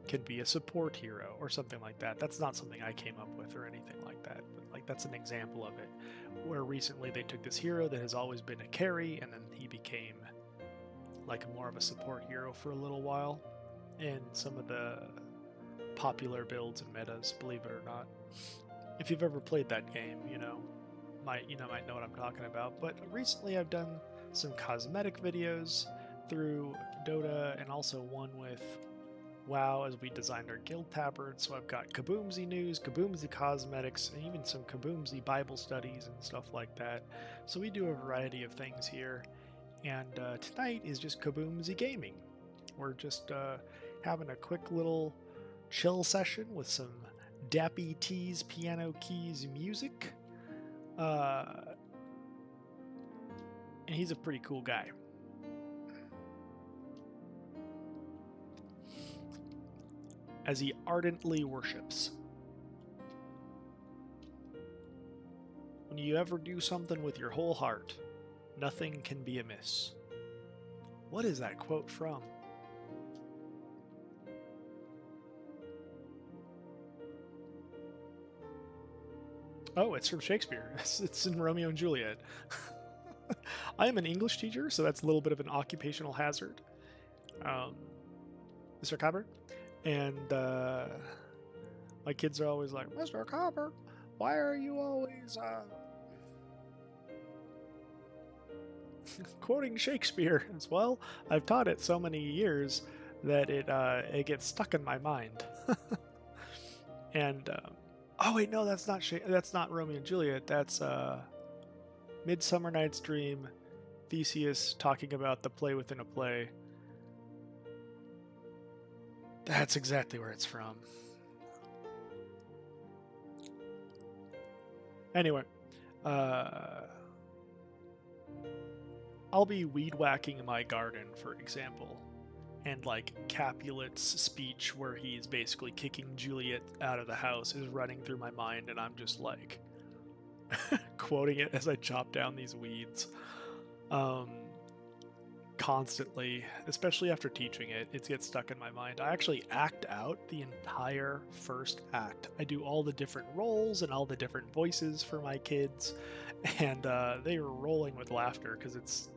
can be a support hero or something like that. That's not something I came up with or anything like that, but like that's an example of it. Where recently they took this hero that has always been a carry and then he became like more of a support hero for a little while in some of the popular builds and metas, believe it or not. If you've ever played that game, might know what I'm talking about. But recently I've done some cosmetic videos through Dota and also one with WoW as we designed our guild tabard. So I've got Kahboomzie news, Kahboomzie cosmetics, and even some Kahboomzie Bible studies and stuff like that. So we do a variety of things here. And tonight is just Kahboomzie gaming. We're just having a quick little chill session with some Dappy T's piano keys music. And he's a pretty cool guy. As he ardently worships. When you ever do something with your whole heart, nothing can be amiss. What is that quote from? Oh, it's from Shakespeare. It's in Romeo and Juliet. I am an English teacher, so that's a little bit of an occupational hazard, Mr. Copper. And my kids are always like, Mr. Copper, why are you always quoting Shakespeare? As well, I've taught it so many years that it gets stuck in my mind. And oh wait, no, that's not Romeo and Juliet. That's Midsummer Night's Dream. Theseus talking about the play within a play. That's exactly where it's from. Anyway, I'll be weed whacking my garden, for example, and like Capulet's speech where he's basically kicking Juliet out of the house is running through my mind, and I'm just like quoting it as I chop down these weeds. Constantly, especially after teaching it, it gets stuck in my mind. I actually act out the entire first act. I do all the different roles and all the different voices for my kids, and they were rolling with laughter because it's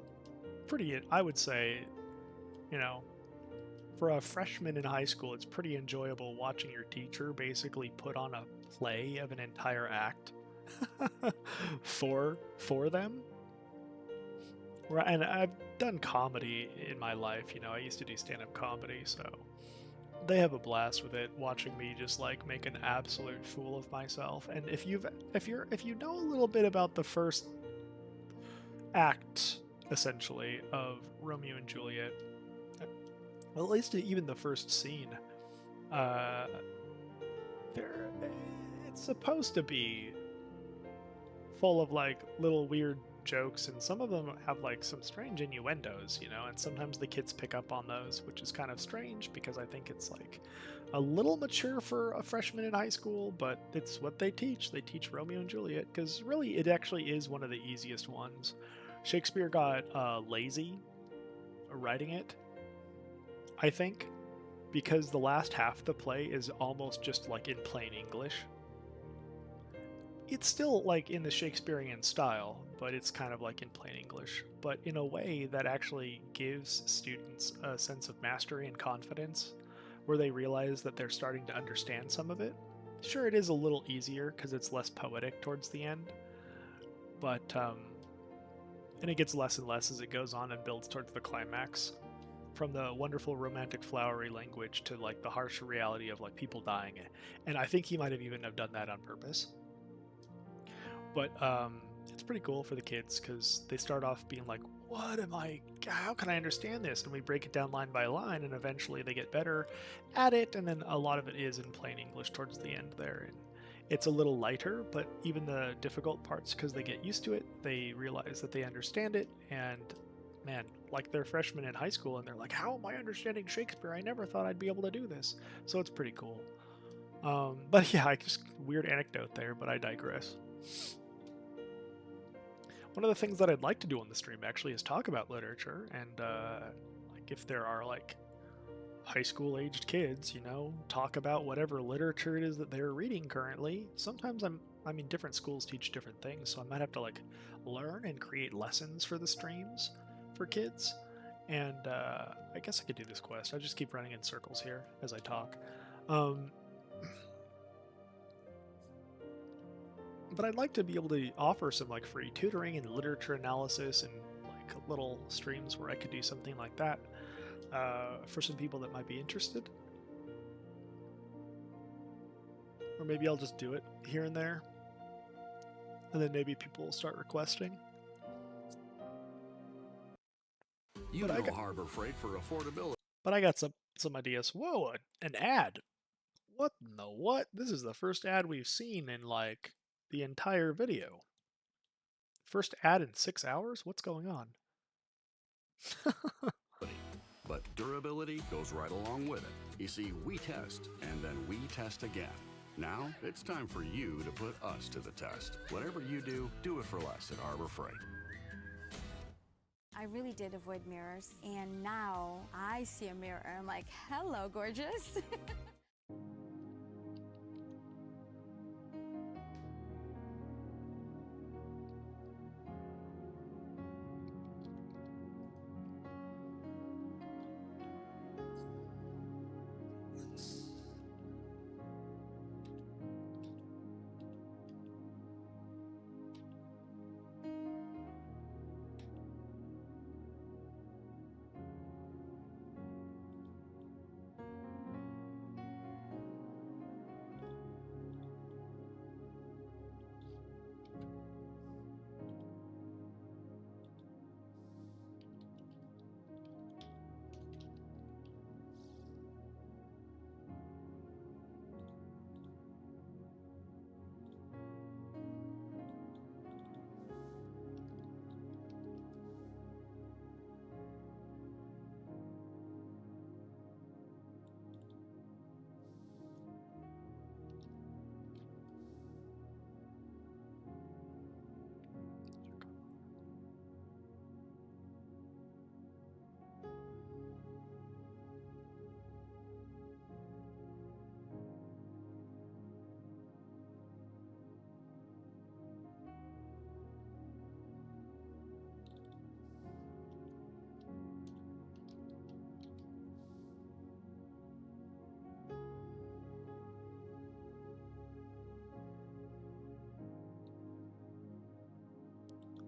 pretty, I would say, for a freshman in high school, it's pretty enjoyable watching your teacher basically put on a play of an entire act for them. And I've done comedy in my life, I used to do stand-up comedy, so they have a blast with it, watching me just like make an absolute fool of myself. And if you know a little bit about the first act, essentially, of Romeo and Juliet, well, at least even the first scene, it's supposed to be full of like little weird jokes, and some of them have like some strange innuendos, and sometimes the kids pick up on those, which is kind of strange because I think it's like a little mature for a freshman in high school, but it's what they teach. They teach Romeo and Juliet because really it actually is one of the easiest ones. Shakespeare got lazy writing it, I think, because the last half of the play is almost just like in plain English. It's still like in the Shakespearean style, but it's kind of like in plain English, but in a way that actually gives students a sense of mastery and confidence, where they realize that they're starting to understand some of it. Sure, it is a little easier because it's less poetic towards the end, but and it gets less and less as it goes on and builds towards the climax. From the wonderful romantic flowery language to like the harsh reality of like people dying, and I think he might have even have done that on purpose. But it's pretty cool for the kids because they start off being like, what am I, how can I understand this, and we break it down line by line, and eventually they get better at it, and then a lot of it is in plain English towards the end there, and it's a little lighter, but even the difficult parts, because they get used to it, they realize that they understand it, and man, like they're freshmen in high school and they're like, how am I understanding Shakespeare? I never thought I'd be able to do this. So it's pretty cool. But yeah, I just weird anecdote there, but I digress. One of the things that I'd like to do on the stream actually is talk about literature, and like if there are like high school aged kids, you know, talk about whatever literature it is that they're reading currently. Sometimes I mean different schools teach different things, so I might have to like learn and create lessons for the streams for kids. And I guess I could do this quest. I just keep running in circles here as I talk. But I'd like to be able to offer some like free tutoring and literature analysis and like little streams where I could do something like that for some people that might be interested. Or maybe I'll just do it here and there, and then maybe people will start requesting. You know Harbor Freight for affordability. But I got some ideas. Whoa, an ad. What in the what? This is the first ad we've seen in like the entire video. First ad in 6 hours? What's going on? But durability goes right along with it. You see, we test, and then we test again. Now, it's time for you to put us to the test. Whatever you do, do it for less at Harbor Freight. I really did avoid mirrors, and now I see a mirror and I'm like, hello, gorgeous.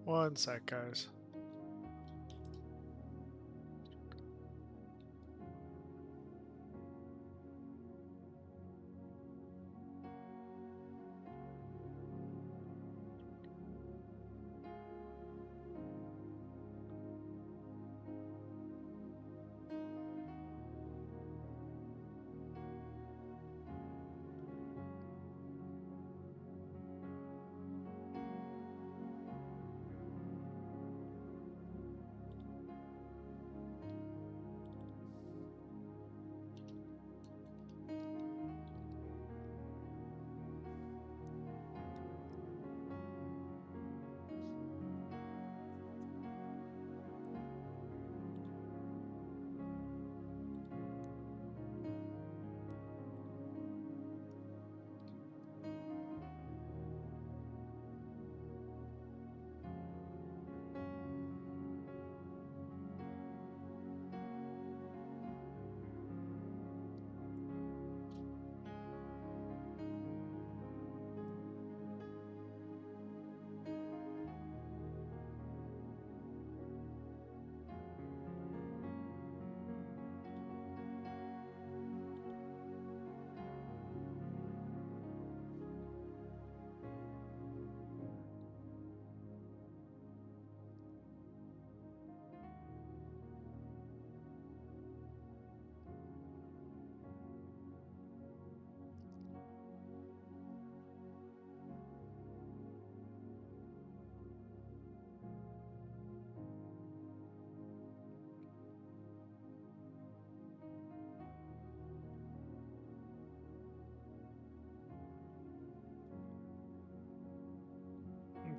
One sec, guys.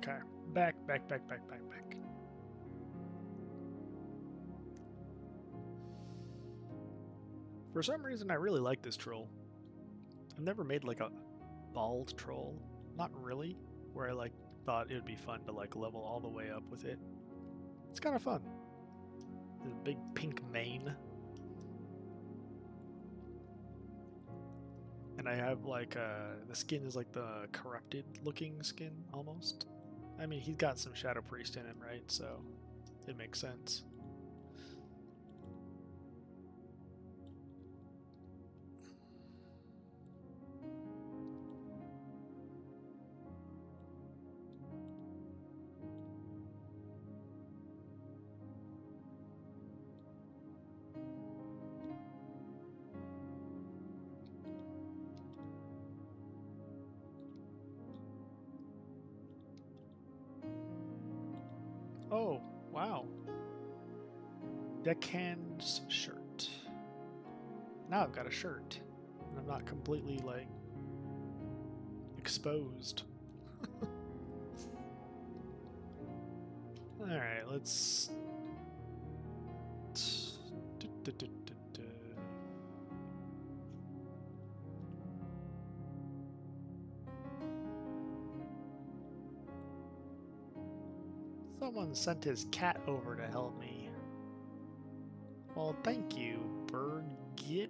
Okay. Back. For some reason, I really like this troll. I've never made like a bald troll. Not really. Where I like thought it would be fun to like level all the way up with it. It's kind of fun. There's a big pink mane. And I have like the skin is like the corrupted looking skin almost. I mean, he's got some Shadow Priest in him, right? So it makes sense. Oh, wow. Deckhand's shirt. Now I've got a shirt. And I'm not completely like exposed. Alright, let's. Someone sent his cat over to help me. Well, thank you, Birgitte.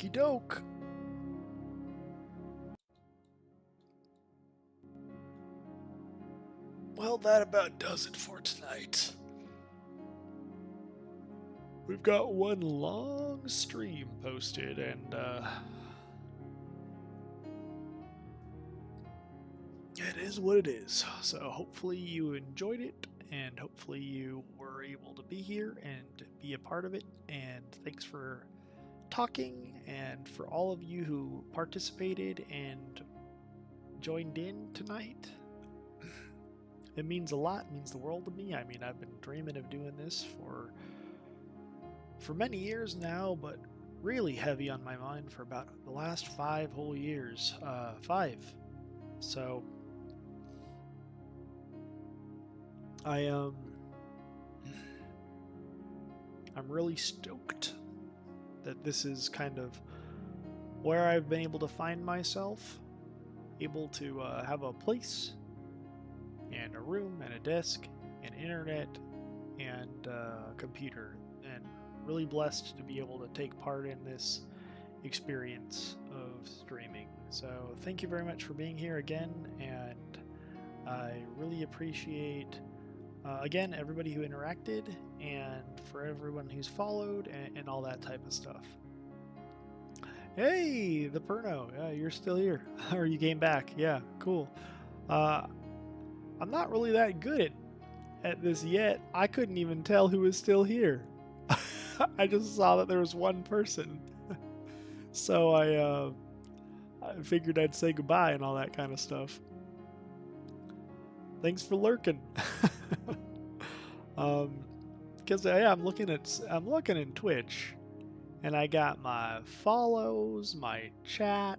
Okie doke. Well, that about does it for tonight. We've got one long stream posted, and it is what it is. So hopefully you enjoyed it, and hopefully you were able to be here and be a part of it. And thanks for talking, and for all of you who participated and joined in tonight. It means a lot, it means the world to me. I mean, I've been dreaming of doing this for many years now, but really heavy on my mind for about the last 5 whole years. 5. So I'm really stoked that this is kind of where I've been able to find myself, able to have a place and a room and a desk and internet and a computer, and really blessed to be able to take part in this experience of streaming. So thank you very much for being here again, and I really appreciate again everybody who interacted, and for everyone who's followed, and all that type of stuff. Hey, the Perno, yeah, you're still here. Or you came back. Yeah, cool. I'm not really that good at this yet. I couldn't even tell who was still here. I just saw that there was one person. So I figured I'd say goodbye and all that kind of stuff. Thanks for lurking. Because yeah, I'm looking in Twitch, and I got my follows, my chat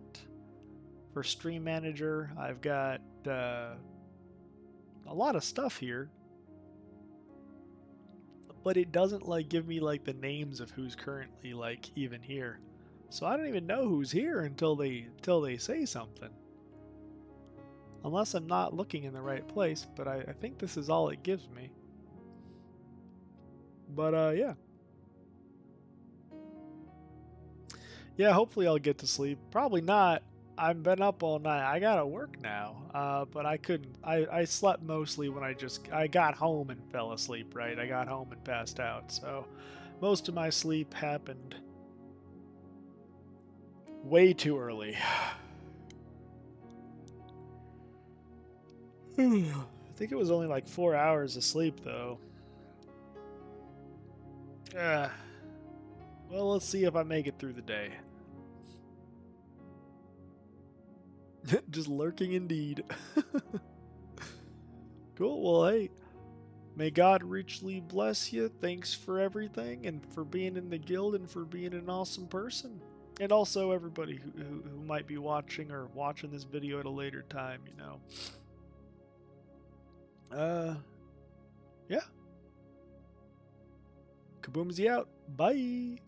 for Stream Manager. I've got a lot of stuff here, but it doesn't like give me like the names of who's currently like even here. So I don't even know who's here until they say something. Unless I'm not looking in the right place, but I think this is all it gives me. But yeah. Yeah, hopefully I'll get to sleep. Probably not. I've been up all night. I gotta work now. But I couldn't. I slept mostly when I got home and fell asleep, right? I got home and passed out. So most of my sleep happened way too early. I think it was only like 4 hours of sleep, though. Well, let's see if I make it through the day. Just lurking indeed. Cool, well, hey, may God richly bless you. Thanks for everything, and for being in the guild, and for being an awesome person. And also everybody who might be watching or watching this video at a later time, you know. Yeah. Kahboomzie out. Bye.